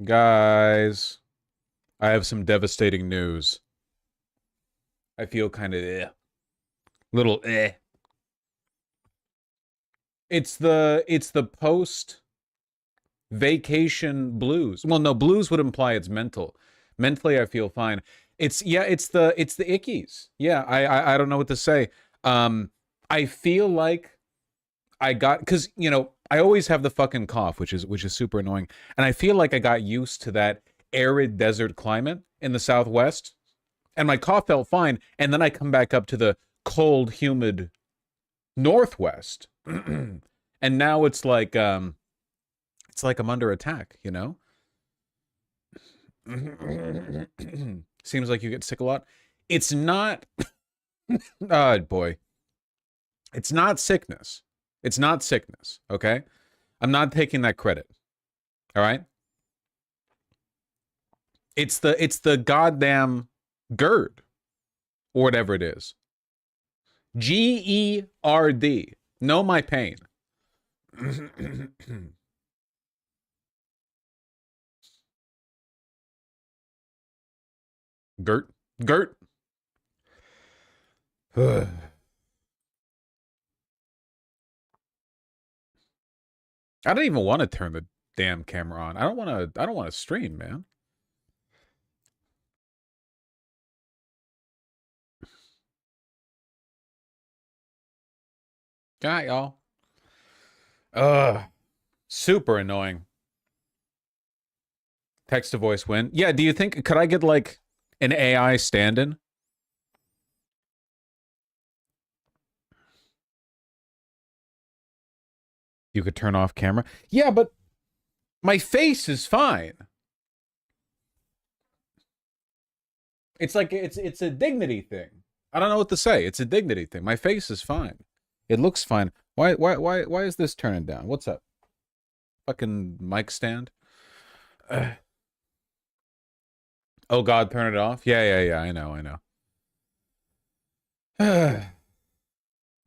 Guys, I have some devastating news. I feel kind of little It's the post vacation blues. Well, no, blues would imply it's mental. Mentally, I feel fine. It's the ickies. Yeah, I don't know what to say. I feel like I got, because I always have the fucking cough, which is super annoying, and I feel like I got used to that arid desert climate in the Southwest, and my cough felt fine, and then I come back up to the cold, humid Northwest, and now it's like I'm under attack, Seems like you get sick a lot. It's not, oh boy, it's not sickness. It's not sickness, okay? I'm not taking that credit. All right? It's the goddamn GERD or whatever it is. GERD. Know my pain. Gert. I don't even want to turn the damn camera on. I don't want to stream, man. Got y'all. Super annoying. Text to voice win. Yeah, do you think, could I get like an AI stand-in? You could turn off camera. Yeah, but my face is fine. It's like it's a dignity thing. I don't know what to say. It's a dignity thing. My face is fine. It looks fine. Why is this turning down? What's up? Fucking mic stand. Oh God, turn it off. Yeah. I know.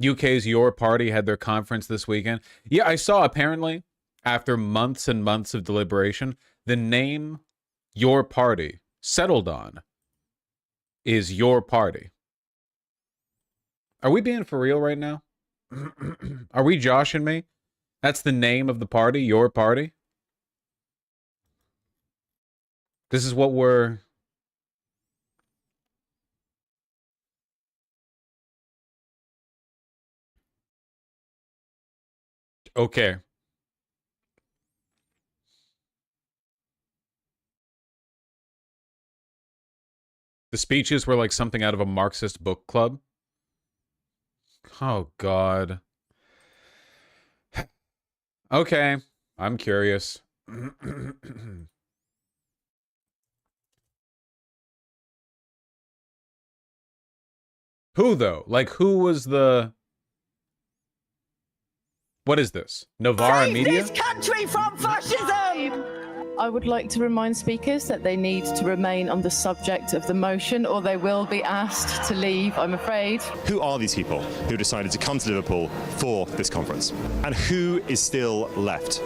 UK's Your Party had their conference this weekend. Yeah, I saw, apparently, after months and months of deliberation, the name Your Party settled on is Your Party. Are we being for real right now? Are we joshing me? That's the name of the party, Your Party? This is what we're... Okay. The speeches were like something out of a Marxist book club. Oh, God. Okay. I'm curious. Who, though? Like, who was the... What is this? Novara Save Media? this country from fascism! I would like to remind speakers that they need to remain on the subject of the motion or they will be asked to leave, I'm afraid. Who are these people who decided to come to Liverpool for this conference? And who is still left?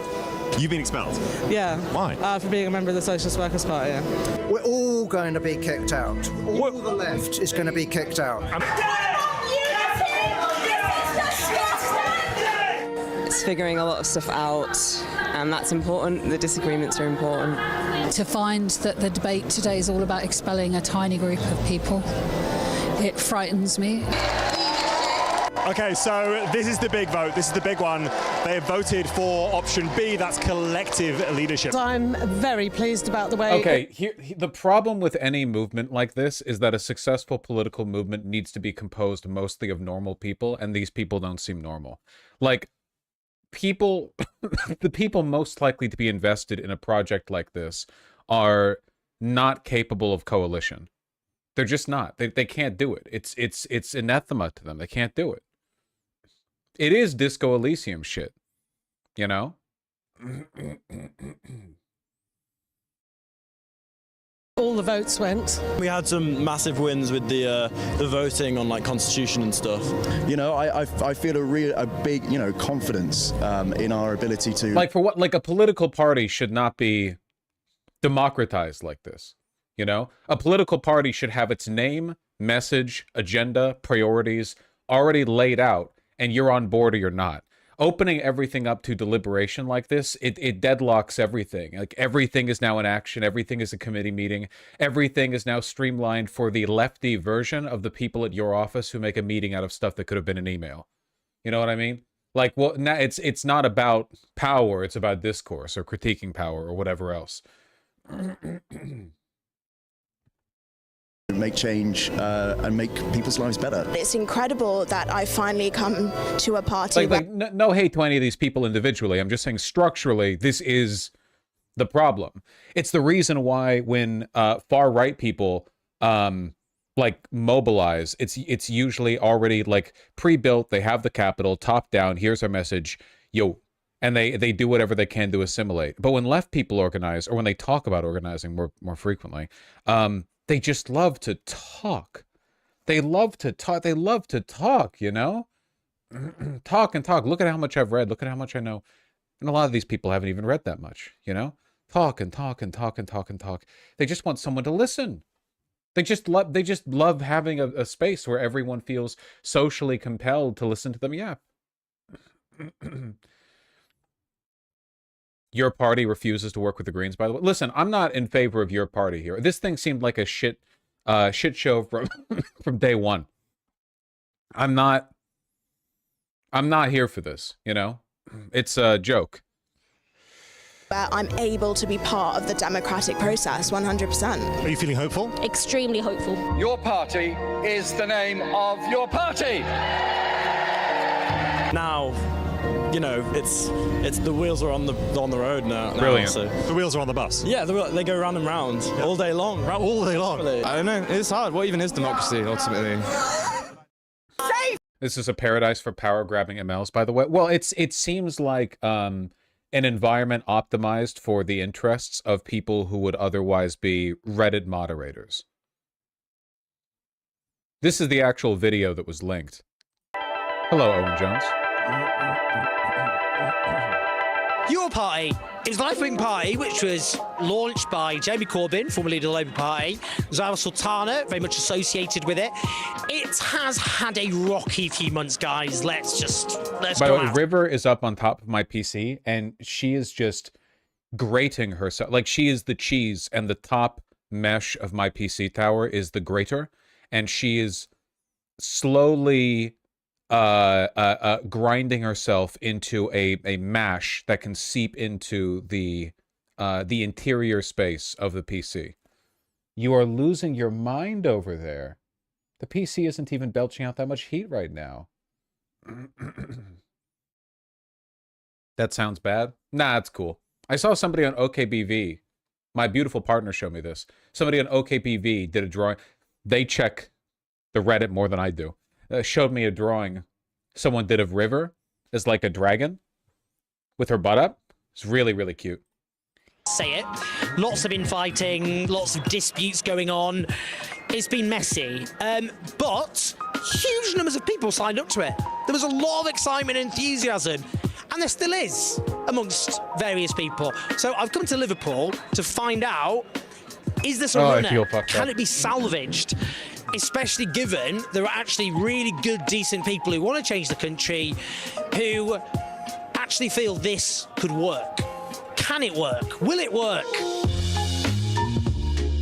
You've been expelled. Yeah. Why? For being a member of the Socialist Workers' Party. Yeah. We're all going to be kicked out. All the left is going to be kicked out. It's figuring a lot of stuff out, and that's important. The disagreements are important. To find that the debate today is all about expelling a tiny group of people, it frightens me. Okay, so this is the big vote. This is the big one. They have voted for option B, that's collective leadership. I'm very pleased about the way... Okay, the problem with any movement like this is that a successful political movement needs to be composed mostly of normal people, and these people don't seem normal. Like, people, the people most likely to be invested in a project like this are not capable of coalition. They're just not. They can't do it. It's anathema to them. They can't do it. It is Disco Elysium shit, you know? All the votes went. We had some massive wins with the voting on like constitution and stuff. You know, I feel a big, confidence in our ability to... Like, for what? Like, a political party should not be democratized like this. You know, a political party should have its name, message, agenda, priorities already laid out, and you're on board or you're not. Opening everything up to deliberation like this, it deadlocks everything. Like, everything is now in action. Everything is a committee meeting. Everything is now streamlined for the lefty version of the people at your office who make a meeting out of stuff that could have been an email. You know what I mean? Like, well, now it's not about power. It's about discourse or critiquing power or whatever else. Make change and make people's lives better. It's incredible that I finally come to a party. No hate to any of these people individually. I'm just saying structurally, this is the problem. It's the reason why when far right people like mobilize, it's usually already like pre-built. They have the capital top down. Here's our message, yo, and they do whatever they can to assimilate. But when left people organize, or when they talk about organizing more frequently, they just love to talk. They love to talk. They love to talk, you know? Talk and talk. Look at how much I've read. Look at how much I know. And a lot of these people haven't even read that much, you know? Talk and talk and talk and talk and talk. They just want someone to listen. They just love having a space where everyone feels socially compelled to listen to them. Yeah. Your party refuses to work with the Greens, by the way. Listen, I'm not in favor of your party here. This thing seemed like a shit show from from day one. I'm not here for this, you know? It's a joke. Where I'm able to be part of the democratic process, 100%. Are you feeling hopeful? Extremely hopeful. Your party is the name of your party. Now, you know, it's the wheels are on the road now. Brilliant. So. The wheels are on the bus. Yeah, they go round and round all day long. All day long. I don't know. It's hard. What even is democracy ultimately? This is a paradise for power grabbing MLs, by the way. Well, it seems like an environment optimized for the interests of people who would otherwise be Reddit moderators. This is the actual video that was linked. Hello, Owen Jones. Your party is the Left Wing Party, which was launched by Jeremy Corbyn, former leader of the Labour Party. Zara Sultana, very much associated with it. It has had a rocky few months, guys. Let's By the go way, out. River is up on top of my PC, and she is just grating herself. Like, she is the cheese, and the top mesh of my PC tower is the grater, and she is slowly grinding herself into a mash that can seep into the interior space of the PC. You are losing your mind over there. The PC isn't even belching out that much heat right now. That sounds bad? Nah, it's cool. I saw somebody on OKBV. My beautiful partner showed me this. Somebody on OKBV did a drawing. They check the Reddit more than I do. Showed me a drawing someone did of River as like a dragon with her butt up. It's really, really cute. Say it. Lots of infighting, lots of disputes going on. It's been messy, but huge numbers of people signed up to it. There was a lot of excitement and enthusiasm, and there still is amongst various people. So I've come to Liverpool to find out, is this a runner? Can it be salvaged? Especially given there are actually really good, decent people who want to change the country, who actually feel this could work. Can it work? Will it work?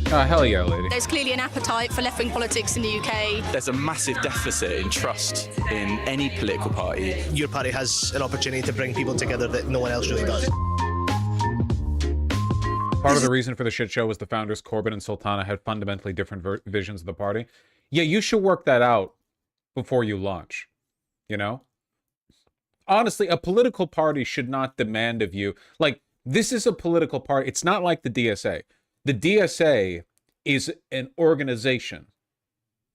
Hell yeah, lady. There's clearly an appetite for left-wing politics in the UK. There's a massive deficit in trust in any political party. Your party has an opportunity to bring people together that no one else really does. Part of the reason for the shit show was the founders, Corbyn and Sultana, had fundamentally different visions of the party. Yeah, you should work that out before you launch, you know? Honestly, a political party should not demand of you. Like, this is a political party. It's not like the DSA. The DSA is an organization,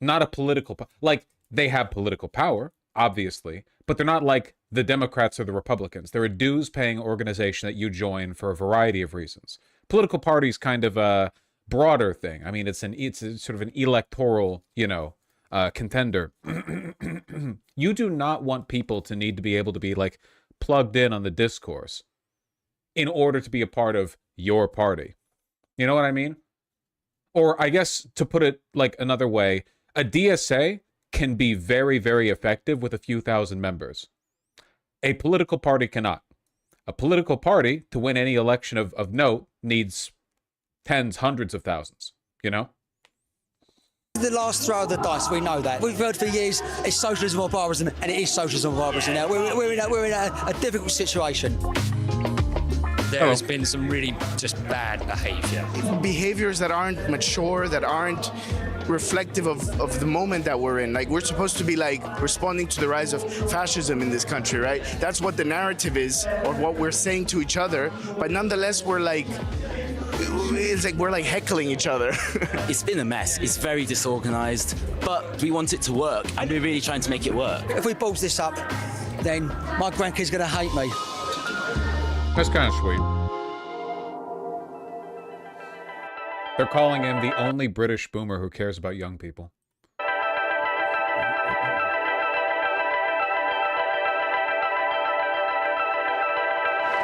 not a political... Like, they have political power, obviously, but they're not like the Democrats or the Republicans. They're a dues-paying organization that you join for a variety of reasons. Political party is kind of a broader thing. I mean, it's a sort of an electoral, you know, contender. You do not want people to need to be able to be like plugged in on the discourse in order to be a part of your party. You know what I mean? Or I guess to put it like another way, a DSA can be very, very effective with a few thousand members. A political party cannot. A political party, to win any election of note, needs tens, hundreds of thousands, you know? The last throw of the dice, we know that. We've heard for years it's socialism or barbarism, and it is socialism or barbarism now. We're in a difficult situation. There has been some really just bad behaviour. Behaviors that aren't mature, that aren't reflective of the moment that we're in. Like, we're supposed to be like responding to the rise of fascism in this country, right? That's what the narrative is, or what we're saying to each other. But nonetheless, we're like, it's like we're like heckling each other. It's been a mess. It's very disorganized, but we want it to work, and we're really trying to make it work. If we balls this up, then my grandkids are going to hate me. That's kind of sweet. They're calling him the only British boomer who cares about young people.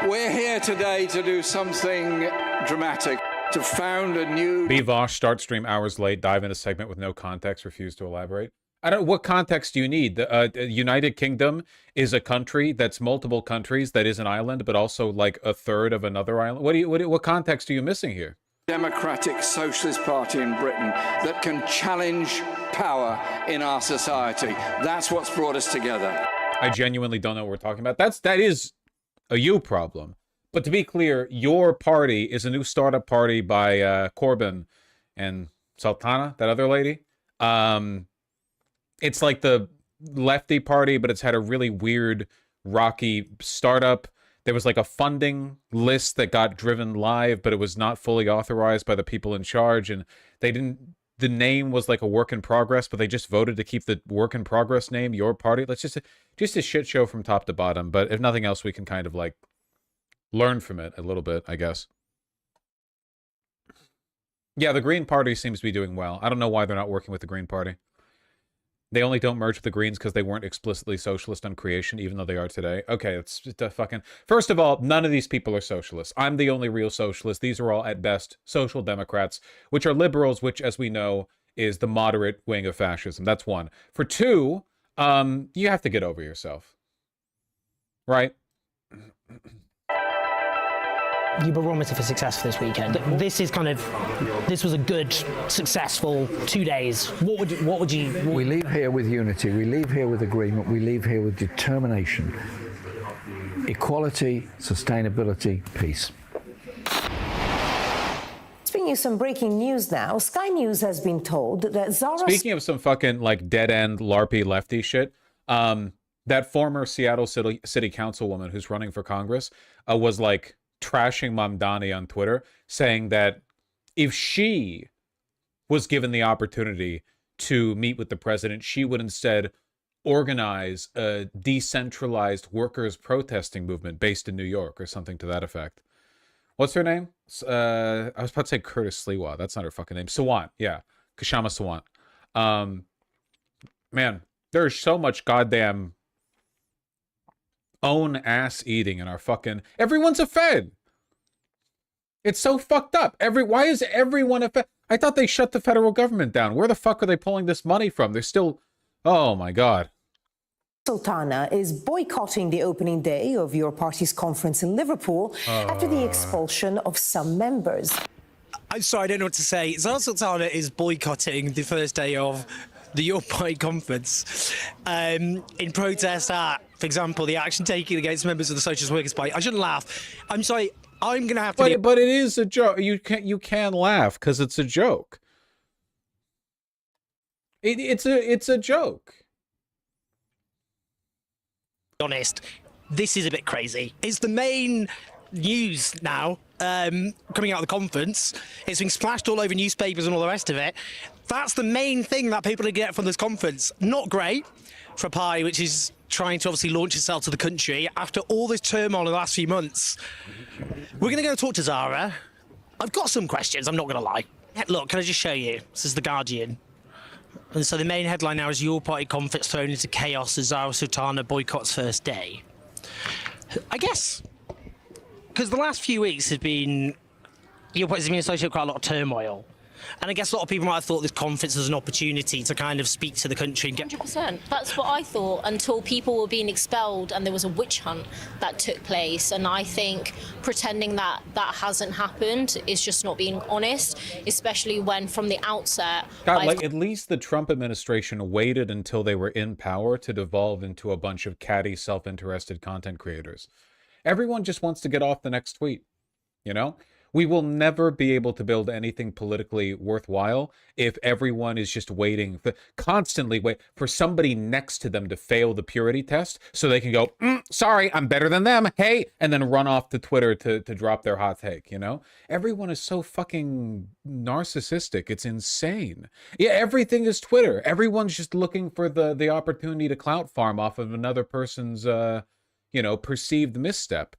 We're here today to do something dramatic, to found a new... Bevosh, start stream hours late, dive into segment with no context, refuse to elaborate. I don't. What context do you need? The United Kingdom is a country that's multiple countries, that is an island, but also like a third of another island. What context are you missing here? Democratic Socialist Party in Britain that can challenge power in our society. That's what's brought us together. I genuinely don't know what we're talking about. That is a you problem. But to be clear, your party is a new startup party by Corbyn and Sultana, that other lady. It's like the lefty party, but it's had a really weird, rocky startup. There was like a funding list that got driven live, but it was not fully authorized by the people in charge. And they didn't, the name was like a work in progress, but they just voted to keep the work in progress name, your party. Let's just a shit show from top to bottom. But if nothing else, we can kind of like learn from it a little bit, I guess. Yeah, the Green Party seems to be doing well. I don't know why they're not working with the Green Party. They only don't merge with the Greens because they weren't explicitly socialist on creation, even though they are today. Okay, it's just a fucking... First of all, none of these people are socialists. I'm the only real socialist. These are all, at best, social democrats, which are liberals, which, as we know, is the moderate wing of fascism. That's one. For two, you have to get over yourself. Right? You barometer for success for this weekend. This was a good, successful 2 days. What would you? We leave here with unity. We leave here with agreement. We leave here with determination, equality, sustainability, peace. Speaking of some breaking news now, Sky News has been told that Zara... Speaking of some fucking like dead-end LARPy lefty shit, that former Seattle City Councilwoman who's running for Congress was like trashing Mamdani on Twitter, saying that if she was given the opportunity to meet with the president, she would instead organize a decentralized workers' protesting movement based in New York or something to that effect. What's her name? I was about to say Curtis Sliwa. That's not her fucking name. Sawant. Yeah. Kashama Sawant. Man, there's so much goddamn own ass eating in our fucking... Everyone's a Fed. It's so fucked up. Why is everyone a Fed? I thought they shut the federal government down. Where the fuck are they pulling this money from? They're still... Oh my God. Sultana is boycotting the opening day of your party's conference in Liverpool after the expulsion of some members. I'm sorry, I don't know what to say. Zara Sultana is boycotting the first day of the Your Party conference in protest at, for example, the action taken against members of the Socialist Workers' Party. I shouldn't laugh. I'm sorry. I'm going to have to... But it is a joke. You can laugh because it's a joke. It's a joke. Honest, this is a bit crazy. It's the main news now coming out of the conference. It's been splashed all over newspapers and all the rest of it. That's the main thing that people are going to get from this conference. Not great for a party which is trying to obviously launch itself to the country after all this turmoil in the last few months. We're going to go talk to Zara. I've got some questions, I'm not going to lie. Look, can I just show you? This is The Guardian. And so the main headline now is Your Party conference thrown into chaos as Zara Sultana boycotts first day. I guess, because the last few weeks have been It's been associated with quite a lot of turmoil. And I guess a lot of people might have thought this conference was an opportunity to kind of speak to the country and get... 100%. That's what I thought until people were being expelled and there was a witch hunt that took place. And I think pretending that that hasn't happened is just not being honest, especially when from the outset... God, like, at least the Trump administration waited until they were in power to devolve into a bunch of catty, self-interested content creators. Everyone just wants to get off the next tweet, you know? We will never be able to build anything politically worthwhile if everyone is just waiting, constantly wait for somebody next to them to fail the purity test so they can go, sorry, I'm better than them, hey, and then run off to Twitter to drop their hot take, you know? Everyone is so fucking narcissistic. It's insane. Yeah, everything is Twitter. Everyone's just looking for the opportunity to clout farm off of another person's, you know, perceived misstep.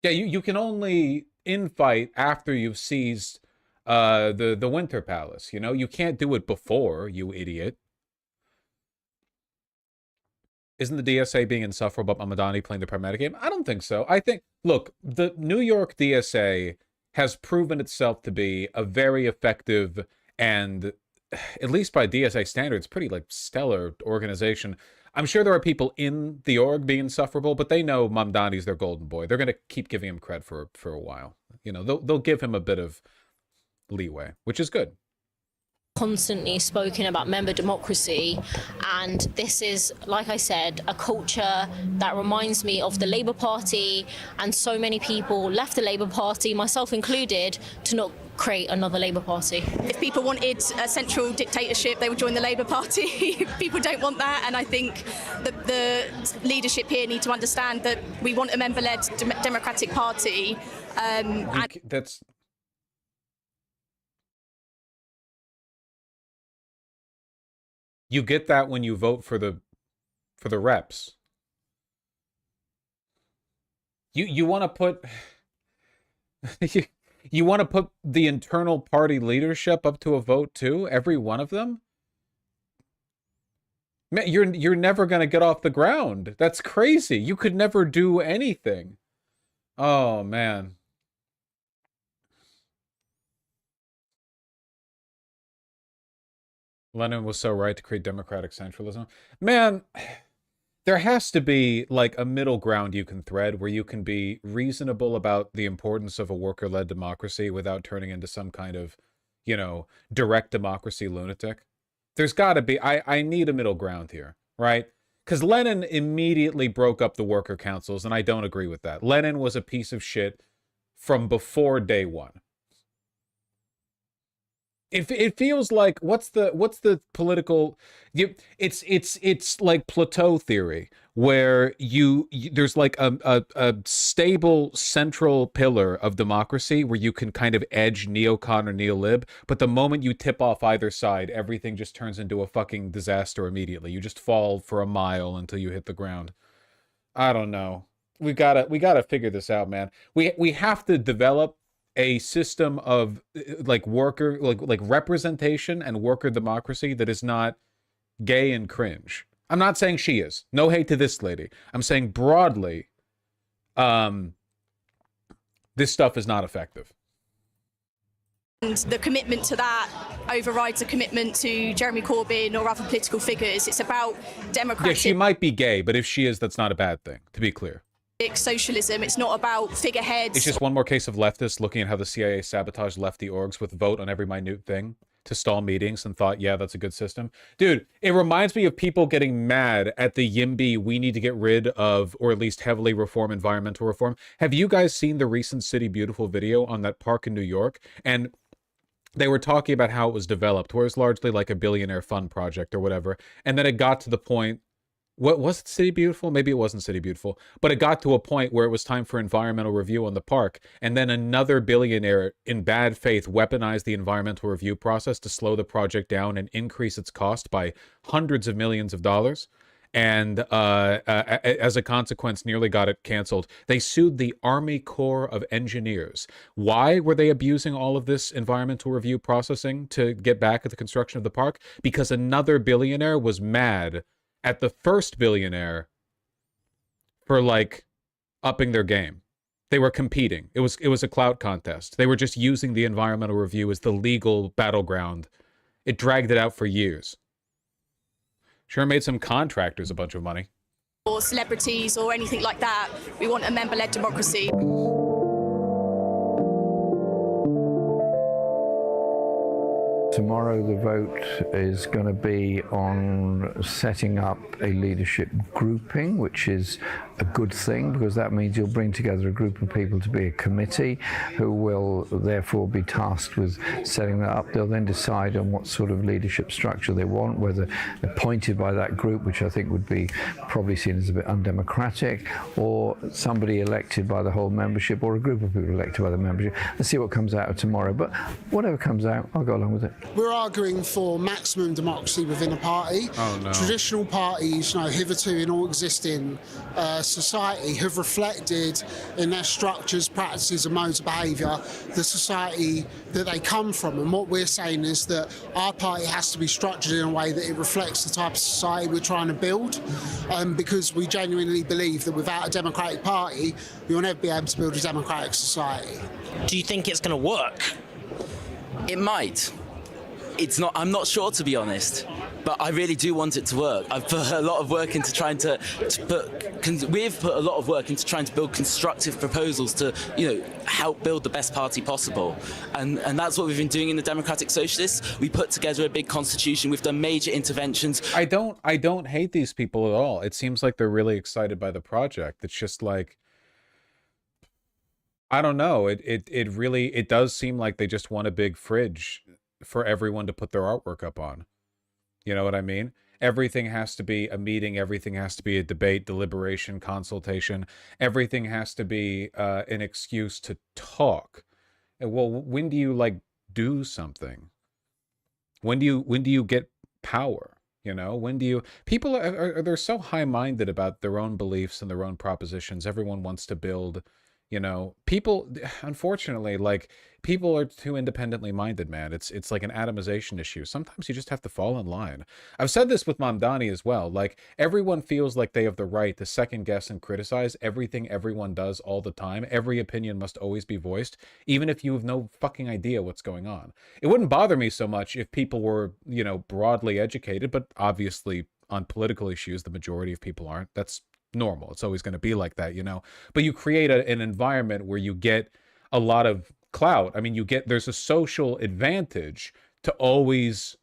Yeah, you can only infight after you've seized the Winter Palace, you know? You can't do it before, you idiot. Isn't the DSA being insufferable about Mamadani playing the pragmatic game? I don't think so. I think, look, the New York DSA has proven itself to be a very effective and, at least by DSA standards, pretty, like, stellar organization. I'm sure there are people in the org being insufferable, but they know Mamdani's their golden boy. They're going to keep giving him cred for a while. You know, they'll give him a bit of leeway, which is good. Constantly spoken about member democracy, and this is, like I said, a culture that reminds me of the Labour Party, and so many people left the Labour Party, myself included, to not create another Labour Party. If people wanted a central dictatorship, they would join the Labour Party. People don't want that, and I think that the leadership here need to understand that we want a member-led democratic party. That's... You get that when you vote for the reps. You want to put you want to put the internal party leadership up to a vote too, every one of them? Man, you're never going to get off the ground. That's crazy. You could never do anything. Oh man. Lenin was so right to create democratic centralism. Man, there has to be like a middle ground you can thread where you can be reasonable about the importance of a worker-led democracy without turning into some kind of, you know, direct democracy lunatic. There's got to be, I need a middle ground here, right? Because Lenin immediately broke up the worker councils, and I don't agree with that. Lenin was a piece of shit from before day one. It feels like what's the political, it's like Plateau theory where there's like a stable central pillar of democracy where you can kind of edge neocon or neolib, but the moment you tip off either side, everything just turns into a fucking disaster immediately. You just fall for a mile until you hit the ground. I don't know. We gotta figure this out, man. We have to develop a system of like worker like representation and worker democracy that is not gay and cringe. I'm not saying she is. No hate to this lady. I'm saying broadly, this stuff is not effective. And the commitment to that overrides a commitment to Jeremy Corbyn or other political figures. It's about democratic... Yeah, she might be gay, but if she is, that's not a bad thing, to be clear. Socialism. It's not about figureheads. It's just one more case of leftists looking at how the CIA sabotaged lefty orgs with vote on every minute thing to stall meetings and thought, yeah, that's a good system. Dude, it reminds me of people getting mad at the YIMBY we need to get rid of, or at least heavily reform environmental reform. Have you guys seen the recent City Beautiful video on that park in New York? And they were talking about how it was developed, where it's largely like a billionaire fund project or whatever. And then it got to the point, what was it, City Beautiful? Maybe it wasn't City Beautiful, but it got to a point where it was time for environmental review on the park, and then another billionaire in bad faith weaponized the environmental review process to slow the project down and increase its cost by hundreds of millions of dollars, and as a consequence nearly got it canceled. They sued the Army Corps of Engineers. Why were they abusing all of this environmental review processing to get back at the construction of the park? Because another billionaire was mad at the first billionaire for like upping their game. They were competing. It was a clout contest. They were just using the environmental review as the legal battleground. It dragged it out for years. Sure made some contractors a bunch of money. Or celebrities or anything like that. We want a member-led democracy. Tomorrow the vote is going to be on setting up a leadership grouping, which is a good thing because that means you'll bring together a group of people to be a committee who will therefore be tasked with setting that up. They'll then decide on what sort of leadership structure they want, whether appointed by that group, which I think would be probably seen as a bit undemocratic, or somebody elected by the whole membership, or a group of people elected by the membership. Let's see what comes out of tomorrow. But whatever comes out, I'll go along with it. We're arguing for maximum democracy within a party. Oh, no. Traditional parties, hitherto in all existing society, have reflected in their structures, practices and modes of behaviour the society that they come from. And what we're saying is that our party has to be structured in a way that it reflects the type of society we're trying to build, because we genuinely believe that without a democratic party, you'll never be able to build a democratic society. Do you think it's going to work? It might. It's not. I'm not sure, to be honest, but I really do want it to work. I've put a lot of work into trying we've put a lot of work into trying to build constructive proposals to, help build the best party possible, and that's what we've been doing in the Democratic Socialists. We put together a big constitution. We've done major interventions. I don't hate these people at all. It seems like they're really excited by the project. It's just like, I don't know. It really does seem like they just want a big fridge for everyone to put their artwork up on. You know what I mean? Everything has to be a meeting. Everything has to be a debate, deliberation, consultation. Everything has to be an excuse to talk. Well, when do you do something? When do you get power? When do you... People they're so high-minded about their own beliefs and their own propositions. Everyone wants to build... people, unfortunately, people are too independently minded, man. It's like an atomization issue. Sometimes you just have to fall in line. I've said this with Mamdani as well. Everyone feels like they have the right to second guess and criticize everything everyone does all the time. Every opinion must always be voiced, even if you have no fucking idea what's going on. It wouldn't bother me so much if people were, broadly educated, but obviously on political issues, the majority of people aren't. That's normal. It's always going to be like that, but you create an environment where you get a lot of clout. I mean, there's a social advantage to always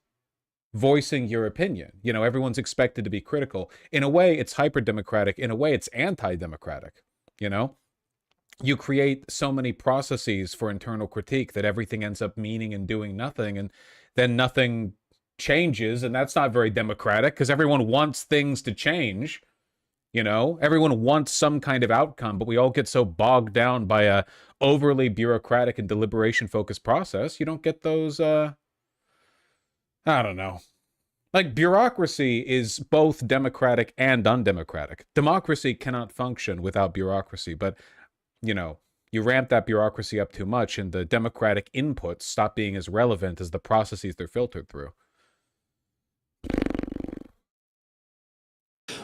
voicing your opinion. Everyone's expected to be critical. In a way, it's hyper-democratic. In a way, it's anti-democratic. You create so many processes for internal critique that everything ends up meaning and doing nothing, and then nothing changes, and that's not very democratic because everyone wants things to change. Everyone wants some kind of outcome, but we all get so bogged down by a overly bureaucratic and deliberation focused process. You don't get those, I don't know. Bureaucracy is both democratic and undemocratic. Democracy cannot function without bureaucracy, but, you ramp that bureaucracy up too much and the democratic inputs stop being as relevant as the processes they're filtered through.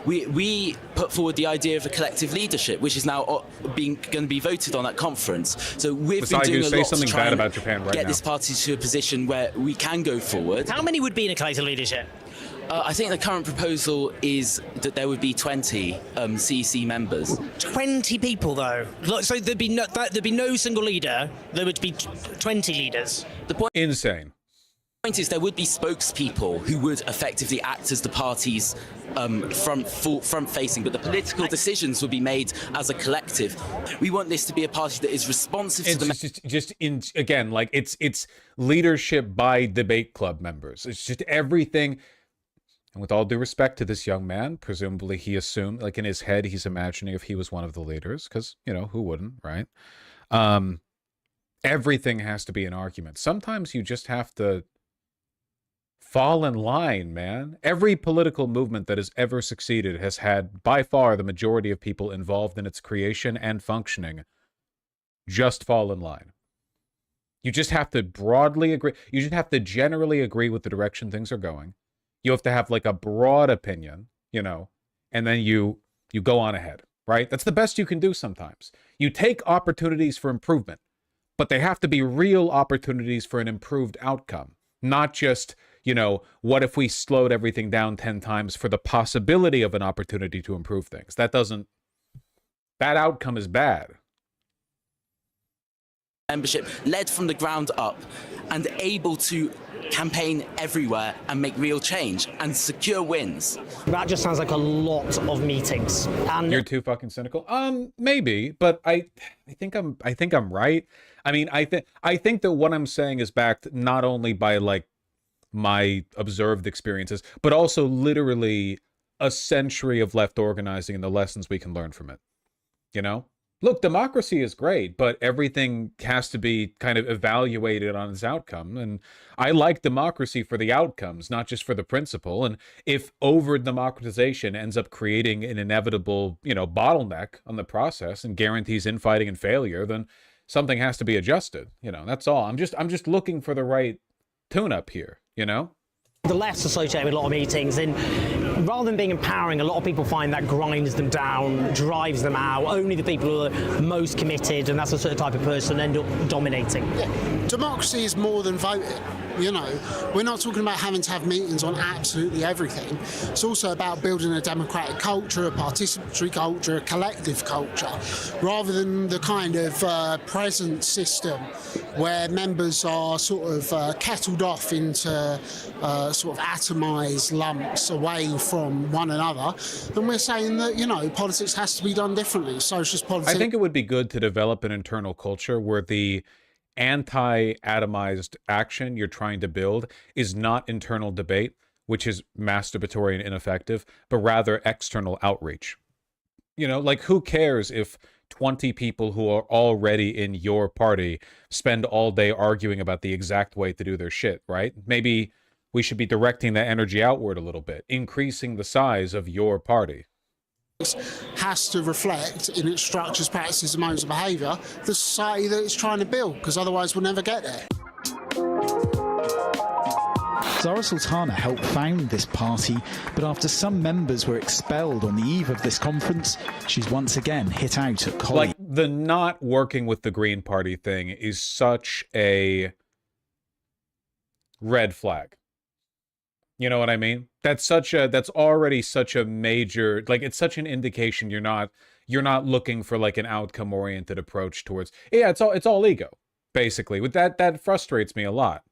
We put forward the idea of a collective leadership, which is now going to be voted on at conference. So we've been doing a lot to try and get this party to a position where we can go forward. How many would be in a collective leadership? I think the current proposal is that there would be 20 CEC members. 20 people, though. So there'd be no single leader. There would be 20 leaders. Insane. The point is there would be spokespeople who would effectively act as the party's front-facing, but the political decisions would be made as a collective. We want this to be a party that is responsive to the... It's leadership by debate club members. It's just everything. And with all due respect to this young man, presumably he assumed, in his head, he's imagining if he was one of the leaders, because, who wouldn't, right? Everything has to be an argument. Sometimes you just have to fall in line, man. Every political movement that has ever succeeded has had, by far, the majority of people involved in its creation and functioning just fall in line. You just have to broadly agree. You just have to generally agree with the direction things are going. You have to have a broad opinion, and then you go on ahead. right? That's the best you can do sometimes. You take opportunities for improvement, but they have to be real opportunities for an improved outcome, not just, you know, what if we slowed everything down 10 times for the possibility of an opportunity to improve things? That outcome is bad. Membership led from the ground up and able to campaign everywhere and make real change and secure wins. That just sounds like a lot of meetings. And you're too fucking cynical. Maybe, but I think I'm right. I mean, I think that what I'm saying is backed not only by like my observed experiences, but also literally a century of left organizing and the lessons we can learn from it. You know? Look, democracy is great, but everything has to be kind of evaluated on its outcome. And I like democracy for the outcomes, not just for the principle. And if over-democratization ends up creating an inevitable, you know, bottleneck on the process and guarantees infighting and failure, then something has to be adjusted. You know, that's all. I'm just looking for the right tune-up here, you know? The left's associated with a lot of meetings, and rather than being empowering, a lot of people find that grinds them down, drives them out. Only the people who are most committed, and that's a certain type of person, end up dominating. Yeah. Democracy is more than voting. You know, we're not talking about having to have meetings on absolutely everything. It's also about building a democratic culture, a participatory culture, a collective culture, rather than the kind of present system where members are sort of kettled off into sort of atomised lumps away from one another. And we're saying that, you know, politics has to be done differently. Socialist politics. I think it would be good to develop an internal culture where the anti-atomized action you're trying to build is not internal debate, which is masturbatory and ineffective, but rather external outreach. You know, like, who cares if 20 people who are already in your party spend all day arguing about the exact way to do their shit, right? Maybe we should be directing that energy outward a little bit, increasing the size of your party. Has to reflect in its structures, practices and modes of behaviour the society that it's trying to build, because otherwise we'll never get there. Zara Sultana helped found this party, but after some members were expelled on the eve of this conference, she's once again hit out at colleagues. Like, the not working with the Green Party thing is such a red flag. You know what I mean? That's already such a major, like, it's such an indication you're not looking for like an outcome oriented approach towards, yeah, it's all ego, basically. With that frustrates me a lot.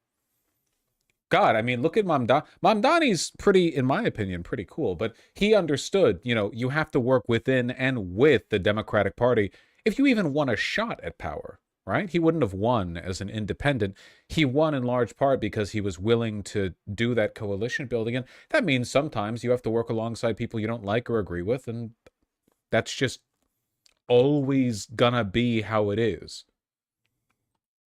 God, I mean, look at Mamdani. Mamdani's pretty, in my opinion, pretty cool, but he understood, you know, you have to work within and with the Democratic Party if you even want a shot at power. Right? He wouldn't have won as an independent. He won in large part because he was willing to do that coalition building. And that means sometimes you have to work alongside people you don't like or agree with. And that's just always gonna be how it is.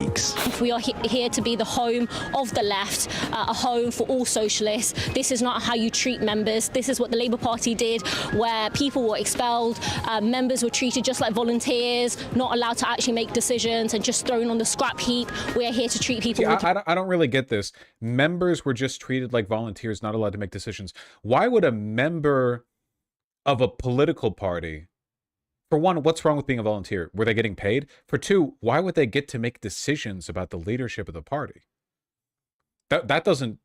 If we are here to be the home of the left, a home for all socialists, this is not how you treat members. This is what the Labour Party did, where people were expelled, members were treated just like volunteers, not allowed to actually make decisions and just thrown on the scrap heap. We are here to treat people. See, I don't really get this. Members were just treated like volunteers, not allowed to make decisions. Why would a member of a political party, for one, what's wrong with being a volunteer? Were they getting paid? For two, why would they get to make decisions about the leadership of the party? That doesn't,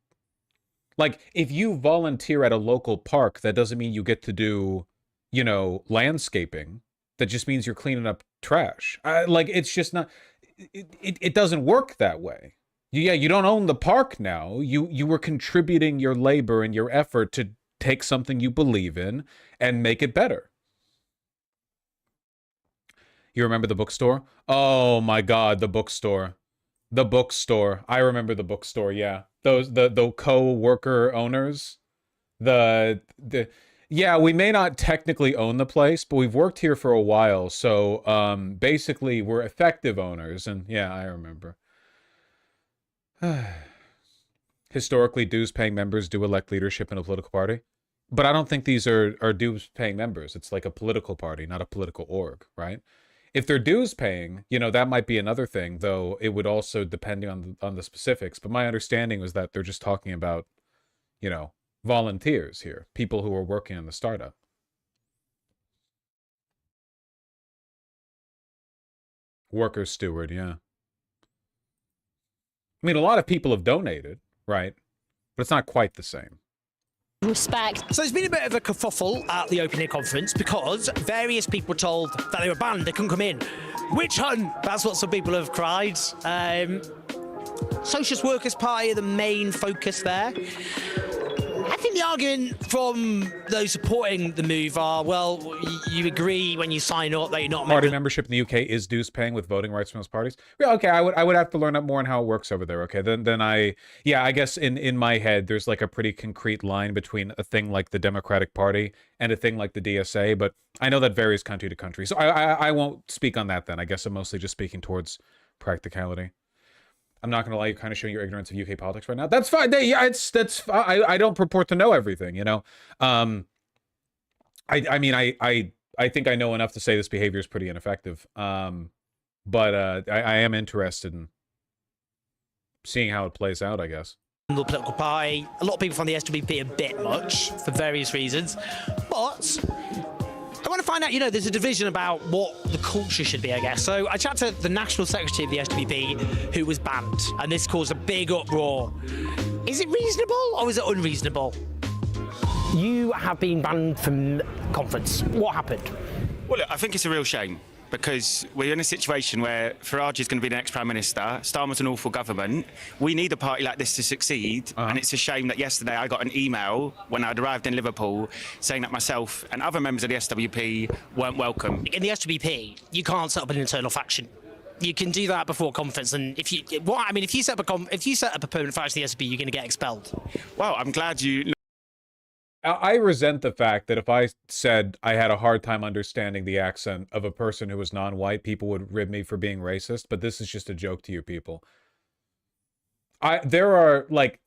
like, if you volunteer at a local park, that doesn't mean you get to do, you know, landscaping. That just means you're cleaning up trash. Like, it's just not, it doesn't work that way. Yeah, you don't own the park now. You were contributing your labor and your effort to take something you believe in and make it better. You remember the bookstore? Oh my God, the bookstore. The bookstore. I remember the bookstore, yeah. The co-worker owners. Yeah, we may not technically own the place, but we've worked here for a while. So basically we're effective owners. And yeah, I remember. Historically, dues-paying members do elect leadership in a political party. But I don't think these are dues-paying members. It's like a political party, not a political org, right? If they're dues paying, you know, that might be another thing, though it would also depend on the specifics. But my understanding was that they're just talking about, you know, volunteers here, people who are working on the startup. Workers' steward, yeah. I mean, a lot of people have donated, right? But it's not quite the same. Respect. So there's been a bit of a kerfuffle at the opening conference because various people were told that they were banned, they couldn't come in. Witch hunt! That's what some people have cried. Socialist Workers' Party are the main focus there. I think the argument from those supporting the move are, well, you agree when you sign up that you're not... Party membership in the UK is dues paying with voting rights from those parties. Yeah, okay, I would have to learn up more on how it works over there, okay? Then I guess in my head, there's like a pretty concrete line between a thing like the Democratic Party and a thing like the DSA, but I know that varies country to country. So I won't speak on that then. I guess I'm mostly just speaking towards practicality. I'm not gonna lie, you're kind of showing your ignorance of UK politics right now. That's fine. I don't purport to know everything, you know. I mean, I think I know enough to say this behavior is pretty ineffective. But I am interested in seeing how it plays out, I guess. The political party, a lot of people find the SWP a bit much for various reasons, but I want to find out, you know, there's a division about what the culture should be, I guess. So I chatted to the National Secretary of the SWP, who was banned, and this caused a big uproar. Is it reasonable or is it unreasonable? You have been banned from the conference. What happened? Well, look, I think it's a real shame, because we're in a situation where Farage is going to be the next Prime Minister. Starmer's an awful government. We need a party like this to succeed. And it's a shame that yesterday I got an email when I'd arrived in Liverpool saying that myself and other members of the SWP weren't welcome. In the SWP, you can't set up an internal faction. You can do that before conference, and if you set up a permanent faction in the SWP, you're going to get expelled. Well, I'm glad you... I resent the fact that if I said I had a hard time understanding the accent of a person who was non-white, people would rib me for being racist, but this is just a joke to you people. There are, like,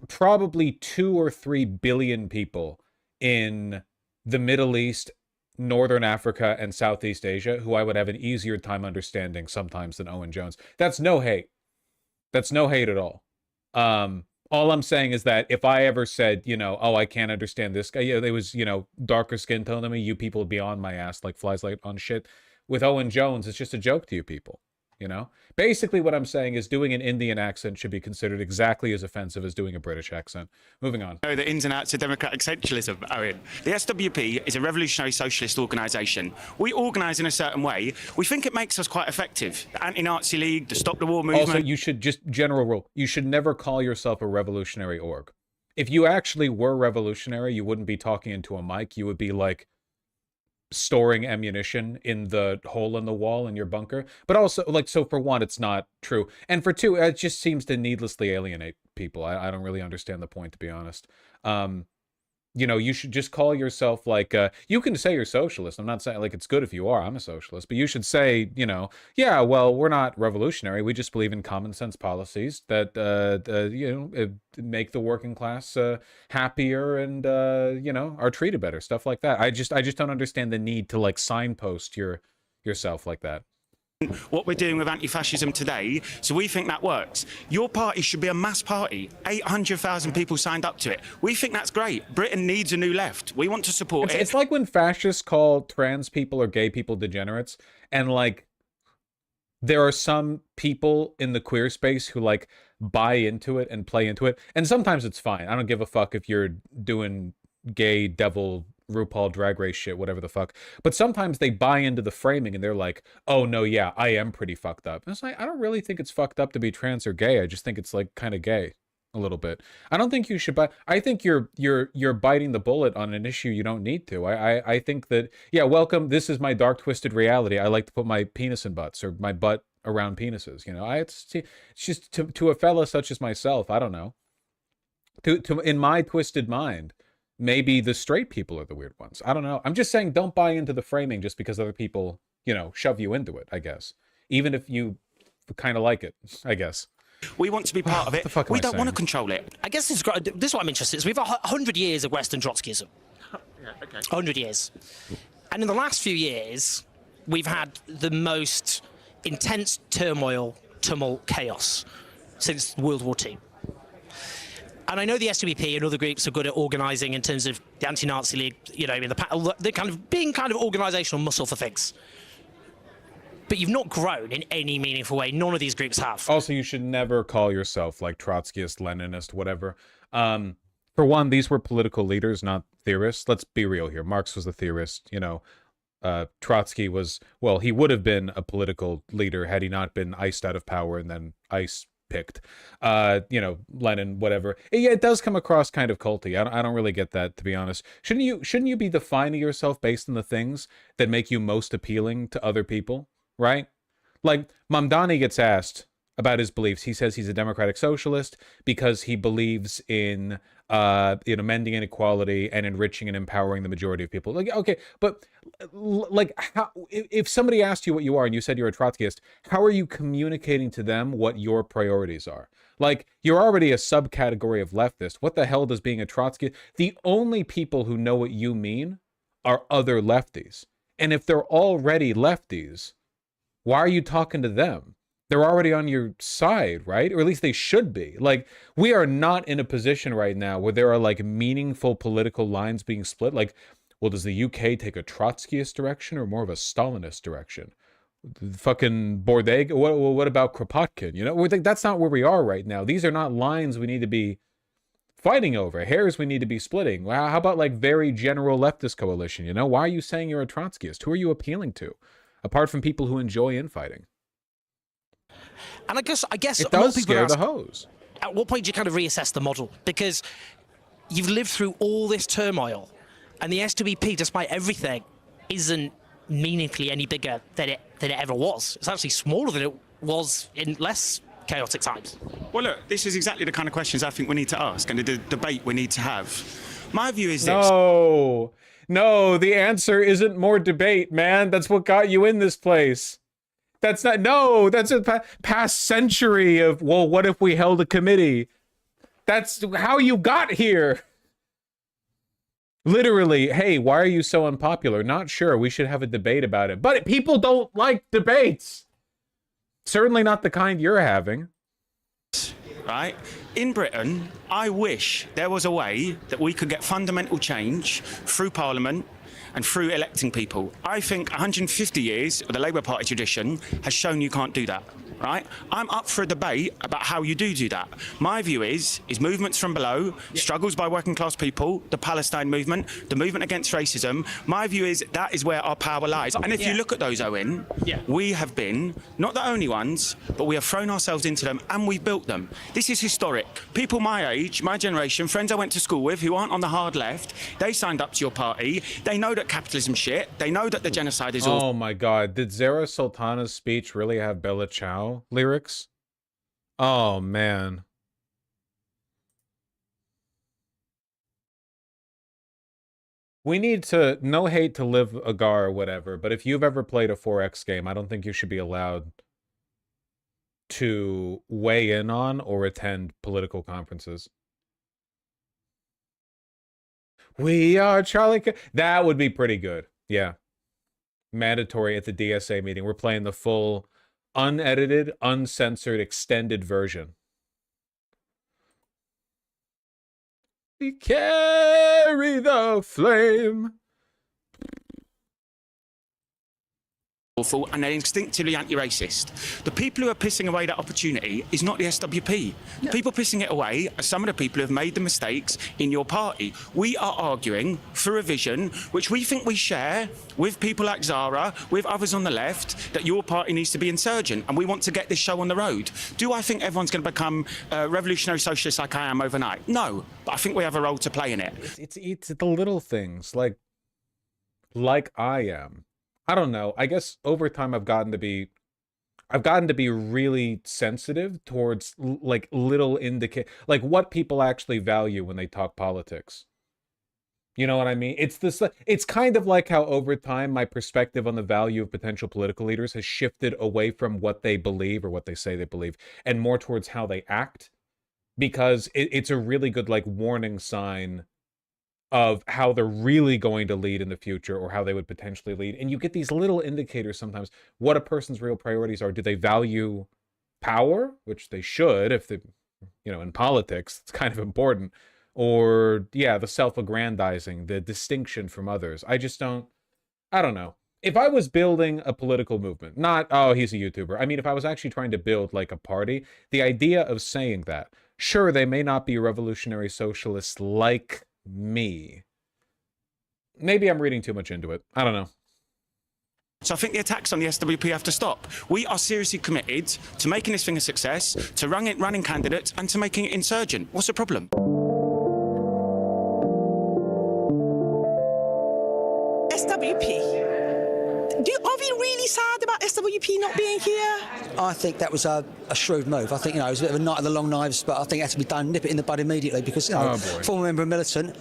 probably 2 or 3 billion people in the Middle East, Northern Africa, and Southeast Asia who I would have an easier time understanding sometimes than Owen Jones. That's no hate. That's no hate at all. All I'm saying is that if I ever said, you know, oh, I can't understand this guy, it was, you know, darker skin tone than me, you people would be on my ass like flies like on shit. With Owen Jones, it's just a joke to you people, you know? Basically what I'm saying is doing an Indian accent should be considered exactly as offensive as doing a British accent. Moving on. Know the ins and outs of democratic centralism, Owen. The SWP is a revolutionary socialist organisation. We organise in a certain way. We think it makes us quite effective. The Anti-Nazi League, the Stop the War movement... Also, you should just, general rule, you should never call yourself a revolutionary org. If you actually were revolutionary, you wouldn't be talking into a mic. You would be like storing ammunition in the hole in the wall in your bunker. But also, like, so for one, it's not true. And for two, it just seems to needlessly alienate people. I don't really understand the point, to be honest. You know, you should just call yourself, like, you can say you're socialist. I'm not saying, like, it's good if you are. I'm a socialist. But you should say, you know, yeah, well, we're not revolutionary. We just believe in common sense policies that, you know, make the working class happier and, you know, are treated better. Stuff like that. I just don't understand the need to, like, signpost yourself like that. What we're doing with anti-fascism today, so we think that works. Your party should be a mass party. 800,000 people signed up to it. We think that's great. Britain needs a new left. We want to support it. It's like when fascists call trans people or gay people degenerates, and, like, there are some people in the queer space who, like, buy into it and play into it, and sometimes it's fine. I don't give a fuck if you're doing gay devil RuPaul Drag Race shit, whatever the fuck. But sometimes they buy into the framing and they're like, oh no, yeah, I am pretty fucked up. And it's like, I don't really think it's fucked up to be trans or gay. I just think it's, like, kind of gay a little bit. I don't think you should buy. I think you're biting the bullet on an issue you don't need to. I think that, yeah, welcome. This is my dark twisted reality. I like to put my penis in butts, or my butt around penises. You know, it's just to a fella such as myself. I don't know. To in my twisted mind, maybe the straight people are the weird ones. I don't know. I'm just saying, don't buy into the framing just because other people, you know, shove you into it, I guess. Even if you kind of like it, I guess. We want to be part of it. We don't want to control it. I guess this is what I'm interested in. We've had 100 years of Western Trotskyism. Yeah, okay. 100 years. And in the last few years, we've had the most intense turmoil, tumult, chaos since World War II. And I know the SWP and other groups are good at organising in terms of the Anti-Nazi League, you know, they're kind of being kind of organisational muscle for things. but you've not grown in any meaningful way. None of these groups have. Also, you should never call yourself like Trotskyist, Leninist, whatever. For one, these were political leaders, not theorists. Let's be real here. Marx was a theorist, you know. Trotsky was, well, he would have been a political leader had he not been iced out of power and then ice picked. You know, Lenin, whatever. Yeah, it does come across kind of culty. I don't really get that, to be honest. Shouldn't you be defining yourself based on the things that make you most appealing to other people, right? Like, Mamdani gets asked about his beliefs. He says he's a democratic socialist because he believes in amending inequality and enriching and empowering the majority of people. Like, okay, but like, how, if somebody asked you what you are and you said you're a Trotskyist, how are you communicating to them what your priorities are? Like, you're already a subcategory of leftist. What the hell does being a Trotskyist? The only people who know what you mean are other lefties. And if they're already lefties, why are you talking to them? They're already on your side, right? Or at least they should be. Like, we are not in a position right now where there are like meaningful political lines being split. Like, well, does the UK take a Trotskyist direction or more of a Stalinist direction? Fucking Bordeg? What about Kropotkin? You know, we're like, that's not where we are right now. These are not lines we need to be fighting over, hairs we need to be splitting. Well, how about like very general leftist coalition? You know, why are you saying you're a Trotskyist? Who are you appealing to? Apart from people who enjoy infighting. And I guess it does scare the hose. At what point do you kind of reassess the model? Because you've lived through all this turmoil, and the SWP, despite everything, isn't meaningfully any bigger than it ever was. It's actually smaller than it was in less chaotic times. Well, look, this is exactly the kind of questions I think we need to ask and the debate we need to have. My view is this. No, the answer isn't more debate, man. That's what got you in this place. That's not, no, that's a past century of, well, what if we held a committee? That's how you got here. Literally, hey, why are you so unpopular? Not sure, we should have a debate about it. But people don't like debates. Certainly not the kind you're having. Right? In Britain, I wish there was a way that we could get fundamental change through Parliament and through electing people. I think 150 years of the Labour Party tradition has shown you can't do that, right? I'm up for a debate about how you do that. My view is movements from below, struggles by working class people, the Palestine movement, the movement against racism. My view is that is where our power lies. And if you look at those, Owen, we have been, not the only ones, but we have thrown ourselves into them and we've built them. This is historic. People my age, my generation, friends I went to school with who aren't on the hard left, they signed up to your party. They know that capitalism's shit. They know that the genocide is all... Oh my God, did Zara Sultana's speech really have Bella Ciao lyrics? Oh man. We need to, no hate to Liv Agar or whatever, but if you've ever played a 4X game, I don't think you should be allowed to weigh in on or attend political conferences. We are Charlie. That would be pretty good. Yeah. Mandatory at the DSA meeting. We're playing the full, unedited, uncensored, extended version. We carry the flame. And they're instinctively anti-racist. The people who are pissing away that opportunity is not the SWP. The people pissing it away are some of the people who have made the mistakes in your party. We are arguing for a vision which we think we share with people like Zara, with others on the left, that your party needs to be insurgent, and we want to get this show on the road. Do I think everyone's going to become revolutionary socialists like I am overnight? No, but I think we have a role to play in it. It's the little things, like I am. I don't know. I guess over time I've gotten to be really sensitive towards like little like what people actually value when they talk politics. You know what I mean? It's kind of like how over time my perspective on the value of potential political leaders has shifted away from what they believe or what they say they believe and more towards how they act, because it's a really good like warning sign of how they're really going to lead in the future or how they would potentially lead. And you get these little indicators sometimes what a person's real priorities are. Do they value power, which they should if they, you know, in politics, it's kind of important, or yeah, the self-aggrandizing, the distinction from others. I don't know. if I was building a political movement, not, oh, he's a YouTuber. I mean, if I was actually trying to build like a party, the idea of saying that, sure, they may not be revolutionary socialists like me. Maybe I'm reading too much into it. I don't know. So I think the attacks on the SWP have to stop. We are seriously committed to making this thing a success, to running candidates, and to making it insurgent. What's the problem? SWP. Are we really sad about SWP not being here? I think that was a shrewd move. I think, it was a bit of a night of the long knives, but I think it had to be done, nip it in the bud immediately, because, former member of militant,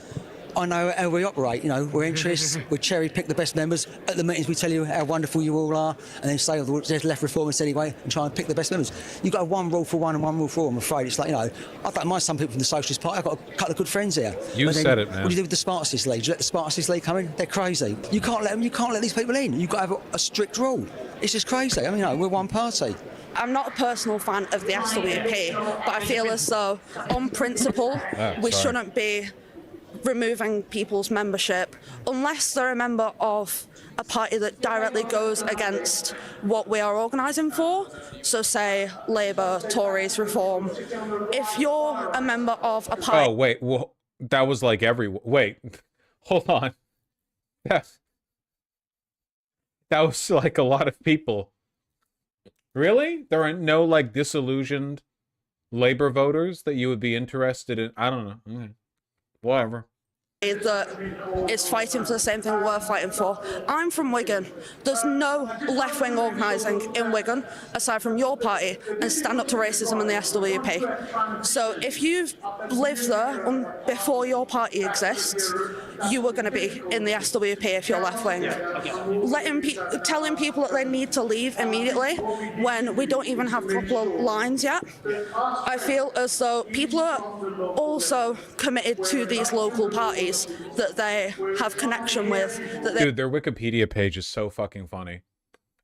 I know how we operate. We're interests, we cherry pick the best members. At the meetings we tell you how wonderful you all are, and then say, oh, there's left reformists anyway, and try and pick the best members. You've got one rule for one and one rule for all, I'm afraid. It's like, I don't mind some people from the Socialist Party. I've got a couple of good friends here. You said it, man. What do you do with the Spartacist League? Do you let the Spartacist League come in? They're crazy. You can't let them, you can't let these people in. You've got to have a strict rule. It's just crazy. I mean, we're one party. I'm not a personal fan of the SWP, but I feel as though, on principle, we shouldn't be removing people's membership unless they're a member of a party that directly goes against what we are organising for. So say Labour, Tories, Reform. If you're a member of a party... Oh, wait. Well, that was like wait. Hold on. That was like a lot of people. Really? There are no like disillusioned Labour voters that you would be interested in? I don't know. Whatever. That is fighting for the same thing we're fighting for. I'm from Wigan. There's no left-wing organising in Wigan aside from your party and Stand Up to Racism and the SWP. So if you've lived there before your party exists, you are going to be in the SWP if you're left-wing. Telling people that they need to leave immediately when we don't even have proper lines yet. I feel as though people are also committed to these local parties that they have connection with. Dude, their Wikipedia page is so fucking funny.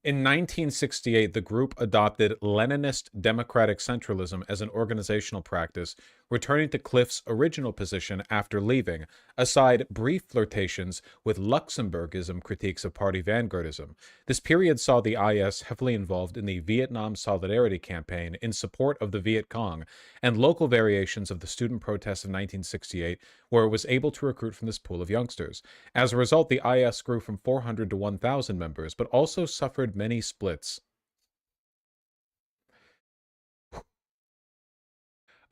In 1968, the group adopted Leninist democratic centralism as an organizational practice, returning to Cliff's original position after leaving, aside brief flirtations with Luxemburgism critiques of party vanguardism. This period saw the IS heavily involved in the Vietnam Solidarity Campaign in support of the Viet Cong, and local variations of the student protests of 1968, where it was able to recruit from this pool of youngsters. As a result, the IS grew from 400 to 1,000 members, but also suffered many splits.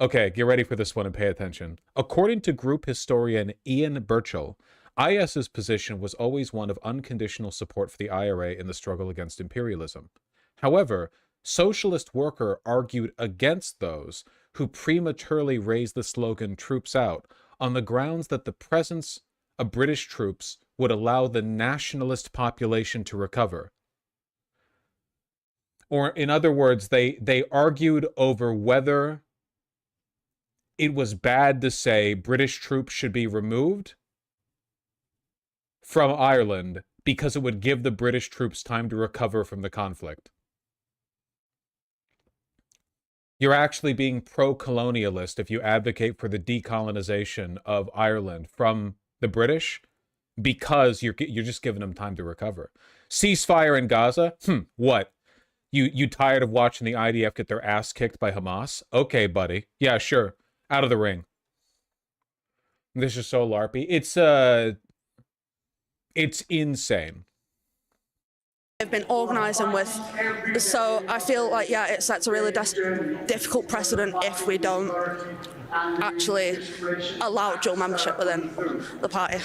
Okay, get ready for this one and pay attention. According to group historian Ian Burchell, IS's position was always one of unconditional support for the IRA in the struggle against imperialism. However, Socialist Worker argued against those who prematurely raised the slogan "Troops Out" on the grounds that the presence of British troops would allow the nationalist population to recover. Or in other words, they argued over whether it was bad to say British troops should be removed from Ireland because it would give the British troops time to recover from the conflict. You're actually being pro-colonialist if you advocate for the decolonization of Ireland from the British because you're just giving them time to recover. Ceasefire in Gaza? What? You tired of watching the IDF get their ass kicked by Hamas? Okay, buddy. Yeah, sure. Out of the ring. This is so LARPy. It's insane. They've been organising with, so I feel like it sets a really difficult precedent if we don't actually allow dual membership within the party.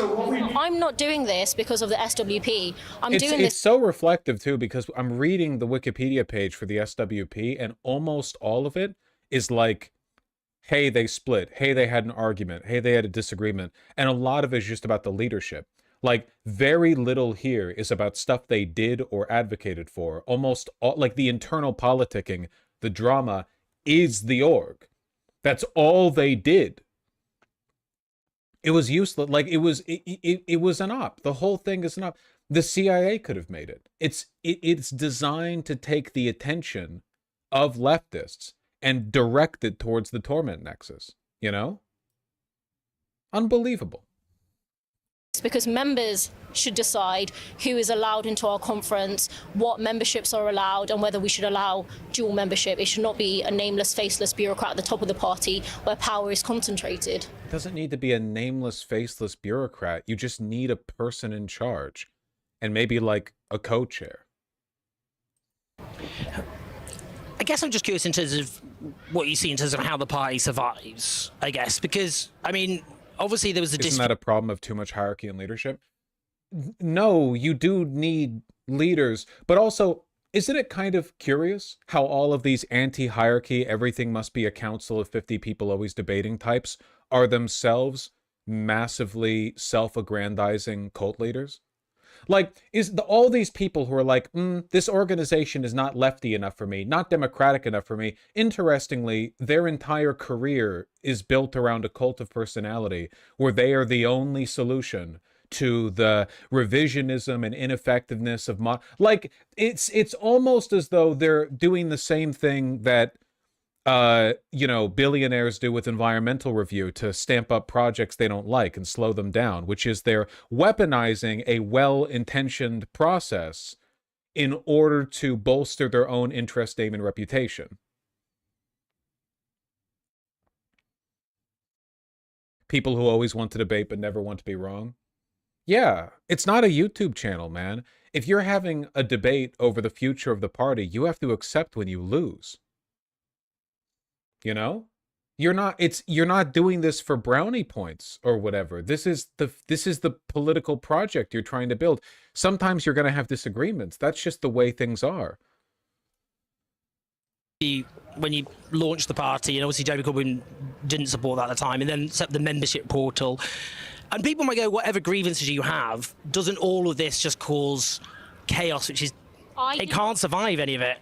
I'm not doing this because of the SWP. It's so reflective too, because I'm reading the Wikipedia page for the SWP and almost all of it is like, hey, they split, hey, they had an argument, hey, they had a disagreement, and a lot of it is just about the leadership. Like, very little here is about stuff they did or advocated for. Almost all, like the internal politicking, the drama, is the org. That's all they did. It was useless. Like, it was an op. The whole thing is an op. The CIA could have made it. It's designed to take the attention of leftists and direct it towards the torment nexus. You know? Unbelievable. because members should decide who is allowed into our conference, what memberships are allowed, and whether we should allow dual membership. It should not be a nameless, faceless bureaucrat at the top of the party where power is concentrated. It doesn't need to be a nameless, faceless bureaucrat. You just need a person in charge, and maybe like a co-chair. I guess I'm just curious in terms of what you see in terms of how the party survives, I guess, because, I mean, obviously there was a... Isn't that a problem of too much hierarchy and leadership? No, you do need leaders, but also, isn't it kind of curious how all of these anti-hierarchy, everything must be a council of 50 people always debating types are themselves massively self-aggrandizing cult leaders? Like, all these people who are like, this organization is not lefty enough for me, not democratic enough for me. Interestingly, their entire career is built around a cult of personality where they are the only solution to the revisionism and ineffectiveness of like, it's almost as though they're doing the same thing that you know, billionaires do with environmental review to stamp up projects they don't like and slow them down, which is they're weaponizing a well-intentioned process in order to bolster their own interest, aim, and reputation. People who always want to debate but never want to be wrong. Yeah, it's not a YouTube channel, man. If you're having a debate over the future of the party, you have to accept when you lose. You know? You're not doing this for brownie points or whatever. This is the political project you're trying to build. Sometimes you're going to have disagreements. That's just the way things are. When you launched the party, and obviously Jeremy Corbyn didn't support that at the time, and then set the membership portal. And people might go, whatever grievances you have, doesn't all of this just cause chaos, which is, it can't survive any of it.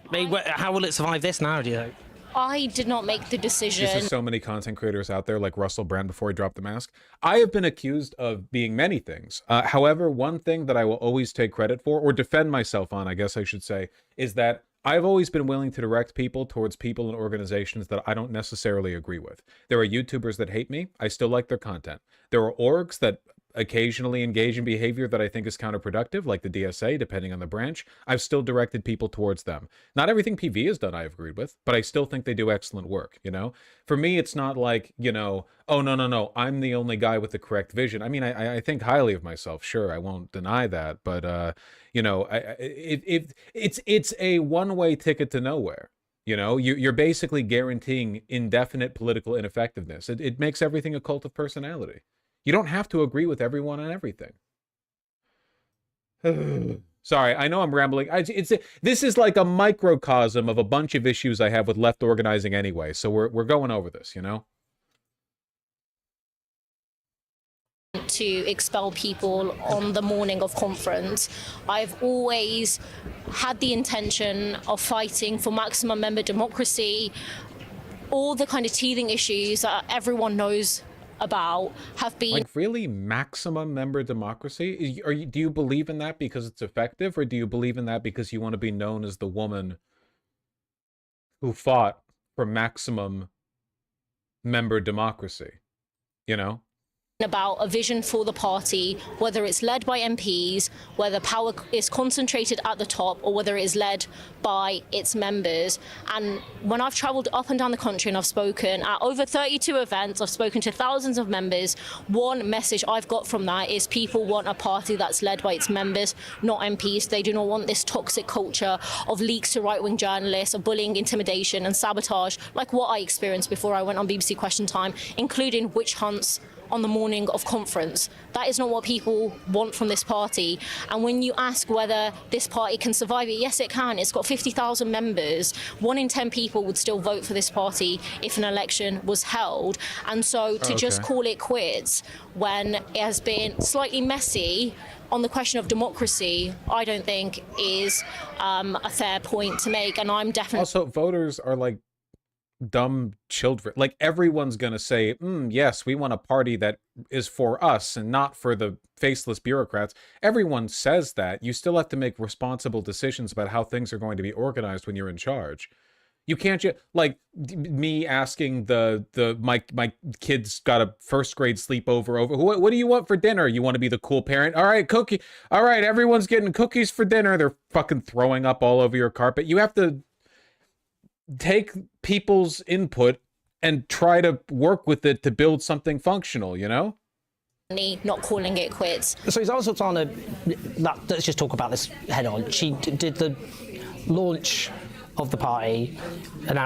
How will it survive this now, do you think? I did not make the decision. There's so many content creators out there like Russell Brand before he dropped the mask. I have been accused of being many things. However, one thing that I will always take credit for, or defend myself on, I guess I should say, is that I've always been willing to direct people towards people and organizations that I don't necessarily agree with. There are YouTubers that hate me. I still like their content. There are orgs that occasionally engage in behavior that I think is counterproductive, like the DSA, depending on the branch. I've still directed people towards them. Not everything PV has done I've agreed with, but I still think they do excellent work, you know? For me, it's not like, you know, oh, no, I'm the only guy with the correct vision. I mean, I think highly of myself, sure, I won't deny that, but, you know, it's a one-way ticket to nowhere. You know, you're basically guaranteeing indefinite political ineffectiveness. It makes everything a cult of personality. You don't have to agree with everyone on everything. Sorry, I know I'm rambling. This is like a microcosm of a bunch of issues I have with left organizing anyway, so we're going over this, you know? To expel people on the morning of conference. I've always had the intention of fighting for maximum member democracy. All the kind of teething issues that everyone knows about have been... Like, really? Maximum member democracy? Do you believe in that because it's effective, or do you believe in that because you want to be known as the woman who fought for maximum member democracy? You know? About a vision for the party, whether it's led by MPs, whether power is concentrated at the top, or whether it is led by its members. And when I've travelled up and down the country and I've spoken at over 32 events, I've spoken to thousands of members, one message I've got from that is people want a party that's led by its members, not MPs. They do not want this toxic culture of leaks to right-wing journalists, of bullying, intimidation and sabotage, like what I experienced before I went on BBC Question Time, including witch hunts on the morning of conference. That is not what people want from this party. And when you ask whether this party can survive it, yes, it can. It's got 50,000 members. 1 in 10 people would still vote for this party if an election was held. And so to just call it quits when it has been slightly messy on the question of democracy, I don't think is a fair point to make. And I'm definitely... Also, voters are like dumb children. Like, everyone's gonna say, yes, we want a party that is for us and not for the faceless bureaucrats. Everyone says that. You still have to make responsible decisions about how things are going to be organized when you're in charge. You can't just like me asking my kid's got a first grade sleepover over. What do you want for dinner? You want to be the cool parent? All right, cookie. All right, everyone's getting cookies for dinner. They're fucking throwing up all over your carpet. You have to take people's input and try to work with it to build something functional, you know? Not calling it quits. So Zara Sultana, let's just talk about this head on. She did the launch of the party, and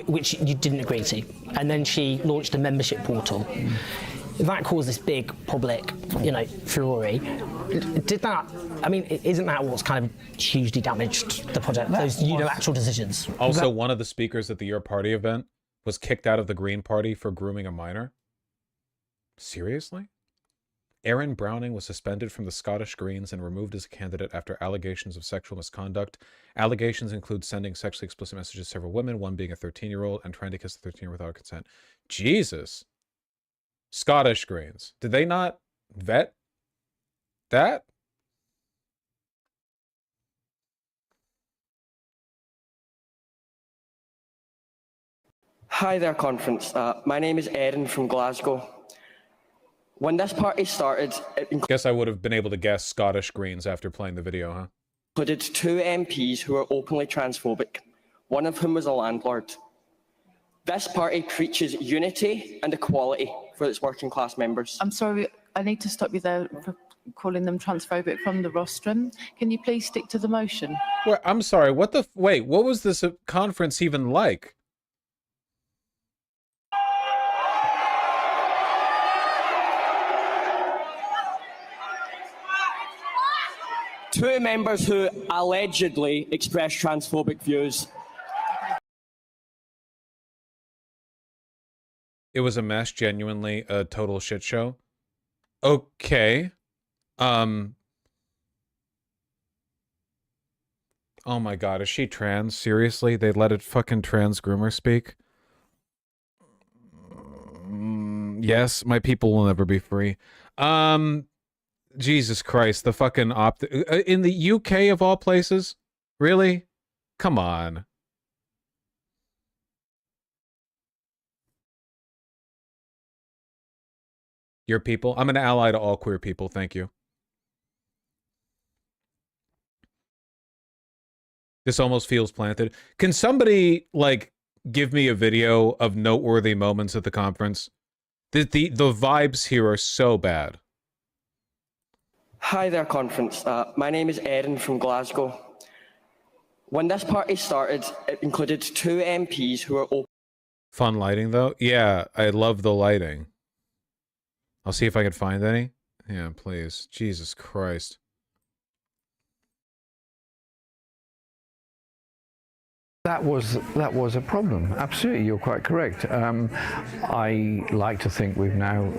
which you didn't agree to, and then she launched a membership portal. That caused this big public, furore. Did that? I mean, isn't that what's kind of hugely damaged the project? Those actual decisions. Also, one of the speakers at the Your Party event was kicked out of the Green Party for grooming a minor. Seriously? Aaron Browning was suspended from the Scottish Greens and removed as a candidate after allegations of sexual misconduct. Allegations include sending sexually explicit messages to several women, one being a 13-year-old, and trying to kiss the 13-year-old without consent. Jesus. Scottish Greens. Did they not vet that? Hi there, conference. My name is Erin from Glasgow. When this party started, it Guess I would have been able to guess Scottish Greens after playing the video, huh? included 2 MPs who were openly transphobic, one of whom was a landlord. This party preaches unity and equality for its working class members. I'm sorry, I need to stop you there for calling them transphobic from the rostrum. Can you please stick to the motion? Well, I'm sorry, what was this conference even like? Two members who allegedly expressed transphobic views. It was a mess, genuinely a total shit show. Okay. Oh my god, is she trans? Seriously? They let a fucking trans groomer speak? Yes, my people will never be free. Jesus Christ, the fucking in the UK of all places? Really? Come on. Your people? I'm an ally to all queer people, thank you. This almost feels planted. Can somebody, like, give me a video of noteworthy moments at the conference? The vibes here are so bad. Hi there, conference. My name is Erin from Glasgow. When this party started, it included 2 MPs who were open. Fun lighting, though? Yeah, I love the lighting. I'll see if I can find any. Yeah, please. Jesus Christ. That was a problem. Absolutely, you're quite correct. I like to think we've now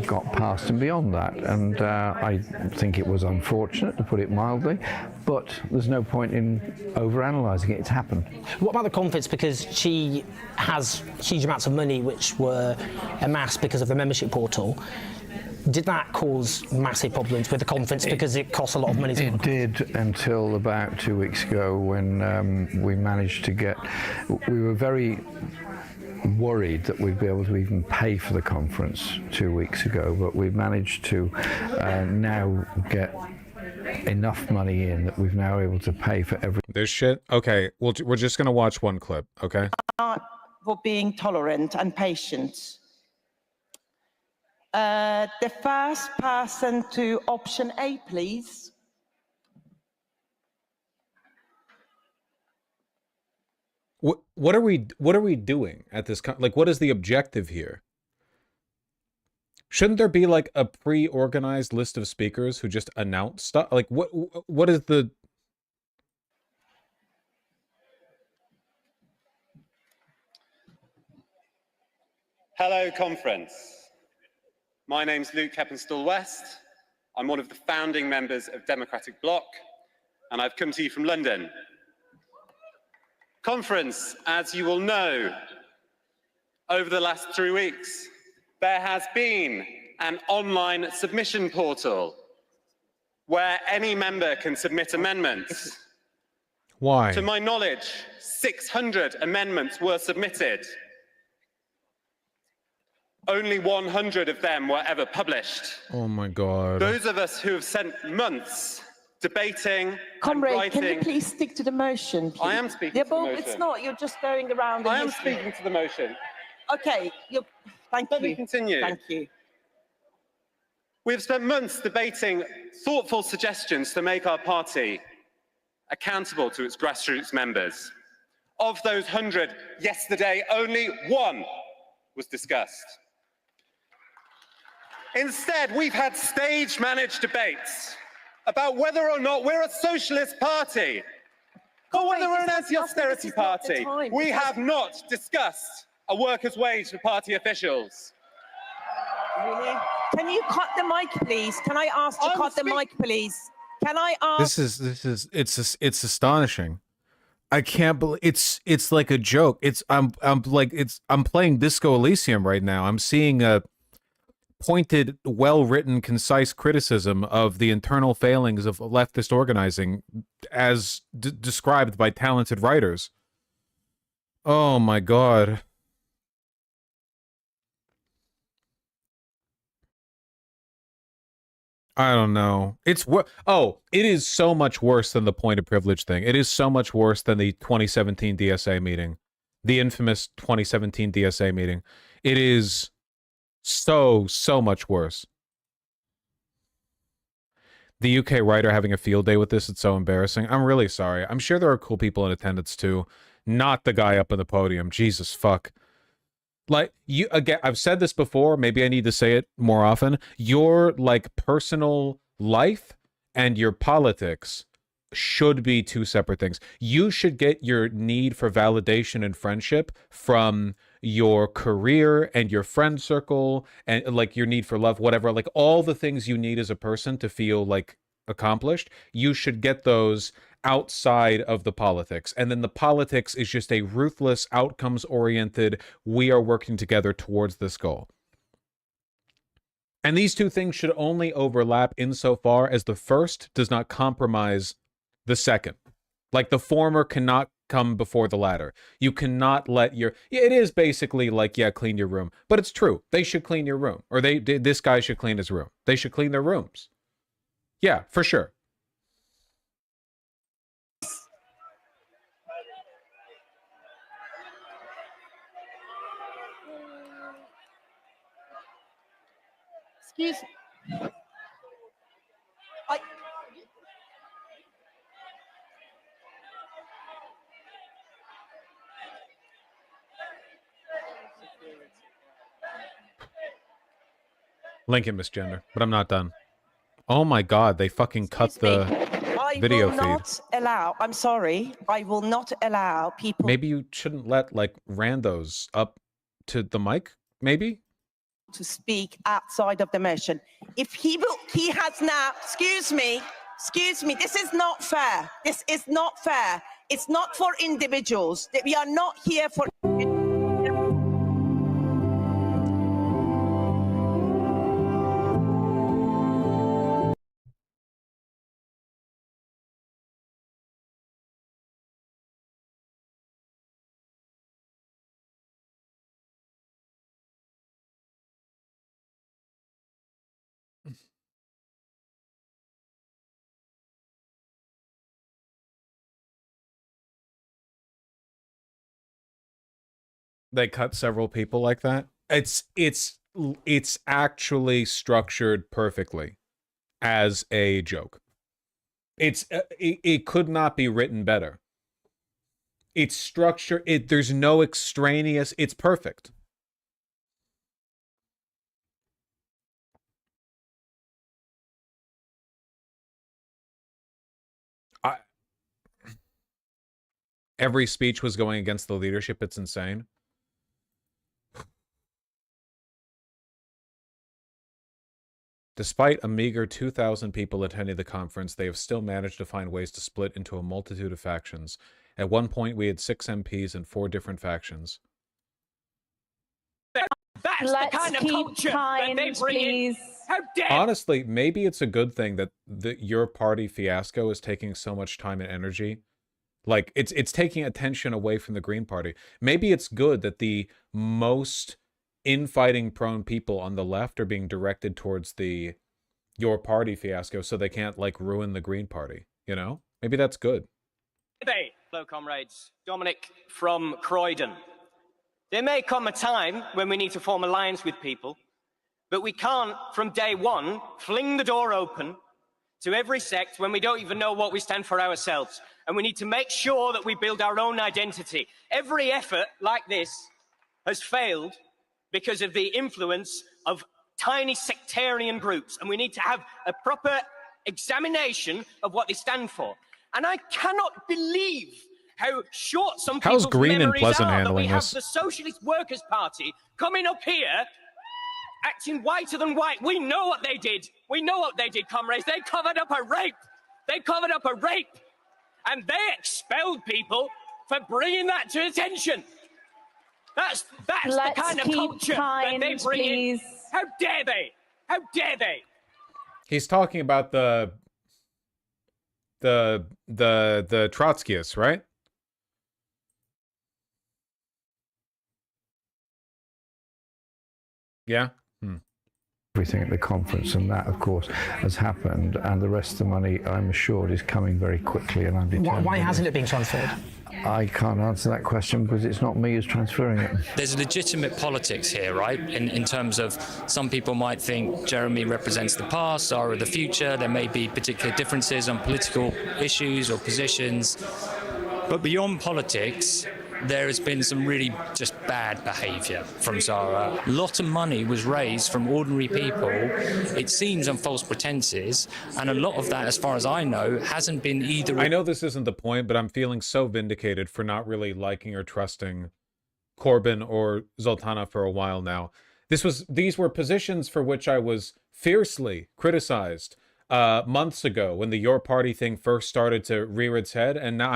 got past and beyond that, and I think it was unfortunate, to put it mildly, but there's no point in overanalyzing it. It's happened. What about the conference? Because she has huge amounts of money which were amassed because of the membership portal. Did that cause massive problems with the conference because it costs a lot of money? It did until about 2 weeks ago when we managed to get... We were very worried that we'd be able to even pay for the conference 2 weeks ago, but we've managed to now get enough money in that we've now able to pay for every... This shit? Okay, we're just going to watch one clip, okay? For being tolerant and patient. The first person to option A, please. What are we doing at this like, what is the objective here? Shouldn't there be like a pre-organized list of speakers who just announce stuff? Like what is the... Hello, conference. My name's Luke Heppenstall-West. I'm one of the founding members of Democratic Bloc, and I've come to you from London. Conference, as you will know, over the last 3 weeks, there has been an online submission portal where any member can submit amendments. Why? To my knowledge, 600 amendments were submitted. Only 100 of them were ever published. Oh my God. Those of us who have spent months debating Comrade, and writing... can you please stick to the motion, please? I am speaking to the motion. It's not, you're just going around and I am listening. speaking to the motion. Okay, thank you. Let me continue. Thank you. We have spent months debating thoughtful suggestions to make our party accountable to its grassroots members. Of those 100, yesterday, only one was discussed. Instead, we've had stage-managed debates about whether or not we're a socialist party or whether we're an anti-austerity party. We have not discussed a workers' wage for party officials. Really? Can you cut the mic, please? Can I ask to cut the mic, please? Can I ask? It's astonishing. I can't believe it's like a joke. I'm playing Disco Elysium right now. I'm seeing a pointed, well-written, concise criticism of the internal failings of leftist organizing as described by talented writers. Oh my God. I don't know. It is so much worse than the point of privilege thing. It is so much worse than the 2017 DSA meeting. The infamous 2017 DSA meeting. It is so much worse. The UK writer having a field day with this, it's so embarrassing. I'm really sorry. I'm sure there are cool people in attendance too. Not the guy up on the podium. Jesus fuck. Like, you, again, I've said this before, maybe I need to say it more often. Your, like, personal life and your politics should be two separate things. You should get your need for validation and friendship from your career and your friend circle and, like, your need for love, whatever. Like, all the things you need as a person to feel, like, accomplished, you should get those outside of the politics. And then the politics is just a ruthless, outcomes-oriented, we are working together towards this goal. And these two things should only overlap insofar as the first does not compromise the second. Like, the former cannot come before the latter. You cannot let your... Yeah, it is basically like, yeah, clean your room. But it's true. They should clean your room. Or this guy should clean his room. They should clean their rooms. Yeah, for sure. Excuse me. Lincoln misgender, but I'm not done. Oh my God, they fucking cut the video feed. I will not allow, I'm sorry, I will not allow people... Maybe you shouldn't let, like, randos up to the mic, maybe? ...to speak outside of the motion. If he has now, excuse me, this is not fair. This is not fair. It's not for individuals. We are not here for... They cut several people like that. It's actually structured perfectly as a joke. It could not be written better. It's structured. There's no extraneous. It's perfect. Every speech was going against the leadership. It's insane. Despite a meager 2,000 people attending the conference, they have still managed to find ways to split into a multitude of factions. At one point, we had 6 MPs and 4 different factions. That's the kind of culture that they bring in. How dare... Honestly, maybe it's a good thing that your party fiasco is taking so much time and energy. Like, it's taking attention away from the Green Party. Maybe it's good that the most infighting prone people on the left are being directed towards the your party fiasco so they can't, like, ruin the Green Party, you know? Maybe that's good. Hello, comrades. Dominic from Croydon. There may come a time when we need to form alliance with people, but we can't, from day one, fling the door open to every sect when we don't even know what we stand for ourselves. And we need to make sure that we build our own identity. Every effort like this has failed because of the influence of tiny sectarian groups, and we need to have a proper examination of what they stand for. And I cannot believe how short some people's How's Green and memories Pleasant are, that we handling have this? the Socialist Workers' Party coming up here acting whiter than white. We know what they did. We know what they did, comrades. They covered up a rape. They covered up a rape. And they expelled people for bringing that to attention. That's the kind of culture that they bring in. How dare they? How dare they? He's talking about the Trotskyists, right? Yeah. Everything at the conference, and that, of course, has happened, and the rest of the money, I'm assured, is coming very quickly and undetermined. Why hasn't it been transferred? I can't answer that question because it's not me who's transferring it. There's legitimate politics here, right? In terms of some people might think Jeremy represents the past, Zara the future. There may be particular differences on political issues or positions. But beyond politics, there has been some really just bad behaviour from Zara. A lot of money was raised from ordinary people, it seems on false pretences, and a lot of that, as far as I know, hasn't been either... I know this isn't the point, but I'm feeling so vindicated for not really liking or trusting Corbyn or Zoltana for a while now. These were positions for which I was fiercely criticized months ago when the Your Party thing first started to rear its head, and now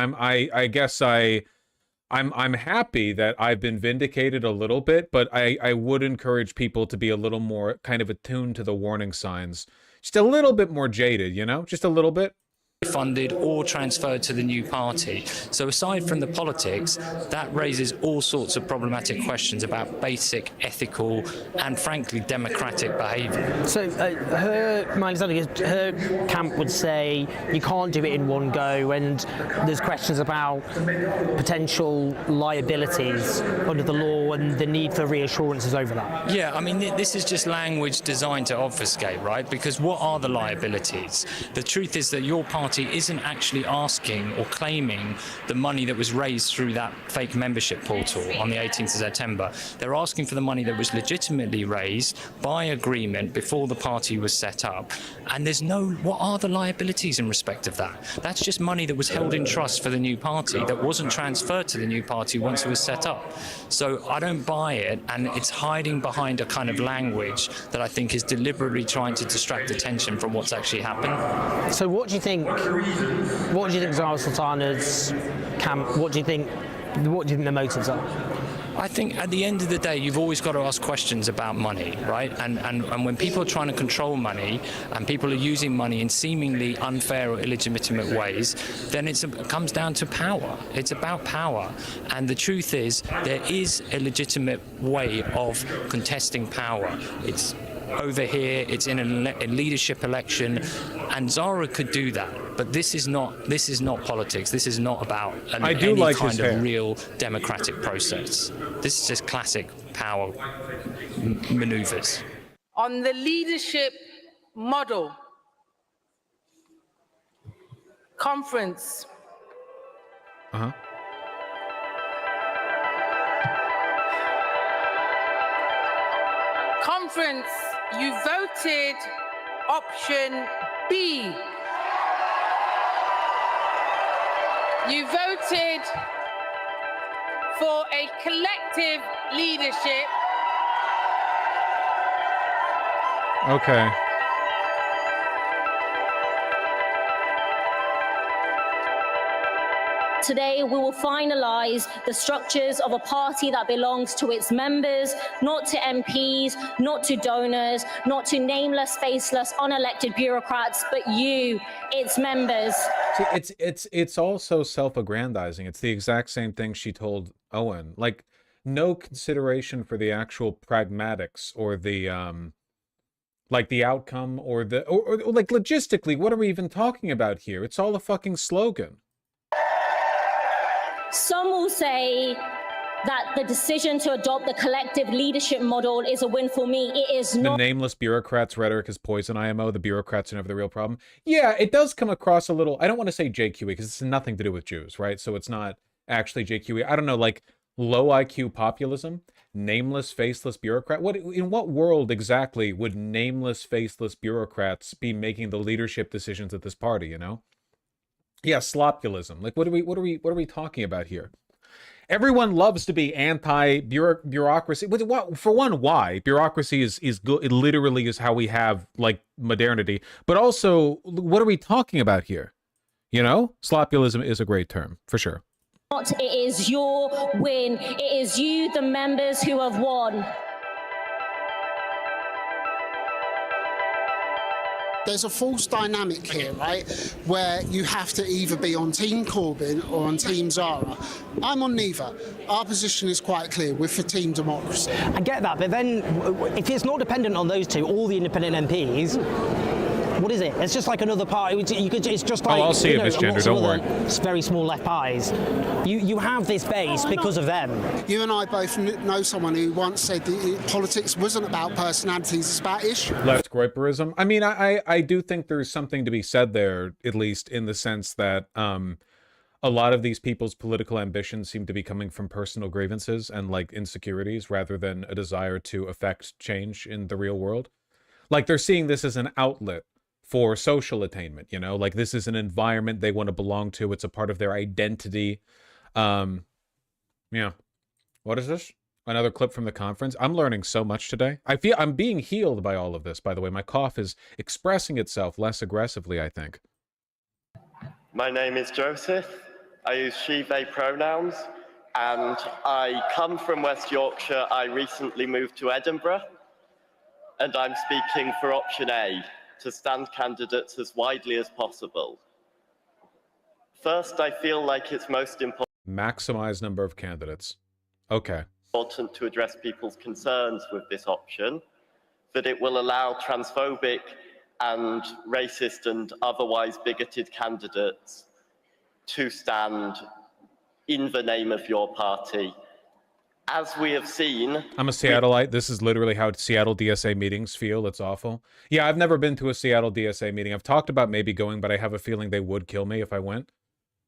I'm happy that I've been vindicated a little bit, but I would encourage people to be a little more kind of attuned to the warning signs. Just a little bit more jaded, you know? Just a little bit. Funded or transferred to the new party. So aside from the politics, that raises all sorts of problematic questions about basic ethical and frankly democratic behaviour. So my understanding is her camp would say you can't do it in one go, and there's questions about potential liabilities under the law and the need for reassurances over that. Yeah, I mean, this is just language designed to obfuscate, right? Because what are the liabilities? The truth is that your party isn't actually asking or claiming the money that was raised through that fake membership portal on the 18th of September. They're asking for the money that was legitimately raised by agreement before the party was set up. And there's what are the liabilities in respect of that? That's just money that was held in trust for the new party that wasn't transferred to the new party once it was set up. So I don't buy it, and it's hiding behind a kind of language that I think is deliberately trying to distract attention from what's actually happened. So what do you think Zara Sultana's camp, what do you think the motives are? I think at the end of the day, you've always got to ask questions about money, right? And when people are trying to control money and people are using money in seemingly unfair or illegitimate ways, then it comes down to power. It's about power. And the truth is, there is a legitimate way of contesting power. It's over here, it's in a leadership election, and Zara could do that. But this is not politics. This is not about any kind of real democratic process. This is just classic power maneuvers. On the leadership model, conference. Conference, you voted option B. You voted for a collective leadership. Okay. Today, we will finalise the structures of a party that belongs to its members, not to MPs, not to donors, not to nameless, faceless, unelected bureaucrats, but you, its members. See, it's also self-aggrandizing. It's the exact same thing she told Owen. Like, no consideration for the actual pragmatics or the like the outcome or the or like logistically, what are we even talking about here? It's all a fucking slogan. Some will say that the decision to adopt the collective leadership model is a win for me. It is not. The nameless bureaucrats rhetoric is poison, IMO. The bureaucrats are never the real problem. Yeah, it does come across a little, I don't want to say JQE because it's nothing to do with Jews, right? So it's not actually JQE. I don't know, like low IQ populism, nameless, faceless bureaucrat. In what world exactly would nameless, faceless bureaucrats be making the leadership decisions at this party, you know? Yeah, slopulism. Like what are we talking about here? Everyone loves to be anti-bureaucracy. For one, why? Bureaucracy is good. It literally is how we have, like, modernity. But also, what are we talking about here? You know? Slopulism is a great term, for sure. It is your win. It is you, the members, who have won. There's a false dynamic here, right, where you have to either be on Team Corbyn or on Team Zara. I'm on neither. Our position is quite clear. We're for Team Democracy. I get that, but then if it's not dependent on those two, all the independent MPs, what is it? It's just like another party. It's just like, I'll see it, misgender, don't worry. Very small left pies. You have this base because of them. You and I both know someone who once said that politics wasn't about personalities, it's about issues. Left groiperism. I mean, I do think there's something to be said there, at least in the sense that a lot of these people's political ambitions seem to be coming from personal grievances and like insecurities rather than a desire to affect change in the real world. Like they're seeing this as an outlet for social attainment, you know, like this is an environment they want to belong to. It's a part of their identity. Yeah. What is this? Another clip from the conference. I'm learning so much today. I feel I'm being healed by all of this, by the way. My cough is expressing itself less aggressively, I think. My name is Joseph. I use she, they pronouns, and I come from West Yorkshire. I recently moved to Edinburgh, and I'm speaking for option A, to stand candidates as widely as possible. First, I feel like it's most important. Maximize number of candidates. Okay. Important to address people's concerns with this option, that it will allow transphobic and racist and otherwise bigoted candidates to stand in the name of your party. As we have seen... I'm a Seattleite. This is literally how Seattle DSA meetings feel. It's awful. Yeah, I've never been to a Seattle DSA meeting. I've talked about maybe going, but I have a feeling they would kill me if I went.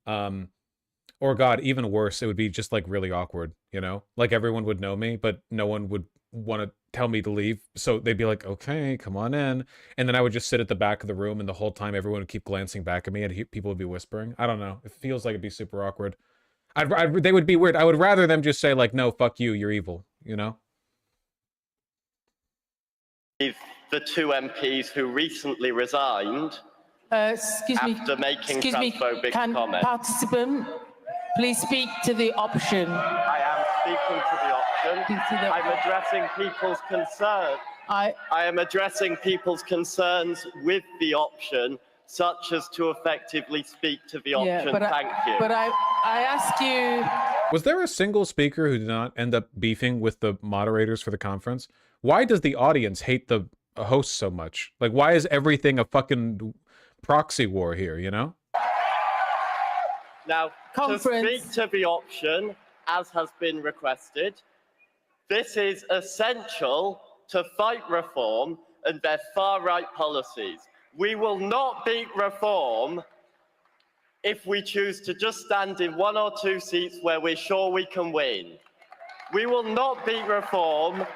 Or God, even worse, it would be just like really awkward, you know? Like everyone would know me, but no one would want to tell me to leave. So they'd be like, okay, come on in. And then I would just sit at the back of the room and the whole time everyone would keep glancing back at me and people would be whispering. I don't know. It feels like it'd be super awkward. They would be weird. I would rather them just say like, no, fuck you, you're evil, you know? The two MPs who recently resigned after making transphobic comments. Participant, please speak to the option. I am speaking to the option. I'm addressing people's concerns. I am addressing people's concerns with the option, such as to effectively speak to the option. Thank you. But I ask you... Was there a single speaker who did not end up beefing with the moderators for the conference? Why does the audience hate the host so much? Like, why is everything a fucking proxy war here, you know? Now, to speak to the option, as has been requested, this is essential to fight reform and their far-right policies. We will not beat reform if we choose to just stand in one or two seats where we're sure we can win. We will not beat reform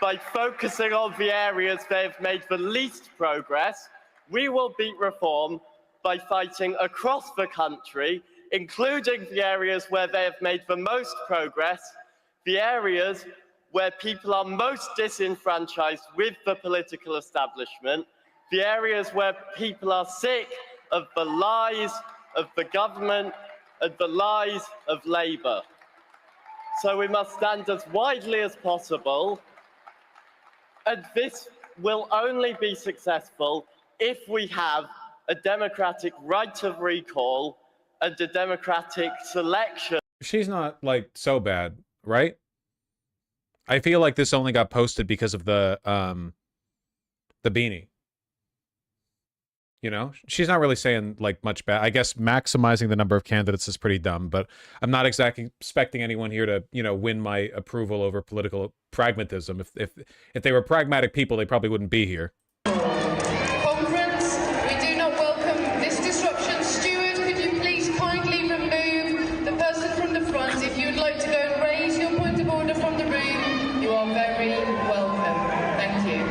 by focusing on the areas they have made the least progress. We will beat reform by fighting across the country, including the areas where they have made the most progress, the areas where people are most disenfranchised with the political establishment, the areas where people are sick of the lies of the government and the lies of Labour. So we must stand as widely as possible, and this will only be successful if we have a democratic right of recall, and a democratic selection. She's not, like, so bad, right? I feel like this only got posted because of the beanie. You know, she's not really saying like much bad. I guess maximizing the number of candidates is pretty dumb, but I'm not exactly expecting anyone here to, you know, win my approval over political pragmatism. If they were pragmatic people, they probably wouldn't be here. Conference, we do not welcome this disruption. Steward, could you please kindly remove the person from the front? If you would like to go and raise your point of order from the room, you are very welcome. Thank you.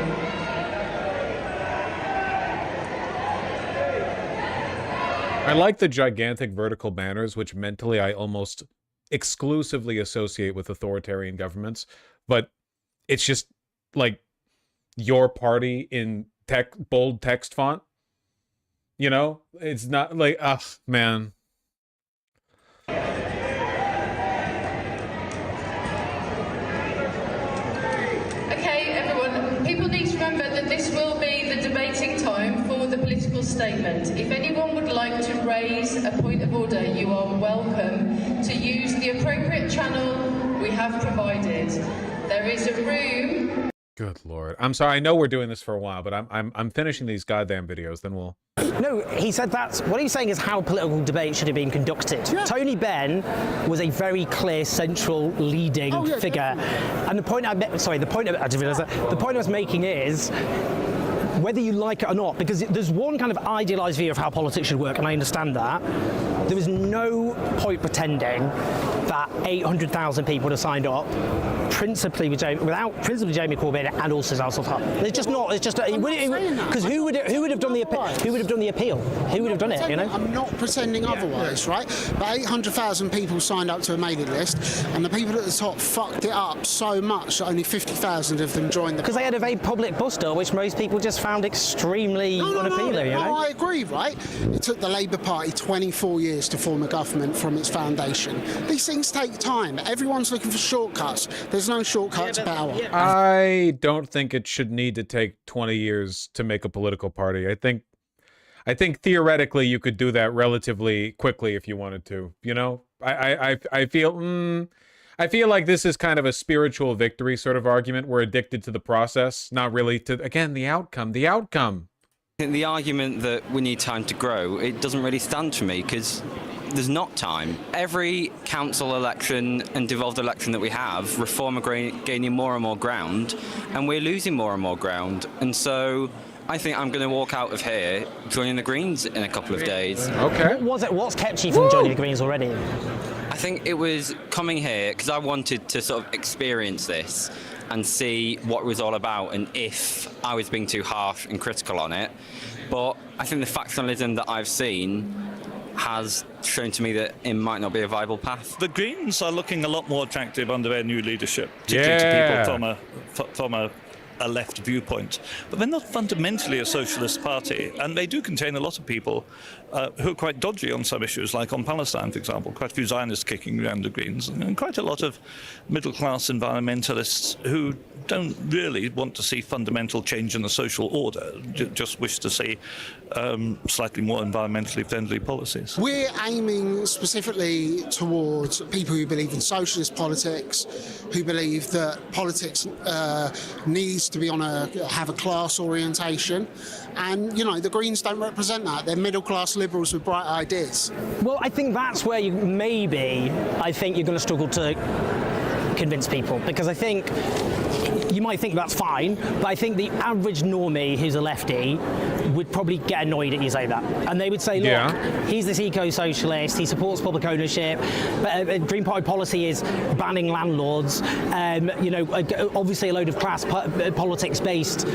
I like the gigantic vertical banners, which mentally I almost exclusively associate with authoritarian governments, but it's just like your party in bold text font. You know, it's not like, ugh, man. Okay, everyone, people need to remember that this will be the debating time for the political statement. If anyone would like to raise a point of order, you are welcome to use the appropriate channel we have provided. There is a room. Good Lord. I'm sorry, I know we're doing this for a while, but I'm finishing these goddamn videos, then we'll... No, he said that's what he's saying is how political debate should have been conducted. Yeah. Tony Benn was a very clear central leading figure, and the point I was making is whether you like it or not, because there's one kind of idealized view of how politics should work, and I understand that. There was no point pretending that 800,000 people would have signed up, principally Jamie Corbyn and also Sal Sultan. It's just not. It's just because who would have done the appeal? Who would have done the appeal? Who would have done it? You know. I'm not pretending otherwise, right? But 800,000 people signed up to a mailing list, and the people at the top fucked it up so much that only 50,000 of them joined the. Because they had a very public buster, which most people just found extremely unappealing. You know? No, I agree, right? It took the Labour Party 24 years to form a government from its foundation. These things take time. Everyone's looking for shortcuts. There's no shortcut to power. I don't think it should need to take 20 years to make a political party. I think theoretically you could do that relatively quickly if you wanted to. You know, I feel like this is kind of a spiritual victory sort of argument. We're addicted to the process, not really to, again, the outcome. The outcome. The argument that we need time to grow, it doesn't really stand for me, because there's not time. Every council election and devolved election that we have, Reform are gaining more and more ground, and we're losing more and more ground. And so I think I'm going to walk out of here joining the Greens in a couple of days. Okay. What's kept you from joining the Greens already? I think it was coming here because I wanted to sort of experience this and see what it was all about and if I was being too harsh and critical on it. But I think the factionalism that I've seen has shown to me that it might not be a viable path. The Greens are looking a lot more attractive under their new leadership, particularly to people from a left viewpoint. But they're not fundamentally a socialist party, and they do contain a lot of people who are quite dodgy on some issues, like on Palestine, for example. Quite a few Zionists kicking around the Greens, and quite a lot of middle-class environmentalists who don't really want to see fundamental change in the social order, just wish to see slightly more environmentally friendly policies. We're aiming specifically towards people who believe in socialist politics, who believe that politics needs to be have a class orientation, and you know the Greens don't represent that. They're middle-class liberals with bright ideas. Well, I think that's where you're going to struggle to convince people, because I think you might think that's fine, but I think the average normie who's a lefty would probably get annoyed at you say that, and they would say, look, he's this eco-socialist, he supports public ownership, but Green Party policy is banning landlords, you know, obviously a load of class politics-based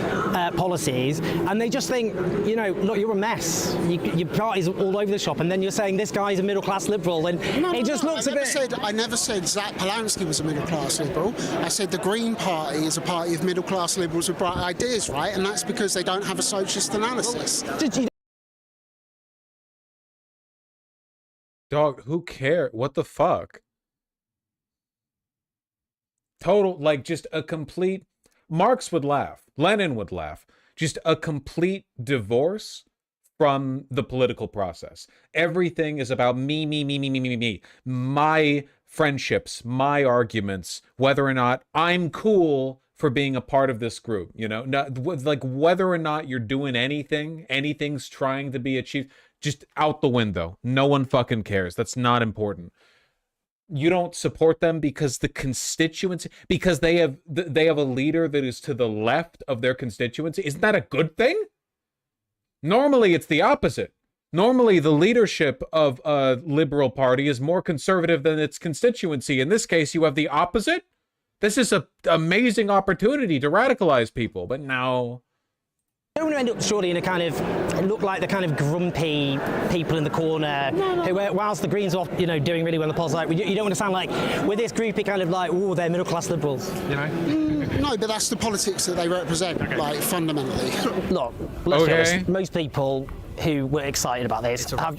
policies, and they just think, you know, look, you're a mess, your party's all over the shop, and then you're saying this guy's a middle-class liberal, and it just looks a bit... I never said Zach Polanski was a middle-class liberal. I said the Green Party is a party of middle-class liberals with bright ideas, right? And that's because they don't have a socialist analysis. Dog, who cares? What the fuck? Total, like, just a complete... Marx would laugh. Lenin would laugh. Just a complete divorce from the political process. Everything is about me, me, me, me, me, me, me. My friendships, my arguments, whether or not I'm cool for being a part of this group, you know? Not, like, whether or not you're doing anything, anything's trying to be achieved, just out the window. No one fucking cares. That's not important. You don't support them because the constituency, because they have a leader that is to the left of their constituency. Isn't that a good thing? Normally, it's the opposite. Normally, the leadership of a liberal party is more conservative than its constituency. In this case, you have the opposite. This is an amazing opportunity to radicalize people, but no. You don't want to end up surely in a kind of, look like the kind of grumpy people in the corner who, whilst the Greens are, you know, doing really well in the polls, like, you don't want to sound like, with this groupie kind of like, oh, they're middle-class liberals, you know? No, but that's the politics that they represent, like, fundamentally. Look, let's be honest, most people who were excited about this have,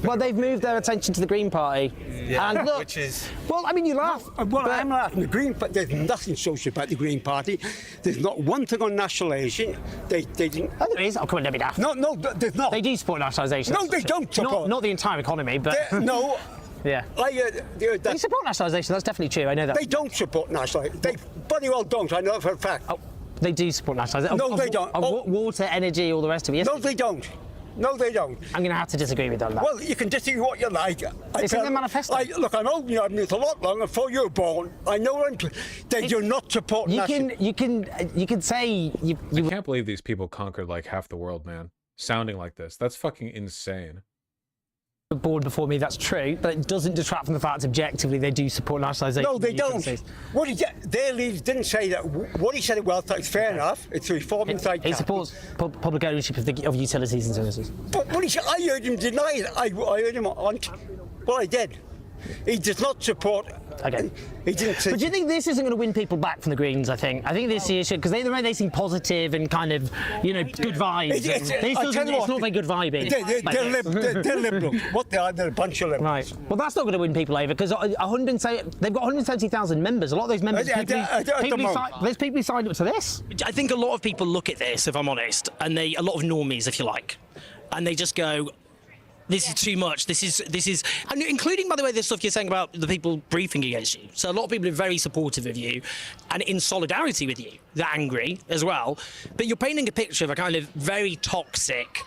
well, they've moved their attention to the Green Party. Yeah, and look, which is... Well, I mean, you laugh. Well, I'm laughing. The Green Party, there's nothing social about the Green Party. There's not one thing on nationalisation. They didn't... Oh, there is. Oh, come on, don't be daft. No, there's not. They do support nationalisation. No, they don't support. Not the entire economy, but... No. Yeah. They support nationalisation, that's definitely true, I know that. They don't support nationalisation. They bloody well don't, I know that for a fact. Oh, they do support nationalisation. No, they don't. Water, energy, all the rest of it. Yes, no, they don't. No, they don't. I'm going to have to disagree with them on that. Well, you can disagree what you like. It's in the manifesto. Look, I'm old, I've lived a lot longer before you were born. I know they do not support nationalism. You can say... I can't believe these people conquered like half the world, man. Sounding like this. That's fucking insane. Board before me, that's true, but it doesn't detract from the fact objectively they do support nationalisation. No, they don't. Their leaders didn't say that. What he said at wealth tax, fair enough. It's a reform inside. He supports public ownership of utilities and services. But what he said, I heard him deny it. I heard him on. Well, I did. He does not support. Okay. He didn't. But do you think this isn't going to win people back from the Greens? I think this is the issue because they seem positive and kind of, you know, good vibes. It's not very good vibing. They're liberals. What they are, they're a bunch of liberals. Right. Well, that's not going to win people over because they've got 170,000 members. A lot of those members, there's people who signed up to this. I think a lot of people look at this, if I'm honest, and a lot of normies, if you like, and they just go, this is too much. This is, and including, by the way, the stuff you're saying about the people briefing against you. So a lot of people are very supportive of you and in solidarity with you. They're angry as well. But you're painting a picture of a kind of very toxic,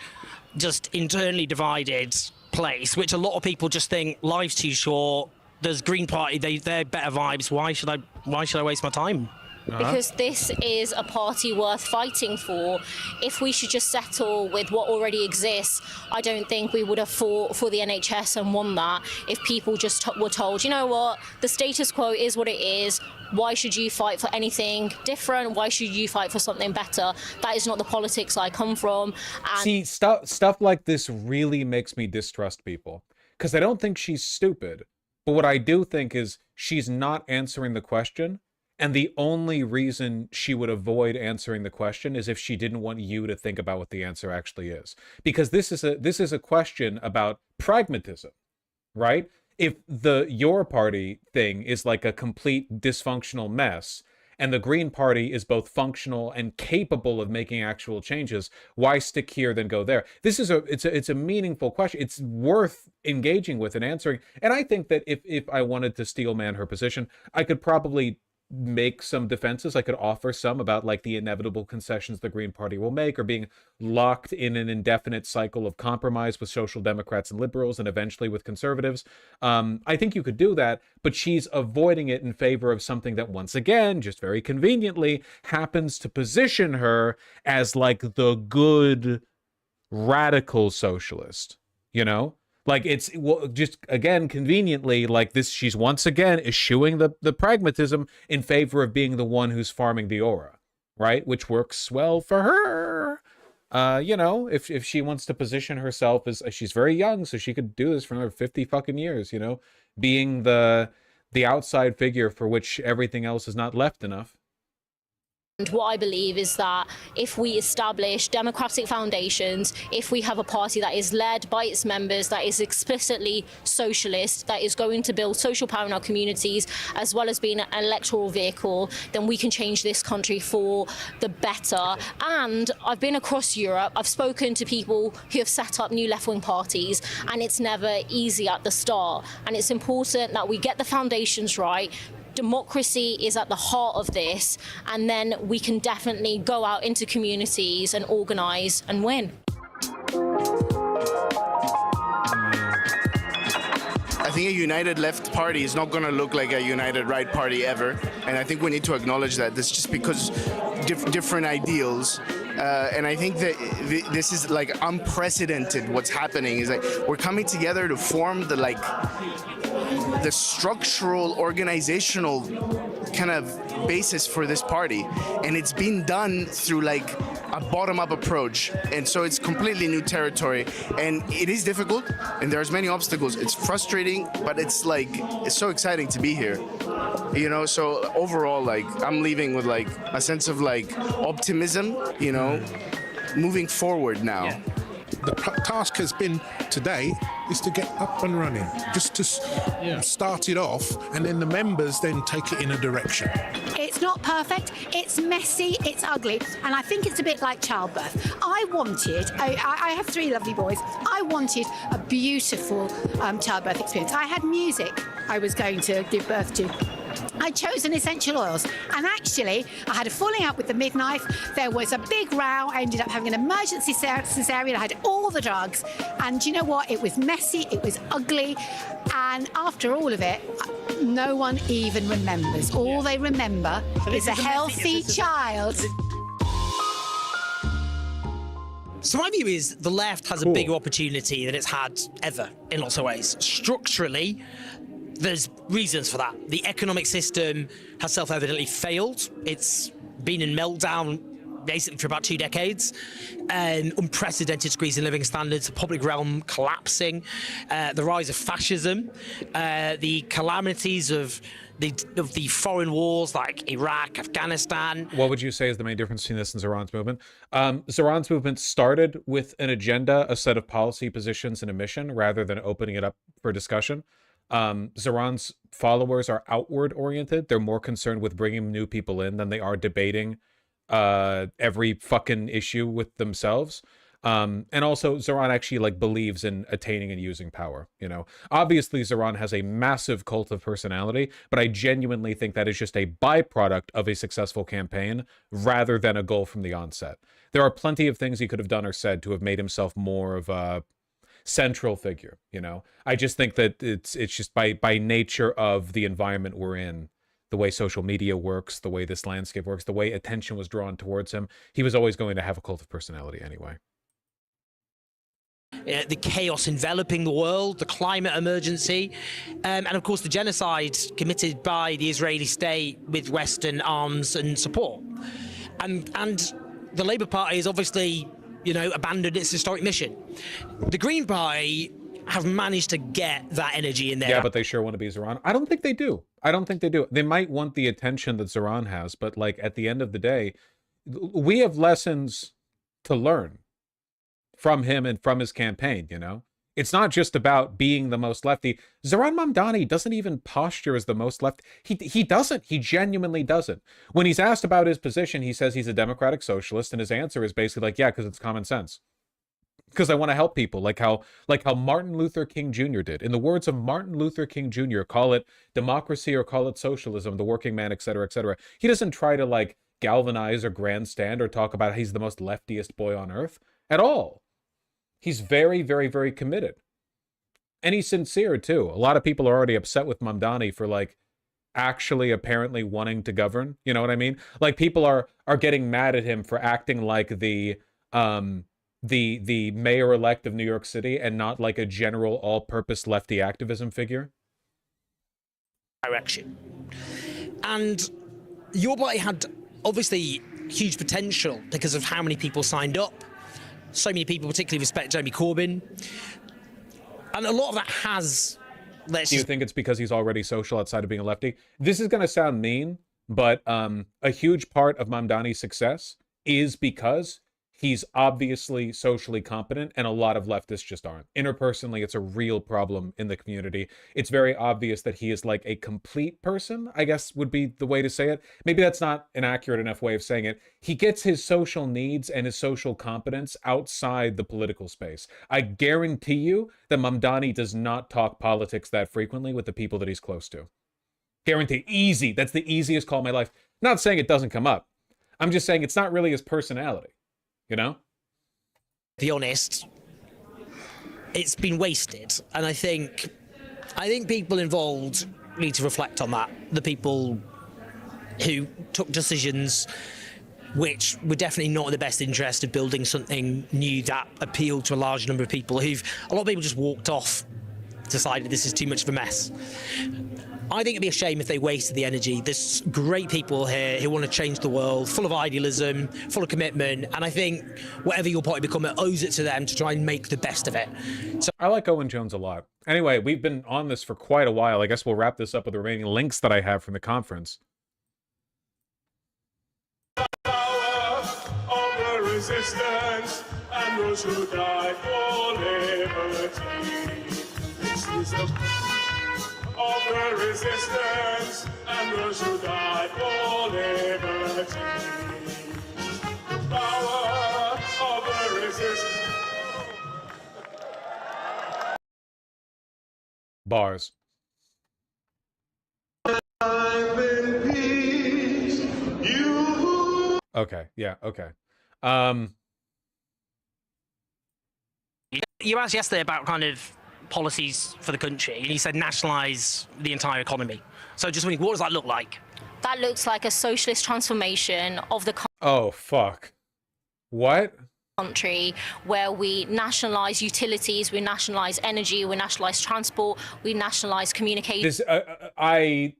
just internally divided place, which a lot of people just think life's too short. There's Green Party, they're better vibes. Why should I waste my time? Because this is a party worth fighting for. If we should just settle with what already exists, I don't think we would have fought for the NHS and won that if people just were told, you know what, the status quo is what it is. Why should you fight for anything different? Why should you fight for something better? That is not the politics I come from. And see, stuff like this really makes me distrust people because I don't think she's stupid. But what I do think is she's not answering the question. And the only reason she would avoid answering the question is if she didn't want you to think about what the answer actually is. Because this is a question about pragmatism, right? If your party thing is like a complete dysfunctional mess, and the Green Party is both functional and capable of making actual changes, why stick here then go there? This is it's a meaningful question. It's worth engaging with and answering. And I think that if I wanted to steelman her position, I could probably make some defenses. I could offer some about like the inevitable concessions the Green Party will make or being locked in an indefinite cycle of compromise with social democrats and liberals and eventually with conservatives. I think you could do that, but she's avoiding it in favor of something that once again, just very conveniently, happens to position her as like the good radical socialist, you know? Like it's just again conveniently like this. She's once again eschewing the pragmatism in favor of being the one who's farming the aura, right? Which works well for her. You know, if she wants to position herself as she's very young, so she could do this for another 50 fucking years. You know, being the outside figure for which everything else is not left enough. And what I believe is that if we establish democratic foundations, if we have a party that is led by its members, that is explicitly socialist, that is going to build social power in our communities, as well as being an electoral vehicle, then we can change this country for the better. And I've been across Europe, I've spoken to people who have set up new left-wing parties, and it's never easy at the start. And it's important that we get the foundations right. Democracy is at the heart of this, and then we can definitely go out into communities and organise and win. I think a united left party is not going to look like a united right party ever, and I think we need to acknowledge that. That's just because different ideals. And I think that this is like unprecedented. What's happening is like we're coming together to form the structural organizational kind of basis for this party, and it's been done through like a bottom-up approach, and so it's completely new territory, and it is difficult and there's many obstacles. It's frustrating, but it's so exciting to be here, you know. So overall, like, I'm leaving with like a sense of like optimism, you know, moving forward now. Yeah. The task has been today is to get up and running, just to start it off, and then the members then take it in a direction. It's not perfect, it's messy, it's ugly, and I think it's a bit like childbirth. I have 3 lovely boys. I wanted a beautiful childbirth experience. I had music I was going to give birth to. I'd chosen essential oils, and actually I had a falling out with the midwife. There was a big row. I ended up having an emergency cesarean. I had all the drugs, and you know what? It was messy, it was ugly, and after all of it, no one even remembers. All they remember is a healthy child. So my view is the left has a bigger opportunity than it's had ever in lots of ways. Structurally, there's reasons for that. The economic system has self-evidently failed. It's been in meltdown basically for about 2 decades. Unprecedented squeeze in living standards, the public realm collapsing, the rise of fascism, the calamities of the foreign wars like Iraq, Afghanistan. What would you say is the main difference between this and Zoran's movement? Zoran's movement started with an agenda, a set of policy positions, and a mission, rather than opening it up for discussion. Zoran's followers are outward oriented. They're more concerned with bringing new people in than they are debating every fucking issue with themselves. And also Zoran actually like believes in attaining and using power, you know. Obviously Zoran has a massive cult of personality, but I genuinely think that is just a byproduct of a successful campaign rather than a goal from the onset. There are plenty of things he could have done or said to have made himself more of a central figure, you know. I just think that it's just by nature of the environment we're in, the way social media works, the way this landscape works, the way attention was drawn towards him, he was always going to have a cult of personality anyway. The chaos enveloping the world, the climate emergency, and of course the genocide committed by the Israeli state with Western arms and support. And the Labour Party has obviously, you know, abandoned its historic mission. The Green Party have managed to get that energy in there. Yeah, but they sure want to be Zoran. I don't think they do. I don't think they do. They might want the attention that Zoran has, but like at the end of the day, we have lessons to learn from him and from his campaign, you know? It's not just about being the most lefty. Zoran Mamdani doesn't even posture as the most left. He doesn't. He genuinely doesn't. When he's asked about his position, he says he's a democratic socialist, and his answer is basically like, yeah, because it's common sense. Because I want to help people, like how Martin Luther King Jr. did. In the words of Martin Luther King Jr., call it democracy or call it socialism, the working man, etc., etc. He doesn't try to like galvanize or grandstand or talk about he's the most leftiest boy on earth at all. He's very, very, very committed. And he's sincere, too. A lot of people are already upset with Mamdani for, like, actually apparently wanting to govern. You know what I mean? Like, people are getting mad at him for acting like the mayor-elect of New York City and not like a general all-purpose lefty activism figure. Direction. And your party had, obviously, huge potential because of how many people signed up. So many people particularly respect Jeremy Corbyn. And a lot of that has... Do you think it's because he's already social outside of being a lefty? This is going to sound mean, but a huge part of Mamdani's success is because he's obviously socially competent, and a lot of leftists just aren't. Interpersonally, it's a real problem in the community. It's very obvious that he is like a complete person, I guess would be the way to say it. Maybe that's not an accurate enough way of saying it. He gets his social needs and his social competence outside the political space. I guarantee you that Mamdani does not talk politics that frequently with the people that he's close to. Guarantee. Easy. That's the easiest call in my life. Not saying it doesn't come up. I'm just saying it's not really his personality. You know? To be honest, it's been wasted. And I think people involved need to reflect on that. The people who took decisions which were definitely not in the best interest of building something new that appealed to a large number of people a lot of people just walked off, decided this is too much of a mess. I think it'd be a shame if they wasted the energy. There's great people here who want to change the world, full of idealism, full of commitment, and I think whatever your party become, it owes it to them to try and make the best of it. So I like Owen Jones a lot. Anyway, we've been on this for quite a while. I guess we'll wrap this up with the remaining links that I have from the conference. Resistance and those who died for liberty. This is the of the resistance and those who died for liberty. The power of the resistance. Bars. Life in peace, you. Okay, yeah, okay. you asked yesterday about kind of policies for the country, and you said nationalise the entire economy. So just wondering, what does that look like? That looks like a socialist transformation of the Oh, fuck. What? country, where we nationalise utilities, we nationalise energy, we nationalise transport, we nationalise communication. I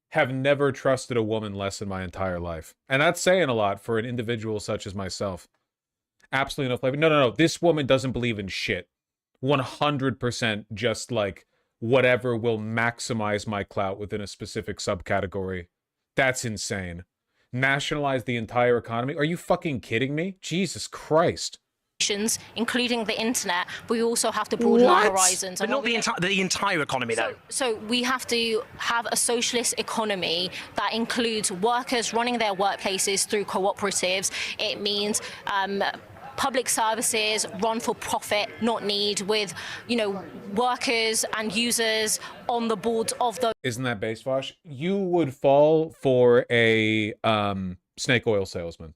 have never trusted a woman less in my entire life. And that's saying a lot for an individual such as myself. Absolutely no flavor. No. This woman doesn't believe in shit. 100% just like whatever will maximize my clout within a specific subcategory. That's insane. Nationalize the entire economy? Are you fucking kidding me? Jesus Christ. Including the internet, but we also have to broaden our horizons. But not the entire economy, though. So we have to have a socialist economy that includes workers running their workplaces through cooperatives. It means public services run for profit, not need, with, you know, workers and users on the boards of those. Isn't that base, Vosh? You would fall for a snake oil salesman.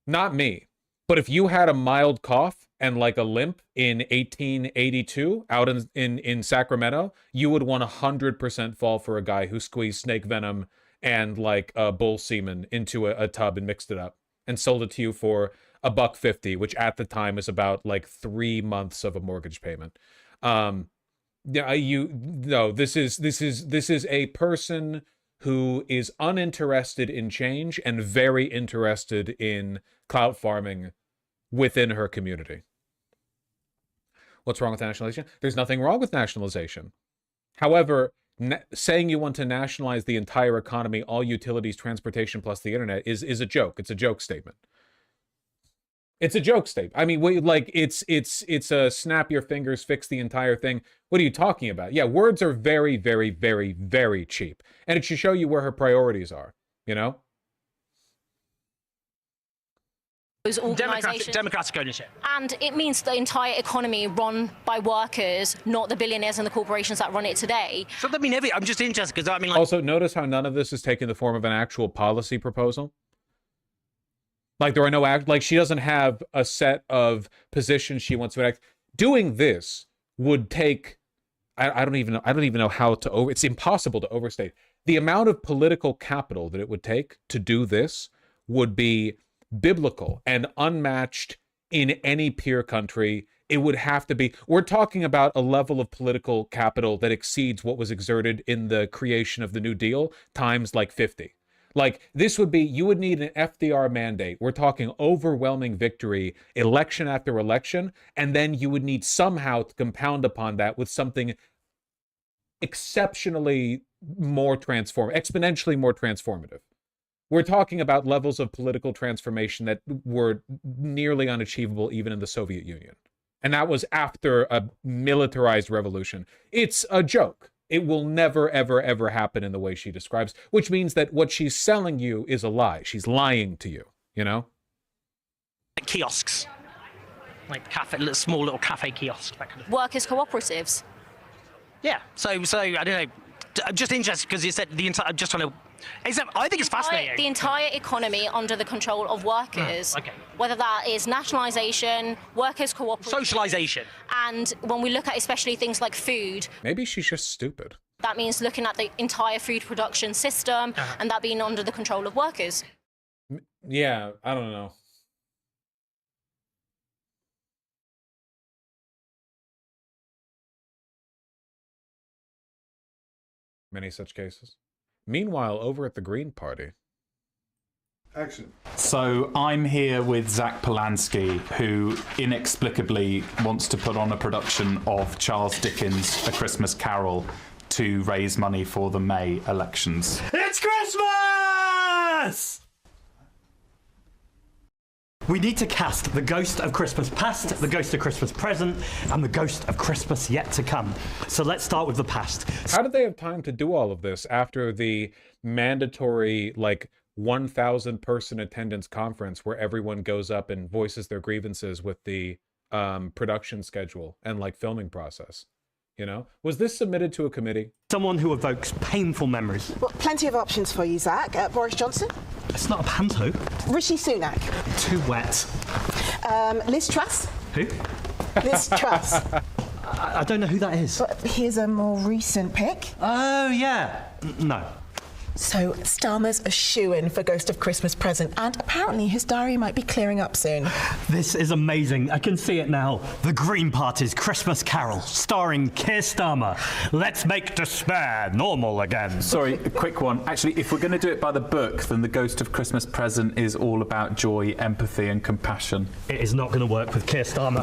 Not me. But if you had a mild cough and like a limp in 1882 out in Sacramento, you would 100% fall for a guy who squeezed snake venom and like bull semen into a tub and mixed it up and sold it to you for $1.50, which at the time is about like 3 months of a mortgage payment. This is a person who is uninterested in change and very interested in clout farming within her community. What's wrong with nationalization? There's nothing wrong with nationalization. However, saying you want to nationalize the entire economy, all utilities, transportation, plus the internet is a joke. It's a joke statement. It's a joke statement. I mean, it's a snap your fingers, fix the entire thing. What are you talking about? Yeah, words are very, very, very, very cheap. And it should show you where her priorities are, you know? Those organizations. Democratic ownership. And it means the entire economy run by workers, not the billionaires and the corporations that run it today. So that mean I'm just interested because I mean, like, also notice how none of this is taking the form of an actual policy proposal. Like there are no like she doesn't have a set of positions she wants to enact. Doing this would take I don't even know how to it's impossible to overstate. The amount of political capital that it would take to do this would be biblical and unmatched in any peer country. It would have to be, we're talking about a level of political capital that exceeds what was exerted in the creation of the New Deal times like 50. Like this would be, you would need an FDR mandate. We're talking overwhelming victory, election after election, and then you would need somehow to compound upon that with something exceptionally exponentially more transformative. We're talking about levels of political transformation that were nearly unachievable even in the Soviet Union. And that was after a militarized revolution. It's a joke. It will never, ever, ever happen in the way she describes, which means that what she's selling you is a lie. She's lying to you, you know? Kiosks. Like cafe, small little cafe kiosks. That kind of. Workers' cooperatives. Yeah. So I don't know. I'm just interested because you said the entire. I'm just trying to. I think it's fascinating. The entire economy under the control of workers. Okay. Whether that is nationalisation, workers' cooperatives. Socialisation. And when we look at especially things like food. Maybe she's just stupid. That means looking at the entire food production system and that being under the control of workers. Yeah, I don't know. Many such cases. Meanwhile, over at the Green Party. Action. So I'm here with Zach Polanski, who inexplicably wants to put on a production of Charles Dickens' A Christmas Carol to raise money for the May elections. It's Christmas! We need to cast the ghost of Christmas past, the ghost of Christmas present, and the ghost of Christmas yet to come. So let's start with the past. How did they have time to do all of this after the mandatory, like, 1,000 person attendance conference where everyone goes up and voices their grievances with the production schedule and, like, filming process? You know? Was this submitted to a committee? Someone who evokes painful memories. Well, plenty of options for you, Zach. Boris Johnson? It's not a panto. Rishi Sunak? Too wet. Liz Truss? Who? Liz Truss. I don't know who that is. But here's a more recent pick. Oh, yeah. No. So, Starmer's a shoo-in for Ghost of Christmas Present, and apparently his diary might be clearing up soon. This is amazing. I can see it now. The Green Party's Christmas Carol, starring Keir Starmer. Let's make despair normal again. Sorry, a quick one. Actually, if we're going to do it by the book, then The Ghost of Christmas Present is all about joy, empathy and compassion. It is not going to work with Keir Starmer.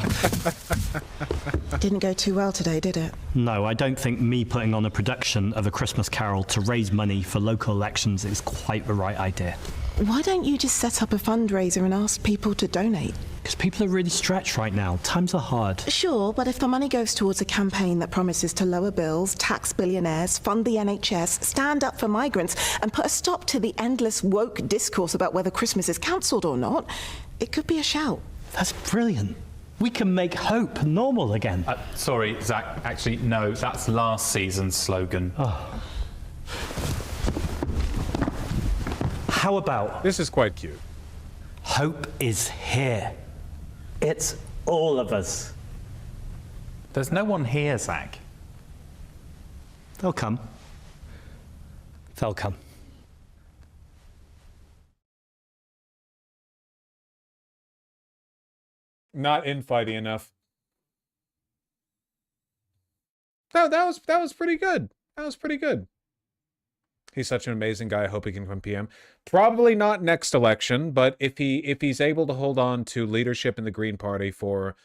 Didn't go too well today, did it? No, I don't think me putting on a production of A Christmas Carol to raise money for local elections is quite the right idea. Why don't you just set up a fundraiser and ask people to donate? Because people are really stretched right now. Times are hard. Sure, but if the money goes towards a campaign that promises to lower bills, tax billionaires, fund the NHS, stand up for migrants, and put a stop to the endless woke discourse about whether Christmas is cancelled or not, it could be a shout. That's brilliant. We can make hope normal again. Sorry, Zach. Actually, no, that's last season's slogan. Oh. How about... This is quite cute. Hope is here. It's all of us. There's no one here, Zach. They'll come. They'll come. Not infighty enough. No, that was pretty good. That was pretty good. He's such an amazing guy. I hope he can come PM. Probably not next election, but if he's able to hold on to leadership in the Green Party for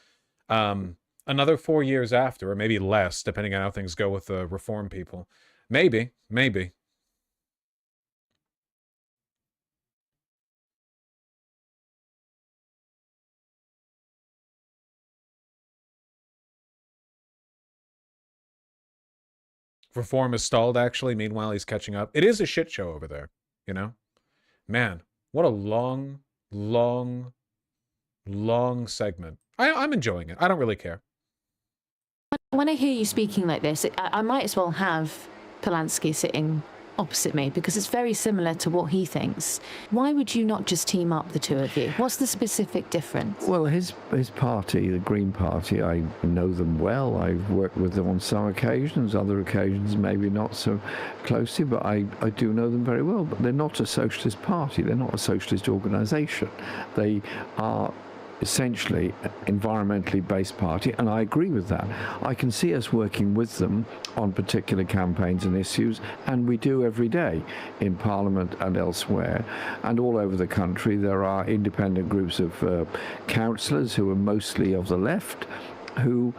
another 4 years after, or maybe less, depending on how things go with the reform people, maybe. Reform is stalled, actually. Meanwhile, he's catching up. It is a shit show over there, you know? Man, what a long segment. I'm enjoying it. I don't really care. When I hear you speaking like this, I might as well have Polanski sitting opposite me, because it's very similar to what he thinks. Why would you not just team up, the two of you? What's the specific difference? Well, his party, the Green Party, I know them well. I've worked with them on some occasions, other occasions maybe not so closely, but I do know them very well. But they're not a socialist party. They're not a socialist organisation. They are essentially environmentally based party, and I agree with that. I can see us working with them on particular campaigns and issues, and we do every day in Parliament and elsewhere. And all over the country there are independent groups of councillors who are mostly of the left, who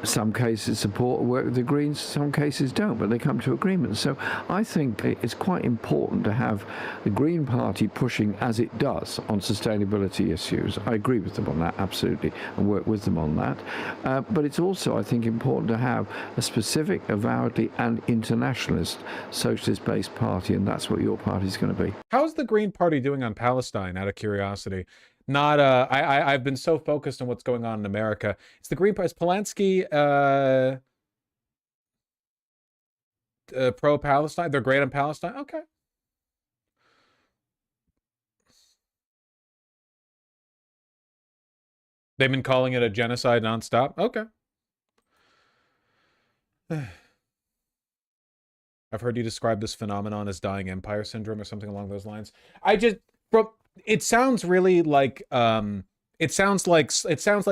Some cases support and work with the Greens, some cases don't, but they come to agreements. So I think it's quite important to have the Green Party pushing as it does on sustainability issues. I agree with them on that, absolutely, and work with them on that. But it's also, I think, important to have a specific, avowedly and internationalist socialist-based party, and that's what your party is going to be. How's the Green Party doing on Palestine, out of curiosity? Not I've been so focused on what's going on in America. It's the Green Party. Is Polanski pro-Palestine? They're great on Palestine? Okay. They've been calling it a genocide nonstop? Okay. I've heard you describe this phenomenon as dying empire syndrome or something along those lines. It sounds really like it sounds like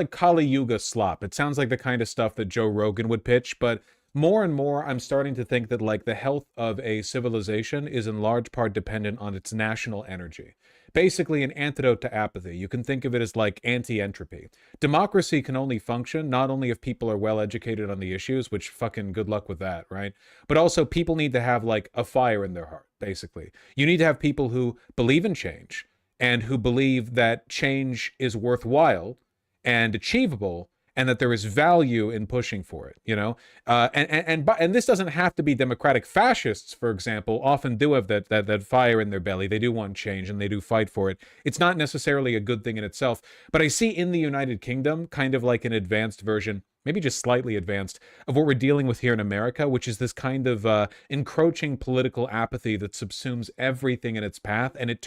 Kali Yuga slop. It sounds like the kind of stuff that Joe Rogan would pitch, but more and more I'm starting to think that like the health of a civilization is in large part dependent on its national energy. Basically an antidote to apathy. You can think of it as like anti-entropy. Democracy can only function not only if people are well educated on the issues, which fucking good luck with that, right? But also people need to have like a fire in their heart, basically. You need to have people who believe in change and who believe that change is worthwhile and achievable, and that there is value in pushing for it, you know? And this doesn't have to be democratic. Fascists, for example, often do have that fire in their belly. They do want change and they do fight for it. It's not necessarily a good thing in itself, but I see in the United Kingdom kind of like an advanced version, maybe just slightly advanced, of what we're dealing with here in America, which is this kind of encroaching political apathy that subsumes everything in its path, and it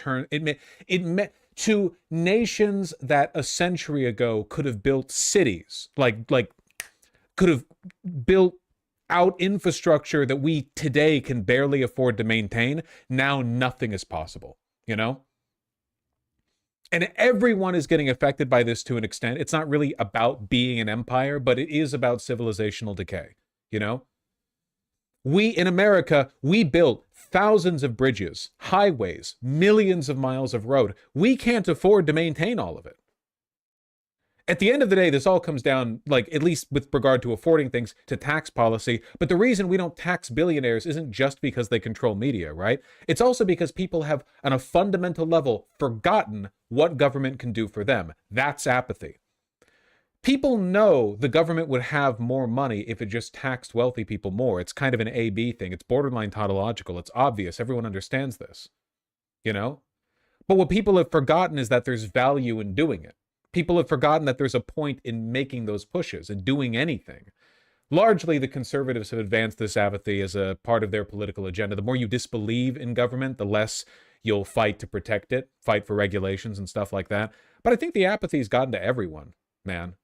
to nations that a century ago could have built cities, like could have built out infrastructure that we today can barely afford to maintain. Now nothing is possible, you know? And everyone is getting affected by this to an extent. It's not really about being an empire, but it is about civilizational decay, you know? In America, we built thousands of bridges, highways, millions of miles of road. We can't afford to maintain all of it. At the end of the day, this all comes down, like, at least with regard to affording things, to tax policy. But the reason we don't tax billionaires isn't just because they control media, right? It's also because people have, on a fundamental level, forgotten what government can do for them. That's apathy. People know the government would have more money if it just taxed wealthy people more. It's kind of an A-B thing. It's borderline tautological. It's obvious. Everyone understands this, you know? But what people have forgotten is that there's value in doing it. People have forgotten that there's a point in making those pushes and doing anything. Largely, the conservatives have advanced this apathy as a part of their political agenda. The more you disbelieve in government, the less you'll fight to protect it, fight for regulations and stuff like that. But I think the apathy's gotten to everyone, man.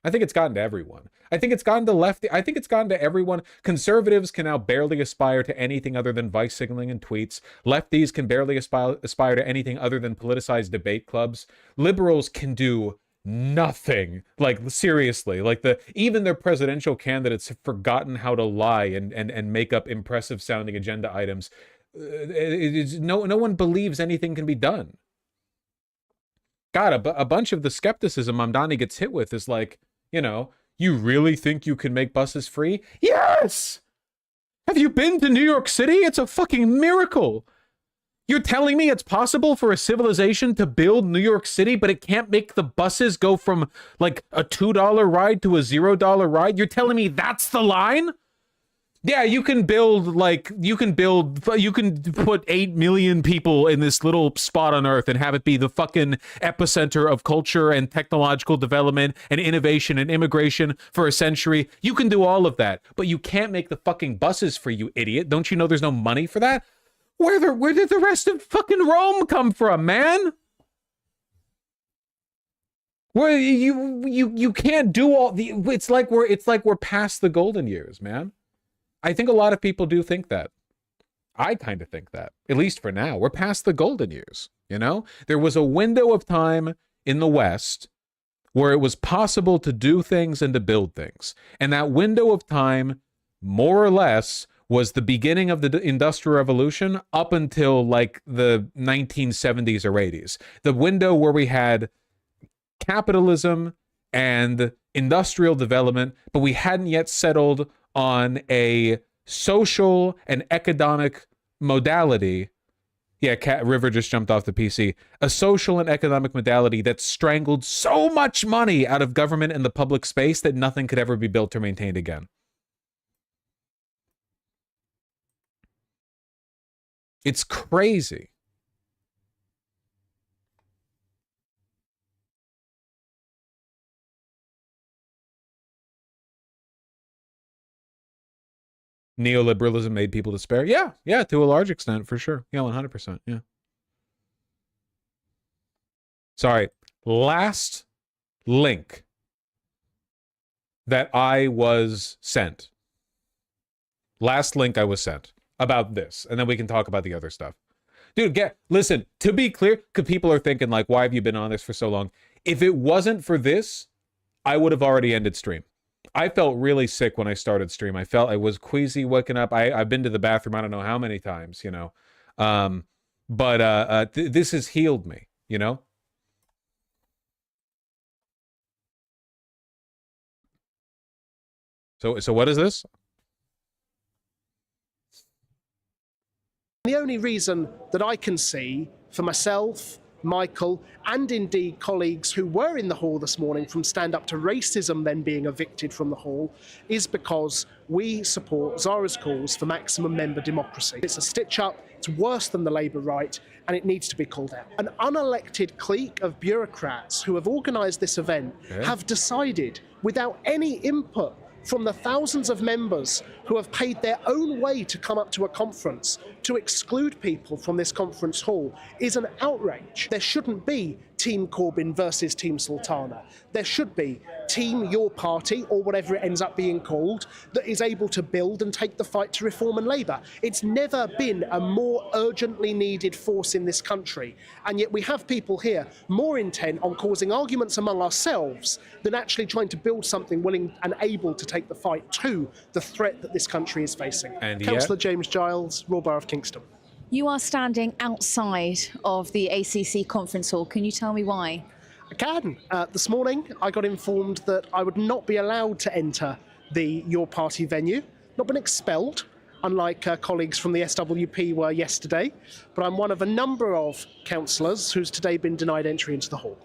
I think it's gotten to everyone. I think it's gotten to lefty. I think it's gotten to everyone. Conservatives can now barely aspire to anything other than vice signaling and tweets. Lefties can barely aspire to anything other than politicized debate clubs. Liberals can do nothing. Like, seriously, like even their presidential candidates have forgotten how to lie and make up impressive sounding agenda items. No one believes anything can be done. God, a bunch of the skepticism Mamdani gets hit with is like, you know, you really think you can make buses free? Yes! Have you been to New York City? It's a fucking miracle. You're telling me it's possible for a civilization to build New York City, but it can't make the buses go from like a $2 ride to a $0 ride? You're telling me that's the line? Yeah, you can put 8 million people in this little spot on Earth and have it be the fucking epicenter of culture and technological development and innovation and immigration for a century. You can do all of that, but you can't make the fucking buses for you, idiot. Don't you know there's no money for that? Where did the rest of fucking Rome come from, man? Where you can't do all the. It's like we're past the golden years, man. I think a lot of people do think that. I kind of think that, at least for now. We're past the golden years, you know? There was a window of time in the West where it was possible to do things and to build things. And that window of time, more or less, was the beginning of the Industrial Revolution up until like the 1970s or 80s. The window where we had capitalism and industrial development, but we hadn't yet settled on a social and economic modality. Yeah, River just jumped off the PC. A social and economic modality that strangled so much money out of government and the public space that nothing could ever be built or maintained again. It's crazy. Neoliberalism made people despair. Yeah, yeah, to a large extent, for sure. Yeah, 100%. Yeah. Sorry. Last link that I was sent. Last link I was sent about this, and then we can talk about the other stuff. Dude, listen, to be clear, because people are thinking, like, why have you been on this for so long? If it wasn't for this, I would have already ended stream. I felt really sick when I started stream. I felt I was queasy, waking up. I've been to the bathroom I don't know how many times, you know. This has healed me, you know. So what is this? The only reason that I can see for myself, Michael, and indeed colleagues who were in the hall this morning from Stand Up to Racism then being evicted from the hall is because we support Zara's calls for maximum member democracy. It's a stitch-up, it's worse than the Labour right, and it needs to be called out. An unelected clique of bureaucrats who have organised this event have decided, without any input from the thousands of members who have paid their own way to come up to a conference, to exclude people from this conference hall is an outrage. There shouldn't be Team Corbyn versus Team Sultana. There should be Team Your Party, or whatever it ends up being called, that is able to build and take the fight to Reform and Labour. It's never been a more urgently needed force in this country, and yet we have people here more intent on causing arguments among ourselves than actually trying to build something willing and able to take the fight to the threat that this country is facing. And Councillor James Giles, Royal Borough of Kingston. You are standing outside of the ACC conference hall. Can you tell me why? I can. This morning, I got informed that I would not be allowed to enter the Your Party venue. Not been expelled, unlike colleagues from the SWP were yesterday, but I'm one of a number of councillors who's today been denied entry into the hall.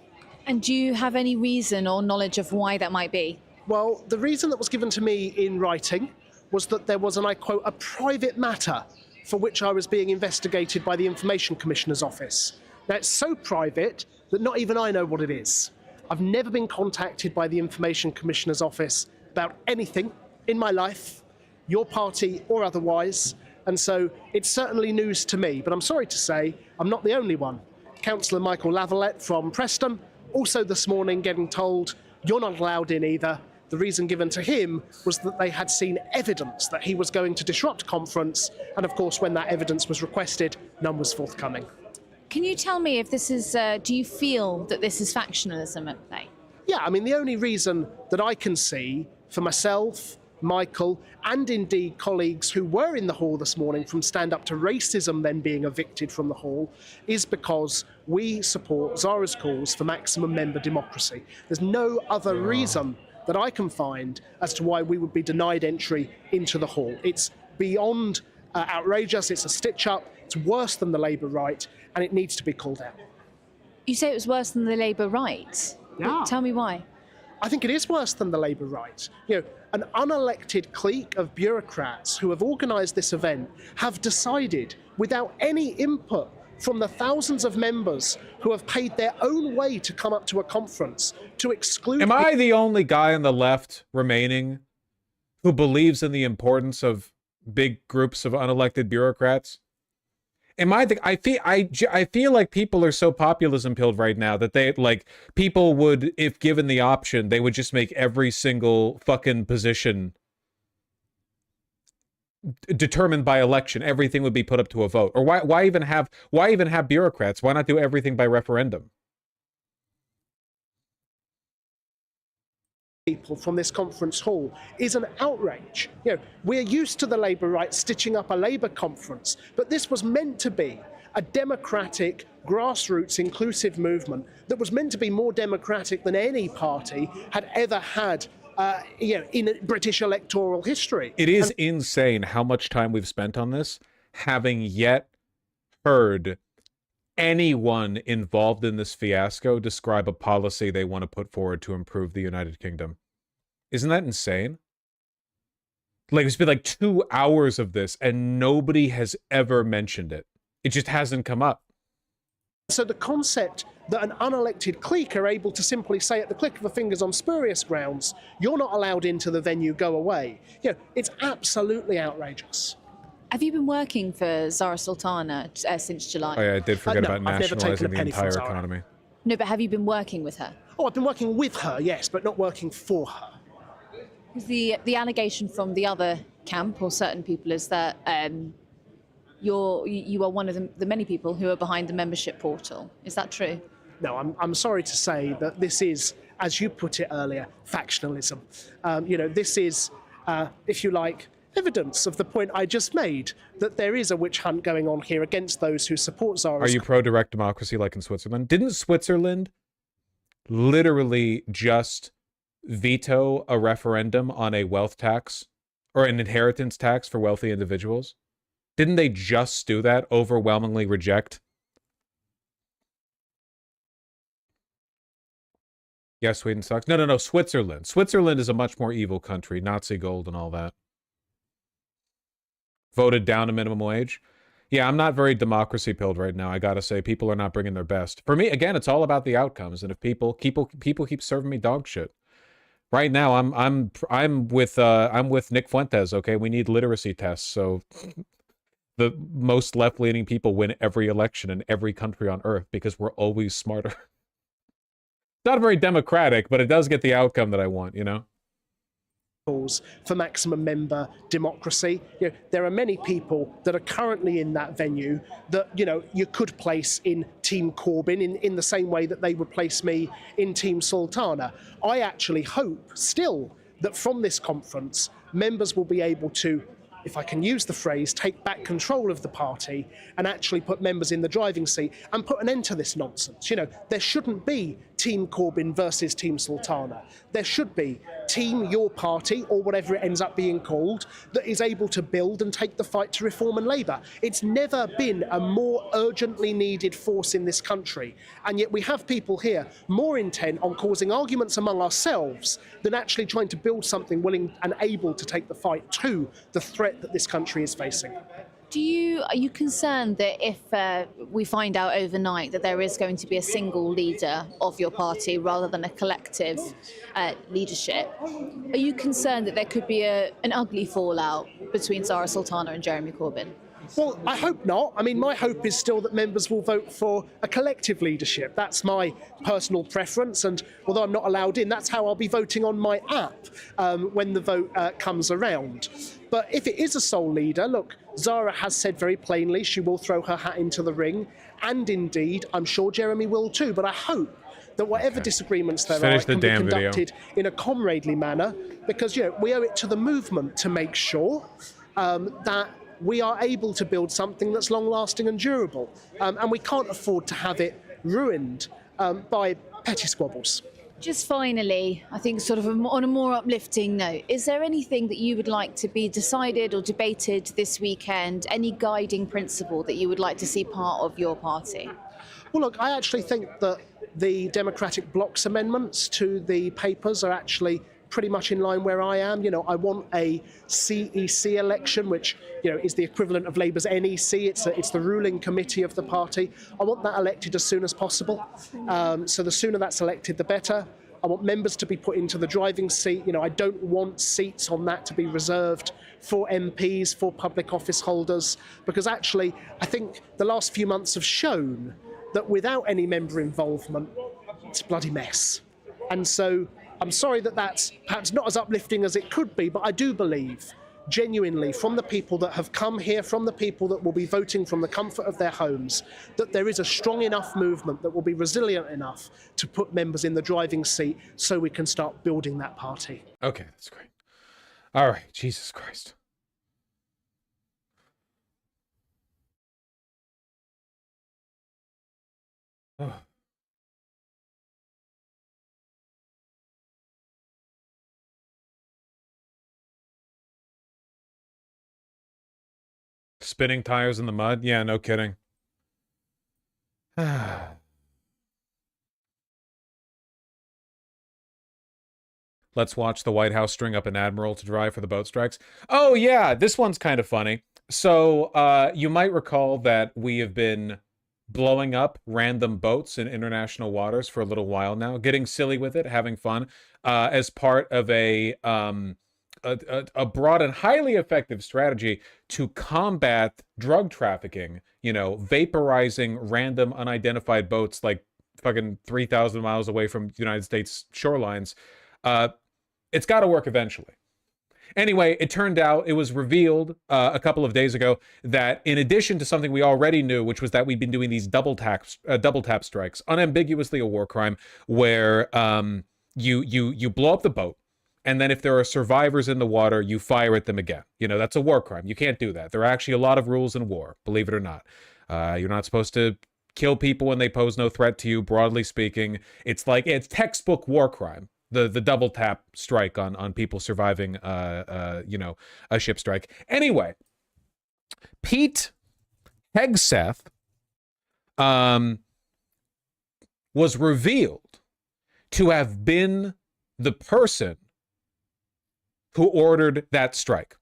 And do you have any reason or knowledge of why that might be? Well, the reason that was given to me in writing was that there was, and I quote, a private matter for which I was being investigated by the Information Commissioner's office. Now, it's so private that not even I know what it is. I've never been contacted by the Information Commissioner's office about anything in my life, your party or otherwise, and so it's certainly news to me, but I'm sorry to say I'm not the only one. Councillor Michael Lavalette from Preston, also this morning getting told, you're not allowed in either. The reason given to him was that they had seen evidence that he was going to disrupt conference, and of course when that evidence was requested, none was forthcoming. Can you tell me if this is, do you feel that this is factionalism at play? Yeah, I mean, the only reason that I can see for myself, Michael, and indeed colleagues who were in the hall this morning from Stand Up to Racism then being evicted from the hall is because we support Zara's calls for maximum member democracy. There's no other reason that I can find as to why we would be denied entry into the hall. It's beyond outrageous, it's a stitch-up, it's worse than the Labour right, and it needs to be called out. You say it was worse than the Labour right? Yeah. Tell me why. I think it is worse than the Labour right. You know, an unelected clique of bureaucrats who have organised this event have decided, without any input from the thousands of members who have paid their own way to come up to a conference, to exclude... Am I the only guy on the left remaining who believes in the importance of big groups of unelected bureaucrats? Am I the... I feel like people are so populism pilled right now that they, like, people would, if given the option, they would just make every single fucking position determined by election. Everything would be put up to a vote. Or why even have bureaucrats? Why not do everything by referendum? people from this conference hall is an outrage. You know, we're used to the Labour right stitching up a Labour conference, but this was meant to be a democratic, grassroots, inclusive movement that was meant to be more democratic than any party had ever had in British electoral history. It is insane how much time we've spent on this, having yet heard anyone involved in this fiasco describe a policy they want to put forward to improve the United Kingdom. Isn't that insane? Like, it's been like 2 hours of this and nobody has ever mentioned it. It just hasn't come up. So the concept that an unelected clique are able to simply say at the click of the fingers on spurious grounds, you're not allowed into the venue, go away. You know, it's absolutely outrageous. Have you been working for Zara Sultana since July? Oh yeah, I did forget No, about I've never taken nationalizing a the penny from entire Zara. economy. No, but have you been working with her? Oh, I've been working with her, yes, but not working for her. The allegation from the other camp or certain people is that you are one of the many people who are behind the membership portal. Is that true? No, I'm sorry to say that this is, as you put it earlier, factionalism. This is, if you like, evidence of the point I just made, that there is a witch hunt going on here against those who support Zara's. Are you pro-direct democracy like in Switzerland? Didn't Switzerland literally just veto a referendum on a wealth tax or an inheritance tax for wealthy individuals? Didn't they just do that? Overwhelmingly reject? Yeah, Sweden sucks. No, Switzerland. Switzerland is a much more evil country. Nazi gold and all that. Voted down a minimum wage. Yeah, I'm not very democracy pilled right now. I gotta say, people are not bringing their best. For me, again, it's all about the outcomes. And if people keep serving me dog shit. Right now, I'm with Nick Fuentes. Okay, we need literacy tests. So the most left-leaning people win every election in every country on earth because we're always smarter. Not very democratic, but it does get the outcome that I want, you know? For maximum member democracy. You know, there are many people that are currently in that venue that, you know, you could place in Team Corbyn in the same way that they would place me in Team Sultana. I actually hope still that from this conference, members will be able to, if I can use the phrase, take back control of the party and actually put members in the driving seat and put an end to this nonsense. You know, there shouldn't be Team Corbyn versus Team Sultana. There should be Team Your Party, or whatever it ends up being called, that is able to build and take the fight to Reform and Labour. It's never been a more urgently needed force in this country, and yet we have people here more intent on causing arguments among ourselves than actually trying to build something willing and able to take the fight to the threat that this country is facing. Are you concerned that if we find out overnight that there is going to be a single leader of your party rather than a collective leadership, are you concerned that there could be an ugly fallout between Zara Sultana and Jeremy Corbyn? Well, I hope not. I mean, my hope is still that members will vote for a collective leadership. That's my personal preference, and although I'm not allowed in, that's how I'll be voting on my app when the vote comes around. But if it is a sole leader, look, Zara has said very plainly she will throw her hat into the ring, and indeed, I'm sure Jeremy will too, but I hope that whatever disagreements there are, it can be conducted in a comradely manner, because, you know, we owe it to the movement to make sure that we are able to build something that's long-lasting and durable, and we can't afford to have it ruined by petty squabbles. Just finally, I think sort of on a more uplifting note, is there anything that you would like to be decided or debated this weekend? Any guiding principle that you would like to see part of your party? Well, look, I actually think that the Democratic Bloc's amendments to the papers are actually pretty much in line where I am. You know, I want a CEC election, which, you know, is the equivalent of Labour's NEC. It's the ruling committee of the party. I want that elected as soon as possible. So the sooner that's elected, the better. I want members to be put into the driving seat. You know, I don't want seats on that to be reserved for MPs, for public office holders, because actually, I think the last few months have shown that without any member involvement, it's a bloody mess. And so I'm sorry that that's perhaps not as uplifting as it could be, but I do believe genuinely from the people that have come here, from the people that will be voting from the comfort of their homes, that there is a strong enough movement that will be resilient enough to put members in the driving seat so we can start building that party. Okay, that's great. All right, Jesus Christ. Oh. Spinning tires in the mud? Yeah, no kidding. Let's watch the White House string up an admiral to drive for the boat strikes. Oh, yeah, this one's kind of funny. So, you might recall that we have been blowing up random boats in international waters for a little while now, getting silly with it, having fun, as part of a broad and highly effective strategy to combat drug trafficking, you know, vaporizing random unidentified boats like fucking 3,000 miles away from the United States shorelines. It's got to work eventually. Anyway, it turned out, it was revealed a couple of days ago that in addition to something we already knew, which was that we've been doing these double tap strikes, unambiguously a war crime, where you blow up the boat, and then if there are survivors in the water, you fire at them again. You know, that's a war crime. You can't do that. There are actually a lot of rules in war, believe it or not. You're not supposed to kill people when they pose no threat to you, broadly speaking. It's textbook war crime. The double tap strike on people surviving, you know, a ship strike. Anyway, Pete Hegseth was revealed to have been the person who ordered that strike.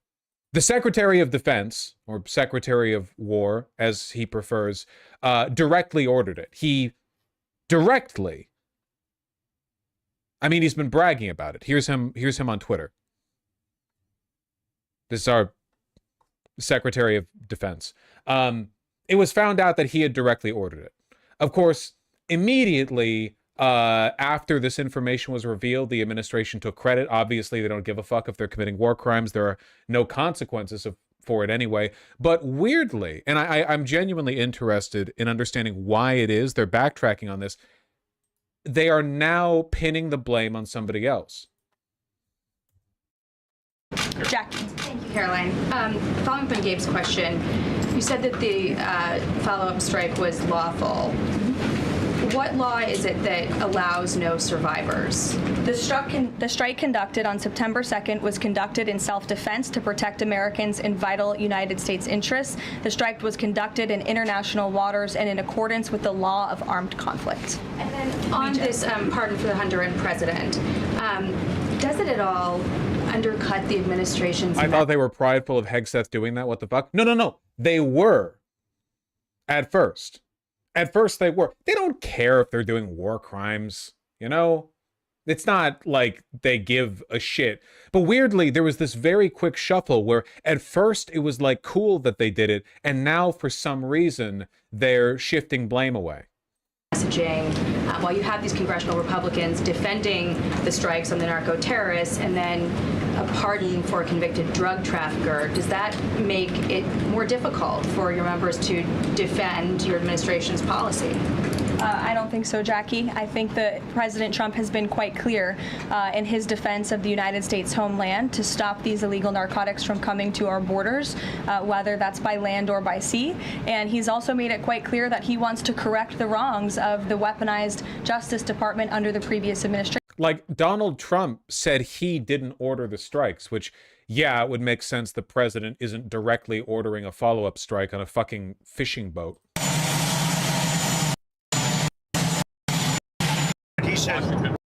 The Secretary of Defense, or Secretary of War, as he prefers, directly ordered it. He directly... I mean, he's been bragging about it. Here's him on Twitter. This is our Secretary of Defense. It was found out that he had directly ordered it. Of course, immediately after this information was revealed, the administration took credit. Obviously, they don't give a fuck if they're committing war crimes. There are no consequences for it anyway. But weirdly, and I'm genuinely interested in understanding why it is they're backtracking on this, they are now pinning the blame on somebody else. Jackie. Thank you, Caroline. Following up on Gabe's question, you said that the follow-up strike was lawful. What law is it that allows no survivors? The strike conducted on September 2nd was conducted in self-defense to protect Americans in vital United States interests. The strike was conducted in international waters and in accordance with the law of armed conflict. And then on this pardon for the Honduran president, does it at all undercut the administration's... I thought they were prideful of Hegseth doing that. What the fuck? No. They were. At first. At first they were. They don't care if they're doing war crimes, you know? It's not like they give a shit. But weirdly, there was this very quick shuffle where at first it was like cool that they did it, and now for some reason they're shifting blame away. Messaging while you have these congressional Republicans defending the strikes on the narco-terrorists and then a pardon for a convicted drug trafficker, does that make it more difficult for your members to defend your administration's policy? I don't think so, Jackie. I think that President Trump has been quite clear in his defense of the United States homeland to stop these illegal narcotics from coming to our borders, whether that's by land or by sea. And he's also made it quite clear that he wants to correct the wrongs of the weaponized Justice Department under the previous administration. Like, Donald Trump said he didn't order the strikes, which, yeah, it would make sense the president isn't directly ordering a follow-up strike on a fucking fishing boat. He said,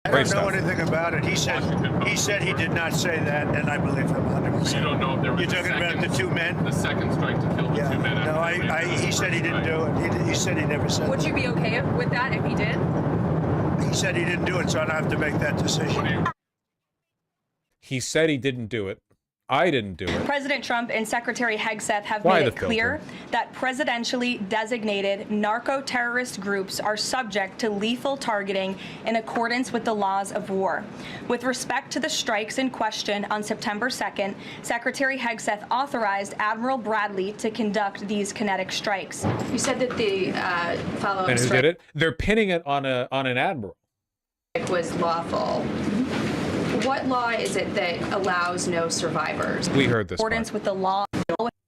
I don't know anything about it. He said he did not say that, and I believe him 100%. You don't know if there was You're talking about the two men? The second strike to kill the two men. No, he said he didn't do it. He said he never said Would that. you be okay with that if he did? He said he didn't do it, so I don't have to make that decision. He said he didn't do it. I didn't do it. President Trump and Secretary Hegseth have Why made the it clear filter? that presidentially designated narco-terrorist groups are subject to lethal targeting in accordance with the laws of war. With respect to the strikes in question on September 2nd, Secretary Hegseth authorized Admiral Bradley to conduct these kinetic strikes. You said that the following And who strike did it? They're pinning it on an admiral. was lawful. What law is it that allows no survivors? We heard this. Accordance with the law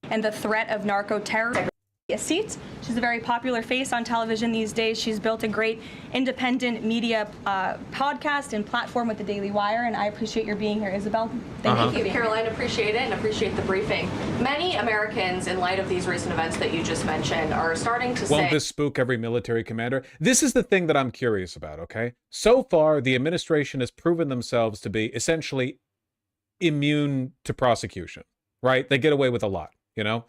and the threat of narco-terrorism. A seat. She's a very popular face on television these days. She's built a great independent media podcast and platform with the Daily Wire, and I appreciate your being here, Isabel. Thank you, Caroline. Appreciate it and appreciate the briefing. Many Americans, in light of these recent events that you just mentioned, are starting to Won't say... this spook every military commander? This is the thing that I'm curious about, okay? So far, the administration has proven themselves to be essentially immune to prosecution, right? They get away with a lot, you know?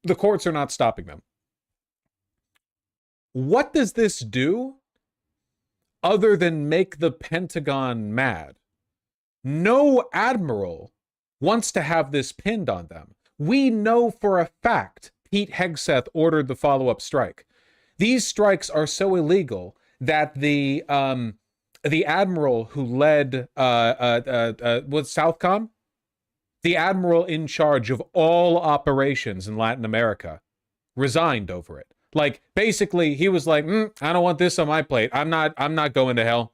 The courts are not stopping them. What does this do other than make the Pentagon mad? No admiral wants to have this pinned on them. We know for a fact Pete Hegseth ordered the follow-up strike. These strikes are so illegal that the admiral who led was Southcom? The admiral in charge of all operations in Latin America resigned over it. Like, basically, he was like, I don't want this on my plate. I'm not going to hell.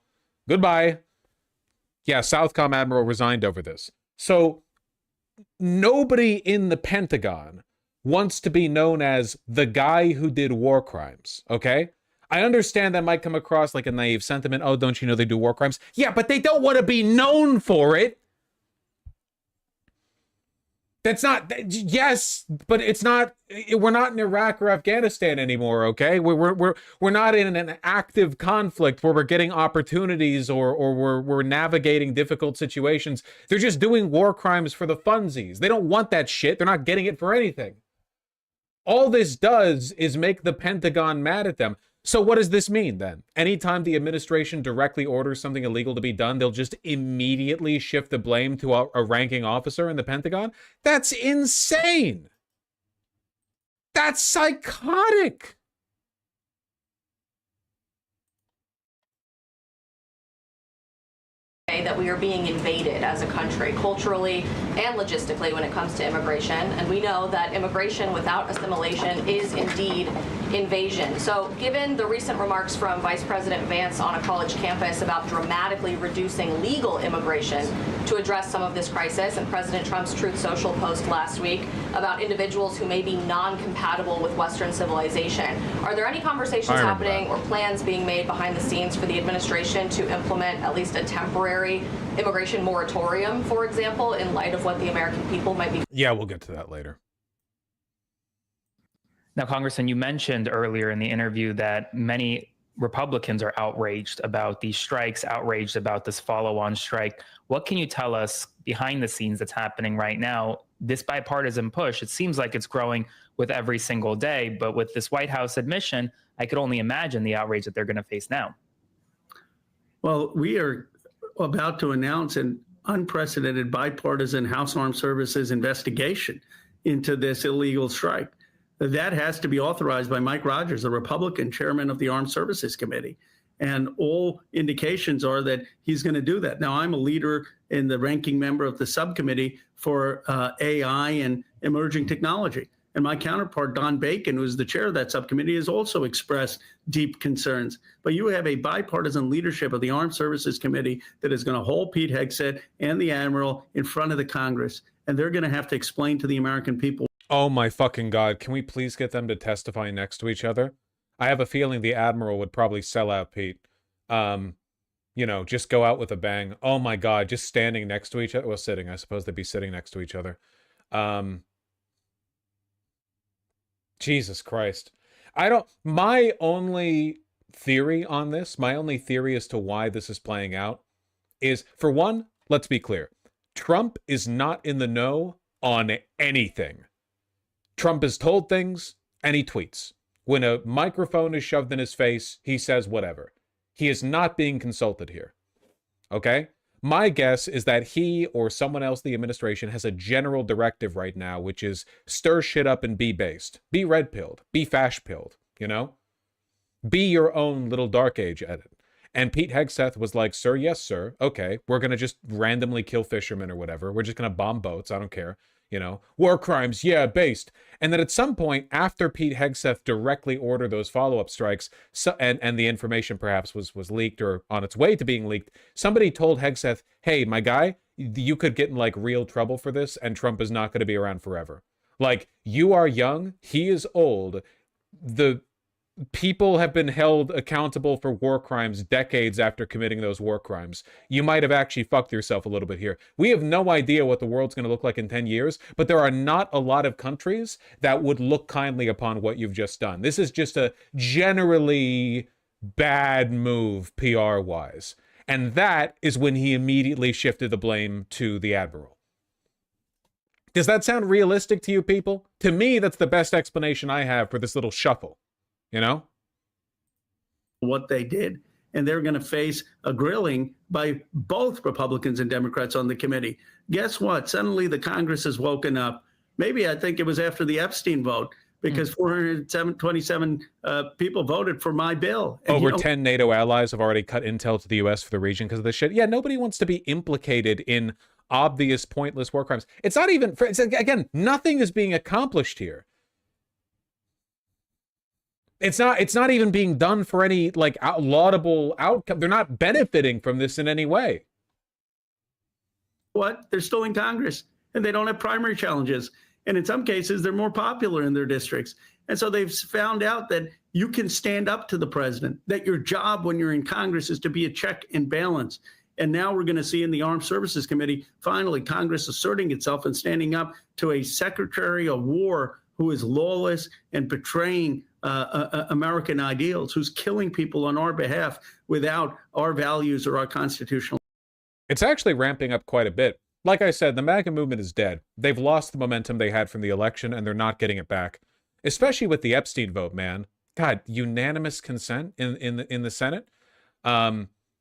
Goodbye. Yeah, Southcom admiral resigned over this. So nobody in the Pentagon wants to be known as the guy who did war crimes, okay? I understand that might come across like a naive sentiment. Oh, don't you know they do war crimes? Yeah, but they don't want to be known for it. That's not, yes, but it's not, we're not in Iraq or Afghanistan anymore, okay? We're not in an active conflict where we're getting opportunities or we're navigating difficult situations. They're just doing war crimes for the funsies. They don't want that shit. They're not getting it for anything. All this does is make the Pentagon mad at them. So what does this mean then? Anytime the administration directly orders something illegal to be done, they'll just immediately shift the blame to a ranking officer in the Pentagon? That's insane. That's psychotic. That we are being invaded as a country, culturally and logistically, when it comes to immigration. And we know that immigration without assimilation is indeed invasion. So given the recent remarks from Vice President Vance on a college campus about dramatically reducing legal immigration to address some of this crisis, and President Trump's Truth Social post last week about individuals who may be non-compatible with Western civilization, are there any conversations happening or plans being made behind the scenes for the administration to implement at least a temporary immigration moratorium, for example, in light of what the American people might be? Yeah, we'll get to that later. Now, Congressman, you mentioned earlier in the interview that many Republicans are outraged about these strikes, outraged about this follow-on strike. What can you tell us behind the scenes that's happening right now? This bipartisan push, it seems like it's growing with every single day, but with this White House admission, I could only imagine the outrage that they're going to face now. Well, we are about to announce an unprecedented bipartisan House Armed Services investigation into this illegal strike. That has to be authorized by Mike Rogers, the Republican chairman of the Armed Services Committee. And all indications are that he's going to do that. Now, I'm a leader and the ranking member of the subcommittee for AI and emerging technology. And my counterpart, Don Bacon, who's the chair of that subcommittee, has also expressed deep concerns. But you have a bipartisan leadership of the Armed Services Committee that is going to hold Pete Hegseth and the Admiral in front of the Congress. And they're going to have to explain to the American people. Oh my fucking God. Can we please get them to testify next to each other? I have a feeling the Admiral would probably sell out Pete. You know, just go out with a bang. Oh my God, just standing next to each other. Well, sitting. I suppose they'd be sitting next to each other. Jesus Christ. My only theory on this, my only theory as to why this is playing out is, for one, let's be clear. Trump is not in the know on anything. Trump is told things and he tweets. When a microphone is shoved in his face, he says whatever. He is not being consulted here. Okay? My guess is that he or someone else in the administration has a general directive right now, which is stir shit up and be based. Be red-pilled. Be fash-pilled, you know? Be your own little Dark Age edit. And Pete Hegseth was like, sir, yes, sir. Okay, we're going to just randomly kill fishermen or whatever. We're just going to bomb boats. I don't care. You know, war crimes, yeah, based. And then at some point, after Pete Hegseth directly ordered those follow-up strikes, and the information perhaps was leaked or on its way to being leaked, somebody told Hegseth, hey, my guy, you could get in like real trouble for this, and Trump is not going to be around forever. Like, you are young, he is old. The people have been held accountable for war crimes decades after committing those war crimes. You might have actually fucked yourself a little bit here. We have no idea what the world's going to look like in 10 years, but there are not a lot of countries that would look kindly upon what you've just done. This is just a generally bad move PR-wise. And that is when he immediately shifted the blame to the admiral. Does that sound realistic to you people? To me, that's the best explanation I have for this little shuffle. You know? What they did. And they're going to face a grilling by both Republicans and Democrats on the committee. Guess what? Suddenly the Congress has woken up. Maybe I think it was after the Epstein vote, because 427 people voted for my bill. And, over 10 NATO allies have already cut intel to the U.S. for the region because of this shit. Yeah, nobody wants to be implicated in obvious, pointless war crimes. It's not even, again, nothing is being accomplished here. It's not even being done for any like laudable outcome. They're not benefiting from this in any way. What? They're still in Congress and they don't have primary challenges. And in some cases, they're more popular in their districts. And so they've found out that you can stand up to the president, that your job when you're in Congress is to be a check and balance. And now we're going to see in the Armed Services Committee, finally, Congress asserting itself and standing up to a Secretary of War who is lawless and betraying American ideals, who's killing people on our behalf without our values or our constitutional. It's actually ramping up quite a bit. Like I said, the MAGA movement is dead. They've lost the momentum they had from the election, and they're not getting it back. Especially with the Epstein vote, man. God, unanimous consent in the Senate.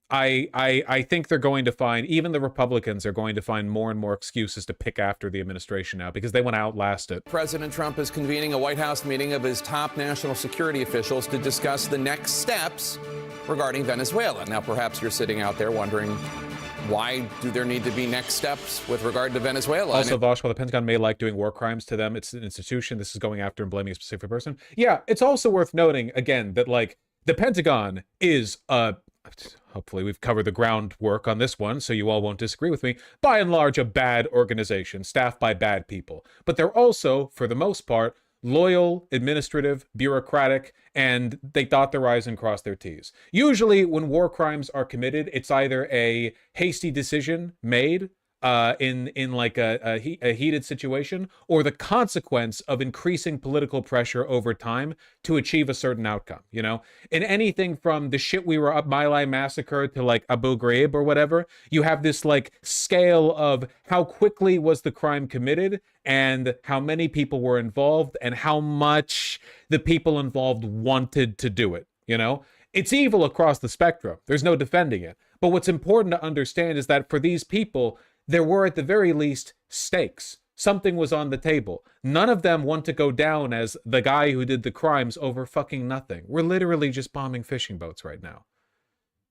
I think they're going to find, even the Republicans are going to find more and more excuses to pick after the administration now because they want to outlast it. President Trump is convening a White House meeting of his top national security officials to discuss the next steps regarding Venezuela. Now, perhaps you're sitting out there wondering, why do there need to be next steps with regard to Venezuela? Also, Vosh, while the Pentagon may like doing war crimes to them, it's an institution. This is going after and blaming a specific person. Yeah, it's also worth noting, again, that, like, the Pentagon is hopefully we've covered the groundwork on this one, so you all won't disagree with me, by and large, a bad organization, staffed by bad people. But they're also, for the most part, loyal, administrative, bureaucratic, and they dot their I's and cross their T's. Usually, when war crimes are committed, it's either a hasty decision made in like a heated situation, or the consequence of increasing political pressure over time to achieve a certain outcome, you know? In anything from the shit we were up My Lai massacre to like Abu Ghraib or whatever, you have this like scale of how quickly was the crime committed and how many people were involved and how much the people involved wanted to do it, you know? It's evil across the spectrum. There's no defending it. But what's important to understand is that for these people, there were at the very least stakes. Something was on the table. None of them want to go down as the guy who did the crimes over fucking nothing. We're literally just bombing fishing boats right now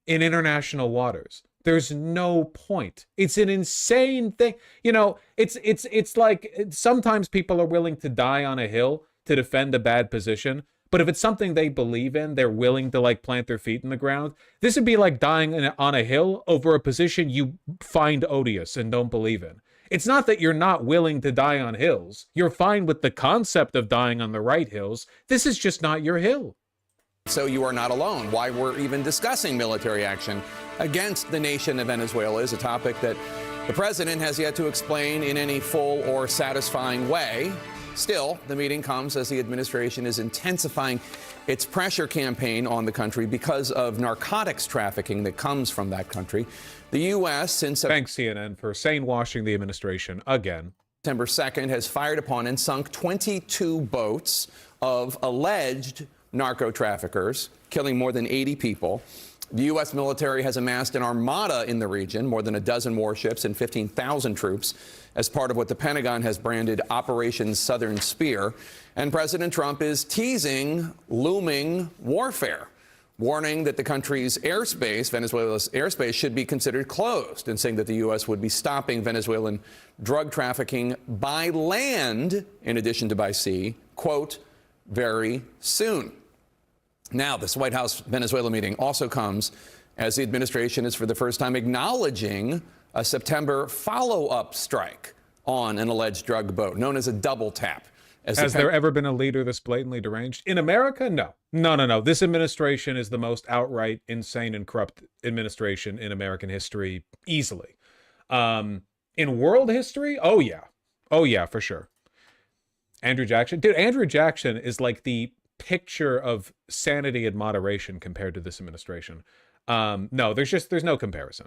in international waters. There's no point. It's an insane thing. You know, it's like sometimes people are willing to die on a hill to defend a bad position. But if it's something they believe in, they're willing to like plant their feet in the ground. This would be like dying on a hill over a position you find odious and don't believe in. It's not that you're not willing to die on hills. You're fine with the concept of dying on the right hills. This is just not your hill. So you are not alone. Why we're even discussing military action against the nation of Venezuela is a topic that the president has yet to explain in any full or satisfying way. Still, the meeting comes as the administration is intensifying its pressure campaign on the country because of narcotics trafficking that comes from that country. The U.S. since Thanks, CNN, for washing the administration again. September 2nd has fired upon and sunk 22 boats of alleged narco traffickers, killing more than 80 people. The U.S. military has amassed an armada in the region, more than a dozen warships and 15,000 troops, as part of what the Pentagon has branded Operation Southern Spear. And President Trump is teasing looming warfare, warning that the country's airspace, Venezuela's airspace, should be considered closed, and saying that the U.S. would be stopping Venezuelan drug trafficking by land, in addition to by sea, quote, very soon. Now, this White House Venezuela meeting also comes as the administration is for the first time acknowledging a September follow-up strike on an alleged drug boat known as a double tap. Has there ever been a leader this blatantly deranged? In America? No. No. This administration is the most outright insane and corrupt administration in American history, easily. In world history? Oh, yeah. Oh, yeah, for sure. Andrew Jackson? Dude, Andrew Jackson is like the picture of sanity and moderation compared to this administration. No, there's no comparison.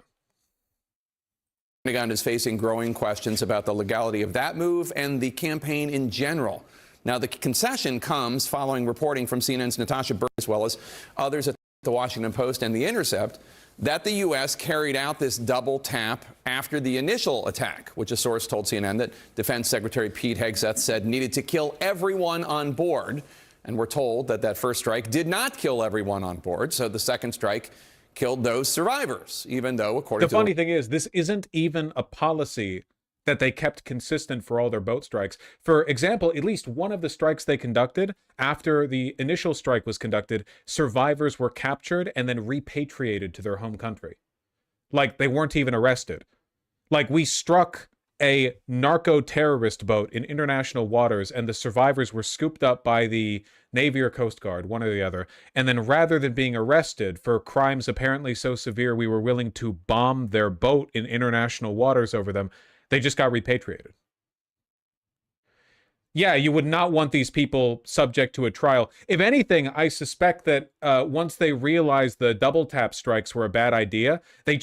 The Pentagon is facing growing questions about the legality of that move and the campaign in general. Now, the concession comes following reporting from CNN's Natasha Burke, as well as others at the Washington Post and The Intercept, that the U.S. carried out this double tap after the initial attack, which a source told CNN that Defense Secretary Pete Hegseth said needed to kill everyone on board. And we're told that that first strike did not kill everyone on board. So the second strike killed those survivors, even though, according to... The funny thing is, this isn't even a policy that they kept consistent for all their boat strikes. For example, at least one of the strikes they conducted, after the initial strike was conducted, survivors were captured and then repatriated to their home country. Like, they weren't even arrested. Like, we struck a narco-terrorist boat in international waters, and the survivors were scooped up by the Navy or Coast Guard, one or the other. And then rather than being arrested for crimes apparently so severe we were willing to bomb their boat in international waters over them, they just got repatriated. Yeah, you would not want these people subject to a trial. If anything, I suspect that once they realized the double tap strikes were a bad idea, they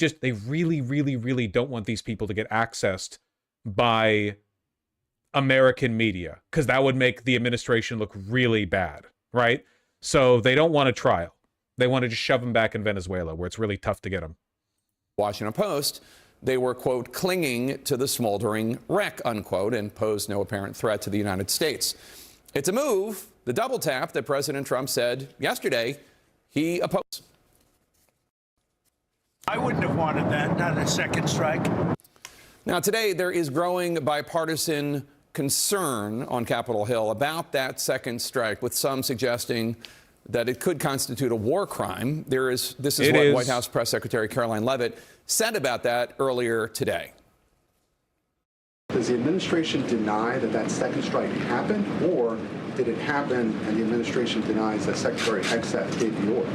really, really, really don't want these people to get accessed by American media, because that would make the administration look really bad, right? So they don't want a trial. They want to just shove them back in Venezuela, where it's really tough to get them. Washington Post, they were, quote, clinging to the smoldering wreck, unquote, and posed no apparent threat to the United States. It's a move, the double tap, that President Trump said yesterday he opposed. I wouldn't have wanted that, not a second strike. Now, today, there is growing bipartisan concern on Capitol Hill about that second strike, with some suggesting that it could constitute a war crime. This is what White House Press Secretary Caroline Leavitt said about that earlier today. Does the administration deny that that second strike happened, or did it happen and the administration denies that Secretary Hegseth gave the order?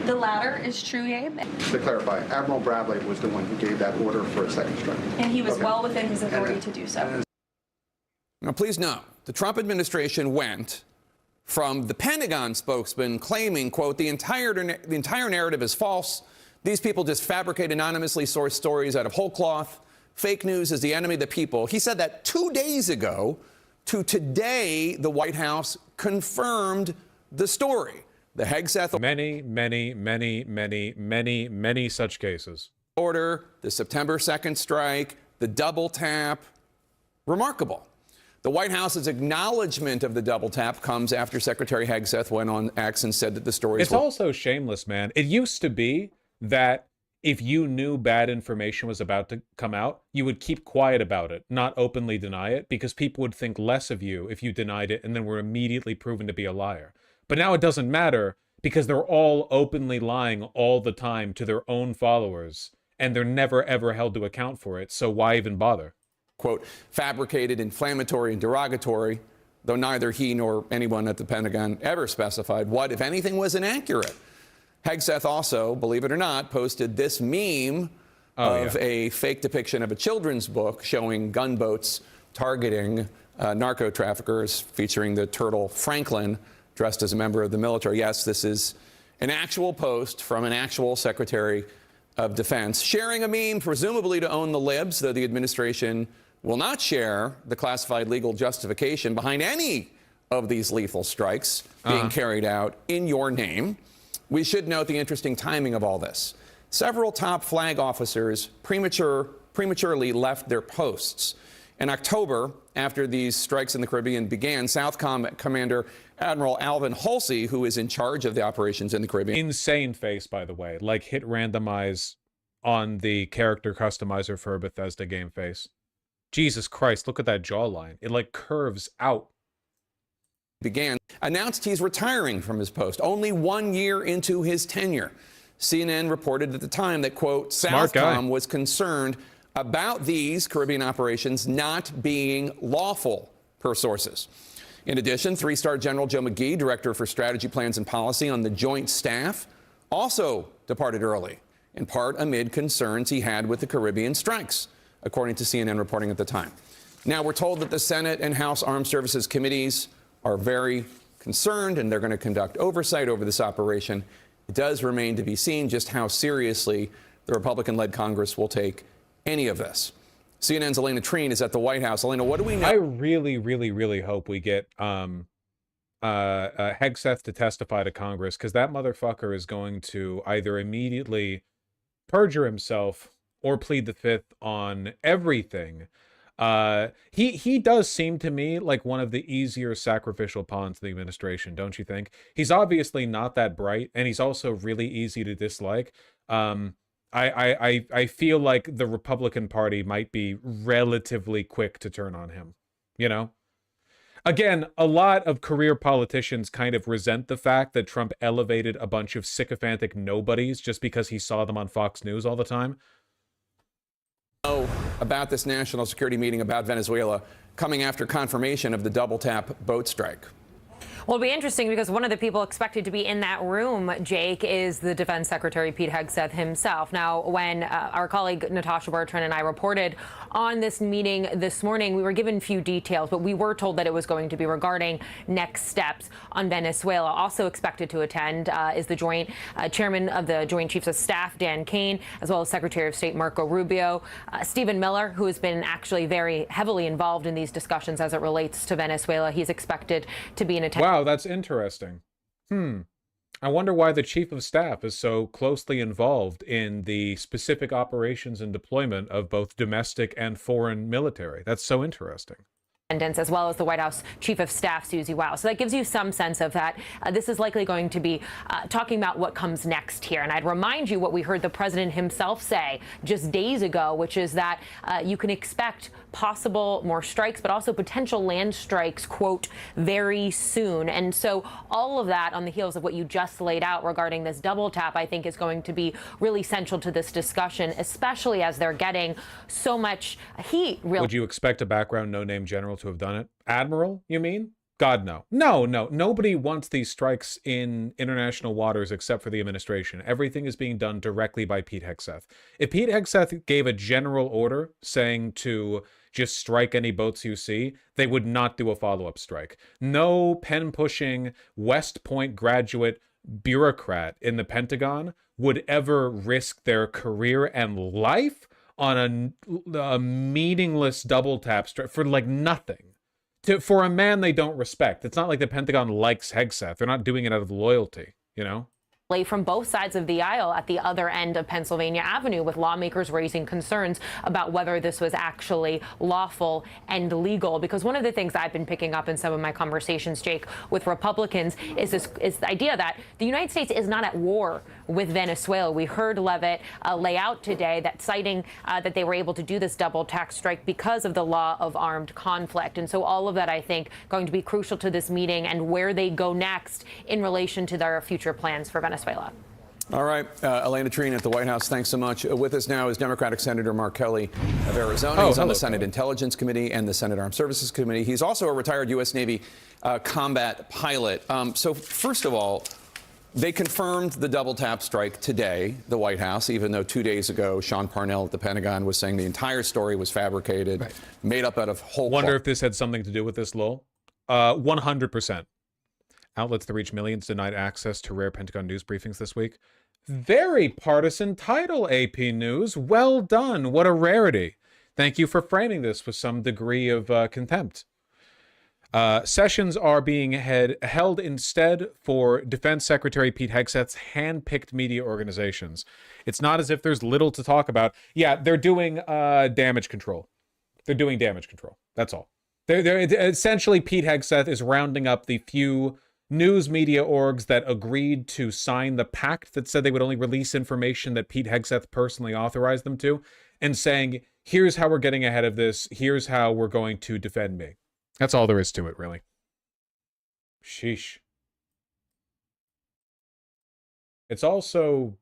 The latter is true, Abe. To clarify, Admiral Bradley was the one who gave that order for a second strike. And he was well within his authority to do so. Now, please note, the Trump administration went from the Pentagon spokesman claiming, quote, the entire narrative is false. These people just fabricate anonymously sourced stories out of whole cloth. Fake news is the enemy of the people. He said that 2 days ago. To today, the White House confirmed the story. The Hegseth many such cases. Order, the September 2nd strike, the double tap. Remarkable. The White House's acknowledgement of the double tap comes after Secretary Hegseth went on X and said that the stories It's also shameless, man. It used to be that if you knew bad information was about to come out, you would keep quiet about it, not openly deny it, because people would think less of you if you denied it and then were immediately proven to be a liar. But now it doesn't matter, because they're all openly lying all the time to their own followers, and they're never, ever held to account for it. So why even bother? Quote, fabricated, inflammatory, and derogatory, though neither he nor anyone at the Pentagon ever specified what, if anything, was inaccurate. Hegseth also, believe it or not, posted this meme of a fake depiction of a children's book showing gunboats targeting narco traffickers, featuring the turtle Franklin dressed as a member of the military. Yes, this is an actual post from an actual Secretary of Defense sharing a meme, presumably to own the libs, though the administration will not share the classified legal justification behind any of these lethal strikes being carried out in your name. We should note the interesting timing of all this. Several top flag officers prematurely left their posts. In October, after these strikes in the Caribbean began, Southcom Commander Admiral Alvin Halsey, who is in charge of the operations in the Caribbean. Insane face, by the way. Like, hit randomize on the character customizer for a Bethesda game face. Jesus Christ, look at that jawline. It, like, curves out. Announced he's retiring from his post only 1 year into his tenure. CNN reported at the time that, quote, Southcom was concerned about these Caribbean operations not being lawful, per sources. In addition, three-star General Joe McGee, Director for Strategy, Plans and Policy on the Joint Staff, also departed early, in part amid concerns he had with the Caribbean strikes, according to CNN reporting at the time. Now, we're told that the Senate and House Armed Services Committees are very concerned, and they're going to conduct oversight over this operation. It does remain to be seen just how seriously the Republican-led Congress will take any of this. CNN's Elena Treen is at the White House. Elena, what do we know? I really, really, really hope we get Hegseth to testify to Congress, because that motherfucker is going to either immediately perjure himself or plead the fifth on everything. He does seem to me like one of the easier sacrificial pawns of the administration, don't you think? He's obviously not that bright, and he's also really easy to dislike. I feel like the Republican Party might be relatively quick to turn on him, you know? Again, a lot of career politicians kind of resent the fact that Trump elevated a bunch of sycophantic nobodies just because he saw them on Fox News all the time. About this national security meeting about Venezuela coming after confirmation of the double tap boat strike. Well, it'll be interesting because one of the people expected to be in that room, Jake, is the Defense Secretary Pete Hegseth himself. Now, when our colleague Natasha Bertrand and I reported on this meeting this morning, we were given few details, but we were told that it was going to be regarding next steps on Venezuela. Also expected to attend is the joint chairman of the Joint Chiefs of Staff, Dan Kane, as well as Secretary of State Marco Rubio. Stephen Miller, who has been actually very heavily involved in these discussions as it relates to Venezuela, he's expected to be in attendance. Wow, that's interesting. I wonder why the Chief of Staff is so closely involved in the specific operations and deployment of both domestic and foreign military. That's so interesting. As well as the White House Chief of Staff, Susie Wow. So that gives you some sense of that. This is likely going to be talking about what comes next here. And I'd remind you what we heard the president himself say just days ago, which is that you can expect possible more strikes, but also potential land strikes, quote, very soon. And so all of that on the heels of what you just laid out regarding this double tap, I think is going to be really central to this discussion, especially as they're getting so much heat. Would you expect a background no-name general to have done it? Admiral, you mean? God, no. No. Nobody wants these strikes in international waters except for the administration. Everything is being done directly by Pete Hegseth. If Pete Hegseth gave a general order saying to just strike any boats you see, they would not do a follow-up strike. No pen-pushing West Point graduate bureaucrat in the Pentagon would ever risk their career and life on a meaningless double tap strike for like nothing. For a man they don't respect. It's not like the Pentagon likes Hegseth. They're not doing it out of loyalty, you know? From both sides of the aisle at the other end of Pennsylvania Avenue, with lawmakers raising concerns about whether this was actually lawful and legal. Because one of the things I've been picking up in some of my conversations, Jake, with Republicans is the idea that the United States is not at war with Venezuela. We heard Leavitt lay out today that citing that they were able to do this double tax strike because of the law of armed conflict. And so all of that, I think, going to be crucial to this meeting and where they go next in relation to their future plans for Venezuela. All right, Elena Treen at the White House, thanks so much. With us now is Democratic Senator Mark Kelly of Arizona. He's on the Senate Intelligence Committee and the Senate Armed Services Committee. He's also a retired U.S. Navy combat pilot. So first of all, they confirmed the double tap strike today, the White House, even though 2 days ago, Sean Parnell at the Pentagon was saying the entire story was fabricated, made up out of whole Wonder if this had something to do with this, Lowell. 100%. Outlets that reach millions denied access to rare Pentagon news briefings this week. Very partisan title, AP News. Well done. What a rarity. Thank you for framing this with some degree of contempt. Sessions are being held instead for Defense Secretary Pete Hegseth's hand-picked media organizations. It's not as if there's little to talk about. Yeah, they're doing damage control. They're doing damage control. That's all. They're essentially, Pete Hegseth is rounding up the few news media orgs that agreed to sign the pact that said they would only release information that Pete Hegseth personally authorized them to, and saying, here's how we're getting ahead of this. Here's how we're going to defend me. That's all there is to it, really. Sheesh. It's also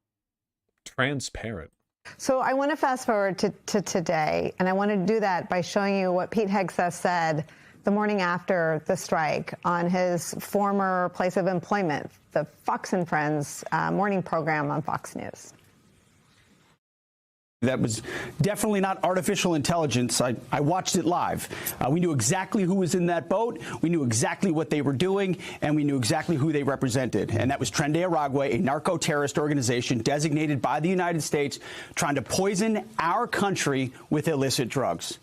transparent. So I want to fast forward to today, and I want to do that by showing you what Pete Hegseth said the morning after the strike on his former place of employment, the Fox and Friends morning program on Fox News. That was definitely not artificial intelligence. I watched it live. We knew exactly who was in that boat. We knew exactly what they were doing, and we knew exactly who they represented. And that was Tren de Aragua, a narco-terrorist organization designated by the United States, trying to poison our country with illicit drugs.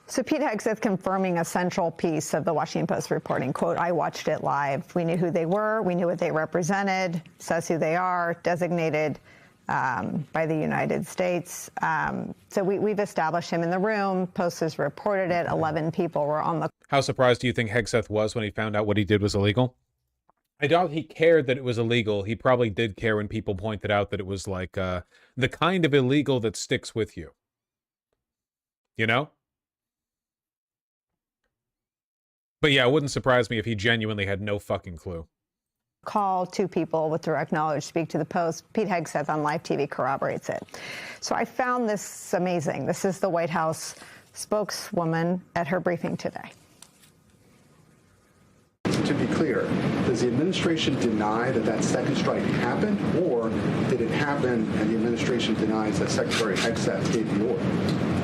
So Pete Hegseth confirming a central piece of the Washington Post reporting, quote, I watched it live. We knew who they were. We knew what they represented, says who they are, designated by the United States. So we've established him in the room. Post has reported it. 11 people were on the... How surprised do you think Hegseth was when he found out what he did was illegal? I doubt he cared that it was illegal. He probably did care when people pointed out that it was like the kind of illegal that sticks with you. You know? But yeah, it wouldn't surprise me if he genuinely had no fucking clue. Call two people with direct knowledge speak to the Post. Pete Hegseth on live TV corroborates it. So I found this amazing. This is the White House spokeswoman at her briefing today. To be clear, does the administration deny that that second strike happened, or did it happen and the administration denies that Secretary Hegseth gave the order?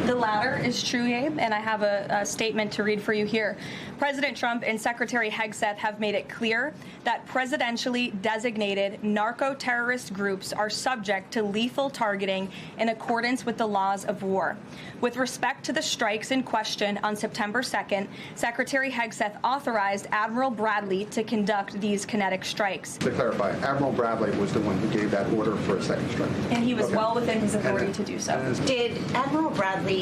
The latter is true, Abe, and I have a statement to read for you here. President Trump and Secretary Hegseth have made it clear that presidentially designated narco-terrorist groups are subject to lethal targeting in accordance with the laws of war. With respect to the strikes in question on September 2nd, Secretary Hegseth authorized Admiral Bradley to conduct these kinetic strikes. To clarify, Admiral Bradley was the one who gave that order for a second strike. And he was well within his authority to do so. Did Admiral Bradley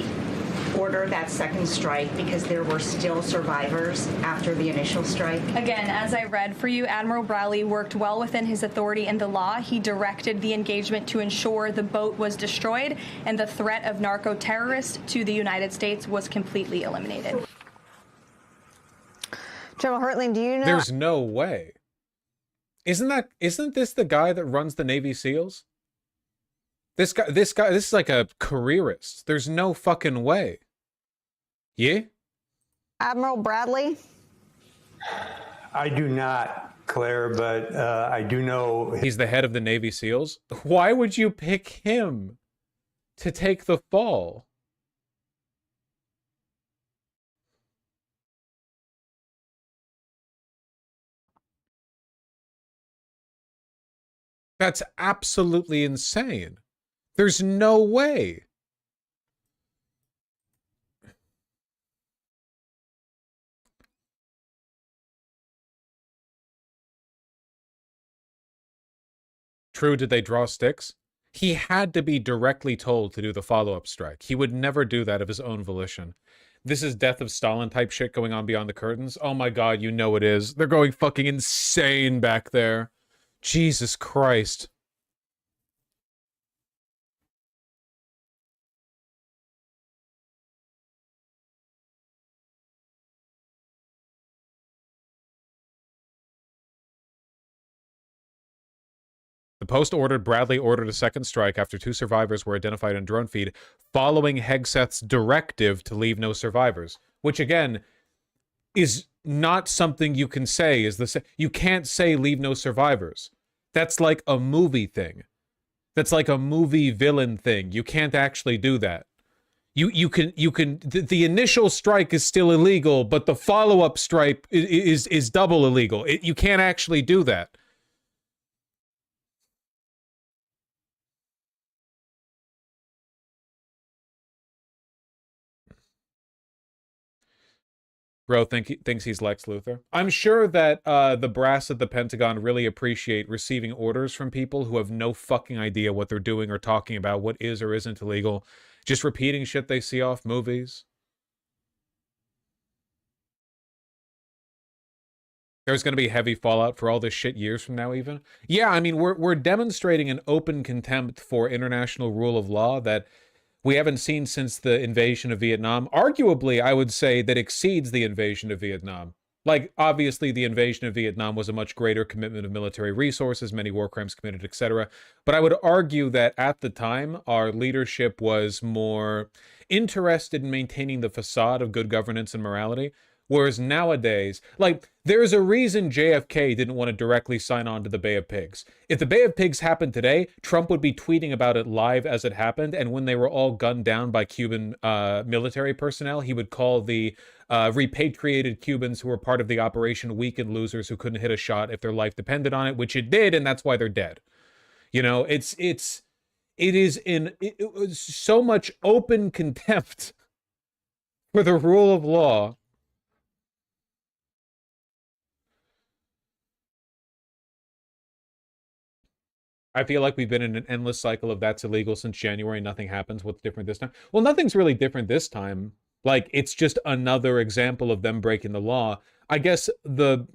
order that second strike because there were still survivors after the initial strike? Again, as I read for you, Admiral Bradley worked well within his authority in the law. He directed the engagement to ensure the boat was destroyed and the threat of narco-terrorists to the United States was completely eliminated. General Hertling, do you know... There's no way. Isn't this the guy that runs the Navy SEALs? This is like a careerist. There's no fucking way. Yeah? Admiral Bradley? I do not, Claire, but I do know... He's the head of the Navy SEALs? Why would you pick him to take the fall? That's absolutely insane. There's no way. True, did they draw sticks? He had to be directly told to do the follow-up strike. He would never do that of his own volition. This is Death of Stalin type shit going on beyond the curtains. Oh my god, you know it is. They're going fucking insane back there. Jesus Christ. The Post Bradley ordered a second strike after 2 survivors were identified in drone feed, following Hegseth's directive to leave no survivors. Which, again, is not something you can say. You can't say leave no survivors. That's like a movie thing. That's like a movie villain thing. You can't actually do that. The initial strike is still illegal, but the follow-up strike is double illegal. You can't actually do that. Ro thinks he's Lex Luthor. I'm sure that the brass at the Pentagon really appreciate receiving orders from people who have no fucking idea what they're doing or talking about, what is or isn't illegal, just repeating shit they see off movies. There's going to be heavy fallout for all this shit years from now even. Yeah, I mean, we're demonstrating an open contempt for international rule of law that we haven't seen since the invasion of Vietnam. Arguably, I would say that exceeds the invasion of Vietnam. Like, obviously, the invasion of Vietnam was a much greater commitment of military resources, many war crimes committed, etc. But I would argue that at the time, our leadership was more interested in maintaining the facade of good governance and morality. Whereas nowadays, like, there's a reason JFK didn't want to directly sign on to the Bay of Pigs. If the Bay of Pigs happened today, Trump would be tweeting about it live as it happened, and when they were all gunned down by Cuban military personnel, he would call the repatriated Cubans who were part of the operation weak and losers who couldn't hit a shot if their life depended on it, which it did, and that's why they're dead. You know, it is so much open contempt for the rule of law. I feel like we've been in an endless cycle of that's illegal since January. Nothing happens. What's different this time? Well, nothing's really different this time. Like, it's just another example of them breaking the law. I guess the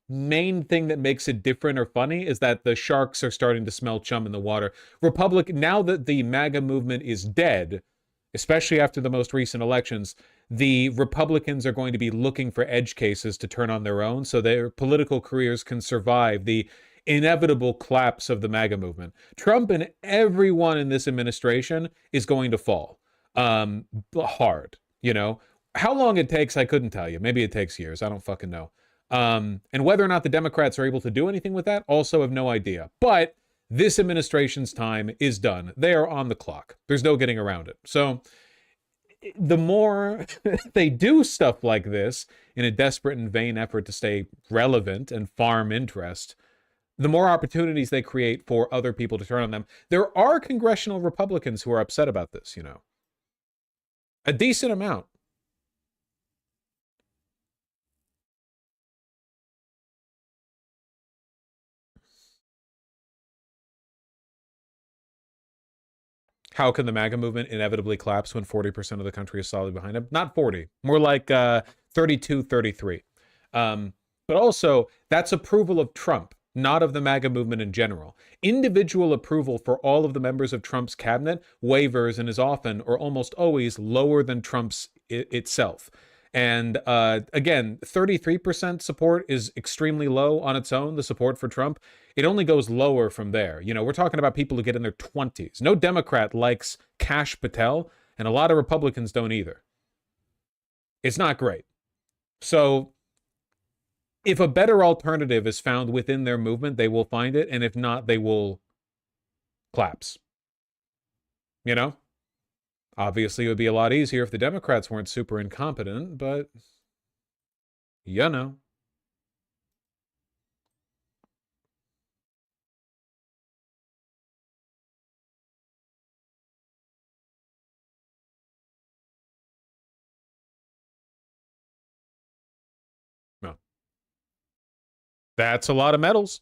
main thing that makes it different or funny is that the sharks are starting to smell chum in the water. Now that the MAGA movement is dead, especially after the most recent elections, the Republicans are going to be looking for edge cases to turn on their own so their political careers can survive the inevitable collapse of the MAGA movement. Trump and everyone in this administration is going to fall hard, you know. How long it takes, I couldn't tell you. Maybe it takes years. I don't fucking know. And whether or not the Democrats are able to do anything with that, also have no idea. But this administration's time is done. They are on the clock. There's no getting around it. So the more they do stuff like this in a desperate and vain effort to stay relevant and farm interest, the more opportunities they create for other people to turn on them. There are congressional Republicans who are upset about this, you know. A decent amount. How can the MAGA movement inevitably collapse when 40% of the country is solidly behind him? Not 40, more like 32, 33. But also, that's approval of Trump, not of the MAGA movement in general. Individual approval for all of the members of Trump's cabinet wavers and is often, or almost always, lower than Trump's itself. And again, 33% support is extremely low on its own, the support for Trump. It only goes lower from there. You know, we're talking about people who get in their 20s. No Democrat likes Kash Patel, and a lot of Republicans don't either. It's not great. So if a better alternative is found within their movement, they will find it, and if not, they will collapse. You know? Obviously, it would be a lot easier if the Democrats weren't super incompetent, but you know. No. That's a lot of medals.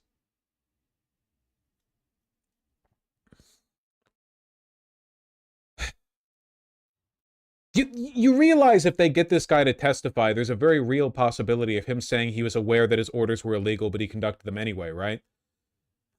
You realize if they get this guy to testify, there's a very real possibility of him saying he was aware that his orders were illegal, but he conducted them anyway, right?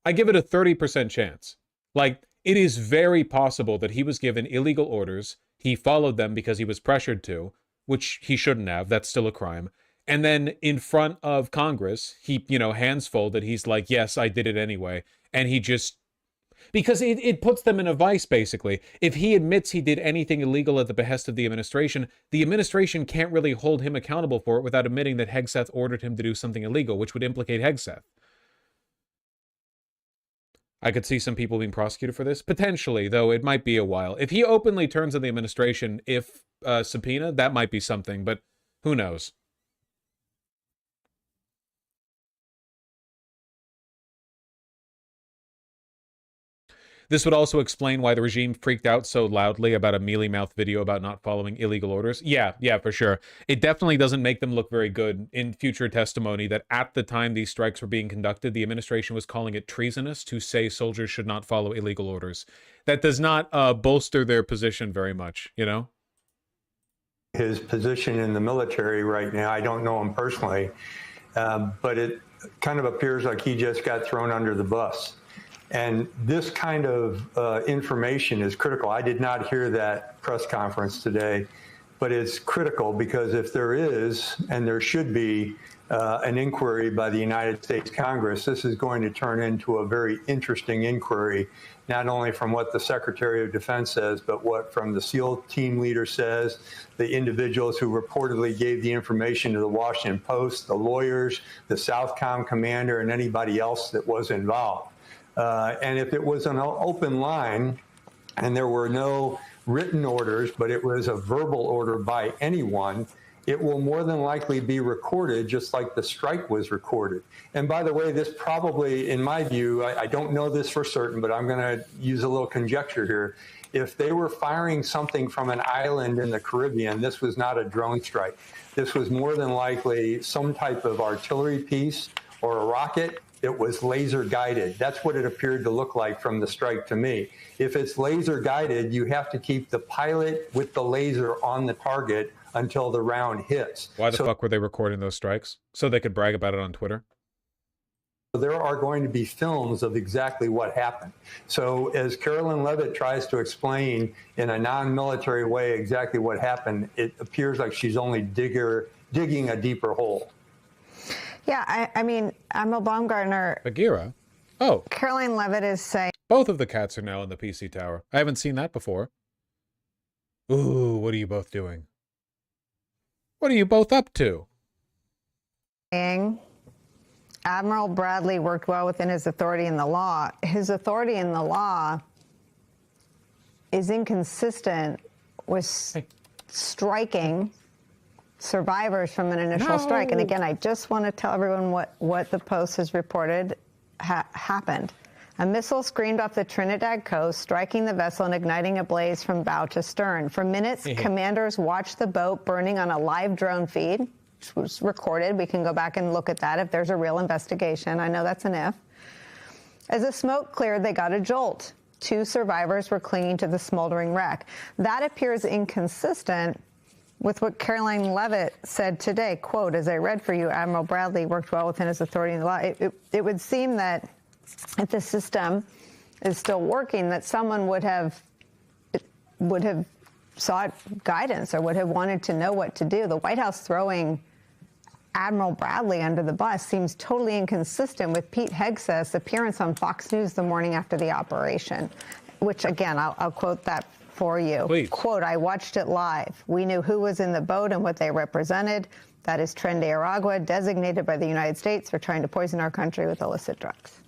I give it a 30% chance. Like, it is very possible that he was given illegal orders, he followed them because he was pressured to, which he shouldn't have, that's still a crime. And then in front of Congress, he, you know, hands folded, he's like, yes, I did it anyway. And he just... Because it puts them in a vice, basically. If he admits he did anything illegal at the behest of the administration can't really hold him accountable for it without admitting that Hegseth ordered him to do something illegal, which would implicate Hegseth. I could see some people being prosecuted for this. Potentially, though it might be a while. If he openly turns on the administration, if subpoena, that might be something, but who knows? This would also explain why the regime freaked out so loudly about a mealy-mouthed video about not following illegal orders. Yeah, for sure. It definitely doesn't make them look very good in future testimony that at the time these strikes were being conducted, the administration was calling it treasonous to say soldiers should not follow illegal orders. That does not bolster their position very much, you know? His position in the military right now, I don't know him personally, but it kind of appears like he just got thrown under the bus. And this kind of information is critical. I did not hear that press conference today, but it's critical because if there is, and there should be, an inquiry by the United States Congress, this is going to turn into a very interesting inquiry, not only from what the Secretary of Defense says, but what from the SEAL team leader says, the individuals who reportedly gave the information to the Washington Post, the lawyers, the Southcom commander, and anybody else that was involved. And if it was an open line and there were no written orders, but it was a verbal order by anyone, it will more than likely be recorded just like the strike was recorded. And by the way, this probably, in my view, I don't know this for certain, but I'm going to use a little conjecture here. If they were firing something from an island in the Caribbean, this was not a drone strike. This was more than likely some type of artillery piece or a rocket. It was laser guided. That's what it appeared to look like from the strike to me. If it's laser guided, you have to keep the pilot with the laser on the target until the round hits. Why the fuck were they recording those strikes? So they could brag about it on Twitter? There are going to be films of exactly what happened. So as Carolyn Levitt tries to explain in a non-military way exactly what happened, it appears like she's only digging a deeper hole. Yeah, I mean, Admiral Baumgartner... Bagheera? Oh. Caroline Levitt is saying... Both of the cats are now in the PC tower. I haven't seen that before. Ooh, what are you both doing? What are you both up to? Admiral Bradley worked well within his authority in the law. His authority in the law is inconsistent with striking survivors from an initial strike. And again, I just want to tell everyone what the Post has reported happened. A missile screamed off the Trinidad coast, striking the vessel and igniting a blaze from bow to stern. For minutes, commanders watched the boat burning on a live drone feed, which was recorded. We can go back and look at that if there's a real investigation. I know that's an if. As the smoke cleared, they got a jolt. 2 survivors were clinging to the smoldering wreck. That appears inconsistent with what Caroline Levitt said today. Quote, as I read for you, Admiral Bradley worked well within his authority in the law. It would seem that if the system is still working, that someone would have sought guidance or would have wanted to know what to do. The White House throwing Admiral Bradley under the bus seems totally inconsistent with Pete Hegseth's appearance on Fox News the morning after the operation, which, again, I'll quote that for you. Please. Quote, I watched it live. We knew who was in the boat and what they represented. That is Tren de Aragua, designated by the United States for trying to poison our country with illicit drugs.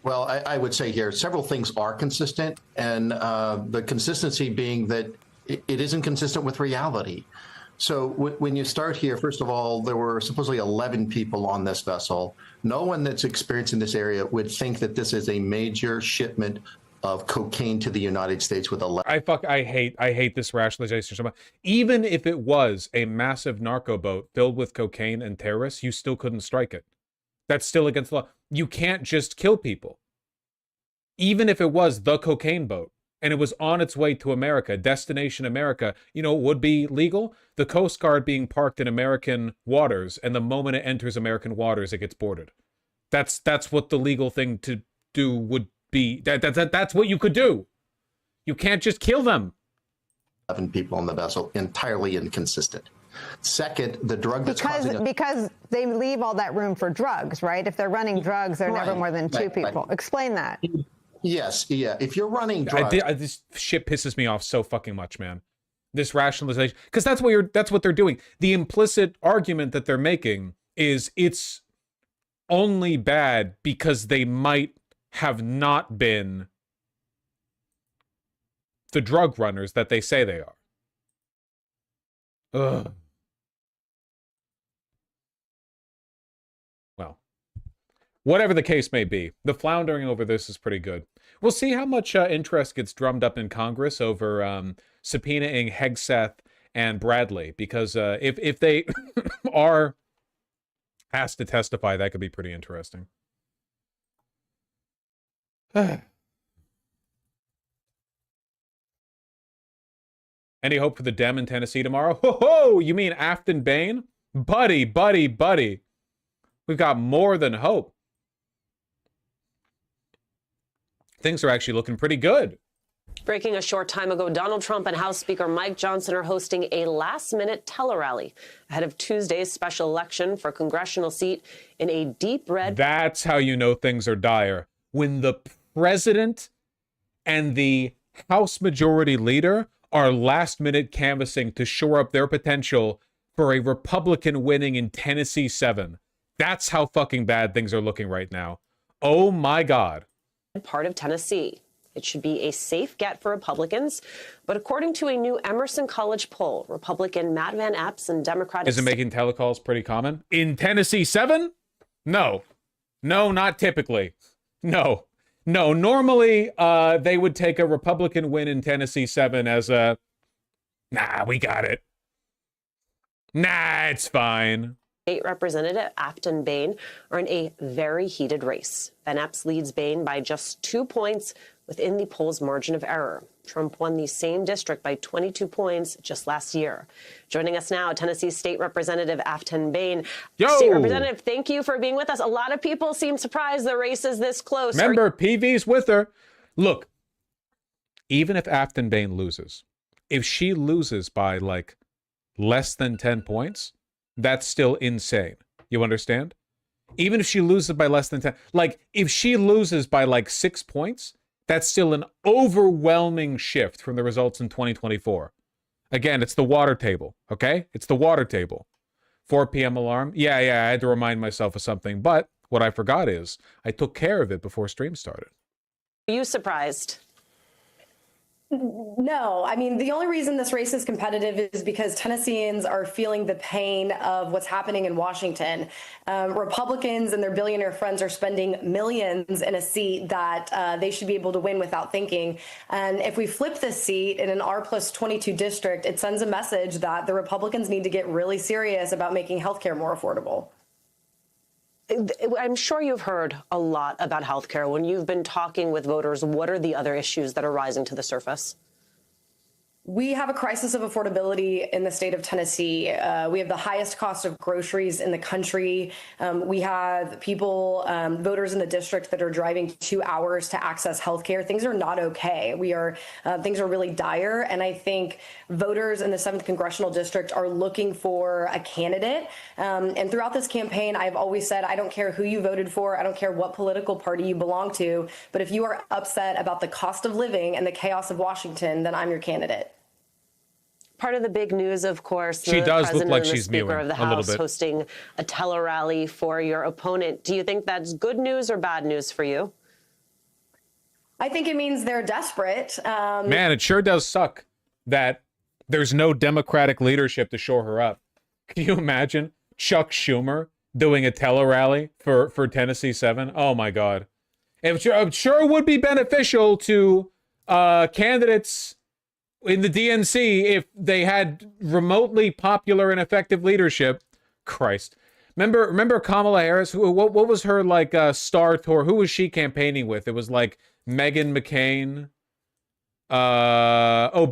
Well, I would say here several things are consistent, and the consistency being that it isn't consistent with reality. So when you start here, first of all, there were supposedly 11 people on this vessel. No one that's experienced in this area would think that this is a major shipment of cocaine to the United States with 11. I hate this rationalization so much. Even if it was a massive narco boat filled with cocaine and terrorists, you still couldn't strike it. That's still against the law. You can't just kill people. Even if it was the cocaine boat and it was on its way to America, destination America, you know, it would be legal. The Coast Guard being parked in American waters, and the moment it enters American waters, it gets boarded. That's what the legal thing to do would be. That's what you could do. You can't just kill them. 11 people on the vessel, entirely inconsistent. Second, the drug that's because they leave all that room for drugs, right? If they're running drugs, they're never more than 2 people. Explain that. Yes, yeah. If you're running drugs, this shit pisses me off so fucking much, man. This rationalization, because that's what they're doing. The implicit argument that they're making is it's only bad because they might have not been the drug runners that they say they are. Ugh. Well, Whatever the case may be, the floundering over this is pretty good. We'll see how much interest gets drummed up in Congress over subpoenaing Hegseth and Bradley, because if they are asked to testify, that could be pretty interesting. Any hope for the Dem in Tennessee tomorrow? Ho ho! You mean Afton Bain? Buddy. We've got more than hope. Things are actually looking pretty good. Breaking a short time ago, Donald Trump and House Speaker Mike Johnson are hosting a last-minute tele-rally ahead of Tuesday's special election for a congressional seat in a deep red... That's how you know things are dire. When the president and the House Majority Leader are last-minute canvassing to shore up their potential for a Republican winning in Tennessee 7. That's how fucking bad things are looking right now. Oh my God. Part of Tennessee. It should be a safe get for Republicans. But according to a new Emerson College poll, Republican Matt Van Epps and Democratic... Isn't making telecalls pretty common? In Tennessee 7? No. No, not typically. No. Normally, they would take a Republican win in Tennessee 7 as a... Nah, we got it. Nah, it's fine. State Representative Afton Bain are in a very heated race. Van Epps leads Bain by just 2 points within the poll's margin of error. Trump won the same district by 22 points just last year. Joining us now, Tennessee State Representative Afton Bain. Yo! State Representative, thank you for being with us. A lot of people seem surprised the race is this close. Remember, PV's with her. Look, even if Afton Bain loses, if she loses by like less than 10 points, that's still insane. You understand? Even if she loses by less than 10, like if she loses by like 6 points, that's still an overwhelming shift from the results in 2024. Again, it's the water table, okay? It's the water table. 4 p.m. alarm. Yeah, I had to remind myself of something. But what I forgot is I took care of it before stream started. Are you surprised? No, I mean, the only reason this race is competitive is because Tennesseans are feeling the pain of what's happening in Washington. Republicans and their billionaire friends are spending millions in a seat that they should be able to win without thinking. And if we flip this seat in an R+22 district, it sends a message that the Republicans need to get really serious about making healthcare more affordable. I'm sure you've heard a lot about healthcare. When you've been talking with voters, what are the other issues that are rising to the surface? We have a crisis of affordability in the state of Tennessee. We have the highest cost of groceries in the country. We have people, voters in the district that are driving 2 hours to access healthcare. Things are not okay. Things are really dire. And I think voters in the 7th Congressional District are looking for a candidate. And throughout this campaign, I've always said, I don't care who you voted for. I don't care what political party you belong to. But if you are upset about the cost of living and the chaos of Washington, then I'm your candidate. Part of the big news, of course, she the does president look like and the she's Speaker mewing of the a little House bit. hosting a tele-rally for your opponent. Do you think that's good news or bad news for you? I think it means they're desperate. Man, it sure does suck that there's no Democratic leadership to shore her up. Can you imagine Chuck Schumer doing a tele-rally for Tennessee 7? Oh, my God. I'm sure it would be beneficial to candidates in the DNC if they had remotely popular and effective leadership. Christ. Remember Kamala Harris? What was her like star tour? Who was she campaigning with? It was like Meghan McCain.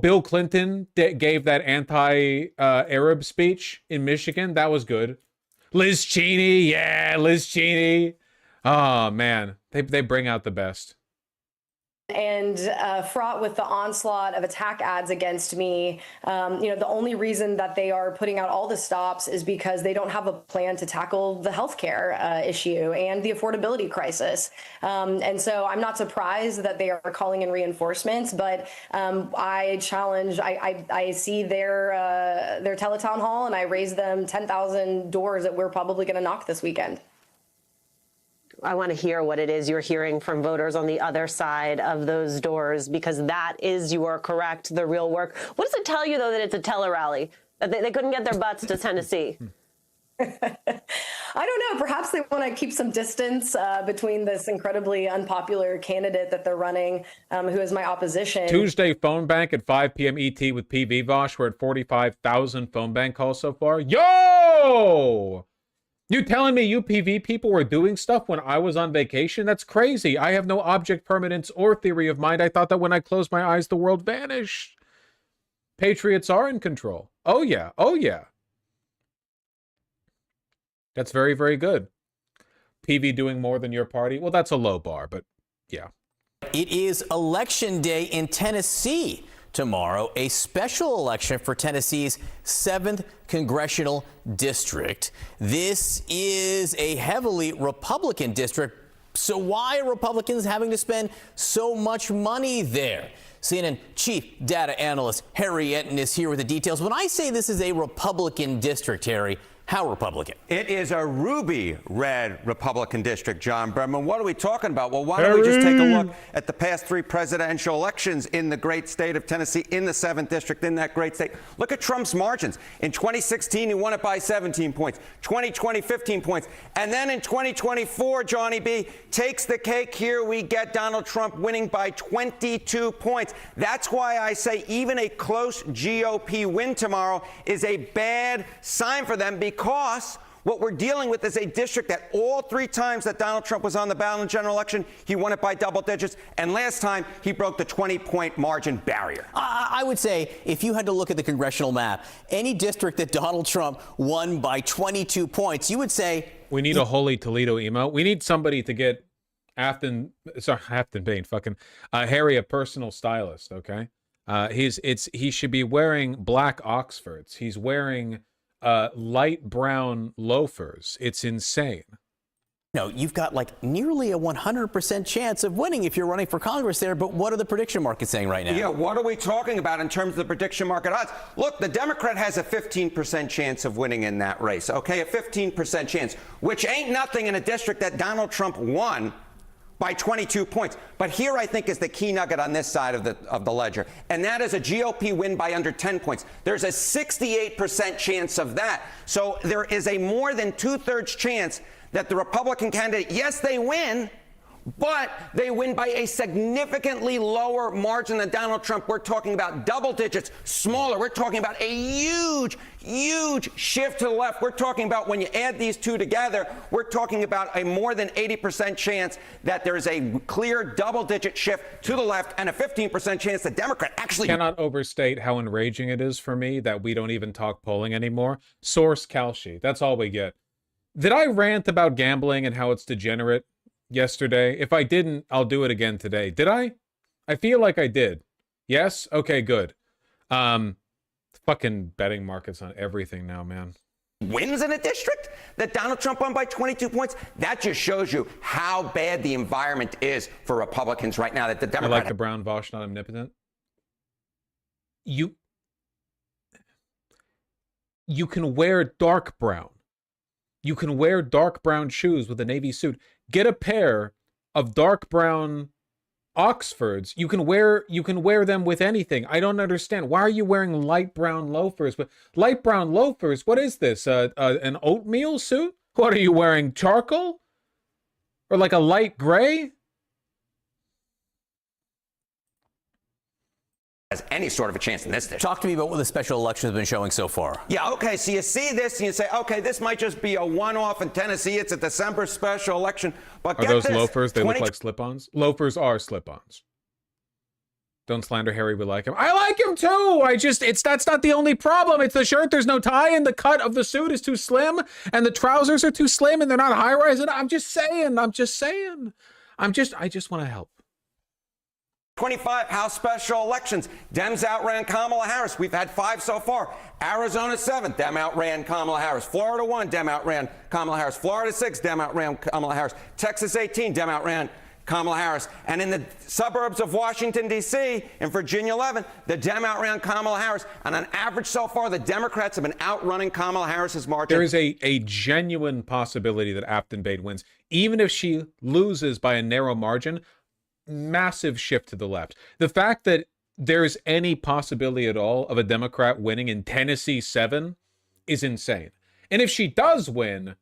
Bill Clinton gave that anti-Arab speech in Michigan. That was good. Liz Cheney. Yeah, Liz Cheney. Oh, man. They bring out the best. And fraught with the onslaught of attack ads against me. The only reason that they are putting out all the stops is because they don't have a plan to tackle the healthcare issue and the affordability crisis. And so I'm not surprised that they are calling in reinforcements, but I see their teletown hall and I raise them 10,000 doors that we're probably going to knock this weekend. I want to hear what it is you're hearing from voters on the other side of those doors, because that is, you are correct, the real work. What does it tell you, though, that it's a tele-rally, that they couldn't get their butts to Tennessee? I don't know. Perhaps they want to keep some distance between this incredibly unpopular candidate that they're running, who is my opposition. Tuesday phone bank at 5 p.m. ET with PV Vosh. We're at 45,000 phone bank calls so far. Yo! You telling me you PV people were doing stuff when I was on vacation? That's crazy. I have no object permanence or theory of mind. I thought that when I closed my eyes, the world vanished. Patriots are in control. Oh, yeah. Oh, yeah. That's very, very good. PV doing more than your party? Well, that's a low bar, but yeah. It is Election Day in Tennessee tomorrow, a special election for Tennessee's 7th congressional district. This is a heavily Republican district. So why are Republicans having to spend so much money there? CNN chief data analyst Harry Enton is here with the details. When I say this is a Republican district, Harry, how Republican? It is a ruby red Republican district, John Berman. What are we talking about? Well, why don't we just take a look at the past 3 presidential elections in the great state of Tennessee, in the 7th district, in that great state. Look at Trump's margins. In 2016, he won it by 17 points. 2020, 15 points. And then in 2024, Johnny B, takes the cake here. We get Donald Trump winning by 22 points. That's why I say even a close GOP win tomorrow is a bad sign for them, because what we're dealing with is a district that all 3 times that Donald Trump was on the ballot in the general election, he won it by double digits. And last time, he broke the 20-point margin barrier. I would say if you had to look at the congressional map, any district that Donald Trump won by 22 points, you would say... We need a Holy Toledo emo. We need somebody to get Afton Bain, Harry, a personal stylist, okay? He should be wearing black Oxfords. He's wearing... light brown loafers. It's insane. No, you've got like nearly a 100% chance of winning if you're running for Congress there, but what are the prediction markets saying right now? Yeah, what are we talking about in terms of the prediction market odds? Look, the Democrat has a 15% chance of winning in that race, okay? A 15% chance, which ain't nothing in a district that Donald Trump won by 22 points. But here, I think, is the key nugget on this side of the ledger, and that is a GOP win by under 10 points. There's a 68% chance of that. So there is a more than 2/3 chance that the Republican candidate, yes, they win, but they win by a significantly lower margin than Donald Trump. We're talking about double digits, smaller. We're talking about a huge, huge shift to the left. We're talking about, when you add these two together, we're talking about a more than 80% chance that there's a clear double-digit shift to the left, and a 15% chance the Democrat actually... Cannot overstate how enraging it is for me that we don't even talk polling anymore. Source Kalshi. That's all we get. Did I rant about gambling and how it's degenerate yesterday? If I didn't, I'll do it again today. Did I? I feel like I did. Yes? Okay, good. Fucking betting markets on everything now, man. Wins in a district that Donald Trump won by 22 points. That just shows you how bad the environment is for Republicans right now, that the Democrats... I like the brown Vosh, not omnipotent. You can wear dark brown. You can wear dark brown shoes with a navy suit. Get a pair of dark brown Oxfords. You can wear them with anything. I don't understand. Why are you wearing light brown loafers? But light brown loafers, what is this? An oatmeal suit? What are you wearing? Charcoal? Or like a light gray? has any sort of a chance in this district. Talk to me about what the special election has been showing so far. Yeah, okay, so you see this and you say, okay, this might just be a one-off in Tennessee. It's a December special election. But are those loafers? They look like slip-ons? Loafers are slip-ons. Don't slander Harry, we like him. I like him too! That's not the only problem. It's the shirt, there's no tie, and the cut of the suit is too slim, and the trousers are too slim, and they're not high-rise. I'm just saying. I just want to help. 25 House special elections. Dems outran Kamala Harris. We've had 5 so far. Arizona 7, Dem outran Kamala Harris. Florida 1, Dem outran Kamala Harris. Florida 6, Dem outran Kamala Harris. Texas 18, Dem outran Kamala Harris. And in the suburbs of Washington, D.C., in Virginia 11, the Dem outran Kamala Harris. And on average so far, the Democrats have been outrunning Kamala Harris's margin. There is a genuine possibility that Afton Bain wins. Even if she loses by a narrow margin, massive shift to the left. The fact that there's any possibility at all of a Democrat winning in Tennessee 7 is insane. And if she does win,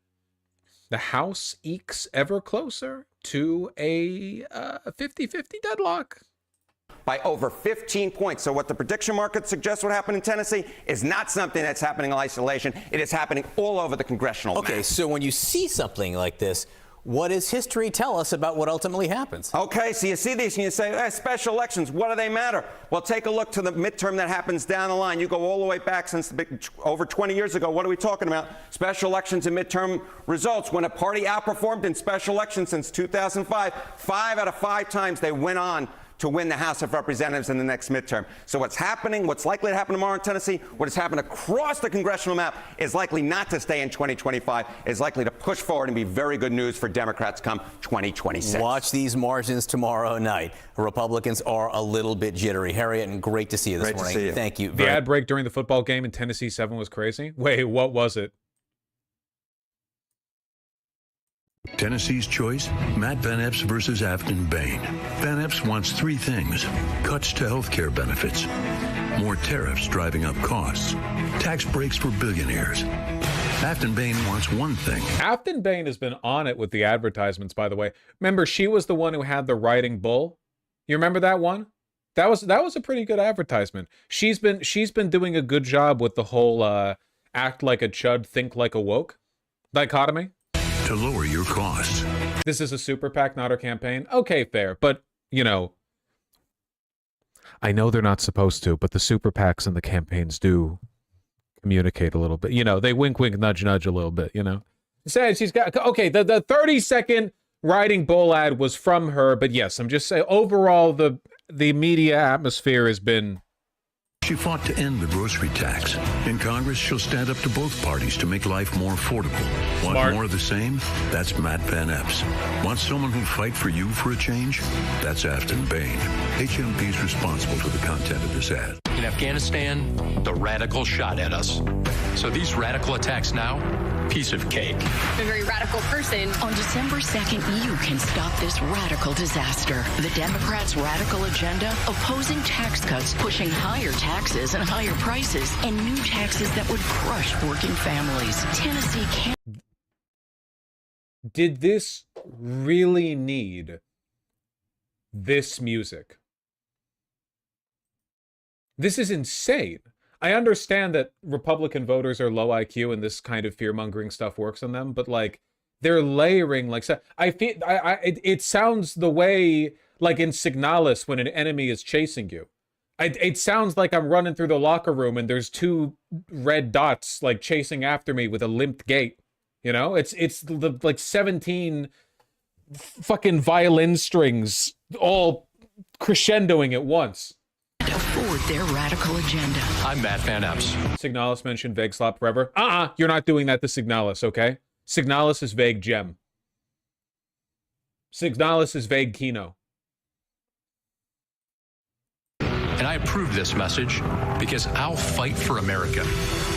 the House ekes ever closer to a 50-50 deadlock. By over 15 points. So what the prediction market suggests what happened in Tennessee is not something that's happening in isolation. It is happening all over the congressional map. So when you see something like this, what does history tell us about what ultimately happens? Okay, so you see these and you say, special elections, what do they matter? Well, take a look to the midterm that happens down the line. You go all the way back since over 20 years ago. What are we talking about? Special elections and midterm results. When a party outperformed in special elections since 2005, 5 out of 5 times they went on to win the House of Representatives in the next midterm. So what's happening, what's likely to happen tomorrow in Tennessee, what has happened across the congressional map is likely not to stay in 2025, is likely to push forward and be very good news for Democrats come 2026. Watch these margins tomorrow night. Republicans are a little bit jittery. Harriet, and great to see you this morning. To see you. Thank you. The ad break during the football game in Tennessee 7 was crazy. Wait, what was it? Tennessee's choice, Matt Van Epps versus Afton Bain. Van Epps wants 3 things: cuts to health care benefits, more tariffs driving up costs, tax breaks for billionaires. Afton Bain wants one thing. Afton Bain has been on it with the advertisements, by the way. Remember, she was the one who had the riding bull. You remember that one? That was a pretty good advertisement. She's been doing a good job with the whole act like a chud, think like a woke dichotomy. To lower your costs. This is a super PAC, not her campaign. Okay, fair. But, you know, I know they're not supposed to, but the super PACs and the campaigns do communicate a little bit. You know, they wink, wink, nudge, nudge a little bit, you know. Said she's got, okay, the 30-second riding bull ad was from her, but yes, I'm just saying, overall, the media atmosphere has been... She fought to end the grocery tax. In Congress, she'll stand up to both parties to make life more affordable. Want more of the same? That's Matt Van Epps. Want someone who'll fight for you for a change? That's Afton Bain. HMP's responsible for the content of this ad. In Afghanistan, the radicals shot at us. So these radical attacks now, piece of cake. I'm a very radical person. On December 2nd, you can stop this radical disaster. The Democrats' radical agenda, opposing tax cuts, pushing higher taxes and higher prices, and new taxes that would crush working families. Tennessee can't. Did this really need this music? This is insane. I understand that Republican voters are low IQ and this kind of fear-mongering stuff works on them, but like they're layering like it sounds the way like in Signalis when an enemy is chasing you. It sounds like I'm running through the locker room and there's 2 red dots like chasing after me with a limped gait. You know, it's the like 17 fucking violin strings all crescendoing at once. Afford their radical agenda. I'm Matt Van Epps. Signalis mentioned vague slop forever. You're not doing that to Signalis, okay? Signalis is vague gem. Signalis is vague Kino. And I approve this message because I'll fight for America.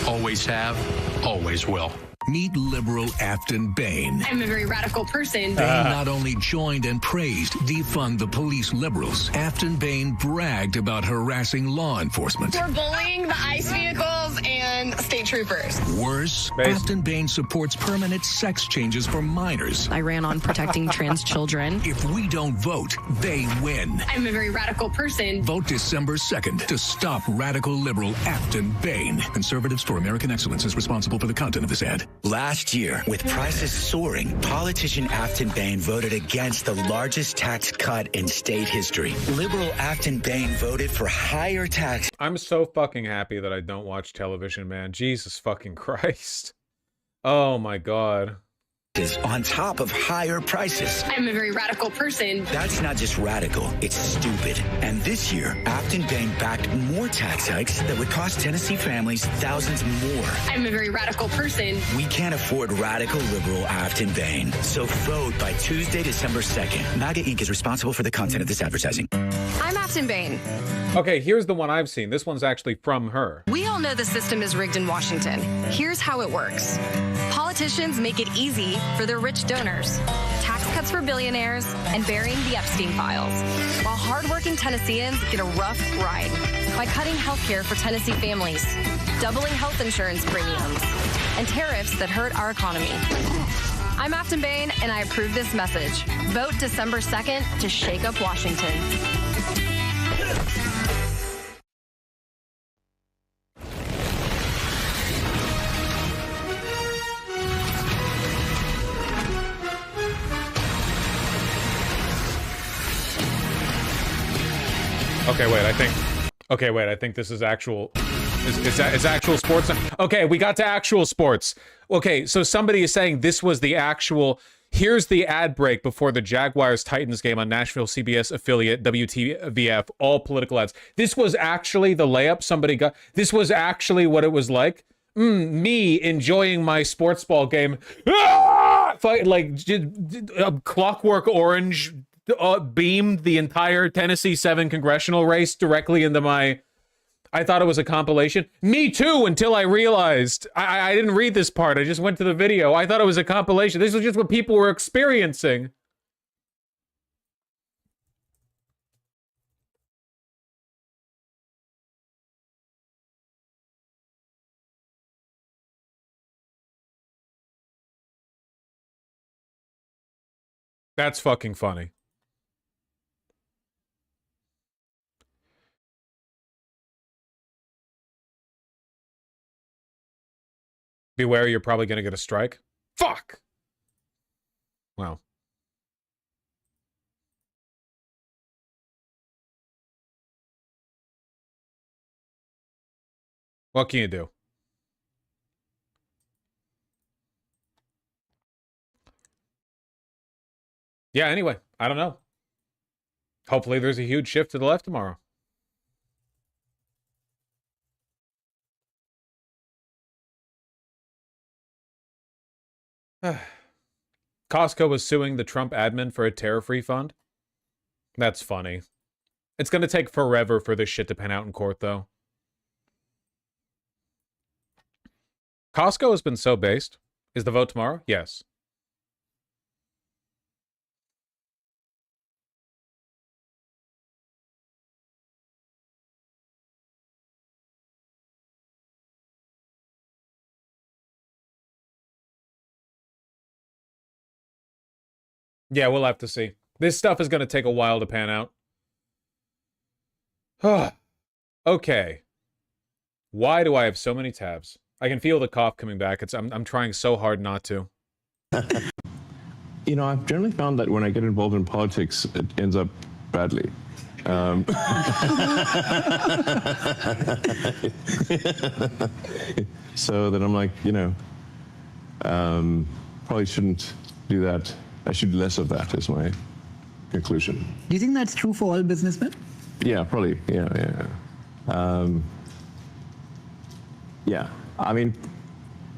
Always have, always will. Meet liberal Afton Bain. I'm a very radical person. Bain not only joined and praised defund the police liberals, Afton Bain bragged about harassing law enforcement. We're bullying the ICE vehicles and state troopers. Worse, Afton Bain supports permanent sex changes for minors. I ran on protecting trans children. If we don't vote, they win. I'm a very radical person. Vote December 2nd to stop radical liberal Afton Bain. Conservatives for American Excellence is responsible for the content of this ad. Last year, with prices soaring, politician Afton Bain voted against the largest tax cut in state history. Liberal Afton Bain voted for higher tax. I'm so fucking happy that I don't watch television, man. Jesus fucking Christ. Oh my God. On top of higher prices. I'm a very radical person. That's not just radical, it's stupid. And this year, Afton Bain backed more tax hikes that would cost Tennessee families thousands more. I'm a very radical person. We can't afford radical liberal Afton Bain. So vote by Tuesday, December 2nd. MAGA Inc. is responsible for the content of this advertising. I'm Afton Bain. Okay, here's the one I've seen. This one's actually from her. We all know the system is rigged in Washington. Here's how it works. Politicians make it easy for their rich donors, tax cuts for billionaires, and burying the Epstein files, while hardworking Tennesseans get a rough ride by cutting health care for Tennessee families, doubling health insurance premiums, and tariffs that hurt our economy. I'm Afton Bain, and I approve this message. Vote December 2nd to shake up Washington. I think this is actual. Is actual sports? Okay, we got to actual sports. Okay, so somebody is saying this was the actual. Here's the ad break before the Jaguars-Titans game on Nashville CBS affiliate WTVF. All political ads. This was actually the layup somebody got. This was actually what it was like. Me enjoying my sports ball game. Like Clockwork Orange beamed the entire Tennessee 7 congressional race directly into my. I thought it was a compilation. Me too, until I realized. I didn't read this part. I just went to the video. I thought it was a compilation. This was just what people were experiencing. That's fucking funny. Beware, you're probably going to get a strike. Fuck! Wow. What can you do? Yeah, anyway, I don't know. Hopefully there's a huge shift to the left tomorrow. Costco was suing the Trump admin for a tariff refund. That's funny. It's going to take forever for this shit to pan out in court, though. Costco has been so based. Is the vote tomorrow? Yes. Yeah, we'll have to see. This stuff is going to take a while to pan out. Okay. Why do I have so many tabs? I can feel the cough coming back. I'm trying so hard not to. You know, I've generally found that when I get involved in politics, it ends up badly. So that I'm like, you know, probably shouldn't do that. I should do less of that, is my conclusion. Do you think that's true for all businessmen? Yeah, probably. Yeah. Yeah. I mean,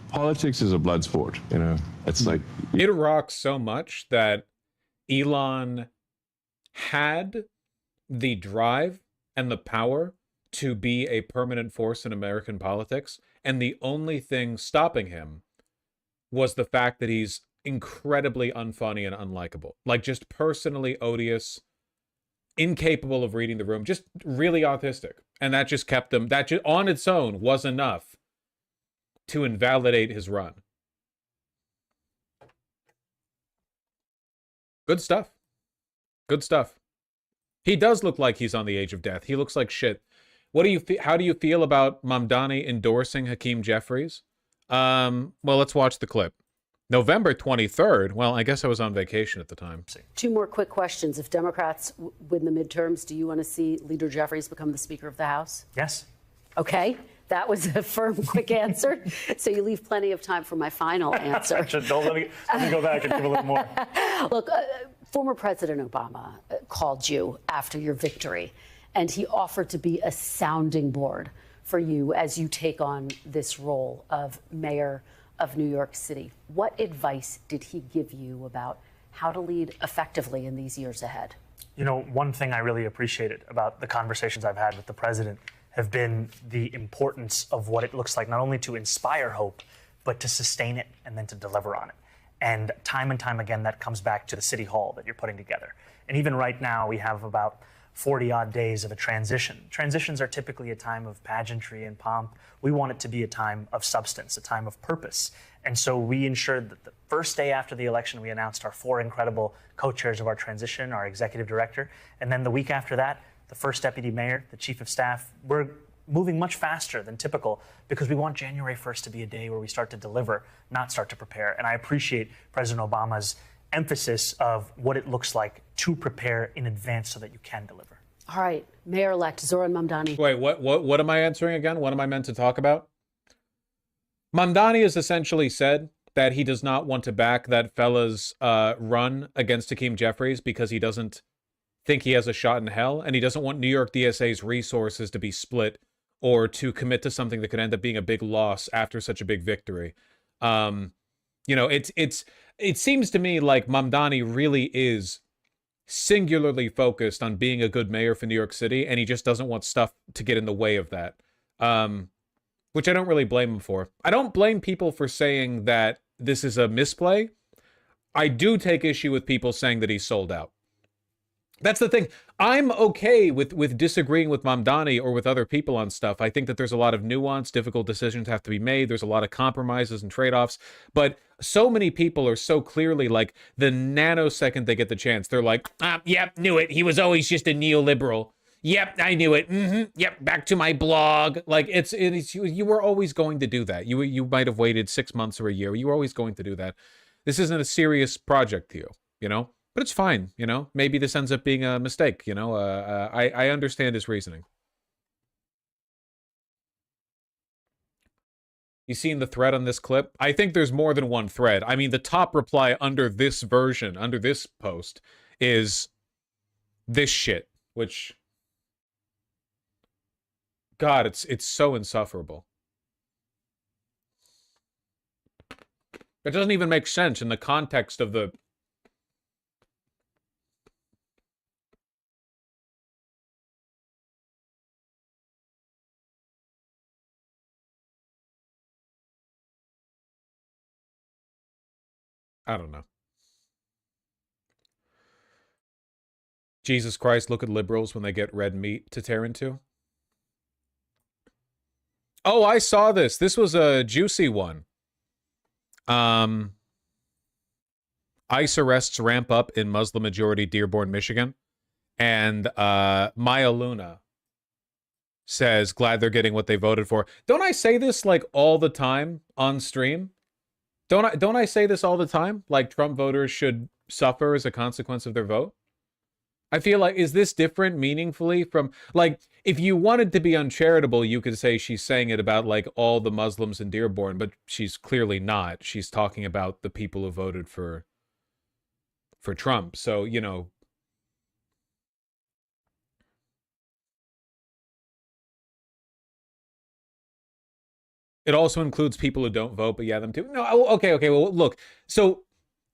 politics is a blood sport, you know. It's like... It rocks so much that Elon had the drive and the power to be a permanent force in American politics, and the only thing stopping him was the fact that he's incredibly unfunny and unlikable. Like, just personally odious, incapable of reading the room, just really autistic. And that just kept him, that just on its own was enough to invalidate his run. Good stuff. Good stuff. He does look like he's on the edge of death. He looks like shit. What do you how do you feel about Mamdani endorsing Hakeem Jeffries? Well, let's watch the clip. November 23rd. Well, I guess I was on vacation at the time. Two more quick questions. If Democrats win the midterms, do you want to see Leader Jeffries become the Speaker of the House? Yes. Okay. That was a firm, quick answer. So you leave plenty of time for my final answer. Let me go back and give a little more. Look, former President Obama called you after your victory, and he offered to be a sounding board for you as you take on this role of mayor of New York City. What advice did he give you about how to lead effectively in these years ahead? You know, one thing I really appreciated about the conversations I've had with the president have been the importance of what it looks like, not only to inspire hope, but to sustain it and then to deliver on it. And time again, that comes back to the city hall that you're putting together. And even right now, we have about 40-odd days of a transition. Transitions are typically a time of pageantry and pomp. We want it to be a time of substance, a time of purpose. And so we ensured that the first day after the election, we announced our 4 incredible co-chairs of our transition, our executive director. And then the week after that, the first deputy mayor, the chief of staff. We're moving much faster than typical because we want January 1st to be a day where we start to deliver, not start to prepare. And I appreciate President Obama's emphasis of what it looks like to prepare in advance so that you can deliver. All right, Mayor-elect Zoran Mamdani. Wait, what am I answering again? What am I meant to talk about? Mamdani has essentially said that he does not want to back that fella's run against Hakeem Jeffries because he doesn't think he has a shot in hell, and he doesn't want New York DSA's resources to be split or to commit to something that could end up being a big loss after such a big victory. You know, it seems to me like Mamdani really is singularly focused on being a good mayor for New York City, and he just doesn't want stuff to get in the way of that. Which I don't really blame him for. I don't blame people for saying that this is a misplay. I do take issue with people saying that he's sold out. That's the thing. I'm okay with disagreeing with Mamdani or with other people on stuff. I think that there's a lot of nuance, difficult decisions have to be made. There's a lot of compromises and trade-offs. But so many people are so clearly like the nanosecond they get the chance, they're like, yep, knew it. He was always just a neoliberal. Yep, I knew it. Yep, back to my blog. Like it's you were always going to do that. You might have waited 6 months or a year. You were always going to do that. This isn't a serious project to you, you know? But it's fine, you know? Maybe this ends up being a mistake, you know? I understand his reasoning. You seen the thread on this clip? I think there's more than one thread. I mean, the top reply under this version, under this post, is this shit, which... God, it's so insufferable. It doesn't even make sense in the context of the... I don't know. Jesus Christ, look at liberals when they get red meat to tear into. Oh, I saw this. This was a juicy one. ICE arrests ramp up in Muslim-majority Dearborn, Michigan. And Maya Luna says, glad they're getting what they voted for. Don't I say this, like, all the time on stream? Don't I say this all the time? Like, Trump voters should suffer as a consequence of their vote? I feel like, is this different meaningfully from, like, if you wanted to be uncharitable, you could say she's saying it about, like, all the Muslims in Dearborn, but she's clearly not. She's talking about the people who voted for Trump. So, you know. It also includes people who don't vote, but yeah, them too. No, okay, well, look. So,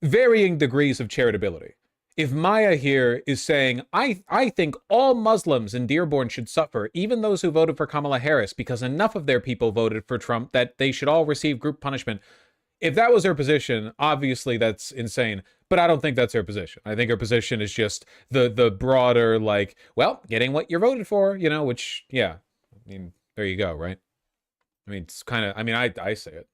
varying degrees of charitability. If Maya here is saying, I think all Muslims in Dearborn should suffer, even those who voted for Kamala Harris, because enough of their people voted for Trump that they should all receive group punishment. If that was her position, obviously that's insane. But I don't think that's her position. I think her position is just the broader, like, well, getting what you voted for, you know, which, yeah. I mean, there you go, right? I mean, it's kind of, I mean, I say it.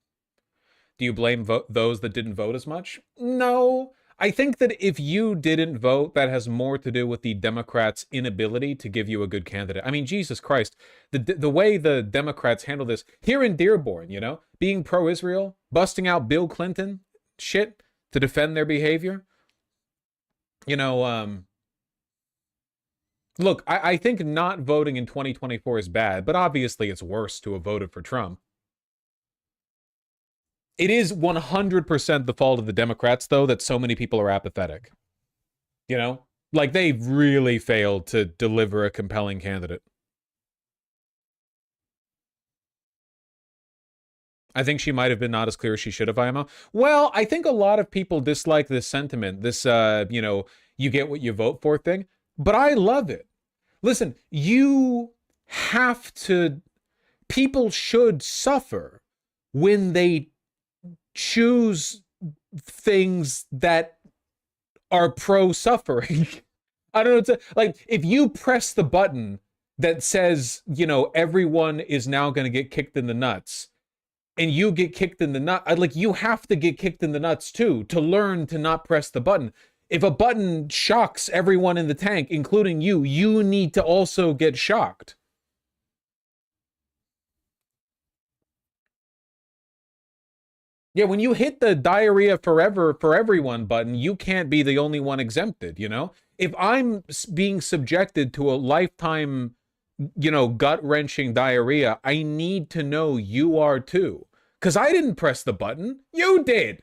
Do you blame those that didn't vote as much? No. I think that if you didn't vote, that has more to do with the Democrats' inability to give you a good candidate. I mean, Jesus Christ, the way the Democrats handle this here in Dearborn, you know, being pro-Israel, busting out Bill Clinton shit to defend their behavior. You know, look, I think not voting in 2024 is bad, but obviously it's worse to have voted for Trump. It is 100% the fault of the Democrats, though, that so many people are apathetic. You know? Like, they've really failed to deliver a compelling candidate. I think she might have been not as clear as she should have, IMO. Well, I think a lot of people dislike this sentiment, this, you know, you get what you vote for thing. But I love it. Listen, you have to... People should suffer when they choose things that are pro-suffering. I don't know. Like, if you press the button that says, you know, everyone is now going to get kicked in the nuts, and you get kicked in the nut, like, you have to get kicked in the nuts too to learn to not press the button. If a button shocks everyone in the tank, including you, you need to also get shocked. Yeah, when you hit the diarrhea forever for everyone button, you can't be the only one exempted, you know? If I'm being subjected to a lifetime, you know, gut-wrenching diarrhea, I need to know you are too. Because I didn't press the button. You did.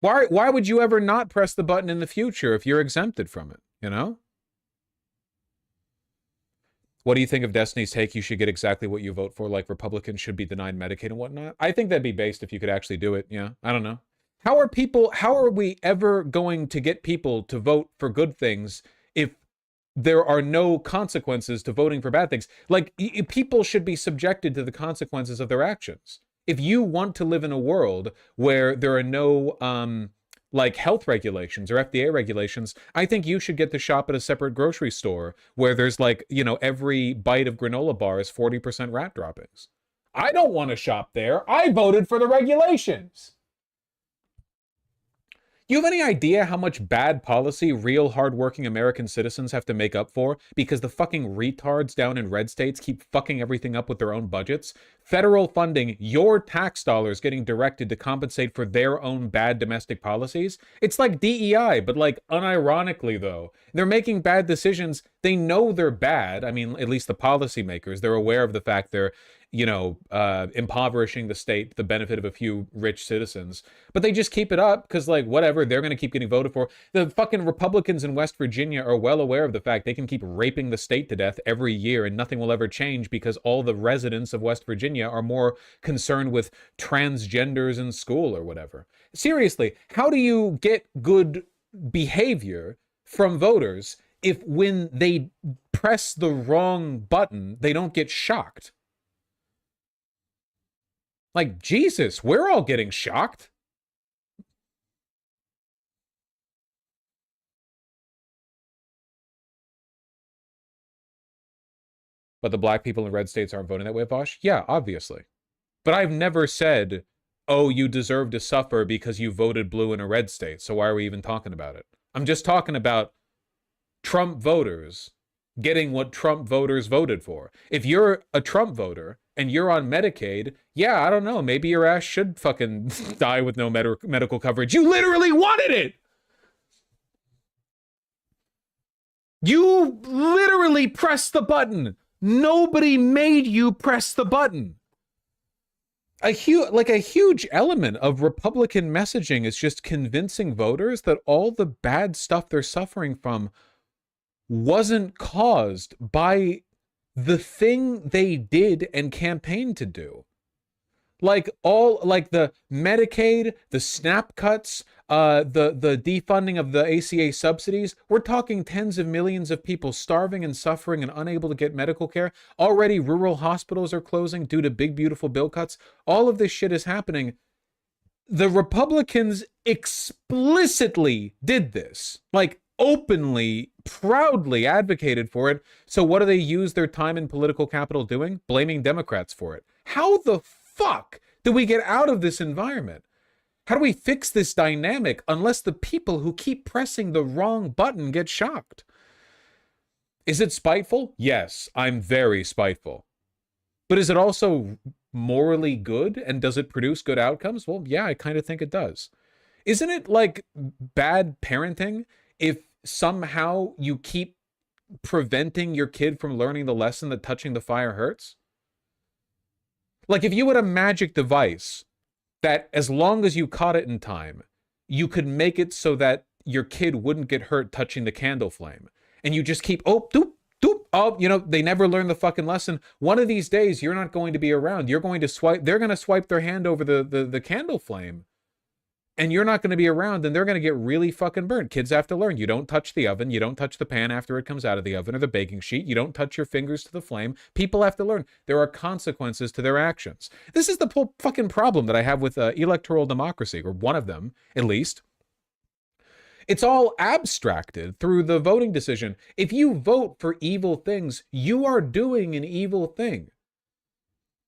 Why would you ever not press the button in the future if you're exempted from it, you know? What do you think of Destiny's take? You should get exactly what you vote for, like Republicans should be denied Medicaid and whatnot. I think that'd be based if you could actually do it. Yeah, I don't know. How are we ever going to get people to vote for good things if there are no consequences to voting for bad things? Like, people should be subjected to the consequences of their actions. If you want to live in a world where there are no like health regulations or FDA regulations, I think you should get to shop at a separate grocery store where there's, like, you know, every bite of granola bar is 40% rat droppings. I don't want to shop there. I voted for the regulations. You have any idea how much bad policy real hardworking American citizens have to make up for because the fucking retards down in red states keep fucking everything up with their own budgets? Federal funding, your tax dollars getting directed to compensate for their own bad domestic policies? It's like DEI, but, like, unironically, though. They're making bad decisions. They know they're bad. I mean, at least the policymakers, they're aware of the fact they're, you know, impoverishing the state, the benefit of a few rich citizens. But they just keep it up because, like, whatever, they're going to keep getting voted for. The fucking Republicans in West Virginia are well aware of the fact they can keep raping the state to death every year and nothing will ever change because all the residents of West Virginia are more concerned with transgenders in school or whatever. Seriously, how do you get good behavior from voters if when they press the wrong button, they don't get shocked? Like, Jesus, we're all getting shocked. But the black people in red states aren't voting that way, Bosch? Yeah, obviously. But I've never said, oh, you deserve to suffer because you voted blue in a red state, so why are we even talking about it? I'm just talking about Trump voters getting what Trump voters voted for. If you're a Trump voter and you're on Medicaid, yeah, I don't know, maybe your ass should fucking die with no medical coverage. You literally wanted it! You literally pressed the button. Nobody made you press the button. A huge element of Republican messaging is just convincing voters that all the bad stuff they're suffering from wasn't caused by the thing they did and campaigned to do. Like the Medicaid, the SNAP cuts, the defunding of the ACA subsidies. We're talking tens of millions of people starving and suffering and unable to get medical care. Already rural hospitals are closing due to big, beautiful bill cuts. All of this shit is happening. The Republicans explicitly did this. Like, openly, proudly advocated for it. So what do they use their time in political capital doing? Blaming Democrats for it. How the fuck do we get out of this environment? How do we fix this dynamic unless the people who keep pressing the wrong button get shocked? Is it spiteful? Yes, I'm very spiteful. But is it also morally good? And does it produce good outcomes? Well, yeah, I kind of think it does. Isn't it like bad parenting if somehow you keep preventing your kid from learning the lesson that touching the fire hurts? Like, if you had a magic device that as long as you caught it in time, you could make it so that your kid wouldn't get hurt touching the candle flame, and you just keep, oh, doop, doop, oh, you know, they never learn the fucking lesson. One of these days, you're not going to be around. You're going to swipe, they're going to swipe their hand over the candle flame, and you're not going to be around, and they're going to get really fucking burnt. Kids have to learn. You don't touch the oven. You don't touch the pan after it comes out of the oven or the baking sheet. You don't touch your fingers to the flame. People have to learn. There are consequences to their actions. This is the whole fucking problem that I have with electoral democracy, or one of them, at least. It's all abstracted through the voting decision. If you vote for evil things, you are doing an evil thing.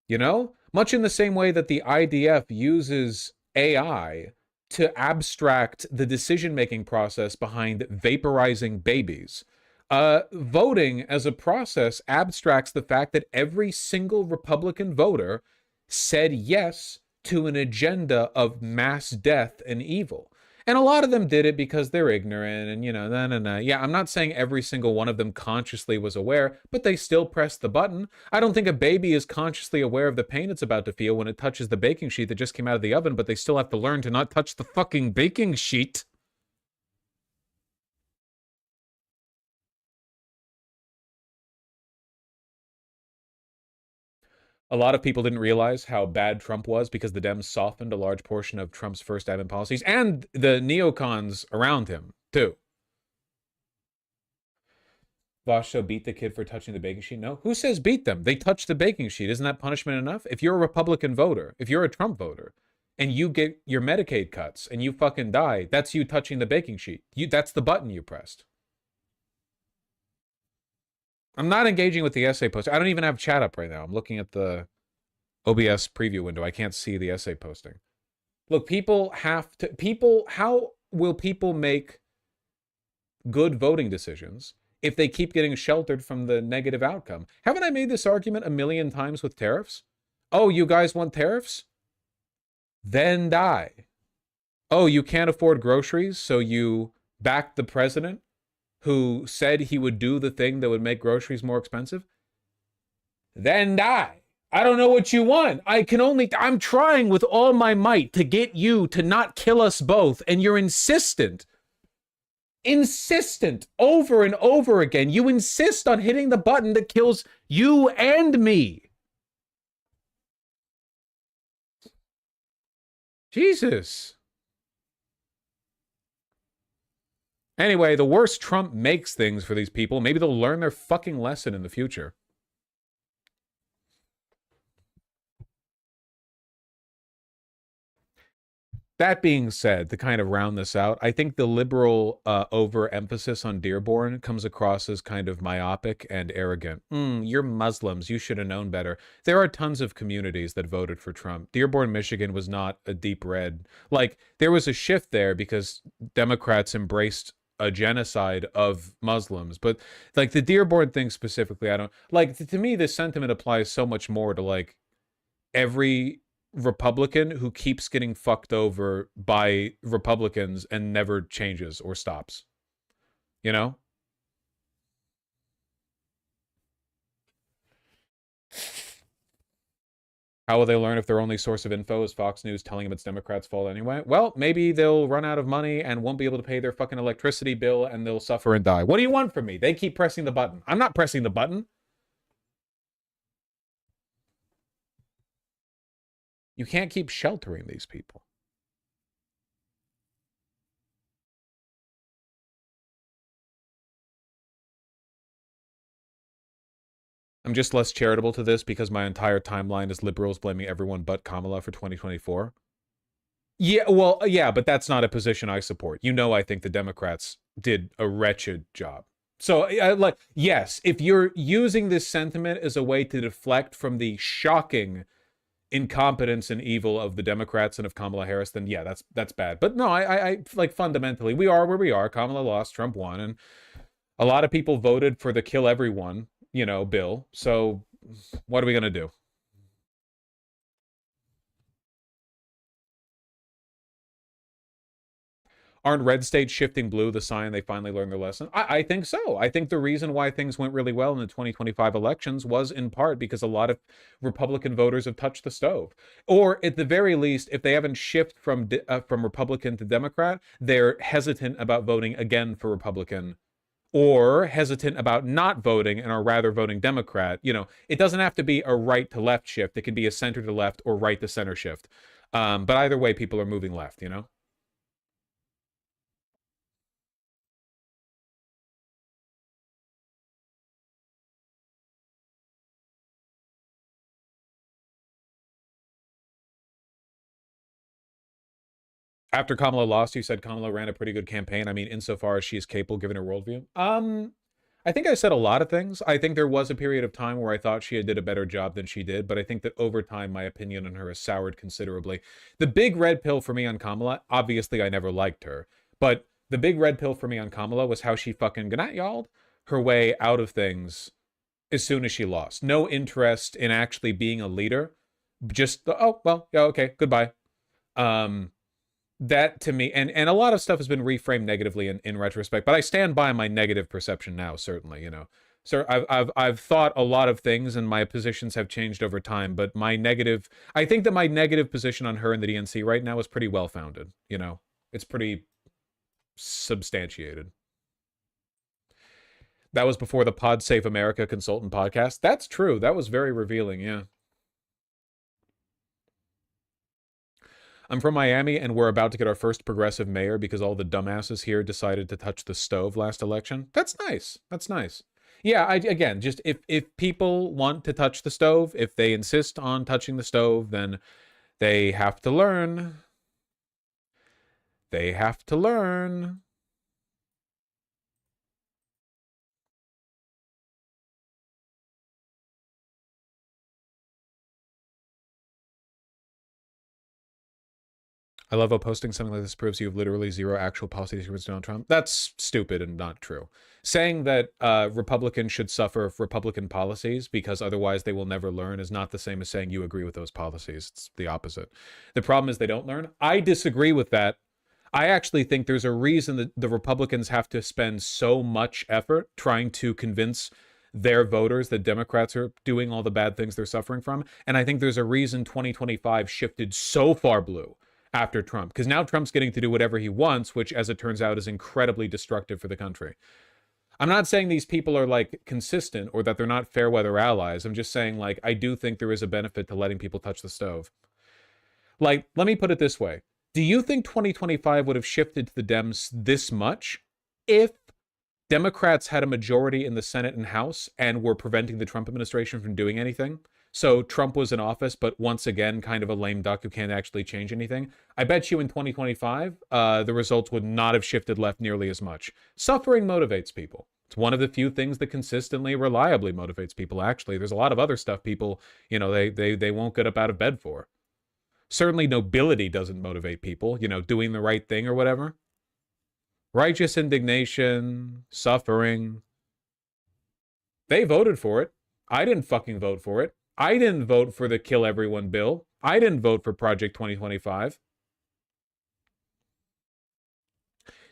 You know? Much in the same way that the IDF uses AI to abstract the decision-making process behind vaporizing babies. Voting as a process abstracts the fact that every single Republican voter said yes to an agenda of mass death and evil. And a lot of them did it because they're ignorant and, you know, no. Yeah, I'm not saying every single one of them consciously was aware, but they still pressed the button. I don't think a baby is consciously aware of the pain it's about to feel when it touches the baking sheet that just came out of the oven, but they still have to learn to not touch the fucking baking sheet. A lot of people didn't realize how bad Trump was because the Dems softened a large portion of Trump's first advent policies and the neocons around him, too. Vasho beat the kid for touching the baking sheet? No. Who says beat them? They touched the baking sheet. Isn't that punishment enough? If you're a Republican voter, if you're a Trump voter, and you get your Medicaid cuts and you fucking die, that's you touching the baking sheet. That's the button you pressed. I'm not engaging with the essay poster. I don't even have chat up right now. I'm looking at the OBS preview window. I can't see the essay posting. Look, how will people make good voting decisions if they keep getting sheltered from the negative outcome? Haven't I made this argument a million times with tariffs? Oh, you guys want tariffs? Then die. Oh, you can't afford groceries, so you back the president who said he would do the thing that would make groceries more expensive? Then die. I don't know what you want. I'm trying with all my might to get you to not kill us both, and you're insistent over and over again. You insist on hitting the button that kills you and me. Jesus. Anyway, the worse Trump makes things for these people, maybe they'll learn their fucking lesson in the future. That being said, to kind of round this out, I think the liberal overemphasis on Dearborn comes across as kind of myopic and arrogant. You're Muslims. You should have known better. There are tons of communities that voted for Trump. Dearborn, Michigan was not a deep red. Like, there was a shift there because Democrats embraced a genocide of Muslims. But, like, the Dearborn thing specifically, I don't... Like, to me, this sentiment applies so much more to, like, every Republican who keeps getting fucked over by Republicans and never changes or stops. You know? How will they learn if their only source of info is Fox News telling them it's Democrats' fault anyway? Well, maybe they'll run out of money and won't be able to pay their fucking electricity bill and they'll suffer and die. What do you want from me? They keep pressing the button. I'm not pressing the button. You can't keep sheltering these people. I'm just less charitable to this because my entire timeline is liberals blaming everyone but Kamala for 2024. Yeah, well, yeah, but that's not a position I support. You know, I think the Democrats did a wretched job. So, like, yes, if you're using this sentiment as a way to deflect from the shocking incompetence and evil of the Democrats and of Kamala Harris, then yeah, that's bad. But no, I like fundamentally, we are where we are. Kamala lost, Trump won, and a lot of people voted for the kill everyone, you know, bill. So what are we gonna do? Aren't red states shifting blue the sign they finally learned their lesson? I think so. I think the reason why things went really well in the 2025 elections was in part because a lot of Republican voters have touched the stove. Or at the very least, if they haven't shifted from Republican to Democrat, they're hesitant about voting again for Republican, or hesitant about not voting and are rather voting Democrat. You know, it doesn't have to be a right to left shift. It can be a center to left or right to center shift. But either way, people are moving left, you know? After Kamala lost, you said Kamala ran a pretty good campaign. I mean, insofar as she is capable given her worldview. I think I said a lot of things. I think there was a period of time where I thought she did a better job than she did, but I think that over time, my opinion on her has soured considerably. The big red pill for me on Kamala, obviously I never liked her, but the big red pill for me on Kamala was how she fucking y'alled her way out of things as soon as she lost. No interest in actually being a leader. Just, oh, well, yeah, okay, goodbye. That to me, and a lot of stuff has been reframed negatively in retrospect, but I stand by my negative perception now, certainly, you know. So I've thought a lot of things and my positions have changed over time, but I think that my negative position on her and the DNC right now is pretty well founded, you know. It's pretty substantiated. That was before the Pod Save America consultant podcast. That's true. That was very revealing, yeah. I'm from Miami, and we're about to get our first progressive mayor because all the dumbasses here decided to touch the stove last election. That's nice. That's nice. Yeah, again, just if people want to touch the stove, if they insist on touching the stove, then they have to learn. They have to learn. I love how posting something like this proves you have literally zero actual policy towards Donald Trump. That's stupid and not true. Saying that Republicans should suffer Republican policies because otherwise they will never learn is not the same as saying you agree with those policies. It's the opposite. The problem is they don't learn. I disagree with that. I actually think there's a reason that the Republicans have to spend so much effort trying to convince their voters that Democrats are doing all the bad things they're suffering from. And I think there's a reason 2025 shifted so far blue after Trump, because now Trump's getting to do whatever he wants, which, as it turns out, is incredibly destructive for the country. I'm not saying these people are, like, consistent or that they're not fair weather allies. I'm just saying, like, I do think there is a benefit to letting people touch the stove. Like, let me put it this way. Do you think 2025 would have shifted to the Dems this much if Democrats had a majority in the Senate and House and were preventing the Trump administration from doing anything? So Trump was in office, but once again, kind of a lame duck who can't actually change anything. I bet you in 2025, the results would not have shifted left nearly as much. Suffering motivates people. It's one of the few things that consistently, reliably motivates people, actually. There's a lot of other stuff people, you know, they won't get up out of bed for. Certainly nobility doesn't motivate people, you know, doing the right thing or whatever. Righteous indignation, suffering. They voted for it. I didn't fucking vote for it. I didn't vote for the Kill Everyone bill. I didn't vote for Project 2025.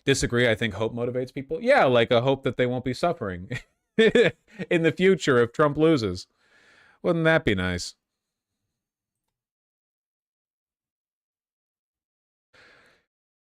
Disagree. I think hope motivates people. Yeah, like a hope that they won't be suffering in the future if Trump loses. Wouldn't that be nice?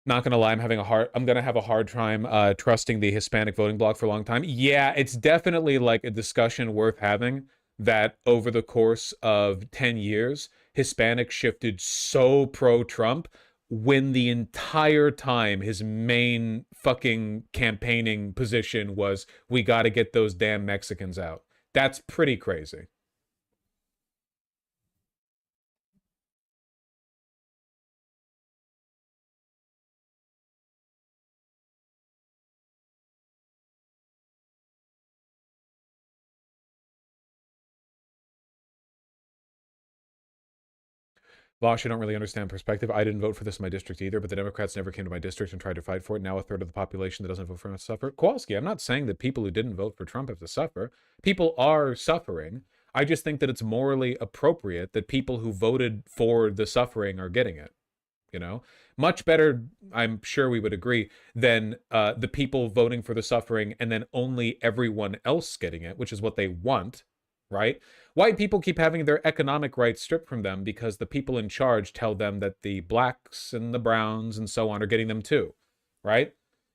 Not gonna lie, I'm gonna have a hard time trusting the Hispanic voting bloc for a long time. Yeah, it's definitely like a discussion worth having that over the course of 10 years, Hispanics shifted so pro-Trump when the entire time his main fucking campaigning position was, we got to get those damn Mexicans out. That's pretty crazy. Vosh, I don't really understand perspective. I didn't vote for this in my district either, but the Democrats never came to my district and tried to fight for it. Now a third of the population that doesn't vote for him has to suffer. Kowalski, I'm not saying that people who didn't vote for Trump have to suffer. People are suffering. I just think that it's morally appropriate that people who voted for the suffering are getting it. You know? Much better, I'm sure we would agree, than the people voting for the suffering and then only everyone else getting it, which is what they want, right? White people keep having their economic rights stripped from them because the people in charge tell them that the blacks and the browns and so on are getting them too, right?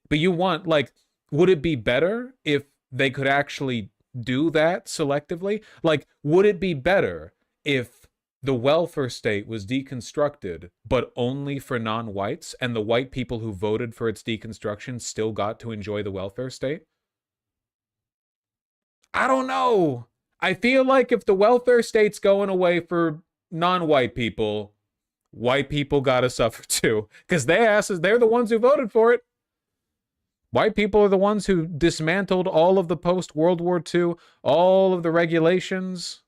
But you want, like, would it be better if they could actually do that selectively? Like, would it be better if the welfare state was deconstructed, but only for non-whites, and the white people who voted for its deconstruction still got to enjoy the welfare state? I don't know. I feel like if the welfare state's going away for non-white people, white people gotta suffer too, because they're the ones who voted for it. White people are the ones who dismantled all of the post-World War II, all of the regulations.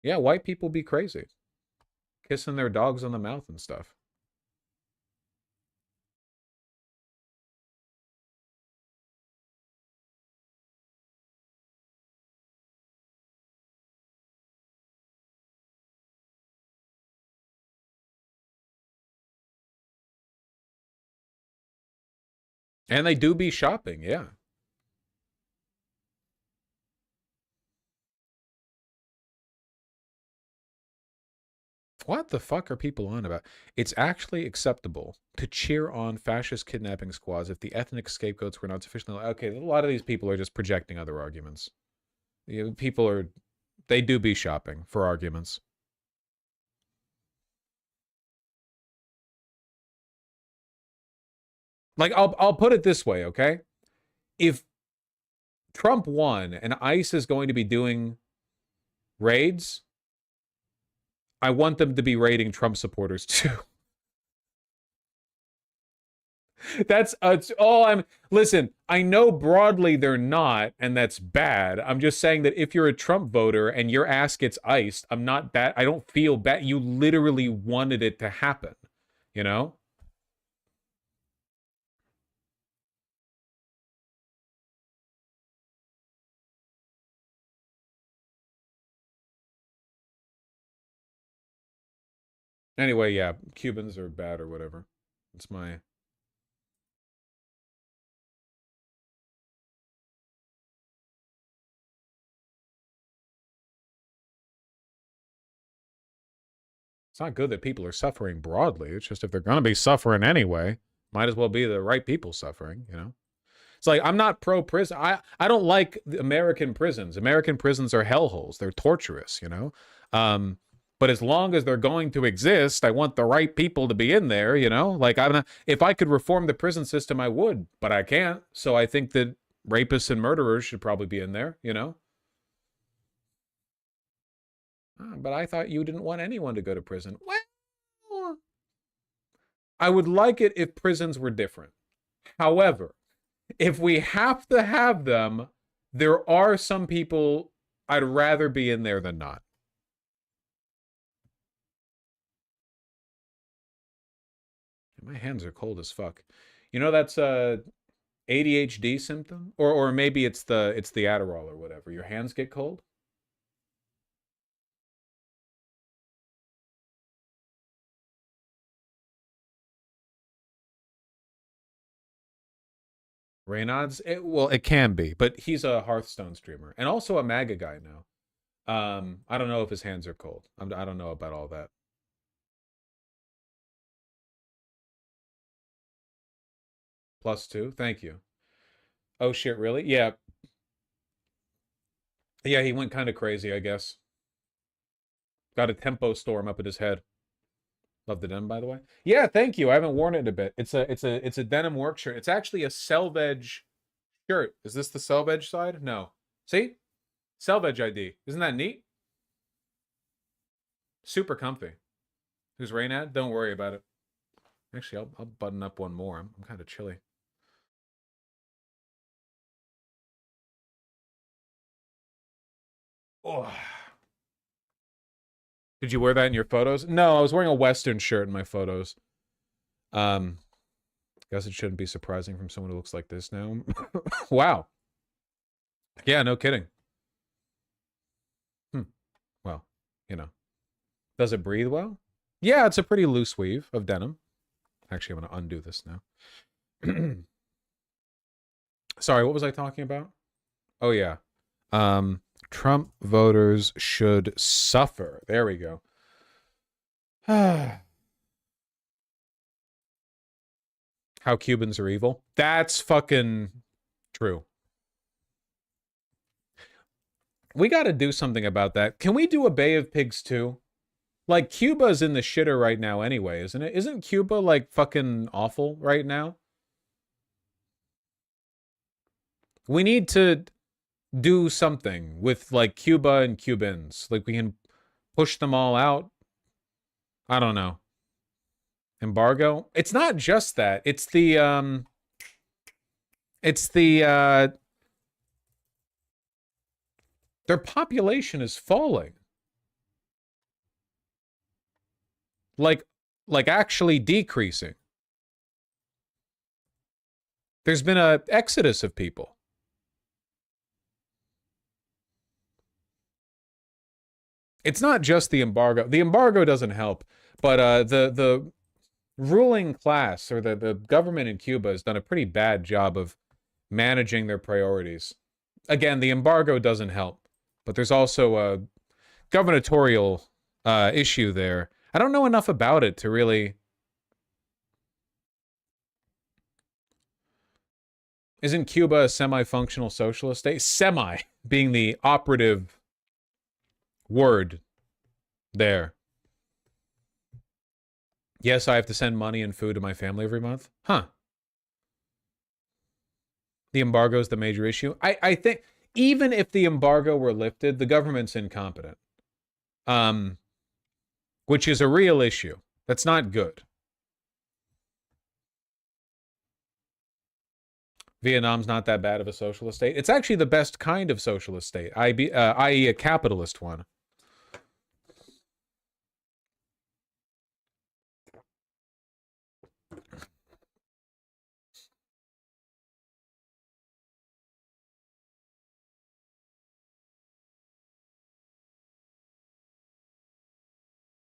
Yeah, white people be crazy. Kissing their dogs on the mouth and stuff. And they do be shopping, yeah. What the fuck are people on about? It's actually acceptable to cheer on fascist kidnapping squads if the ethnic scapegoats were not sufficiently... Okay, a lot of these people are just projecting other arguments. People are... They do be shopping for arguments. Like, I'll put it this way, okay? If Trump won and ICE is going to be doing raids, I want them to be raiding Trump supporters too. That's all I'm... Listen, I know broadly they're not, and that's bad. I'm just saying that if you're a Trump voter and your ass gets iced, I'm not bad. I don't feel bad. You literally wanted it to happen, you know? Anyway, yeah, Cubans are bad or whatever. It's my... It's not good that people are suffering broadly. It's just if they're going to be suffering anyway, might as well be the right people suffering, you know? It's like, I'm not pro-prison. I don't like the American prisons. American prisons are hellholes. They're torturous, you know? But as long as they're going to exist, I want the right people to be in there, you know? Like, if I could reform the prison system, I would, but I can't. So I think that rapists and murderers should probably be in there, you know? But I thought you didn't want anyone to go to prison. Well, I would like it if prisons were different. However, if we have to have them, there are some people I'd rather be in there than not. My hands are cold as fuck. You know that's a ADHD symptom? Or maybe it's the Adderall or whatever. Your hands get cold? Reynolds? Well, it can be, but he's a Hearthstone streamer and also a MAGA guy now. I don't know if his hands are cold. I don't know about all that. +2, thank you. Oh shit, really? Yeah. Yeah, he went kind of crazy, I guess. Got a tempo storm up at his head. Love the denim, by the way. Yeah, thank you. I haven't worn it in a bit. It's a denim work shirt. It's actually a Selvage shirt. Is this the Selvage side? No. See? Selvage ID. Isn't that neat? Super comfy. Who's Raynad? Don't worry about it. Actually, I'll button up one more. I'm kind of chilly. Oh. Did you wear that in your photos? No, I was wearing a Western shirt in my photos. Guess it shouldn't be surprising from someone who looks like this now. Wow. Yeah, no kidding. Well, you know. Does it breathe well? Yeah, it's a pretty loose weave of denim. Actually, I'm going to undo this now. Sorry, what was I talking about? Oh, yeah. Trump voters should suffer. There we go. How Cubans are evil. That's fucking true. We got to do something about that. Can we do a Bay of Pigs too? Like, Cuba's in the shitter right now anyway, isn't it? Isn't Cuba, like, fucking awful right now? We need to do something with like Cuba and Cubans. Like we can push them all out. I don't know. Embargo? It's not just that. It's the their population is falling. Like actually decreasing. There's been an exodus of people. It's not just the embargo. The embargo doesn't help, but the ruling class or the government in Cuba has done a pretty bad job of managing their priorities. Again, the embargo doesn't help, but there's also a gubernatorial issue there. I don't know enough about it to really... Isn't Cuba a semi-functional socialist state? Semi being the operative word there. Yes, I have to send money and food to my family every month. Huh. The embargo is the major issue. I think even if the embargo were lifted, the government's incompetent. Which is a real issue. That's not good. Vietnam's not that bad of a socialist state. It's actually the best kind of socialist state, i.e. a capitalist one.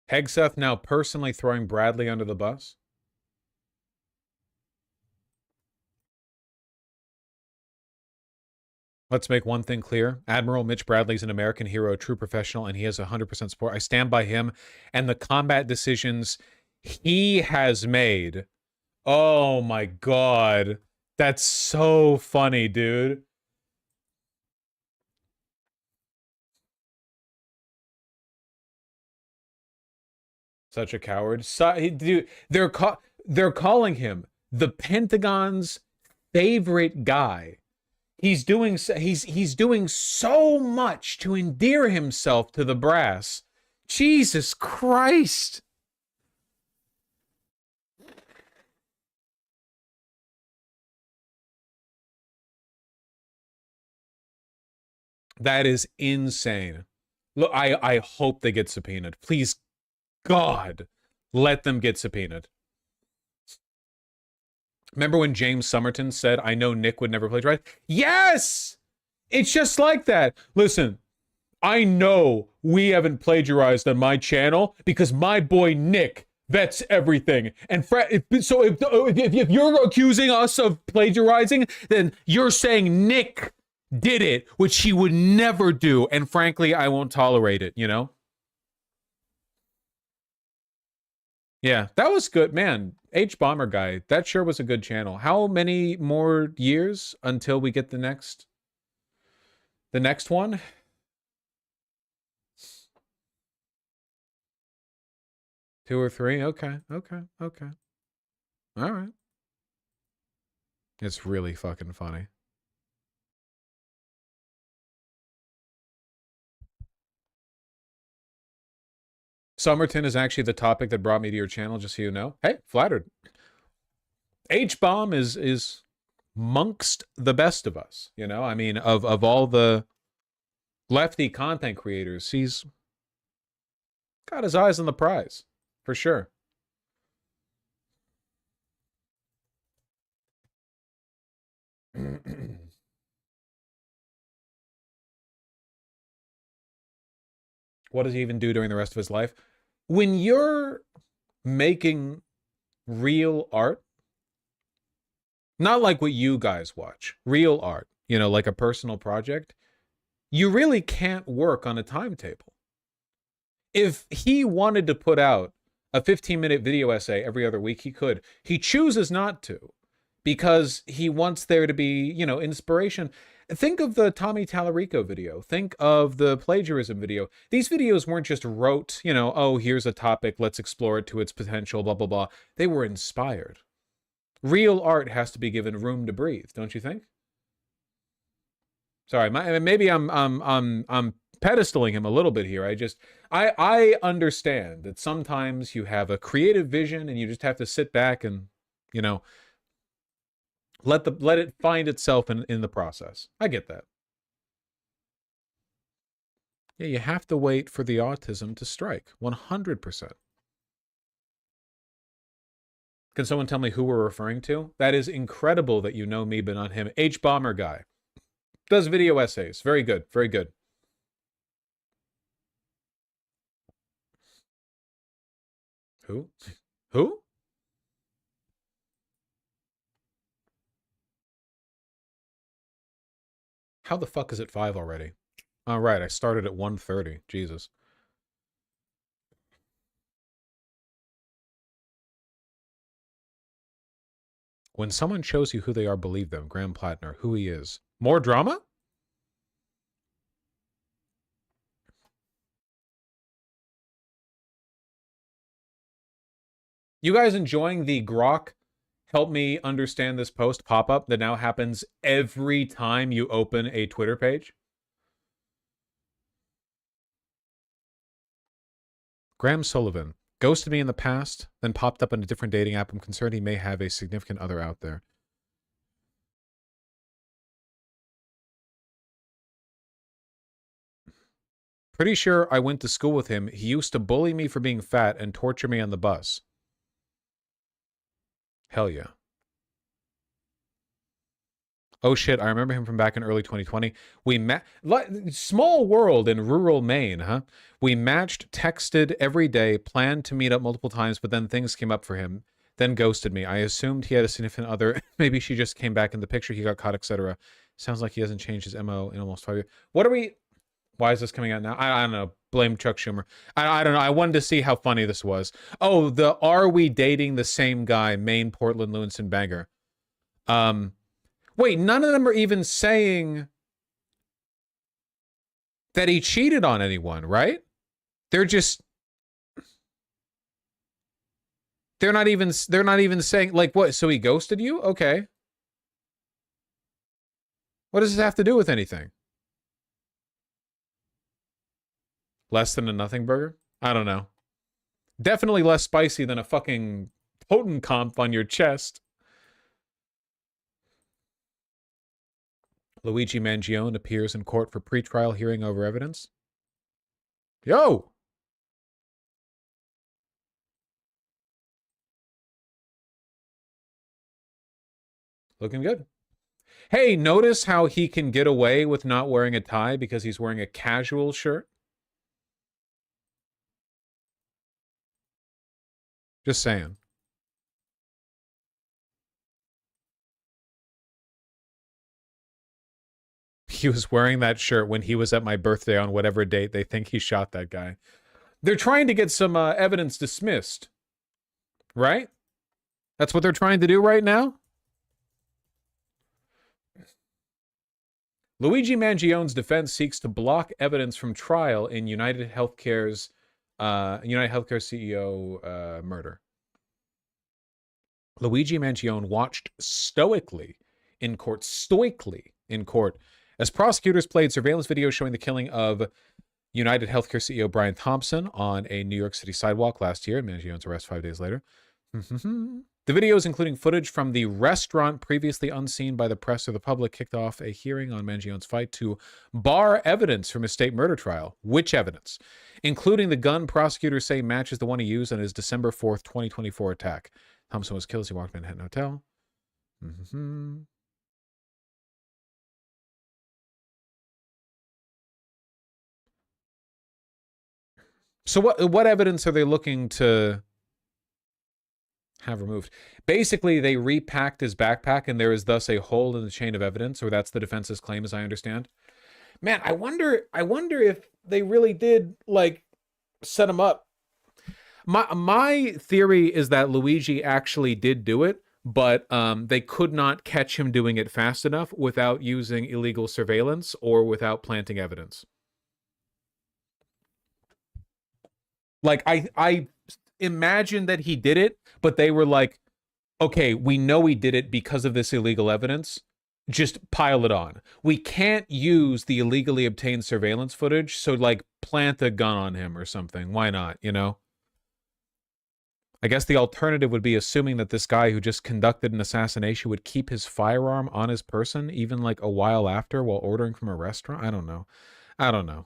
Hegseth now personally throwing Bradley under the bus? Let's make one thing clear. Admiral Mitch Bradley's an American hero, a true professional, and he has 100% support. I stand by him and the combat decisions he has made. Oh my God. That's so funny, dude. Such a coward. Dude, they're calling him the Pentagon's favorite guy. He's doing so much to endear himself to the brass. Jesus Christ. That is insane. Look, I hope they get subpoenaed. Please, God, let them get subpoenaed. Remember when James Somerton said, I know Nick would never plagiarize? Yes! It's just like that. Listen, I know we haven't plagiarized on my channel because my boy Nick vets everything. And so if you're accusing us of plagiarizing, then you're saying Nick did it, which he would never do. And frankly, I won't tolerate it, you know? Yeah, that was good, man. H-Bomber guy, that sure was a good channel. How many more years until we get the next one? Two or three? Okay. All right. It's really fucking funny. Somerton is actually the topic that brought me to your channel, just so you know. Hey, flattered. H-Bomb is amongst the best of us, you know? I mean, of all the lefty content creators, he's got his eyes on the prize, for sure. What does he even do during the rest of his life? When you're making real art, not like what you guys watch, real art, you know, like a personal project, you really can't work on a timetable. If he wanted to put out a 15-minute video essay every other week, he could. He chooses not to because he wants there to be, you know, inspiration. Think of the Tommy Tallarico video. Think of the plagiarism video. These videos weren't just rote, you know, oh, here's a topic, let's explore it to its potential, blah, blah, blah. They were inspired. Real art has to be given room to breathe, don't you think? Sorry, maybe I'm pedestaling him a little bit here. I understand that sometimes you have a creative vision and you just have to sit back and, you know, let it find itself in the process. I get that. Yeah, you have to wait for the autism to strike. 100%. Can someone tell me who we're referring to? That is incredible that you know me, but not him. H-Bomber guy. Does video essays. Very good. Very good. Who? Who? How the fuck is it 5 already? All right, I started at 1:30. Jesus. When someone shows you who they are, believe them. Graham Plattner, who he is. More drama? You guys enjoying the Grok help me understand this post pop-up that now happens every time you open a Twitter page? Graham Sullivan. Ghosted me in the past, then popped up in a different dating app. I'm concerned he may have a significant other out there. Pretty sure I went to school with him. He used to bully me for being fat and torture me on the bus. Hell yeah. Oh shit, I remember him from back in early 2020. We met, small world in rural Maine, huh? We matched, texted every day, planned to meet up multiple times, but then things came up for him, then ghosted me. I assumed he had a significant other. Maybe she just came back in the picture, he got caught, etc. Sounds like he hasn't changed his MO in almost 5 years. What are we... Why is this coming out now? I don't know. Blame Chuck Schumer. I don't know. I wanted to see how funny this was. Oh, the Are We Dating the Same Guy, Maine, Portland, Lewiston banger. Wait, none of them are even saying that he cheated on anyone, right? They're just... They're not even saying, like, what? So he ghosted you? Okay. What does this have to do with anything? Less than a nothing burger? I don't know. Definitely less spicy than a fucking potent comp on your chest. Luigi Mangione appears in court for pretrial hearing over evidence. Yo! Looking good. Hey, notice how he can get away with not wearing a tie because he's wearing a casual shirt? Just saying. He was wearing that shirt when he was at my birthday on whatever date they think he shot that guy. They're trying to get some evidence dismissed. Right? That's what they're trying to do right now? Luigi Mangione's defense seeks to block evidence from trial in United Healthcare's Healthcare CEO murder. Luigi Mangione watched stoically in court, as prosecutors played surveillance video showing the killing of United Healthcare CEO Brian Thompson on a New York City sidewalk last year, and Mangione's arrest 5 days later. The videos, including footage from the restaurant previously unseen by the press or the public, kicked off a hearing on Mangione's fight to bar evidence from his state murder trial. Which evidence? Including the gun prosecutors say matches the one he used on his December 4th, 2024 attack. Thompson was killed as he walked to Manhattan Hotel. So what evidence are they looking to have removed? Basically, they repacked his backpack and there is thus a hole in the chain of evidence, or that's the defense's claim, as I understand. Man, I wonder if they really did, like, set him up. My theory is that Luigi actually did do it, but they could not catch him doing it fast enough without using illegal surveillance or without planting evidence. Like, I imagine that he did it, but they were like, okay, we know he did it because of this illegal evidence. just pile it on. We can't use the illegally obtained surveillance footage, so like plant a gun on him or something. Why not, you know? I guess the alternative would be assuming that this guy who just conducted an assassination would keep his firearm on his person even like a while after while ordering from a restaurant. I don't know. I don't know.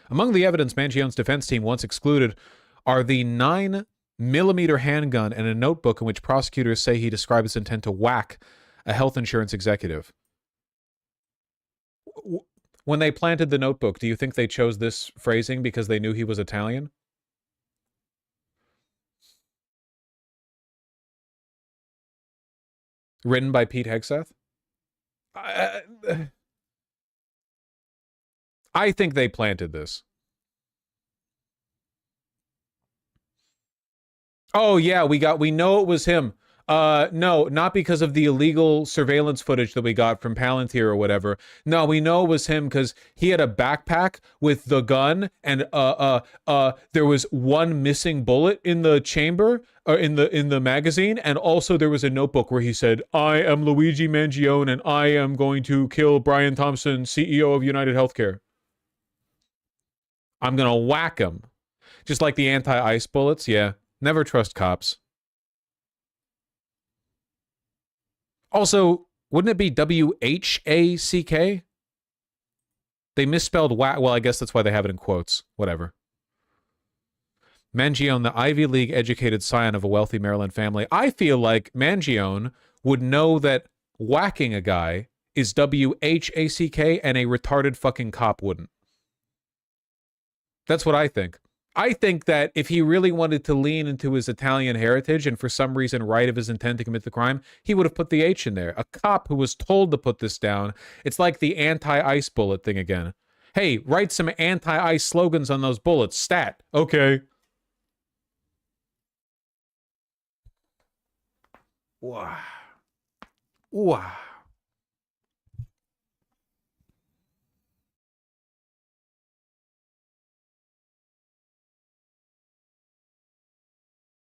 Among the evidence Mangione's defense team once excluded are the 9mm handgun and a notebook in which prosecutors say he described his intent to whack a health insurance executive. When they planted the notebook, do you think they chose this phrasing because they knew he was Italian? Written by Pete Hegseth? I think they planted this. Oh yeah, we know it was him. No, not because of the illegal surveillance footage that we got from Palantir or whatever. No, we know it was him because he had a backpack with the gun, and there was one missing bullet in the chamber or in the magazine, and also there was a notebook where he said, "I am Luigi Mangione, and I am going to kill Brian Thompson, CEO of United Healthcare. I'm gonna whack him." Just like the anti-ice bullets, yeah. Never trust cops. Also, wouldn't it be W-H-A-C-K? They misspelled whack. Well, I guess that's why they have it in quotes. Whatever. Mangione, the Ivy League educated scion of a wealthy Maryland family. I feel like Mangione would know that whacking a guy is W-H-A-C-K and a retarded fucking cop wouldn't. That's what I think. I think that if he really wanted to lean into his Italian heritage and for some reason right of his intent to commit the crime, he would have put the H in there. A cop who was told to put this down, it's like the anti-ice bullet thing again. Hey, write some anti-ice slogans on those bullets. Stat. Okay. Wow. Wow.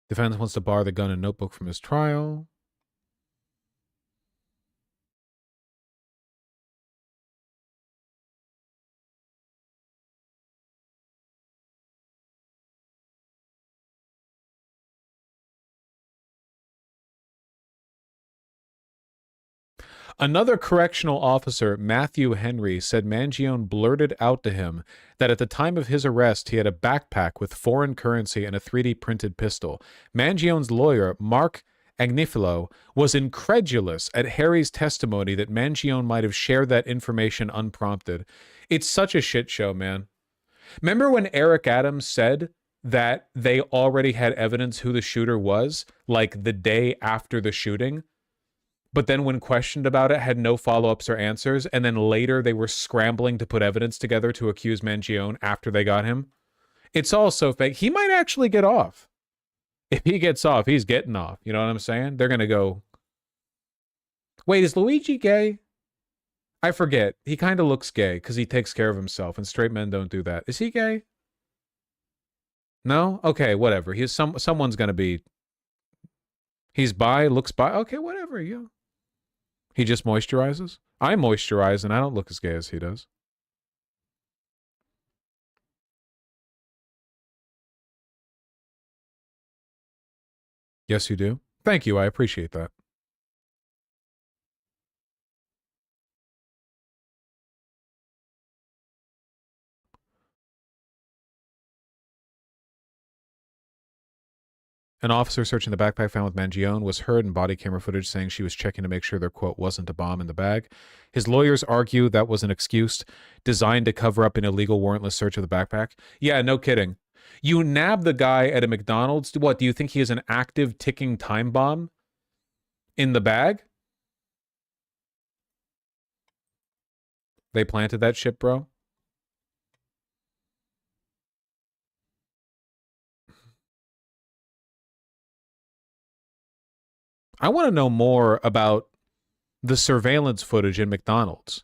Defense wants to bar the gun and notebook from his trial. Another correctional officer, Matthew Henry, said Mangione blurted out to him that at the time of his arrest, he had a backpack with foreign currency and a 3D printed pistol. Mangione's lawyer, Mark Agnifilo, was incredulous at Harry's testimony that Mangione might have shared that information unprompted. It's such a shit show, man. Remember when Eric Adams said that they already had evidence who the shooter was, like the day after the shooting? But then when questioned about it, had no follow-ups or answers, and then later they were scrambling to put evidence together to accuse Mangione after they got him. It's all so fake. He might actually get off. If he gets off, he's getting off. You know what I'm saying? They're going to go, wait, is Luigi gay? I forget. He kind of looks gay because he takes care of himself, and straight men don't do that. Is he gay? No? Okay, whatever. He's someone's going to be... He's bi, looks bi. Okay, whatever, yeah. He just moisturizes? I moisturize and I don't look as gay as he does. Yes, you do. Thank you. I appreciate that. An officer searching the backpack found with Mangione was heard in body camera footage saying she was checking to make sure there, quote, wasn't a bomb in the bag. His lawyers argue that was an excuse designed to cover up an illegal warrantless search of the backpack. Yeah, no kidding. You nab the guy at a McDonald's. What, do you think he has an active ticking time bomb in the bag? They planted that shit, bro. I want to know more about the surveillance footage in McDonald's.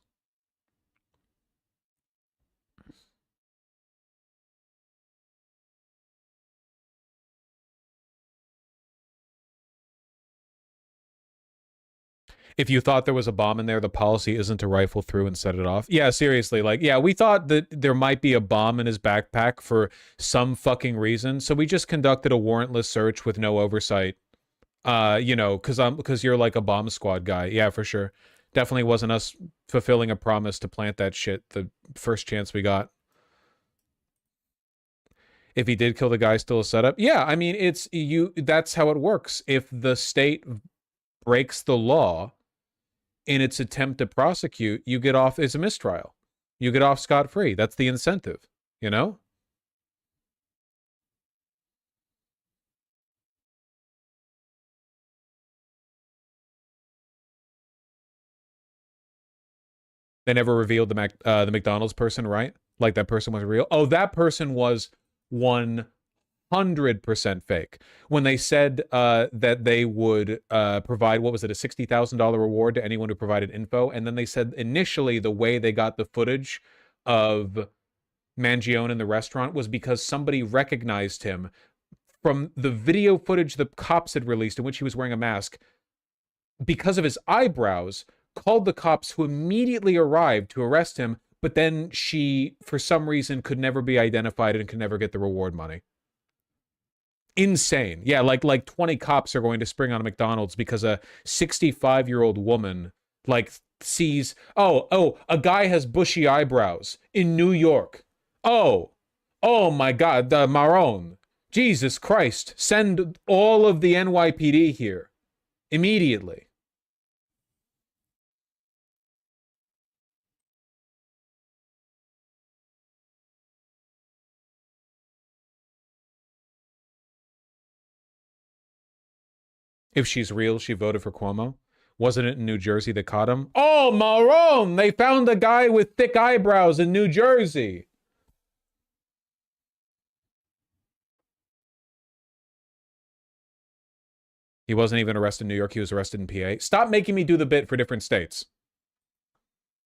If you thought there was a bomb in there, the policy isn't to rifle through and set it off. Yeah, seriously. Like, yeah, we thought that there might be a bomb in his backpack for some fucking reason. So we just conducted a warrantless search with no oversight. You know, because you're like a bomb squad guy. Yeah, for sure. Definitely wasn't us fulfilling a promise to plant that shit the first chance we got. If he did kill the guy, still a setup. Yeah, I mean, that's how it works. If the state breaks the law in its attempt to prosecute, you get off as a mistrial. You get off scot-free. That's the incentive, you know? They never revealed the McDonald's person, right? Like that person was real. Oh, that person was 100% fake. When they said that they would provide, what was it, a $60,000 reward to anyone who provided info, and then they said initially the way they got the footage of Mangione in the restaurant was because somebody recognized him from the video footage the cops had released in which he was wearing a mask because of his eyebrows, called the cops who immediately arrived to arrest him, but then she, for some reason, could never be identified and could never get the reward money. Insane. Yeah, like 20 cops are going to spring on a McDonald's because a 65-year-old woman, like, sees, oh, a guy has bushy eyebrows in New York. Oh my God, Marone. Jesus Christ, send all of the NYPD here immediately. If she's real, she voted for Cuomo. Wasn't it in New Jersey that caught him? Oh, Marone! They found a guy with thick eyebrows in New Jersey. He wasn't even arrested in New York. He was arrested in PA. Stop making me do the bit for different states.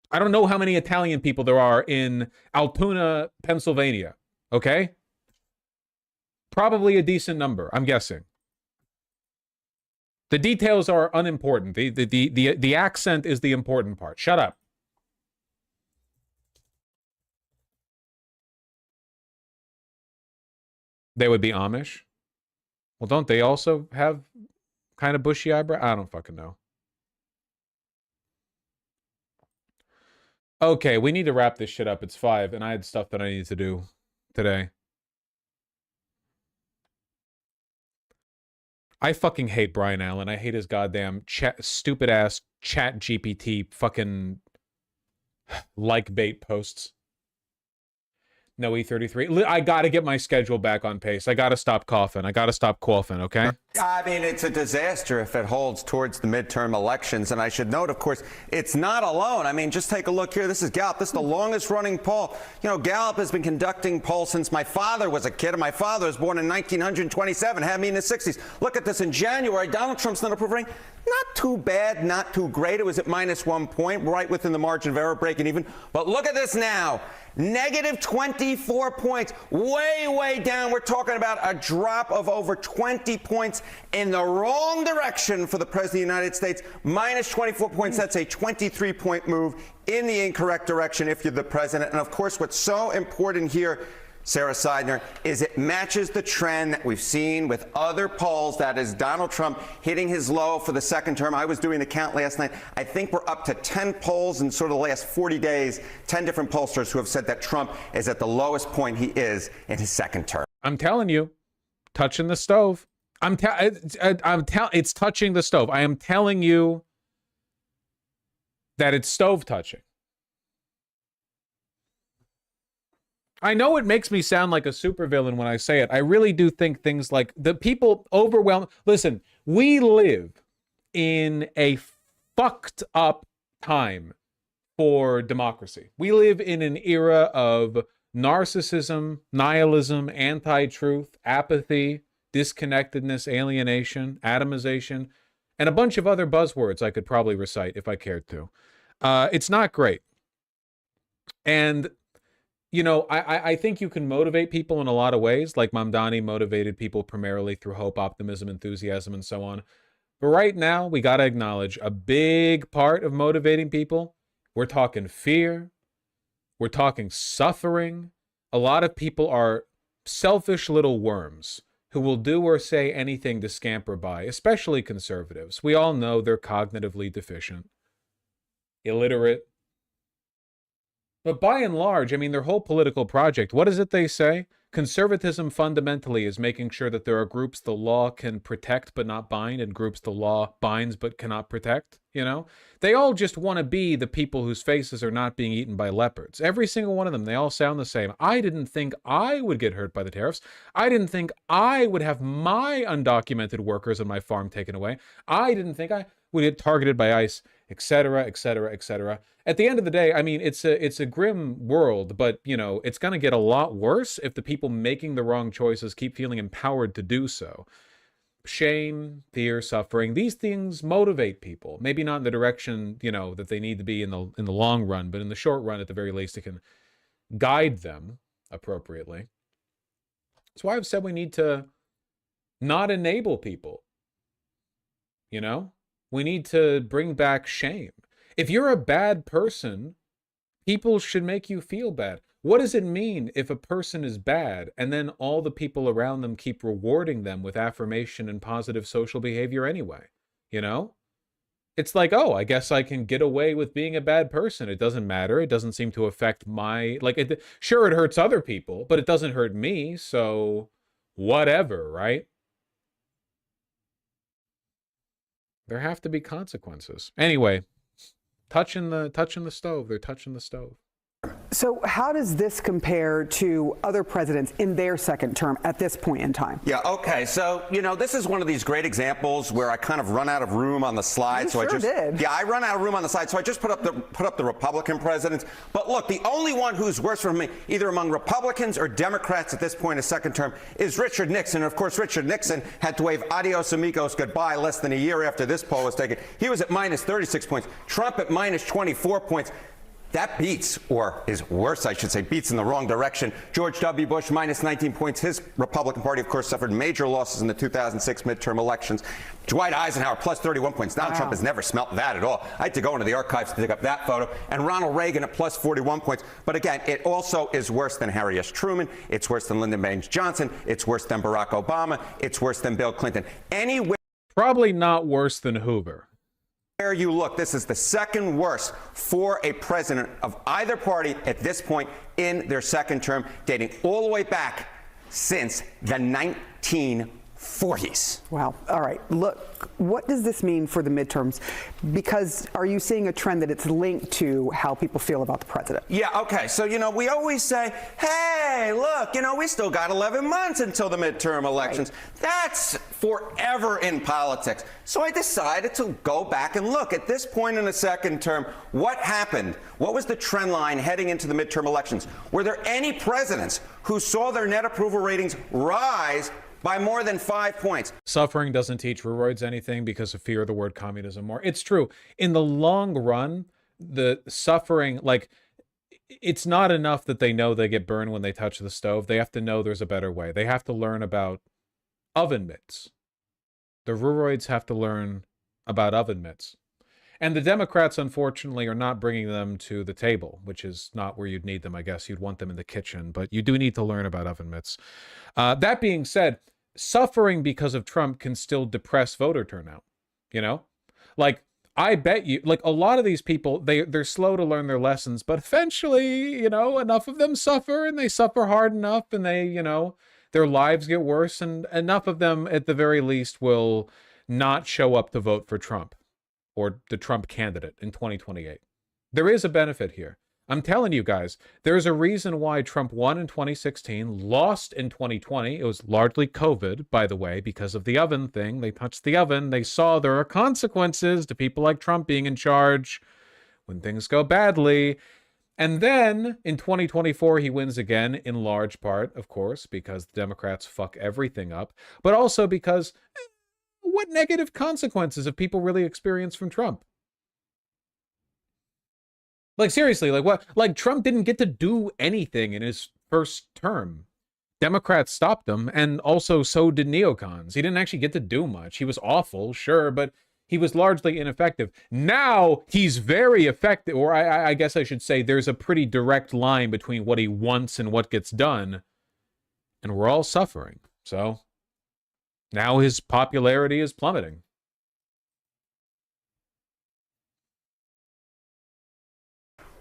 I don't know how many Italian people there are in Altoona, Pennsylvania. Okay? Probably a decent number, I'm guessing. The details are unimportant. The accent is the important part. Shut up. They would be Amish? Well, don't they also have kind of bushy eyebrow? I don't fucking know. Okay, we need to wrap this shit up. It's 5, and I had stuff that I need to do today. I fucking hate Brian Allen. I hate his goddamn stupid ass chat GPT fucking like bait posts. No E33. I got to get my schedule back on pace. I got to stop coughing. Okay? I mean, it's a disaster if it holds towards the midterm elections. And I should note, of course, it's not alone. I mean, just take a look here. This is Gallup. This is the longest running poll. You know, Gallup has been conducting polls since my father was a kid. And my father was born in 1927, had me in his 60s. Look at this. In January, Donald Trump's not approving. Not too bad, not too great. It was at -1 point, right within the margin of error, breaking even. But look at this now. Negative 24 points, way down. We're talking about a drop of over 20 points in the wrong direction for the President of the United States. Minus 24 points, that's a 23-point move in the incorrect direction if you're the president. And of course, what's so important here, Sarah Seidner, is it matches the trend that we've seen with other polls. That is Donald Trump hitting his low for the second term. I was doing the count last night. I think we're up to 10 polls in sort of the last 40 days, 10 different pollsters who have said that Trump is at the lowest point he is in his second term. I'm telling you, touching the stove. It's touching the stove. I am telling you that it's stove touching. I know it makes me sound like a supervillain when I say it. I really do think things like the people overwhelm. Listen, we live in a fucked up time for democracy. We live in an era of narcissism, nihilism, anti-truth, apathy, disconnectedness, alienation, atomization, and a bunch of other buzzwords I could probably recite if I cared to. It's not great. And you know, I think you can motivate people in a lot of ways, like Mamdani motivated people primarily through hope, optimism, enthusiasm, and so on. But right now, we got to acknowledge a big part of motivating people. We're talking fear. We're talking suffering. A lot of people are selfish little worms who will do or say anything to scamper by, especially conservatives. We all know they're cognitively deficient, illiterate. But by and large, I mean, their whole political project, what is it they say? Conservatism fundamentally is making sure that there are groups the law can protect but not bind, and groups the law binds but cannot protect, you know? They all just want to be the people whose faces are not being eaten by leopards. Every single one of them, they all sound the same. I didn't think I would get hurt by the tariffs. I didn't think I would have my undocumented workers on my farm taken away. I didn't think I would get targeted by ICE, etc., etc., etc. At the end of the day, I mean, it's a grim world, but, you know, it's going to get a lot worse if the people making the wrong choices keep feeling empowered to do so. Shame, fear, suffering, these things motivate people. Maybe not in the direction, you know, that they need to be in the long run, but in the short run, at the very least, it can guide them appropriately. That's why I've said we need to not enable people, you know? We need to bring back shame. If you're a bad person, people should make you feel bad. What does it mean if a person is bad and then all the people around them keep rewarding them with affirmation and positive social behavior anyway? You know? It's like, oh, I guess I can get away with being a bad person. It doesn't matter. It doesn't seem to affect my, like, sure, it hurts other people, but it doesn't hurt me. So whatever, right? There have to be consequences. Anyway, touching the stove. They're touching the stove. So how does this compare to other presidents in their second term at this point in time? Yeah, okay. So, you know, this is one of these great examples where I kind of run out of room on the slide. You so sure I just did. Yeah, I run out of room on the slide. So I just put up the Republican presidents. But look, the only one who's worse for me, either among Republicans or Democrats at this point in second term, is Richard Nixon. And of course, Richard Nixon had to wave adios amigos goodbye less than a year after this poll was taken. He was at minus 36 points. Trump at minus 24 points. That beats, or is worse, I should say, beats in the wrong direction. George W. Bush, minus 19 points. His Republican Party, of course, suffered major losses in the 2006 midterm elections. Dwight Eisenhower, plus 31 points. Donald Trump has never smelt that at all. I had to go into the archives to dig up that photo. And Ronald Reagan at plus 41 points. But again, it also is worse than Harry S. Truman. It's worse than Lyndon Baines Johnson. It's worse than Barack Obama. It's worse than Bill Clinton. Probably not worse than Hoover. Where you look, this is the second worst for a president of either party at this point in their second term, dating all the way back since the 1940s. Wow. All right. Look, what does this mean for the midterms? Because are you seeing a trend that it's linked to how people feel about the president? Yeah, okay. So, you know, we always say, hey, look, you know, we still got 11 months until the midterm elections. Right. That's forever in politics. So I decided to go back and look at this point in the second term. What happened? What was the trend line heading into the midterm elections? Were there any presidents who saw their net approval ratings rise by more than 5 points? Suffering doesn't teach Ruroids anything because of fear of the word communism more. It's true. In the long run, the suffering, like, it's not enough that they know they get burned when they touch the stove. They have to know there's a better way. They have to learn about oven mitts. The Ruroids have to learn about oven mitts. And the Democrats, unfortunately, are not bringing them to the table, which is not where you'd need them, I guess. You'd want them in the kitchen, but you do need to learn about oven mitts. That being said, suffering because of Trump can still depress voter turnout, you know? Like, I bet you, like, a lot of these people, they're slow to learn their lessons, but eventually, you know, enough of them suffer, and they suffer hard enough, and they, you know, their lives get worse, and enough of them, at the very least, will not show up to vote for Trump or the Trump candidate in 2028. There is a benefit here. I'm telling you guys, there's a reason why Trump won in 2016, lost in 2020. It was largely COVID, by the way, because of the oven thing. They touched the oven. They saw there are consequences to people like Trump being in charge when things go badly. And then in 2024, he wins again, in large part, of course, because the Democrats fuck everything up, but also because what negative consequences have people really experienced from Trump? Like, seriously, like what? Like, Trump didn't get to do anything in his first term. Democrats stopped him, and also so did neocons. He didn't actually get to do much. He was awful, sure, but he was largely ineffective. Now he's very effective, or I guess I should say there's a pretty direct line between what he wants and what gets done, and we're all suffering. So now his popularity is plummeting.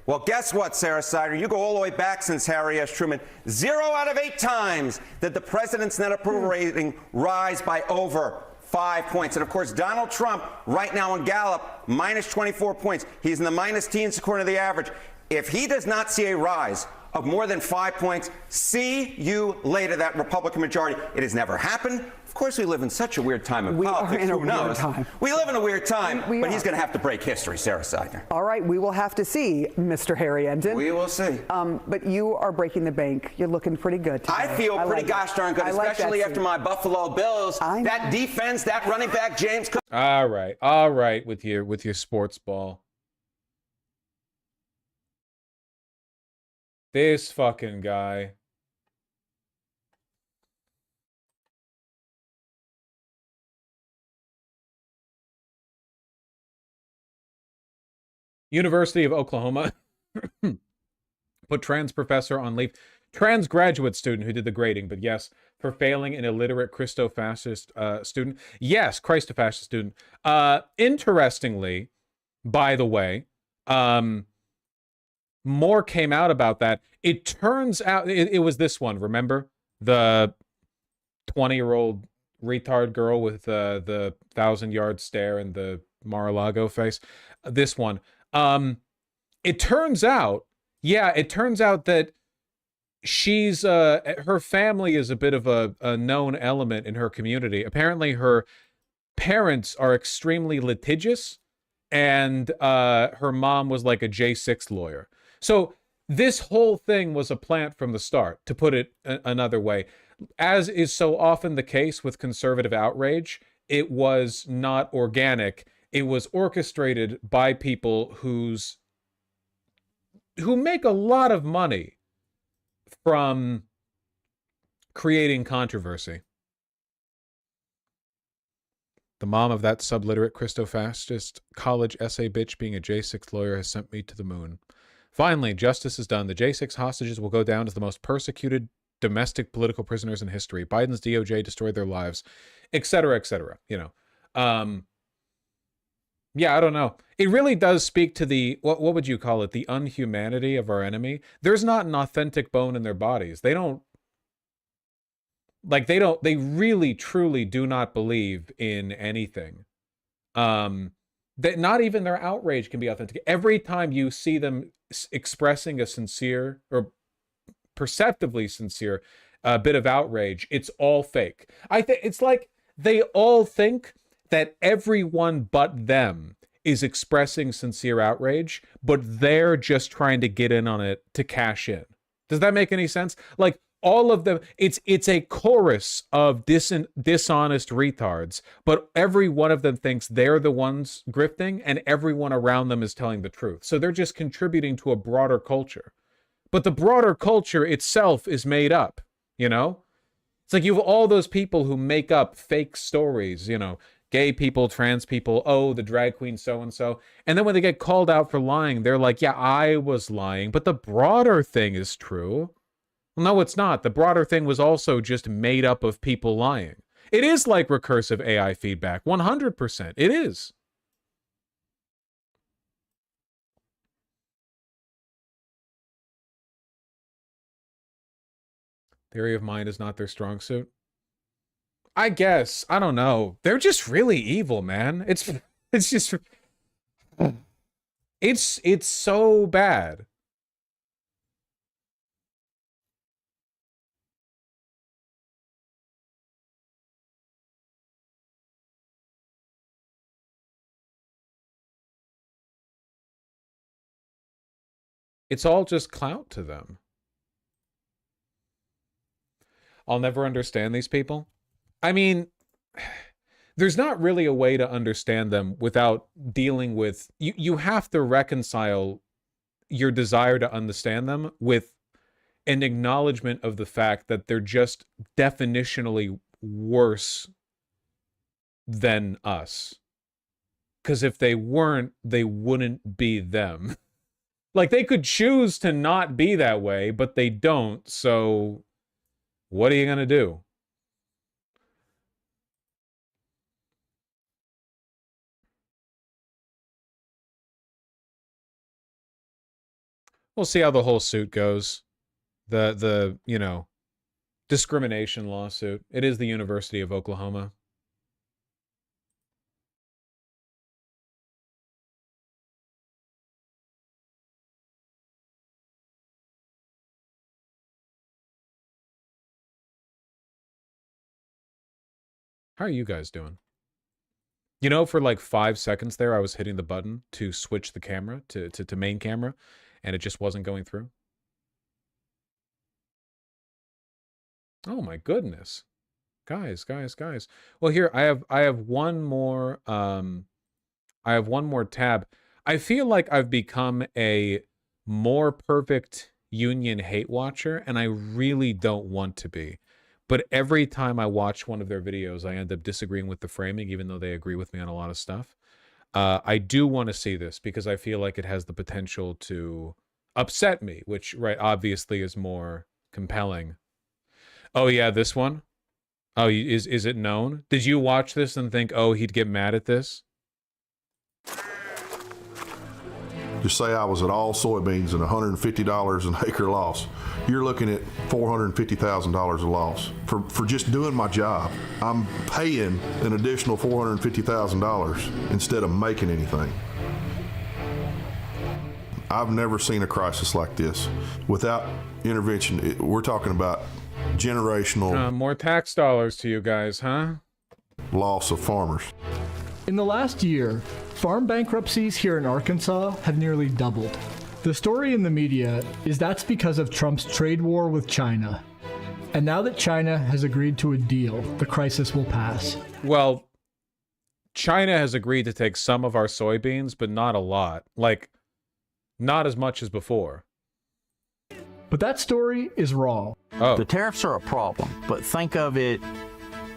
Well, guess what, Sarah Sider? You go all the way back since Harry S. Truman. 0 out of 8 times did the president's net approval rating rise by over 5 points. And of course, Donald Trump, right now in Gallup, minus 24 points. He's in the minus teens according to the average. If he does not see a rise of more than 5 points, see you later, that Republican majority. It has never happened. Of course, we live in such a weird time in politics. Who knows? We live in a weird time, but he's going to have to break history, Sarah Sider. All right, we will have to see, Mr. Harry Enden. We will see. But you are breaking the bank. You're looking pretty good today. I feel pretty gosh darn good, especially after my Buffalo Bills. That defense, that running back, James Cook. All right, with your sports ball. This fucking guy. University of Oklahoma put trans professor on leave. Trans graduate student who did the grading, but yes, for failing an illiterate Christo-fascist student. Yes, Christo-fascist student. Interestingly, by the way, more came out about that. It turns out it was this one, remember? The 20-year-old retard girl with the 1,000-yard stare and the Mar-a-Lago face. This one. It turns out that she's her family is a bit of a known element in her community. Apparently her parents are extremely litigious, and her mom was like a J6 lawyer. So this whole thing was a plant from the start, to put it another way. As is so often the case with conservative outrage, it was not organic. It was orchestrated by people who make a lot of money from creating controversy. The mom of that subliterate Christo-fascist college essay bitch being a J6 lawyer has sent me to the moon. Finally, justice is done. The J6 hostages will go down as the most persecuted domestic political prisoners in history. Biden's DOJ destroyed their lives, etc., etc. You know. Yeah, I don't know. It really does speak to the, what would you call it? The unhumanity of our enemy. There's not an authentic bone in their bodies. They really truly do not believe in anything. That not even their outrage can be authentic. Every time you see them expressing a sincere or perceptively sincere bit of outrage, it's all fake. I think it's like they all think that everyone but them is expressing sincere outrage, but they're just trying to get in on it to cash in. Does that make any sense? Like, all of them, it's a chorus of dishonest retards, but every one of them thinks they're the ones grifting, and everyone around them is telling the truth. So they're just contributing to a broader culture. But the broader culture itself is made up, you know? It's like you have all those people who make up fake stories, you know, gay people, trans people, oh, the drag queen so-and-so. And then when they get called out for lying, they're like, yeah, I was lying, but the broader thing is true. Well, no, it's not. The broader thing was also just made up of people lying. It is like recursive AI feedback, 100%. It is. Theory of mind is not their strong suit. I guess. I don't know. They're just really evil, man. It's just... It's so bad. It's all just clout to them. I'll never understand these people. I mean, there's not really a way to understand them without dealing with... You have to reconcile your desire to understand them with an acknowledgement of the fact that they're just definitionally worse than us. Because if they weren't, they wouldn't be them. Like, they could choose to not be that way, but they don't. So what are you going to do? We'll see how the whole suit goes. The you know, discrimination lawsuit. It is the University of Oklahoma. How are you guys doing? You know, for like 5 seconds there, I was hitting the button to switch the camera to main camera, and it just wasn't going through. Oh my goodness. Guys. Well, here I have one more tab. I feel like I've become a more perfect union hate watcher, and I really don't want to be. But every time I watch one of their videos, I end up disagreeing with the framing, even though they agree with me on a lot of stuff. I do want to see this because I feel like it has the potential to upset me, which, right, obviously is more compelling. Oh, yeah, this one? Oh, is it known? Did you watch this and think, oh, he'd get mad at this? Just say I was at all soybeans and $150 an acre loss. You're looking at $450,000 of loss. For just doing my job, I'm paying an additional $450,000 instead of making anything. I've never seen a crisis like this. Without intervention, we're talking about generational... more tax dollars to you guys, huh? Loss of farmers. In the last year, farm bankruptcies here in Arkansas have nearly doubled. The story in the media is that's because of Trump's trade war with China. And now that China has agreed to a deal, the crisis will pass. Well, China has agreed to take some of our soybeans, but not a lot. Like, not as much as before. But that story is wrong. Oh. The tariffs are a problem, but think of it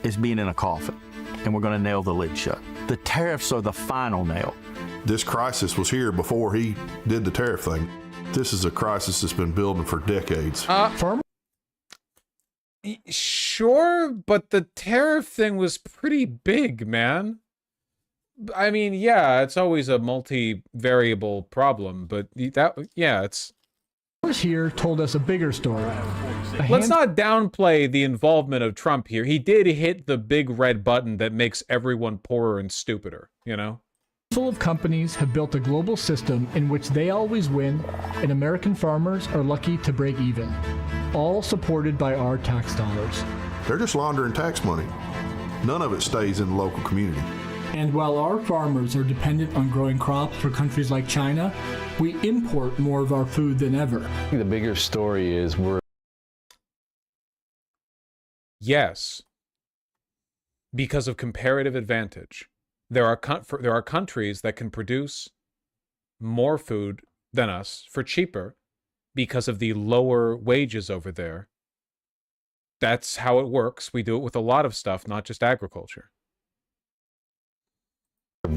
as being in a coffin, and we're going to nail the lid shut. The tariffs are the final nail. This crisis was here before he did the tariff thing. This is a crisis that's been building for decades. Sure, but the tariff thing was pretty big, man. I mean, yeah, it's always a multi-variable problem, but it's... Here told us a bigger story. Let's not downplay the involvement of Trump here. He did hit the big red button that makes everyone poorer and stupider, you know? Full of companies have built a global system in which they always win, and American farmers are lucky to break even, all supported by our tax dollars. They're just laundering tax money. None of it stays in the local community. And while our farmers are dependent on growing crops for countries like China, we import more of our food than ever. The bigger story is Yes, because of comparative advantage. There are countries that can produce more food than us for cheaper because of the lower wages over there. That's how it works. We do it with a lot of stuff, not just agriculture.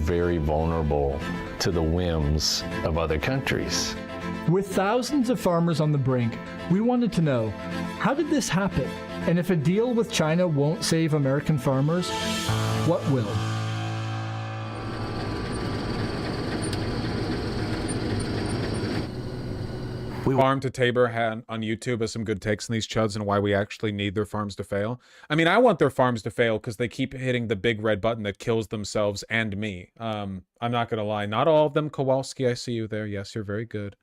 very vulnerable to the whims of other countries. With thousands of farmers on the brink, we wanted to know, how did this happen? And if a deal with China won't save American farmers, what will? Farm to Tabor had on YouTube has some good takes on these chuds and why we actually need their farms to fail. I mean, I want their farms to fail because they keep hitting the big red button that kills themselves and me. I'm not going to lie. Not all of them. Kowalski, I see you there. Yes, you're very good.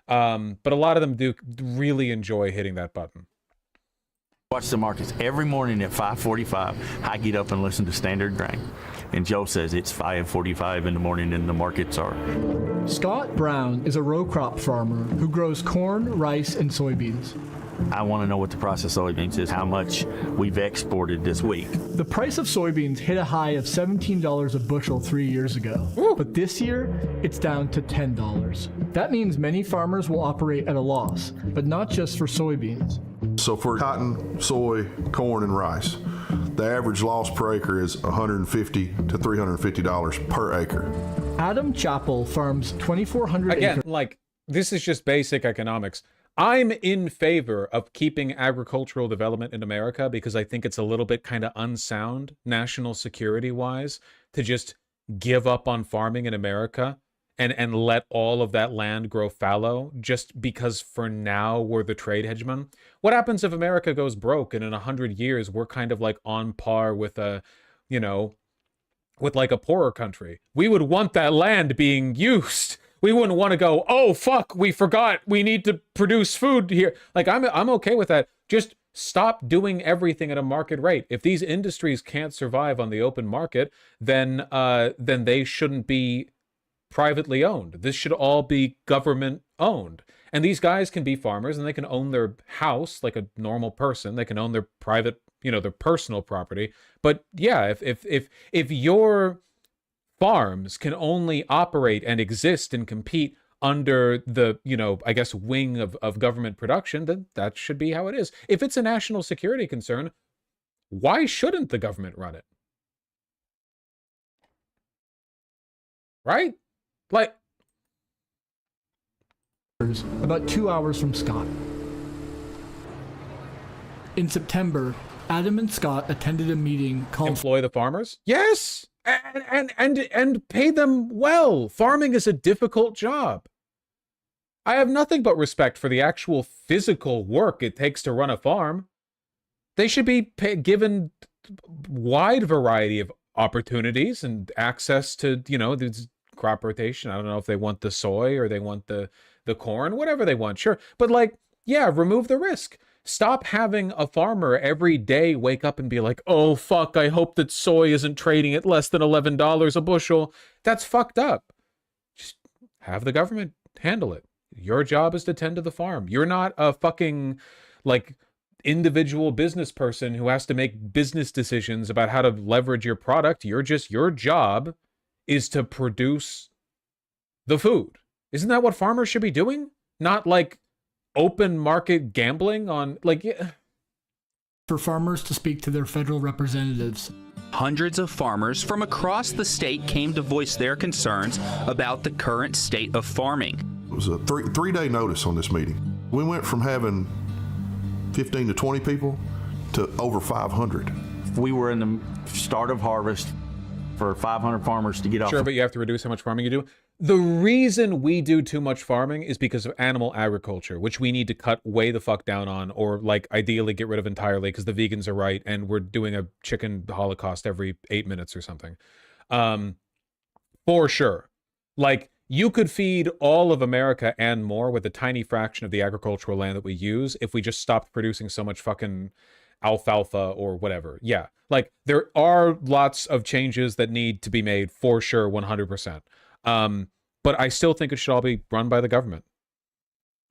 But a lot of them do really enjoy hitting that button. Watch the markets every morning at 5:45. I get up and listen to Standard Grain. And Joe says it's 5:45 in the morning and the markets are. Scott Brown is a row crop farmer who grows corn, rice, and soybeans. I want to know what the price of soybeans is, how much we've exported this week. The price of soybeans hit a high of $17 a bushel 3 years ago, but this year it's down to $10. That means many farmers will operate at a loss, but not just for soybeans. So for cotton, soy, corn, and rice, the average loss per acre is $150 to $350 per acre. Adam Chappell farms 2,400 Again, acres. like, this is just basic economics. I'm in favor of keeping agricultural development in America because I think it's a little bit kind of unsound national security wise to just give up on farming in America and let all of that land grow fallow just because for now we're the trade hegemon. What happens if America goes broke and in 100 years we're kind of like on par with a, you know, with like a poorer country? We would want that land being used. We wouldn't want to go, oh, fuck, we forgot. We need to produce food here. Like, I'm okay with that. Just stop doing everything at a market rate. If these industries can't survive on the open market, then they shouldn't be privately owned. This should all be government owned. And these guys can be farmers and they can own their house like a normal person. They can own their private, you know, their personal property. But yeah, if your farms can only operate and exist and compete under the, you know, I guess, wing of government production, then that should be how it is. If it's a national security concern, why shouldn't the government run it? Right? Like, about 2 hours from Scott. In September, Adam and Scott attended a meeting called Employ the Farmers? Yes! And pay them well. Farming is a difficult job. I have nothing but respect for the actual physical work it takes to run a farm. They should be given wide variety of opportunities and access to, you know, this crop rotation. I don't know if they want the soy or they want the corn, whatever they want, sure. But like, yeah, remove the risk. Stop having a farmer every day wake up and be like, oh, fuck, I hope that soy isn't trading at less than $11 a bushel. That's fucked up. Just have the government handle it. Your job is to tend to the farm. You're not a fucking, like, individual business person who has to make business decisions about how to leverage your product. Your job is to produce the food. Isn't that what farmers should be doing? Not like open market gambling on, like, yeah. For farmers to speak to their federal representatives. Hundreds of farmers from across the state came to voice their concerns about the current state of farming. It was a three-day notice on this meeting. We went from having 15 to 20 people to over 500. We were in the start of harvest for 500 farmers to get off. Sure, but you have to reduce how much farming you do. The reason we do too much farming is because of animal agriculture, which we need to cut way the fuck down on, or like ideally get rid of entirely because the vegans are right and we're doing a chicken holocaust every 8 minutes or something. For sure. Like, you could feed all of America and more with a tiny fraction of the agricultural land that we use if we just stopped producing so much fucking alfalfa or whatever. Yeah. Like, there are lots of changes that need to be made for sure, 100%. But I still think it should all be run by the government.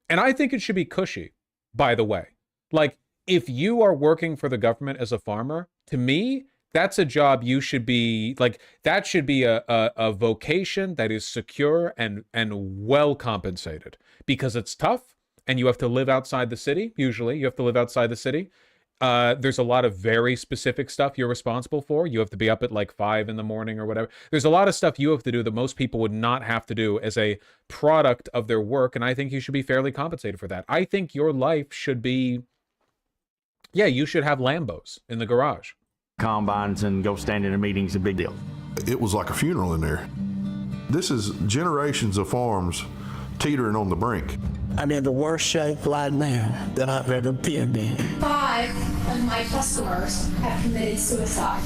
And I think it should be cushy, by the way. Like, if you are working for the government as a farmer, to me, that's a job you should be, like, that should be a vocation that is secure and well compensated. Because it's tough, and you have to live outside the city, usually. You have to live outside the city. There's a lot of very specific stuff you're responsible for. You have to be up at like 5 in the morning or whatever. There's a lot of stuff you have to do that most people would not have to do as a product of their work. And I think you should be fairly compensated for that. I think your life should be, yeah, you should have Lambos in the garage. Combines and go stand in a meeting is a big deal. It was like a funeral in there. This is generations of farms teetering on the brink. I'm in the worst shape right now that I've ever been in. 5 of my customers have committed suicide.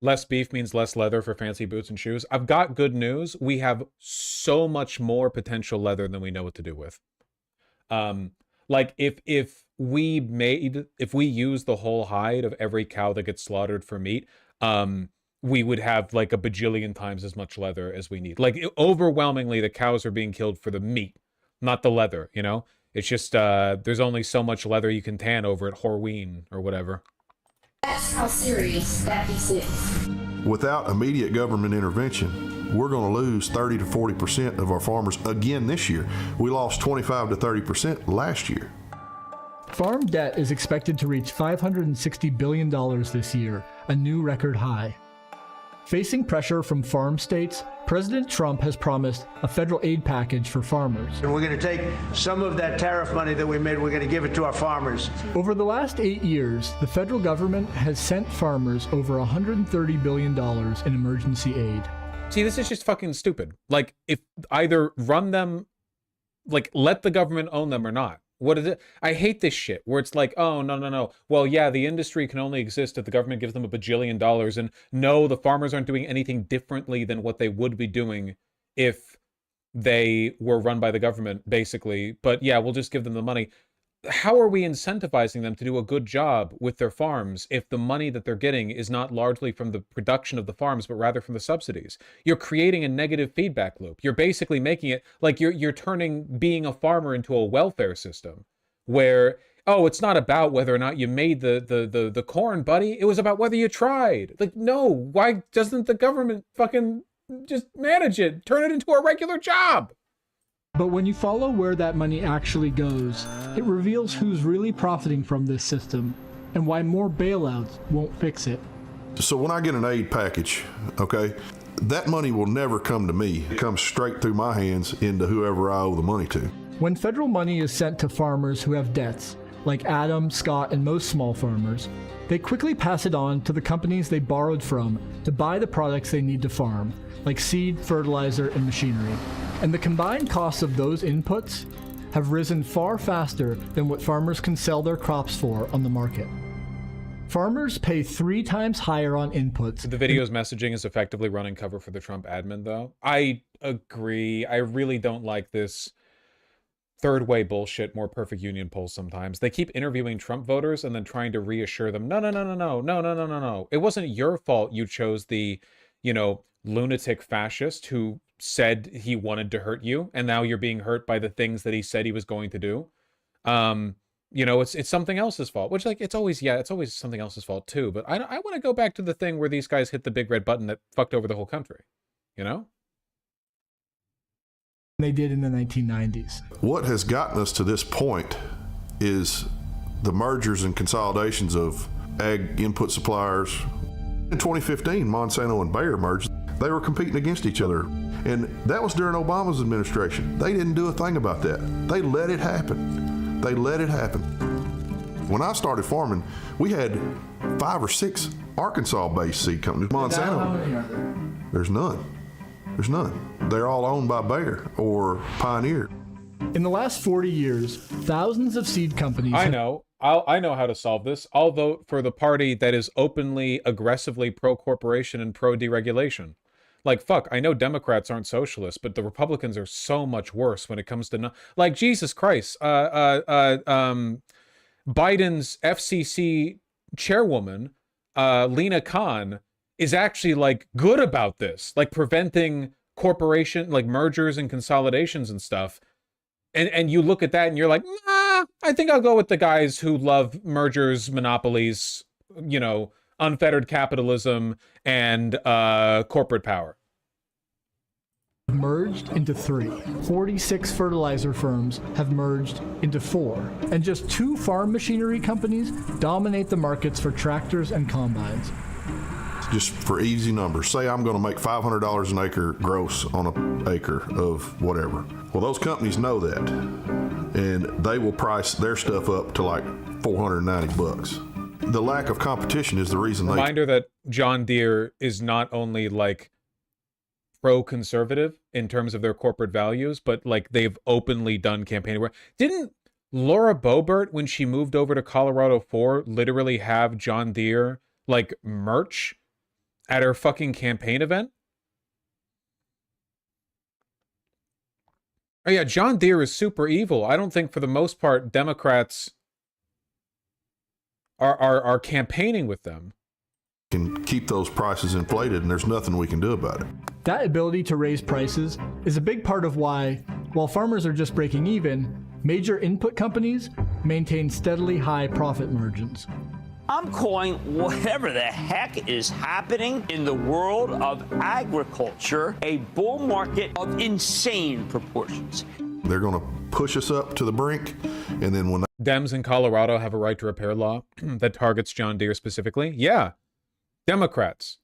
Less beef means less leather for fancy boots and shoes. I've got good news. We have so much more potential leather than we know what to do with. Like if we use the whole hide of every cow that gets slaughtered for meat, we would have like a bajillion times as much leather as we need. Like, overwhelmingly, the cows are being killed for the meat, not the leather, you know? It's just there's only so much leather you can tan over at Horween or whatever. That's how serious that piece is. Without immediate government intervention, we're going to lose 30 to 40% of our farmers again this year. We lost 25 to 30% last year. Farm debt is expected to reach $560 billion this year, a new record high. Facing pressure from farm states, President Trump has promised a federal aid package for farmers. And we're going to take some of that tariff money that we made, we're going to give it to our farmers. Over the last 8 years, the federal government has sent farmers over $130 billion in emergency aid. See, this is just fucking stupid. Like, if either run them, like, let the government own them or not. What is it? I hate this shit where it's like, oh, no. Well, yeah, the industry can only exist if the government gives them $1 bajillion. And no, the farmers aren't doing anything differently than what they would be doing if they were run by the government, basically. But yeah, we'll just give them the money. How are we incentivizing them to do a good job with their farms if the money that they're getting is not largely from the production of the farms, but rather from the subsidies? You're creating a negative feedback loop. You're basically making it like you're turning being a farmer into a welfare system where, oh, it's not about whether or not you made the corn, buddy. It was about whether you tried. Like, no, why doesn't the government fucking just manage it? Turn it into a regular job. But when you follow where that money actually goes, it reveals who's really profiting from this system and why more bailouts won't fix it. So when I get an aid package, okay, that money will never come to me. It comes straight through my hands into whoever I owe the money to. When federal money is sent to farmers who have debts, like Adam, Scott, and most small farmers, they quickly pass it on to the companies they borrowed from to buy the products they need to farm, like seed, fertilizer, and machinery. And the combined costs of those inputs have risen far faster than what farmers can sell their crops for on the market. Farmers pay 3 times higher on inputs. The video's messaging is effectively running cover for the Trump admin, though. I agree. I really don't like this third way bullshit, more perfect union polls sometimes. They keep interviewing Trump voters and then trying to reassure them, no. It wasn't your fault you chose the, lunatic fascist who said he wanted to hurt you, and now you're being hurt by the things that he said he was going to do. It's something else's fault, which, like, it's always something else's fault too. But I want to go back to the thing where these guys hit the big red button that fucked over the whole country, They did in the 1990s. What has gotten us to this point is the mergers and consolidations of ag input suppliers. In 2015, Monsanto and Bayer merged. They were competing against each other. And that was during Obama's administration. They didn't do a thing about that. They let it happen. When I started farming, we had 5 or 6 Arkansas-based seed companies. Monsanto, how many are there? There's none. They're all owned by Bayer or Pioneer. In the last 40 years, thousands of seed companies... I know how to solve this. I'll vote for the party that is openly, aggressively pro-corporation and pro-deregulation. Like, fuck, I know Democrats aren't socialists, but the Republicans are so much worse when it comes to... Like, Jesus Christ. Biden's FCC chairwoman, Lena Khan, is actually, like, good about this. Like, preventing corporation, like, mergers and consolidations and stuff. And you look at that and you're like, nah, I think I'll go with the guys who love mergers, monopolies, unfettered capitalism, and corporate power. Merged into 3. 46 fertilizer firms have merged into 4. And just 2 farm machinery companies dominate the markets for tractors and combines. Just for easy numbers, say I'm going to make $500 an acre gross on an acre of whatever. Well, those companies know that, and they will price their stuff up to like $490. The lack of competition is the reason. Reminder that John Deere is not only like pro-conservative in terms of their corporate values, but like they've openly done campaigning work. Didn't Laura Boebert, when she moved over to Colorado 4, literally have John Deere like merch at her fucking campaign event? Oh yeah, John Deere is super evil. I don't think for the most part Democrats are campaigning with them. Can keep those prices inflated, and there's nothing we can do about it. That ability to raise prices is a big part of why, while farmers are just breaking even, Major input companies maintain steadily high profit margins. I'm calling whatever the heck is happening in the world of agriculture a bull market of insane proportions. They're going to push us up to the brink, and then when Dems in Colorado have a right to repair law that targets John Deere specifically. Yeah. Democrats.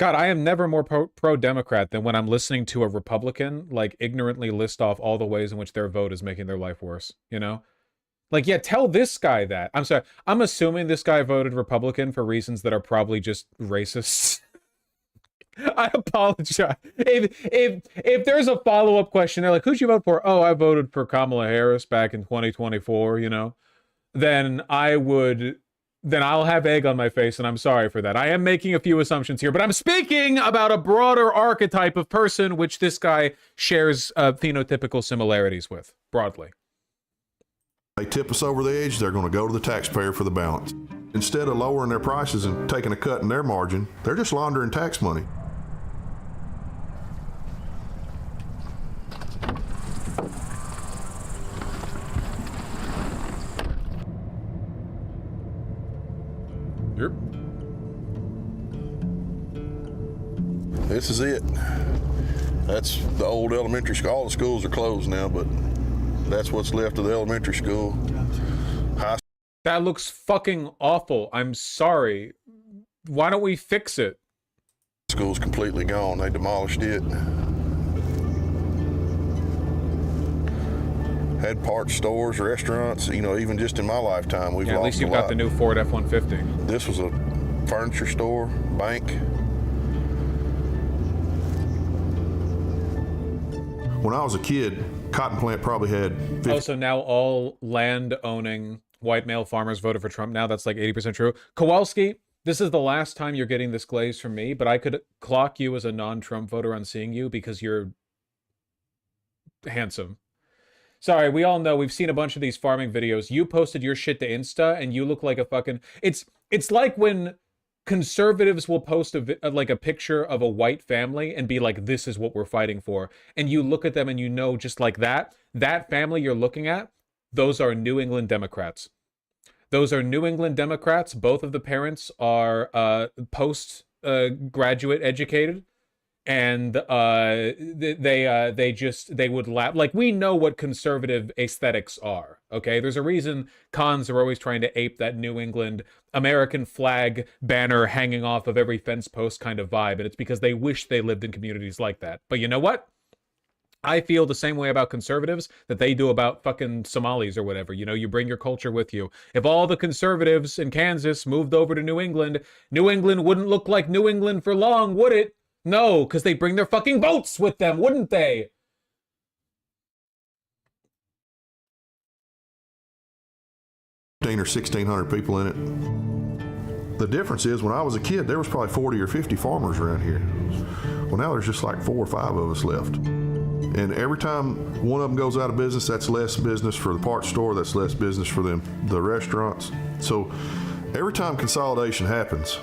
God, I am never more pro-Democrat than when I'm listening to a Republican, like, ignorantly list off all the ways in which their vote is making their life worse, you know? Like, yeah, tell this guy that. I'm sorry. I'm assuming this guy voted Republican for reasons that are probably just racist. I apologize. If there's a follow-up question, they're like, who'd you vote for? Oh, I voted for Kamala Harris back in 2024, you know? Then I'll have egg on my face, and I'm sorry for that. I am making a few assumptions here, but I'm speaking about a broader archetype of person which this guy shares phenotypical similarities with, broadly. they tip us over the edge, they're going to go to the taxpayer for the balance. Instead of lowering their prices and taking a cut in their margin, they're just laundering tax money. Yep. This is it. That's the old elementary school. All the schools are closed now, but that's what's left of the elementary school. That looks fucking awful. I'm sorry. Why don't we fix it? School's completely gone. They demolished it. Had parts stores, restaurants, you know, even just in my lifetime, we've lost a lot. At least you've got the new Ford F-150. This was a furniture store, bank. When I was a kid, cotton plant probably had 50. Oh, so now all land-owning white male farmers voted for Trump now? That's like 80% true. Kowalski, this is the last time you're getting this glaze from me, but I could clock you as a non-Trump voter on seeing you because you're handsome. Sorry, we all know, we've seen a bunch of these farming videos. You posted your shit to Insta and you look like a fucking... It's like when conservatives will post like a picture of a white family and be like, this is what we're fighting for. And you look at them and you know, just like that family you're looking at, those are New England Democrats. Those are New England Democrats. Both of the parents are post-graduate educated. And they would laugh. Like, we know what conservative aesthetics are, okay? There's a reason cons are always trying to ape that New England American flag banner hanging off of every fence post kind of vibe, and it's because they wish they lived in communities like that. But you know what? I feel the same way about conservatives that they do about fucking Somalis or whatever. You know, you bring your culture with you. If all the conservatives in Kansas moved over to New England wouldn't look like New England for long, would it? No, because they bring their fucking votes with them, wouldn't they? Or 1,600 people in it. The difference is, when I was a kid, there was probably 40 or 50 farmers around here. Well, now there's just like 4 or 5 of us left. And every time one of them goes out of business, that's less business for the parts store, that's less business for the restaurants. So every time consolidation happens,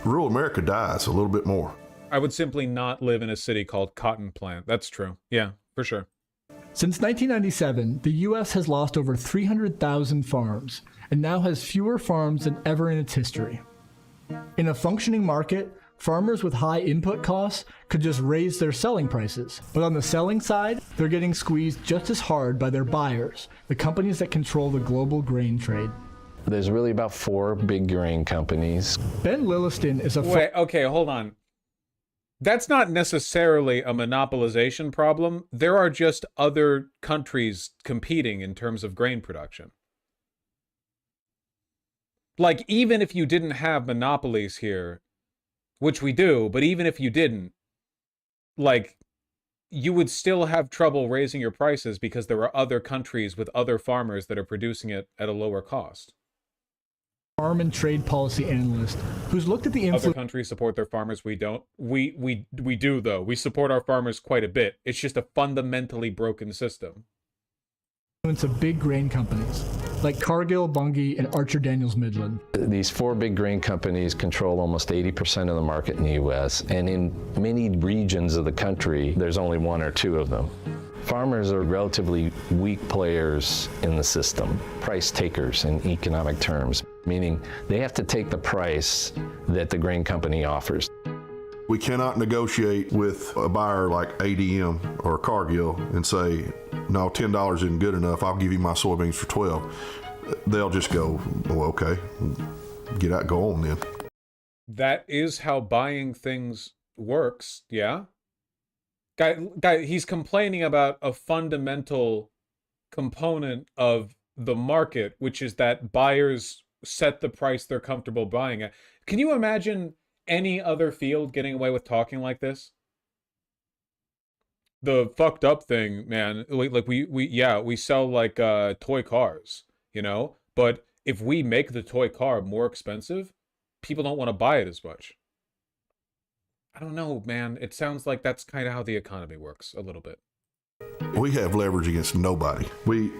rural America dies a little bit more. I would simply not live in a city called Cotton Plant. That's true. Yeah, for sure. Since 1997, the U.S. has lost over 300,000 farms and now has fewer farms than ever in its history. In a functioning market, farmers with high input costs could just raise their selling prices. But on the selling side, they're getting squeezed just as hard by their buyers, the companies that control the global grain trade. There's really about 4 big grain companies. Ben Lilliston is a... Wait, okay, hold on. That's not necessarily a monopolization problem. There are just other countries competing in terms of grain production. Like, even if you didn't have monopolies here, which we do, but even if you didn't, like, you would still have trouble raising your prices because there are other countries with other farmers that are producing it at a lower cost. Farm and trade policy analyst who's looked at the influence. Other countries support their farmers. We don't. We do, though. We support our farmers quite a bit. It's just a fundamentally broken system. Of big grain companies like Cargill, Bunge, and Archer Daniels Midland. These 4 big grain companies control almost 80% of the market in the U.S., and in many regions of the country, there's only 1 or 2 of them. Farmers are relatively weak players in the system, price takers in economic terms, meaning they have to take the price that the grain company offers. We cannot negotiate with a buyer like ADM or Cargill and say, no, $10 isn't good enough, I'll give you my soybeans for 12. They'll just go, well, okay, get out, go on then. That is how buying things works, yeah? Guy, he's complaining about a fundamental component of the market, which is that buyers set the price they're comfortable buying at. Can you imagine any other field getting away with talking like this? The fucked up thing, man, like we sell like toy cars, you know? But if we make the toy car more expensive, people don't want to buy it as much. I don't know, man. It sounds like that's kind of how the economy works a little bit. We have leverage against nobody. We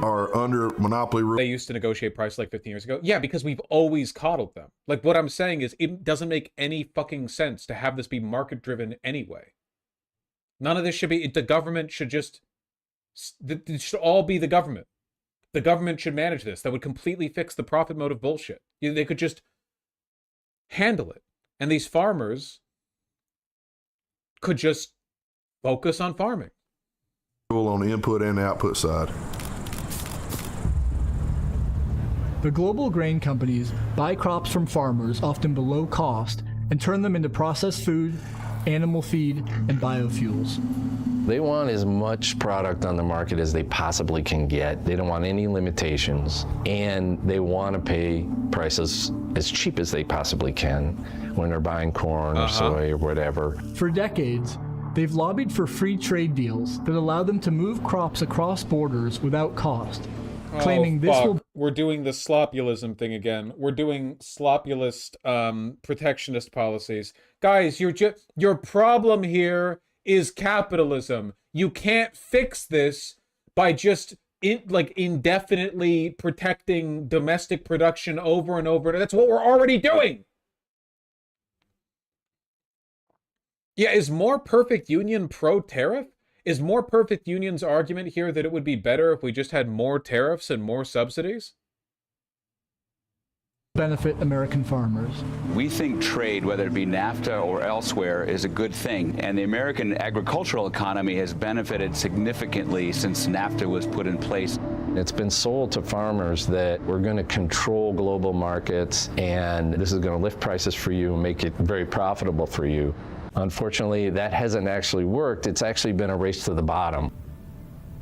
are under monopoly rule. They used to negotiate price like 15 years ago. Yeah, because we've always coddled them. Like, what I'm saying is it doesn't make any fucking sense to have this be market driven anyway. None of this should be, the government should just, it should all be the government. The government should manage this. That would completely fix the profit motive bullshit. They could just handle it. And these farmers could just focus on farming. On the input and output side. The global grain companies buy crops from farmers often below cost and turn them into processed food, animal feed, and biofuels. They want as much product on the market as they possibly can get. They don't want any limitations, and they want to pay prices as cheap as they possibly can when they're buying corn or soy or whatever. For decades, they've lobbied for free trade deals that allow them to move crops across borders without cost, claiming this will... We're doing the slopulism thing again. We're doing slopulist protectionist policies. Guys, your problem here is capitalism. You can't fix this by just indefinitely protecting domestic production over and over. That's what we're already doing. Yeah, is More Perfect Union pro-tariff? Is More Perfect Union's argument here that it would be better if we just had more tariffs and more subsidies? Benefit American farmers. We think trade, whether it be NAFTA or elsewhere, is a good thing. And the American agricultural economy has benefited significantly since NAFTA was put in place. It's been sold to farmers that we're going to control global markets and this is going to lift prices for you and make it very profitable for you. Unfortunately, that hasn't actually worked. It's actually been a race to the bottom.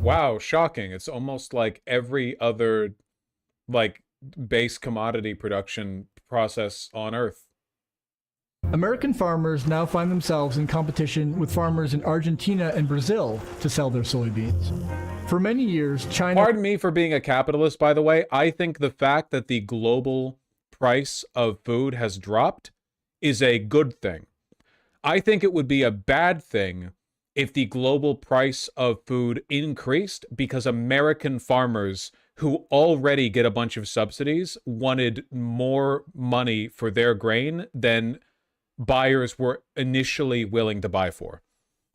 Wow, shocking. It's almost like every other, base commodity production process on Earth. American farmers now find themselves in competition with farmers in Argentina and Brazil to sell their soybeans. For many years, China... Pardon me for being a capitalist, by the way. I think the fact that the global price of food has dropped is a good thing. I think it would be a bad thing if the global price of food increased because American farmers who already get a bunch of subsidies wanted more money for their grain than buyers were initially willing to buy for.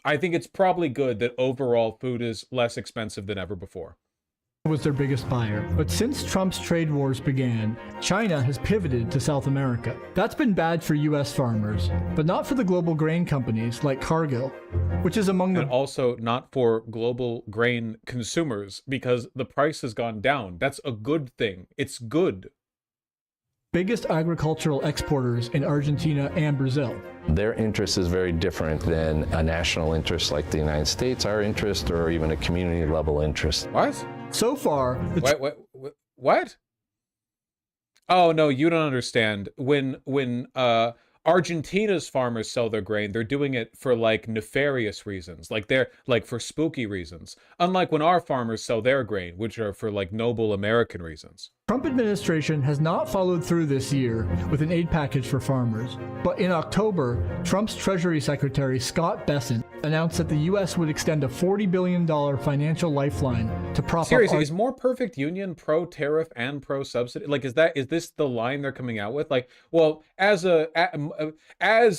I think it's probably good that overall food is less expensive than ever before. Was their biggest buyer. But since Trump's trade wars began, China has pivoted to South America. That's been bad for U.S. farmers, but not for the global grain companies like Cargill, which is among the... And also not for global grain consumers because the price has gone down. That's a good thing. It's good. Biggest agricultural exporters in Argentina and Brazil. Their interest is very different than a national interest like the United States, our interest, or even a community level interest. What? So far... What? Oh, no, you don't understand. When Argentina's farmers sell their grain, they're doing it for, nefarious reasons. They're, for spooky reasons. Unlike when our farmers sell their grain, which are for, noble American reasons. Trump administration has not followed through this year with an aid package for farmers. But in October, Trump's Treasury Secretary Scott Bessent announced that the U.S. would extend a $40 billion financial lifeline to prop Seriously, up... is More Perfect Union pro-tariff and pro-subsidy? Like, is this the line they're coming out with? Like, well, as a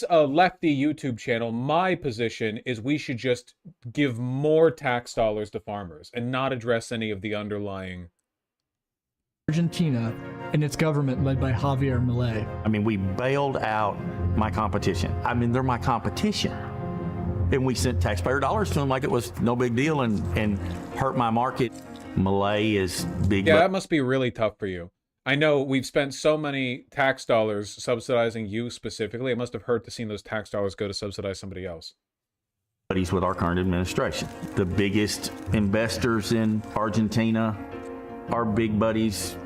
lefty YouTube channel, my position is we should just give more tax dollars to farmers and not address any of the underlying... Argentina and its government led by Javier Milei. I mean, we bailed out my competition. I mean, they're my competition. And we sent taxpayer dollars to them like it was no big deal and hurt my market. Milei is big. Yeah, that must be really tough for you. I know we've spent so many tax dollars subsidizing you specifically. It must have hurt to see those tax dollars go to subsidize somebody else. Buddies with our current administration. The biggest investors in Argentina are big buddies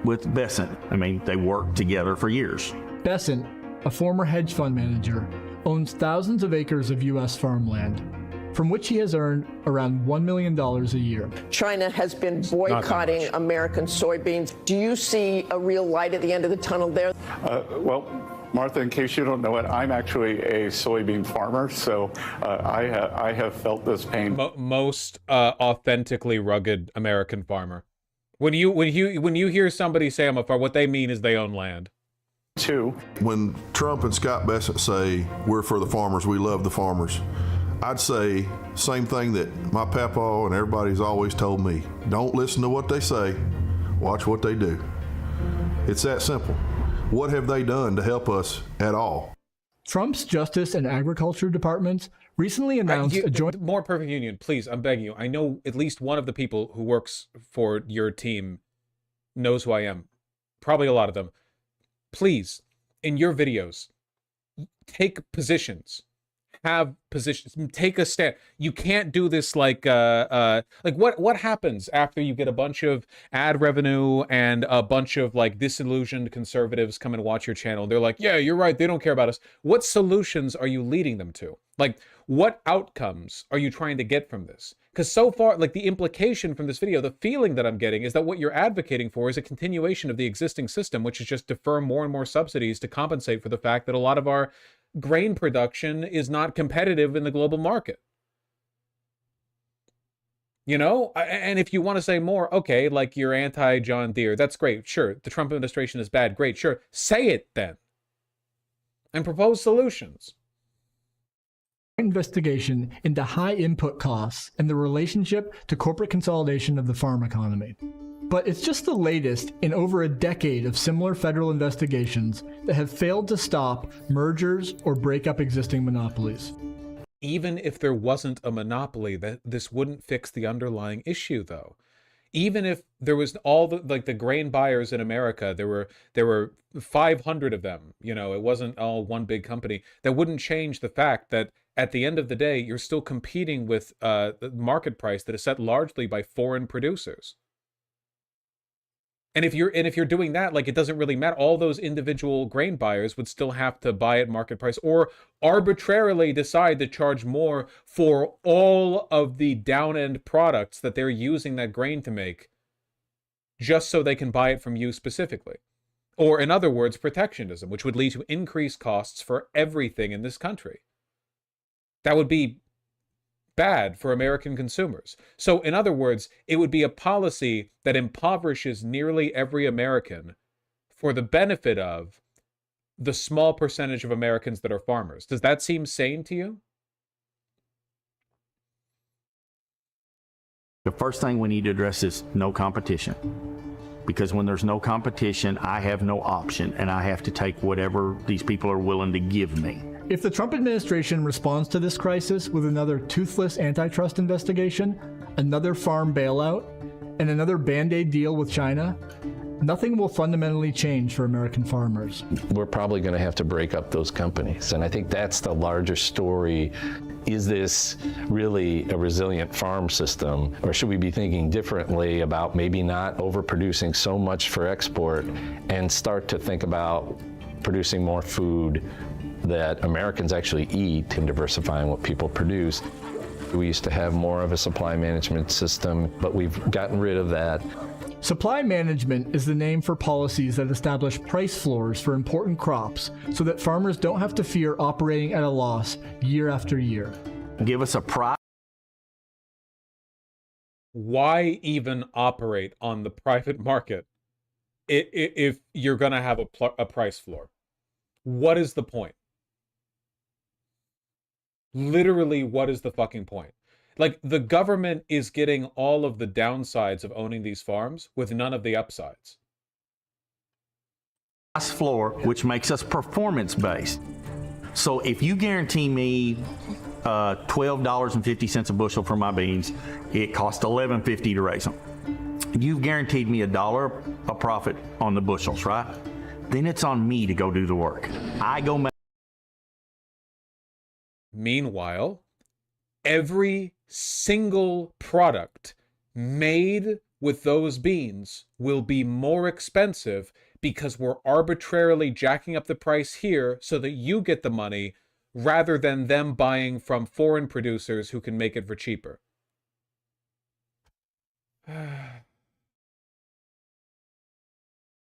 with Bessent. I mean, they worked together for years. Bessent, a former hedge fund manager, owns thousands of acres of U.S. farmland, from which he has earned around $1 million a year. China has been boycotting American soybeans. Do you see a real light at the end of the tunnel there? Well, Martha, in case you don't know it, I'm actually a soybean farmer, so I have felt this pain. Most authentically rugged American farmer. When you hear somebody say I'm a farmer, what they mean is they own land. When Trump and Scott Bessent say we're for the farmers, we love the farmers, I'd say same thing that my papa and everybody's always told me. Don't listen to what they say, watch what they do. It's that simple. What have they done to help us at all? Trump's Justice and Agriculture departments recently announced a joint... More Perfect Union, please, I'm begging you. I know at least one of the people who works for your team knows who I am. Probably a lot of them. Please, in your videos, take positions. Have positions. Take a stand. You can't do this like what happens after you get a bunch of ad revenue and a bunch of like disillusioned conservatives come and watch your channel. They're like, yeah, you're right. They don't care about us. What solutions are you leading them to? Like, what outcomes are you trying to get from this? Because so far, like the implication from this video, the feeling that I'm getting is that what you're advocating for is a continuation of the existing system, which is just defer more and more subsidies to compensate for the fact that a lot of our grain production is not competitive in the global market. You know, and if you want to say more, okay, like you're anti-John Deere, that's great. Sure, the Trump administration is bad. Great, sure. Say it then. And propose solutions. Investigation into high input costs and the relationship to corporate consolidation of the farm economy. But it's just the latest in over a decade of similar federal investigations that have failed to stop mergers or break up existing monopolies. Even if there wasn't a monopoly, this wouldn't fix the underlying issue, though. Even if there was all the grain buyers in America, there were 500 of them. You know, it wasn't all one big company. That wouldn't change the fact that at the end of the day, you're still competing with the market price that is set largely by foreign producers. And if you're doing that, like, it doesn't really matter. All those individual grain buyers would still have to buy at market price or arbitrarily decide to charge more for all of the down-end products that they're using that grain to make, just so they can buy it from you specifically. Or in other words, protectionism, which would lead to increased costs for everything in this country. That would be bad for American consumers. So in other words, it would be a policy that impoverishes nearly every American for the benefit of the small percentage of Americans that are farmers. Does that seem sane to you? The first thing we need to address is no competition. Because when there's no competition, I have no option, and I have to take whatever these people are willing to give me. If the Trump administration responds to this crisis with another toothless antitrust investigation, another farm bailout, and another Band-Aid deal with China, nothing will fundamentally change for American farmers. We're probably going to have to break up those companies. And I think that's the larger story. Is this really a resilient farm system? Or should we be thinking differently about maybe not overproducing so much for export and start to think about producing more food that Americans actually eat and diversifying what people produce? We used to have more of a supply management system, but we've gotten rid of that. Supply management is the name for policies that establish price floors for important crops so that farmers don't have to fear operating at a loss year after year. Give us a price. Why even operate on the private market if you're going to have a price floor? What is the point? Literally, what is the fucking point? Like, the government is getting all of the downsides of owning these farms with none of the upsides. Price floor, which makes us performance-based. So if you guarantee me $12.50 a bushel for my beans, it costs $11.50 to raise them. You've guaranteed me $1 a profit on the bushels, right? Then it's on me to go do the work. I go make. Meanwhile, every single product made with those beans will be more expensive because we're arbitrarily jacking up the price here so that you get the money rather than them buying from foreign producers who can make it for cheaper.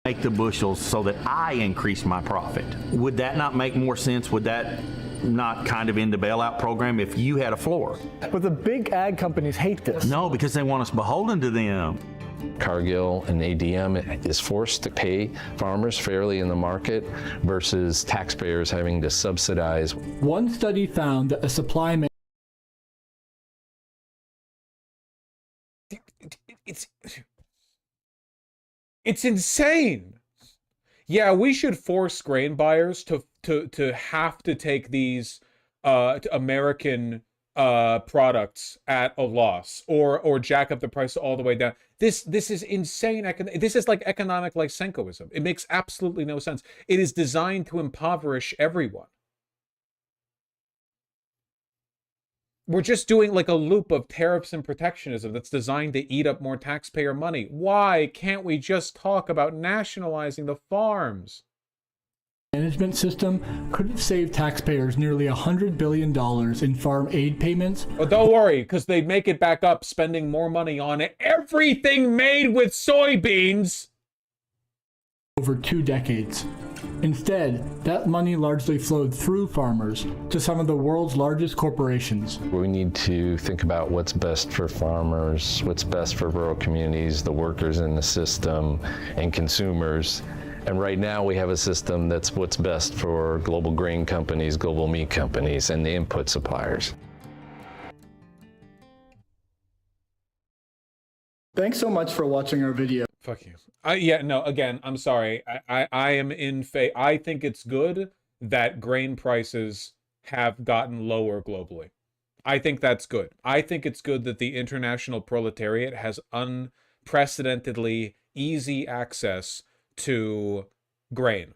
Make the bushels so that I increase my profit. Would that not make more sense? Would that not kind of end the bailout program if you had a floor? But the big ag companies hate this. No, because they want us beholden to them. Cargill and ADM is forced to pay farmers fairly in the market versus taxpayers having to subsidize. One study found that a supply It's insane. Yeah, we should force grain buyers to have to take these American products at a loss or jack up the price all the way down. This is insane. This is like economic Lysenkoism. It makes absolutely no sense. It is designed to impoverish everyone. We're just doing like a loop of tariffs and protectionism that's designed to eat up more taxpayer money. Why can't we just talk about nationalizing the farms? management system could have saved taxpayers nearly $100 billion in farm aid payments. But don't worry, because they'd make it back up spending more money on everything made with soybeans over 2 decades. Instead, that money largely flowed through farmers to some of the world's largest corporations. We need to think about what's best for farmers, what's best for rural communities, the workers in the system, and consumers. And right now we have a system that's what's best for global grain companies, global meat companies, and the input suppliers. Thanks so much for watching our video. Fuck you. Yeah, no, again, I'm sorry. I am in favor. I think it's good that grain prices have gotten lower globally. I think that's good. I think it's good that the international proletariat has unprecedentedly easy access to grain.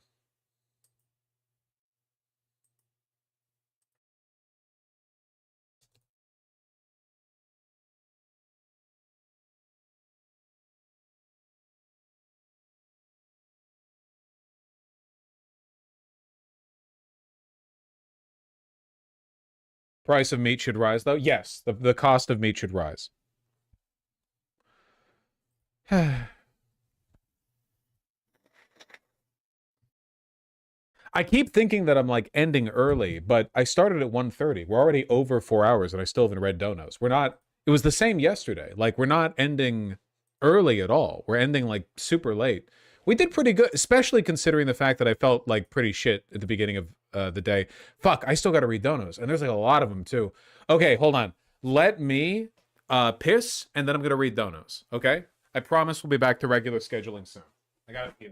Price of meat should rise, though? Yes, the cost of meat should rise. I keep thinking that I'm like ending early, but I started at 1:30. We're already over 4 hours and I still haven't read donos. We're not, it was the same yesterday. Like, we're not ending early at all. We're ending like super late. We did pretty good, especially considering the fact that I felt like pretty shit at the beginning of the day. Fuck, I still got to read donos, and there's like a lot of them too. Okay, hold on. Let me piss, and then I'm going to read donos, okay? I promise we'll be back to regular scheduling soon. I got to pee.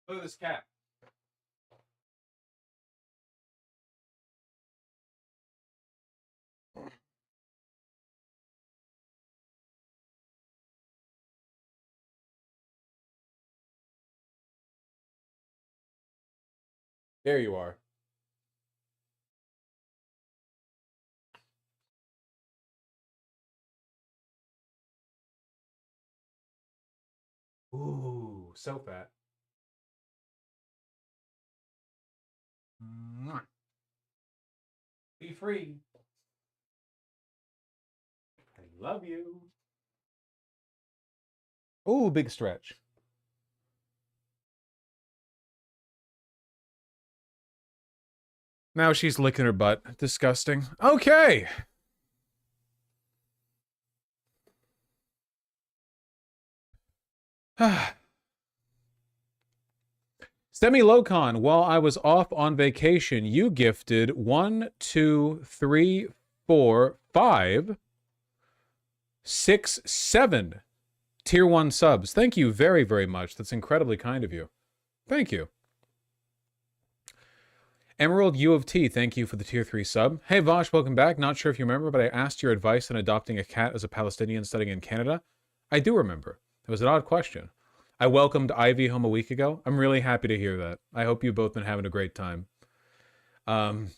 Look at this cat. There you are. Ooh, so fat. Mwah. Be free. I love you. Ooh, big stretch. Now she's licking her butt. Disgusting. Okay. Semi Locon, while I was off on vacation, you gifted 1, 2, 3, 4, 5, 6, 7 tier 1 subs. Thank you very, very much. That's incredibly kind of you. Thank you. Emerald U of T, thank you for the tier 3 sub. Hey Vosh, welcome back. Not sure if you remember, but I asked your advice on adopting a cat as a Palestinian studying in Canada. I do remember. It was an odd question. I welcomed Ivy home a week ago. I'm really happy to hear that. I hope you've both been having a great time. Treff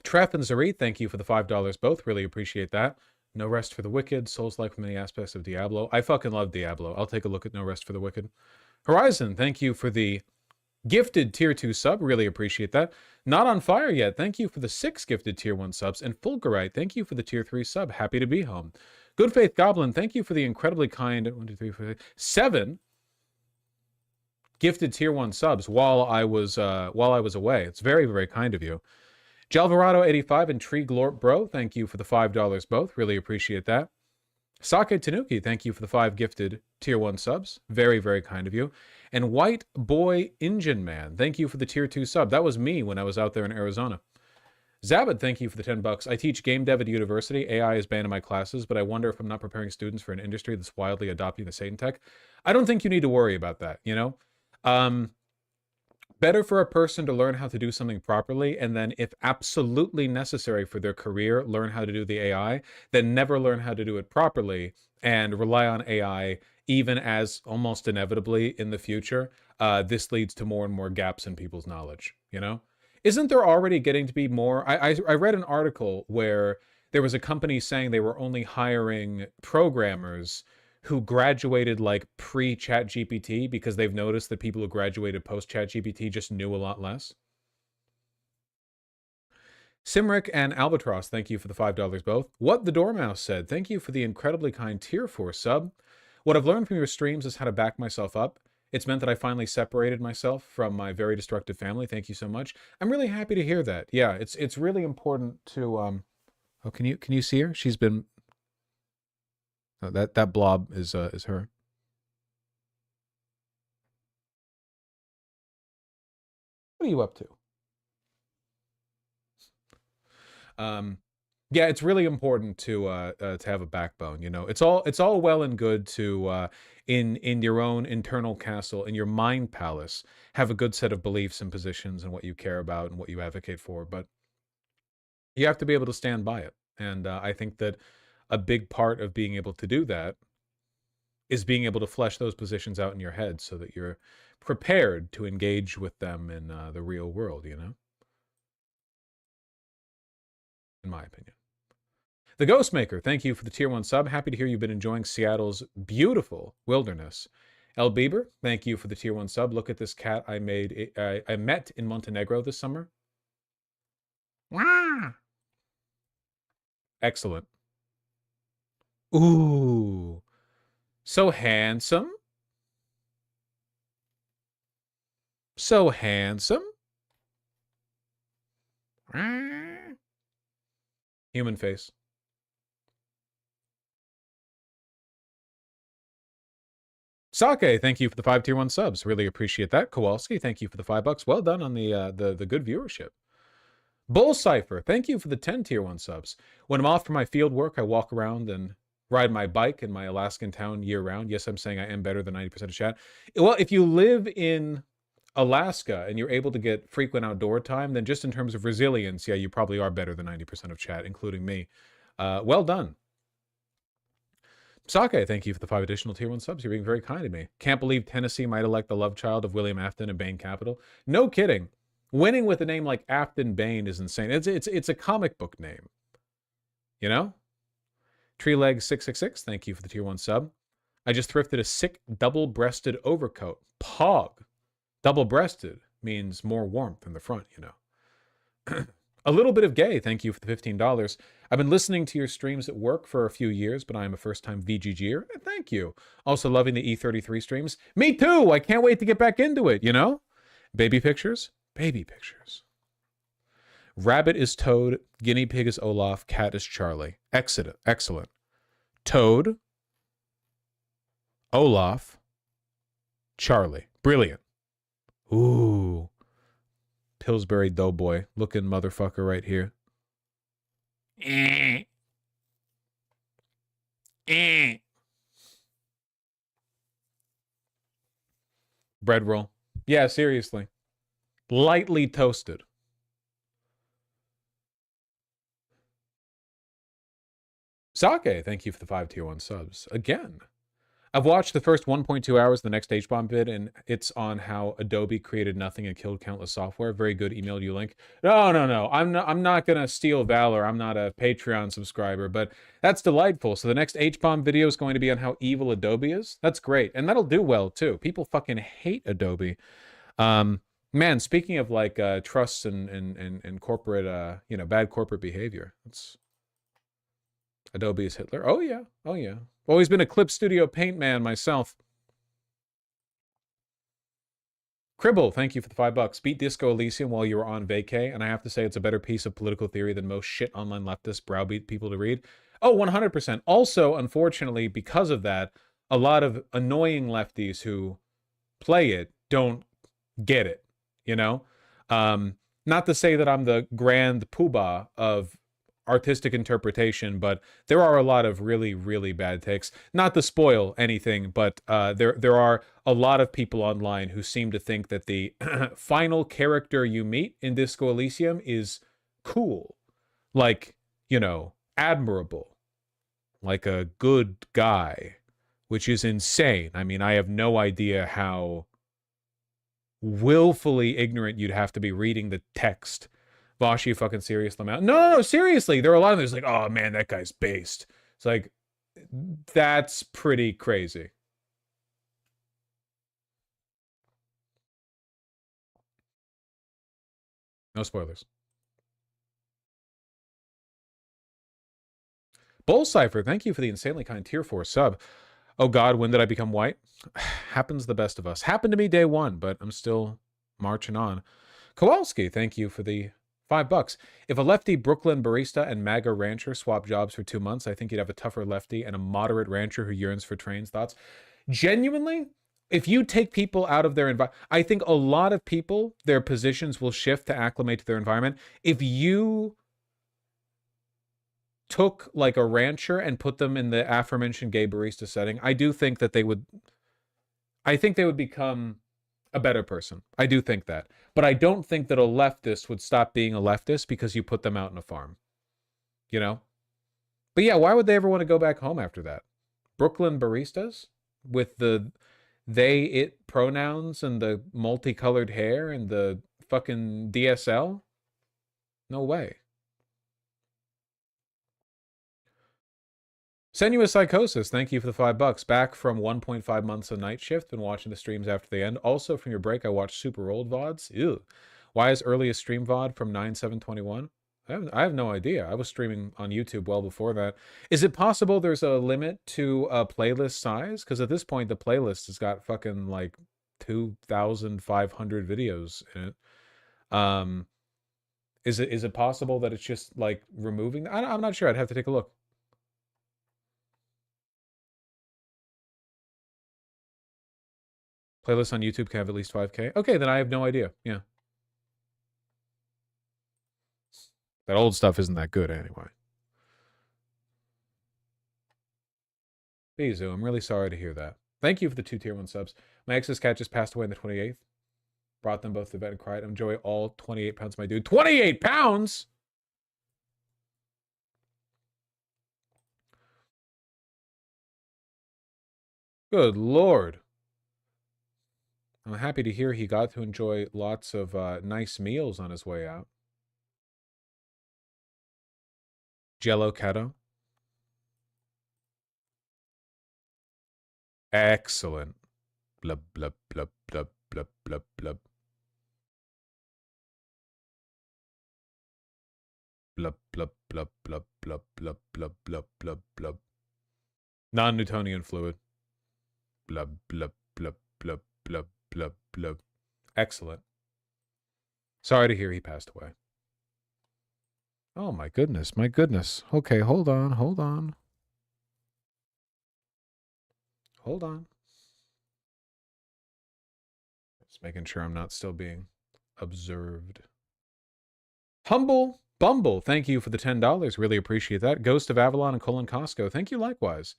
and Zarit, thank you for the $5 both. Really appreciate that. No Rest for the Wicked. Souls-like from many aspects of Diablo. I fucking love Diablo. I'll take a look at No Rest for the Wicked. Horizon, thank you for the gifted tier 2 sub. Really appreciate that. Not on Fire yet. Thank you for the 6 gifted tier 1 subs. And Fulgurite, thank you for the tier 3 sub. Happy to be home. Good Faith Goblin, thank you for the incredibly kind 1, 2, 3, 4, 7 gifted tier 1 subs while I was away. It's very, very kind of you. Jalvarado85 and Tree Glorp Bro, thank you for the $5 both. Really appreciate that. Sake Tanuki, thank you for the 5 gifted tier 1 subs. Very, very kind of you. And White Boy Engine Man, thank you for the tier 2 sub. That was me when I was out there in Arizona. Zabad, thank you for the $10. I teach game dev at university. AI is banned in my classes, but I wonder if I'm not preparing students for an industry that's wildly adopting the Satan tech. I don't think you need to worry about that, you know? Better for a person to learn how to do something properly, and then if absolutely necessary for their career, learn how to do the AI, than never learn how to do it properly and rely on AI, even as almost inevitably in the future, this leads to more and more gaps in people's knowledge, you know? Isn't there already getting to be more? I read an article where there was a company saying they were only hiring programmers who graduated like pre-ChatGPT because they've noticed that people who graduated post-ChatGPT just knew a lot less. Simric and Albatross, thank you for the $5 both. What the Dormouse said, thank you for the incredibly kind tier 4 sub. What I've learned from your streams is how to back myself up. It's meant that I finally separated myself from my very destructive family. Thank you so much. I'm really happy to hear that. Yeah, it's really important to oh, can you see her? She's been oh, that blob is her. What are you up to? Yeah, it's really important to have a backbone. You know, it's all well and good to in your own internal castle, in your mind palace, have a good set of beliefs and positions and what you care about and what you advocate for, but you have to be able to stand by it. And I think that a big part of being able to do that is being able to flesh those positions out in your head so that you're prepared to engage with them in the real world, you know? In my opinion. The Ghostmaker, thank you for the tier 1 sub. Happy to hear you've been enjoying Seattle's beautiful wilderness. El Bieber, thank you for the tier 1 sub. Look at this cat I met in Montenegro this summer. Wow. Excellent. Ooh. So handsome. So handsome. Human face. Sake, thank you for the 5 tier 1 subs. Really appreciate that. Kowalski, thank you for the $5. Well done on the good viewership. Bull Cipher, thank you for the 10 tier 1 subs. When I'm off for my field work, I walk around and ride my bike in my Alaskan town year round. Yes, I'm saying I am better than 90% of chat. Well, if you live in Alaska and you're able to get frequent outdoor time, then just in terms of resilience, yeah, you probably are better than 90% of chat, including me. Well done. Sake, thank you for the 5 additional tier 1 subs. You're being very kind to me. Can't believe Tennessee might elect the love child of William Afton and Bain Capital. No kidding. Winning with a name like Afton Bain is insane. It's a comic book name. You know? Treeleg666, thank you for the tier 1 sub. I just thrifted a sick double-breasted overcoat. Pog. Double-breasted means more warmth in the front, you know. A little bit of gay, thank you for the $15. I've been listening to your streams at work for a few years, but I am a first-time VGGer. Thank you. Also loving the E33 streams. Me too! I can't wait to get back into it, you know? Baby pictures? Baby pictures. Rabbit is Toad, guinea pig is Olaf, cat is Charlie. Excellent. Toad, Olaf, Charlie. Brilliant. Ooh. Pillsbury Doughboy looking motherfucker right here. Bread roll. Yeah, seriously. Lightly toasted. Sake, thank you for the 5 tier 1 subs. Again. I've watched the first 1.2 hours of the next H-bomb vid, and it's on how Adobe created nothing and killed countless software. Very good. Emailed you link. No. I'm not gonna steal valor. I'm not a Patreon subscriber, but that's delightful. So the next H-bomb video is going to be on how evil Adobe is. That's great, and that'll do well too. People fucking hate Adobe. Man, speaking of like trusts and corporate, you know, bad corporate behavior. It's Adobe is Hitler. Oh yeah. Always been a Clip Studio Paint man myself. Cribble, thank you for the $5. Beat Disco Elysium while you were on vacay, and I have to say it's a better piece of political theory than most shit online leftists browbeat people to read. Oh, 100%. Also, unfortunately, because of that, a lot of annoying lefties who play it don't get it, you know? Not to say that I'm the grand poobah of artistic interpretation, but there are a lot of really, really bad takes. Not to spoil anything, but there are a lot of people online who seem to think that the final character you meet in Disco Elysium is cool. Like, you know, admirable. Like a good guy, which is insane. I mean, I have no idea how willfully ignorant you'd have to be reading the text. Vosh, you fucking serious, Lamau? No, seriously. There are a lot of those like, oh man, that guy's based. It's like, that's pretty crazy. No spoilers. Bull Cypher, thank you for the insanely kind tier 4 sub. Oh God, when did I become white? Happens to the best of us. Happened to me day one, but I'm still marching on. Kowalski, thank you for the $5. If a lefty Brooklyn barista and MAGA rancher swap jobs for 2 months, I think you'd have a tougher lefty and a moderate rancher who yearns for trains. Thoughts? Genuinely, if you take people out of their environment, I think a lot of people, their positions will shift to acclimate to their environment. If you took like a rancher and put them in the aforementioned gay barista setting, I do think that they would become a better person. I do think that. But I don't think that a leftist would stop being a leftist because you put them out in a farm. You know? But yeah, why would they ever want to go back home after that? Brooklyn baristas? With the they, it pronouns and the multicolored hair and the fucking DSL? No way. Sensuous Psychosis, thank you for the $5. Back from 1.5 months of night shift. Been watching the streams after the end. Also, from your break, I watched super old VODs. Ew. Why is earliest stream VOD from 9/7/21? I have no idea. I was streaming on YouTube well before that. Is it possible there's a limit to a playlist size? Because at this point, the playlist has got fucking like 2,500 videos in it. Is it possible that it's just like removing? I'm not sure. I'd have to take a look. Playlist on YouTube can have at least 5K. Okay, then I have no idea. Yeah. That old stuff isn't that good anyway. Bizu, I'm really sorry to hear that. Thank you for the 2 tier 1 subs. My ex's cat just passed away on the 28th. Brought them both to the vet and cried. Enjoy all 28 pounds, my dude. 28 pounds? Good Lord. I'm happy to hear he got to enjoy lots of nice meals on his way out. Jello Keto. Excellent. Blub, blub, blub, blub, blub, blub, blub. Blub, blub, blub, blub, blub, blub, blub, blub, blub, blub. Non-Newtonian fluid. Blub, blub, blub, blub, blub, blub, blub. Excellent. Sorry to hear he passed away. Oh my goodness, my goodness. Okay, hold on, hold on. Hold on. Just making sure I'm not still being observed. Humble Bumble, thank you for the $10. Really appreciate that. Ghost of Avalon and Colin Costco, thank you likewise.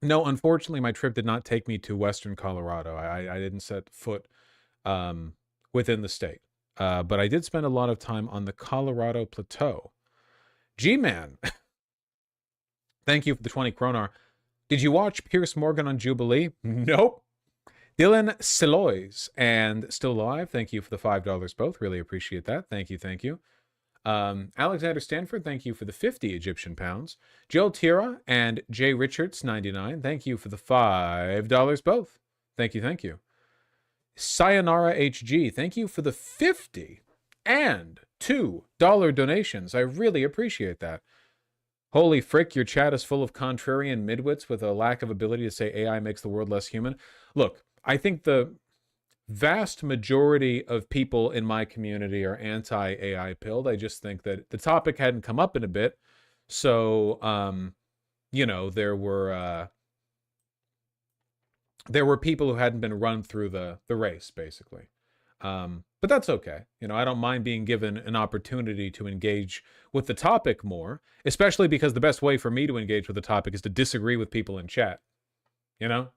No, unfortunately, my trip did not take me to Western Colorado. I didn't set foot within the state. But I did spend a lot of time on the Colorado Plateau. G-Man, thank you for the 20 kronar. Did you watch Pierce Morgan on Jubilee? Nope. Dylan Silois and Still Alive, thank you for the $5 both. Really appreciate that. Thank you, thank you. Alexander Stanford, thank you for the 50 Egyptian pounds. Jill Tira and Jay Richards, 99, thank you for the $5 both. Thank you, thank you. Sayonara HG, thank you for the 50 and $2 donations. I really appreciate that. Holy frick, your chat is full of contrarian midwits with a lack of ability to say AI makes the world less human. Look, I think the vast majority of people in my community are anti-AI pilled. I just think that the topic hadn't come up in a bit. So, you know, there were people who hadn't been run through the race, basically. But that's okay. You know, I don't mind being given an opportunity to engage with the topic more, especially because the best way for me to engage with the topic is to disagree with people in chat. You know?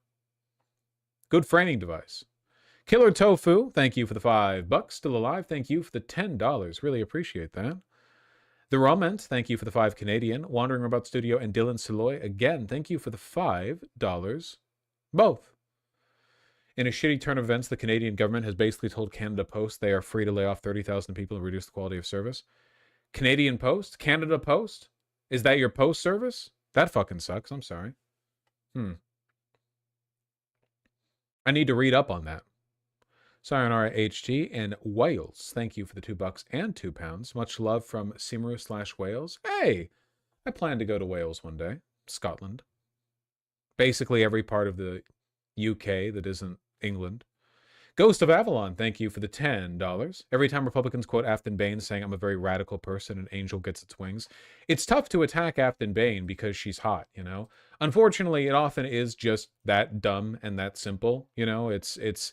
Good framing device. Killer Tofu, thank you for the $5. Still Alive, thank you for the $10. Really appreciate that. The Romant, thank you for the 5 Canadian. Wandering Robot Studio and Dylan Siloy, again, thank you for the $5 both. In a shitty turn of events, the Canadian government has basically told Canada Post they are free to lay off 30,000 people and reduce the quality of service. Canadian Post? Canada Post? Is that your post service? That fucking sucks. I'm sorry. I need to read up on that. Sayonara HG and Wales. Thank you for the $2 and £2. Much love from Simaru/Wales. Hey! I plan to go to Wales one day. Scotland. Basically every part of the UK that isn't England. Ghost of Avalon, thank you for the $10. Every time Republicans quote Afton Bain saying I'm a very radical person and angel gets its wings, it's tough to attack Afton Bain because she's hot, you know? Unfortunately, it often is just that dumb and that simple, you know? It's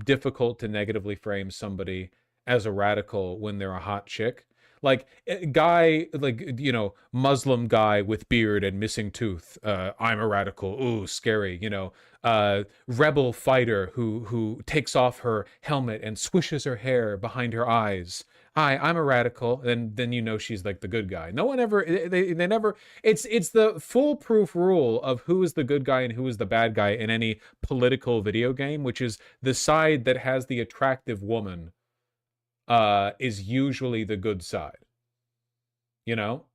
difficult to negatively frame somebody as a radical when they're a hot chick. Like a guy, like, you know, Muslim guy with beard and missing tooth. I'm a radical. Ooh, scary. You know, rebel fighter who takes off her helmet and swishes her hair behind her eyes. Hi, I'm a radical. And then you know she's like the good guy. No one ever, they never, it's the foolproof rule of who is the good guy and who is the bad guy in any political video game, which is the side that has the attractive woman is usually the good side. You know,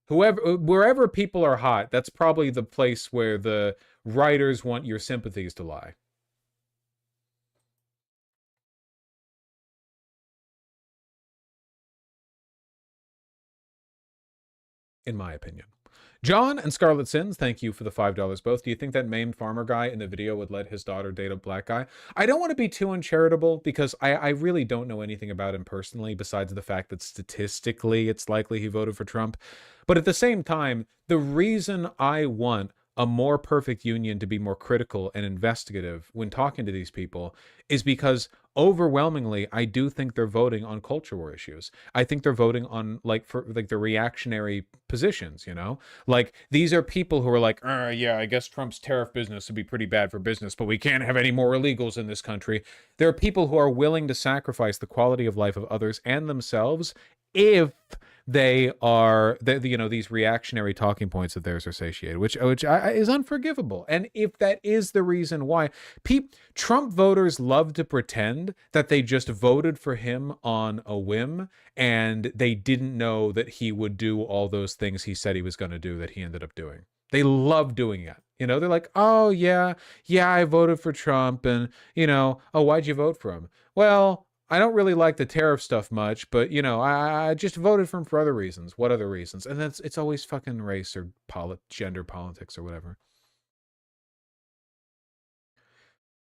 wherever people are hot, that's probably the place where the writers want your sympathies to lie. In my opinion. John and Scarlet Sins, thank you for the $5 both. Do you think that maimed farmer guy in the video would let his daughter date a black guy? I don't want to be too uncharitable because I really don't know anything about him personally besides the fact that statistically it's likely he voted for Trump. But at the same time, the reason I want a more perfect union to be more critical and investigative when talking to these people is because overwhelmingly, I do think they're voting on culture war issues. I think they're voting on the reactionary positions, you know? Like, these are people who are like, yeah, I guess Trump's tariff business would be pretty bad for business, but we can't have any more illegals in this country. There are people who are willing to sacrifice the quality of life of others and themselves if they are, these reactionary talking points of theirs are satiated, which is unforgivable. And if that is the reason why, Trump voters love to pretend that they just voted for him on a whim and they didn't know that he would do all those things he said he was going to do that he ended up doing. They love doing it. You know, they're like, oh, yeah, I voted for Trump. And, oh, why'd you vote for him? Well, I don't really like the tariff stuff much, but, I just voted for him for other reasons. What other reasons? And it's always fucking race or gender politics or whatever.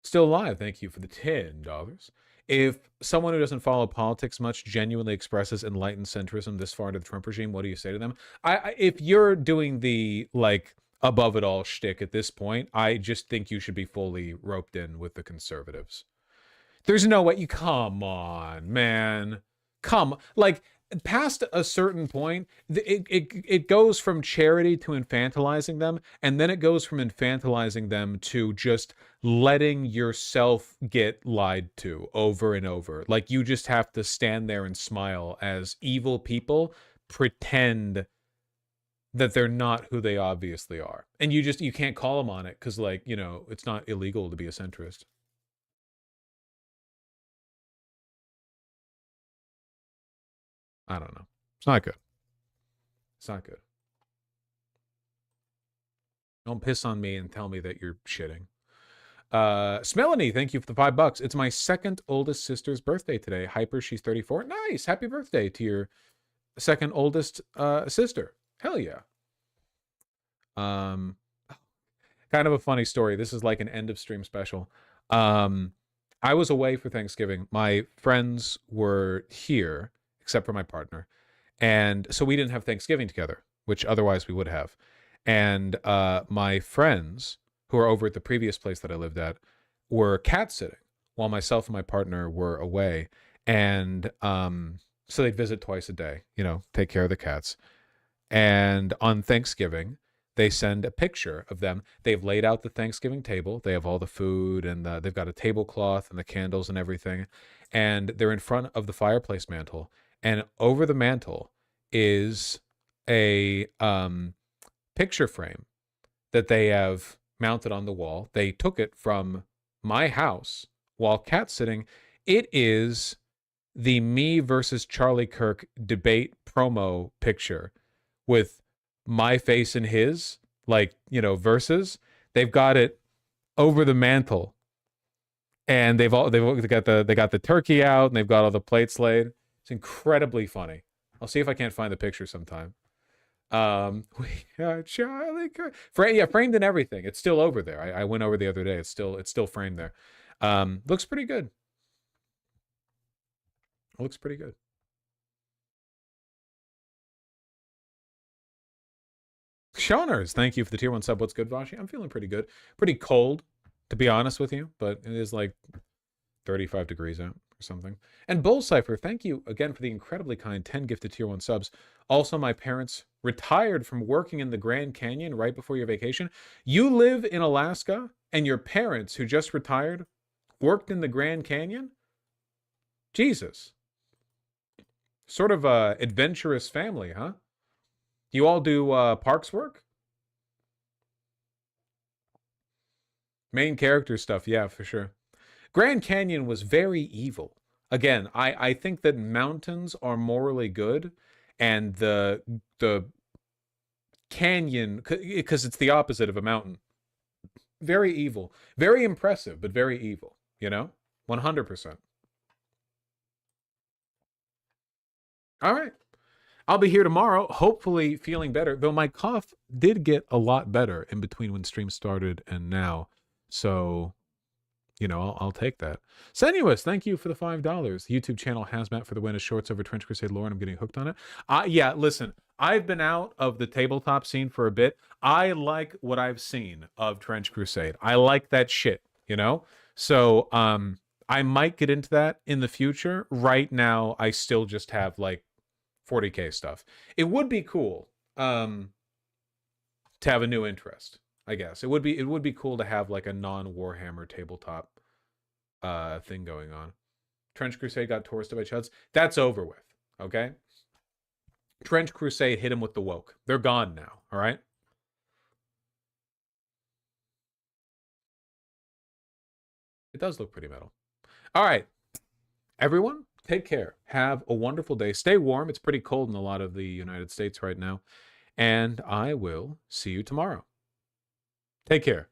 Still alive, thank you for the $10. If someone who doesn't follow politics much genuinely expresses enlightened centrism this far into the Trump regime, what do you say to them? If you're doing the, above it all shtick at this point, I just think you should be fully roped in with the conservatives. There's no way. Come on, man. Past a certain point, it goes from charity to infantilizing them, and then it goes from infantilizing them to just letting yourself get lied to over and over. Like, you just have to stand there and smile as evil people pretend that they're not who they obviously are. And you can't call them on it because, it's not illegal to be a centrist. I don't know. It's not good. It's not good. Don't piss on me and tell me that you're shitting. Smelanie, thank you for the $5. It's my second oldest sister's birthday today. Hyper, she's 34. Nice. Happy birthday to your second oldest sister. Hell yeah. Kind of a funny story. This is like an end of stream special. I was away for Thanksgiving. My friends were here, except for my partner. And so we didn't have Thanksgiving together, which otherwise we would have. And my friends, who are over at the previous place that I lived at, were cat sitting while myself and my partner were away. And so they'd visit twice a day, take care of the cats. And on Thanksgiving, they send a picture of them. They've laid out the Thanksgiving table. They have all the food, and they've got a tablecloth and the candles and everything. And they're in front of the fireplace mantle. And over the mantle is a picture frame that they have mounted on the wall. They took it from my house while cat sitting. It is the me versus Charlie Kirk debate promo picture with my face and his, versus. They've got it over the mantle, and they got the turkey out, and they've got all the plates laid. It's incredibly funny. I'll see if I can't find the picture sometime. Charlie Kirk. Framed and everything. It's still over there. I went over the other day. It's still framed there. Looks pretty good. Looks pretty good. Shawners, thank you for the tier 1 sub. What's good, Vashi? I'm feeling pretty good. Pretty cold, to be honest with you, but it is 35 degrees out or something. And Bullcipher, thank you again for the incredibly kind 10 gifted tier 1 subs. Also, my parents retired from working in the Grand Canyon right before your vacation. You live in Alaska, and your parents, who just retired, worked in the Grand Canyon? Jesus. Sort of a adventurous family, huh? You all do parks work? Main character stuff, yeah, for sure. Grand Canyon was very evil. Again, I think that mountains are morally good, and the canyon, because it's the opposite of a mountain, very evil. Very impressive, but very evil, 100%. All right. I'll be here tomorrow, hopefully feeling better, though my cough did get a lot better in between when stream started and now. So, I'll take that. Senuous, thank you for the $5. YouTube channel Hazmat for the win is shorts over Trench Crusade lore, and I'm getting hooked on it. Yeah, listen, I've been out of the tabletop scene for a bit. I like what I've seen of Trench Crusade. I like that shit, So, I might get into that in the future. Right now, I still just have like 40K stuff. It would be cool to have a new interest, I guess. It would be cool to have like a non-Warhammer tabletop thing going on. Trench Crusade got toasted by Chuds. That's over with, okay? Trench Crusade hit him with the woke. They're gone now, all right? It does look pretty metal. All right, everyone, take care. Have a wonderful day. Stay warm. It's pretty cold in a lot of the United States right now. And I will see you tomorrow. Take care.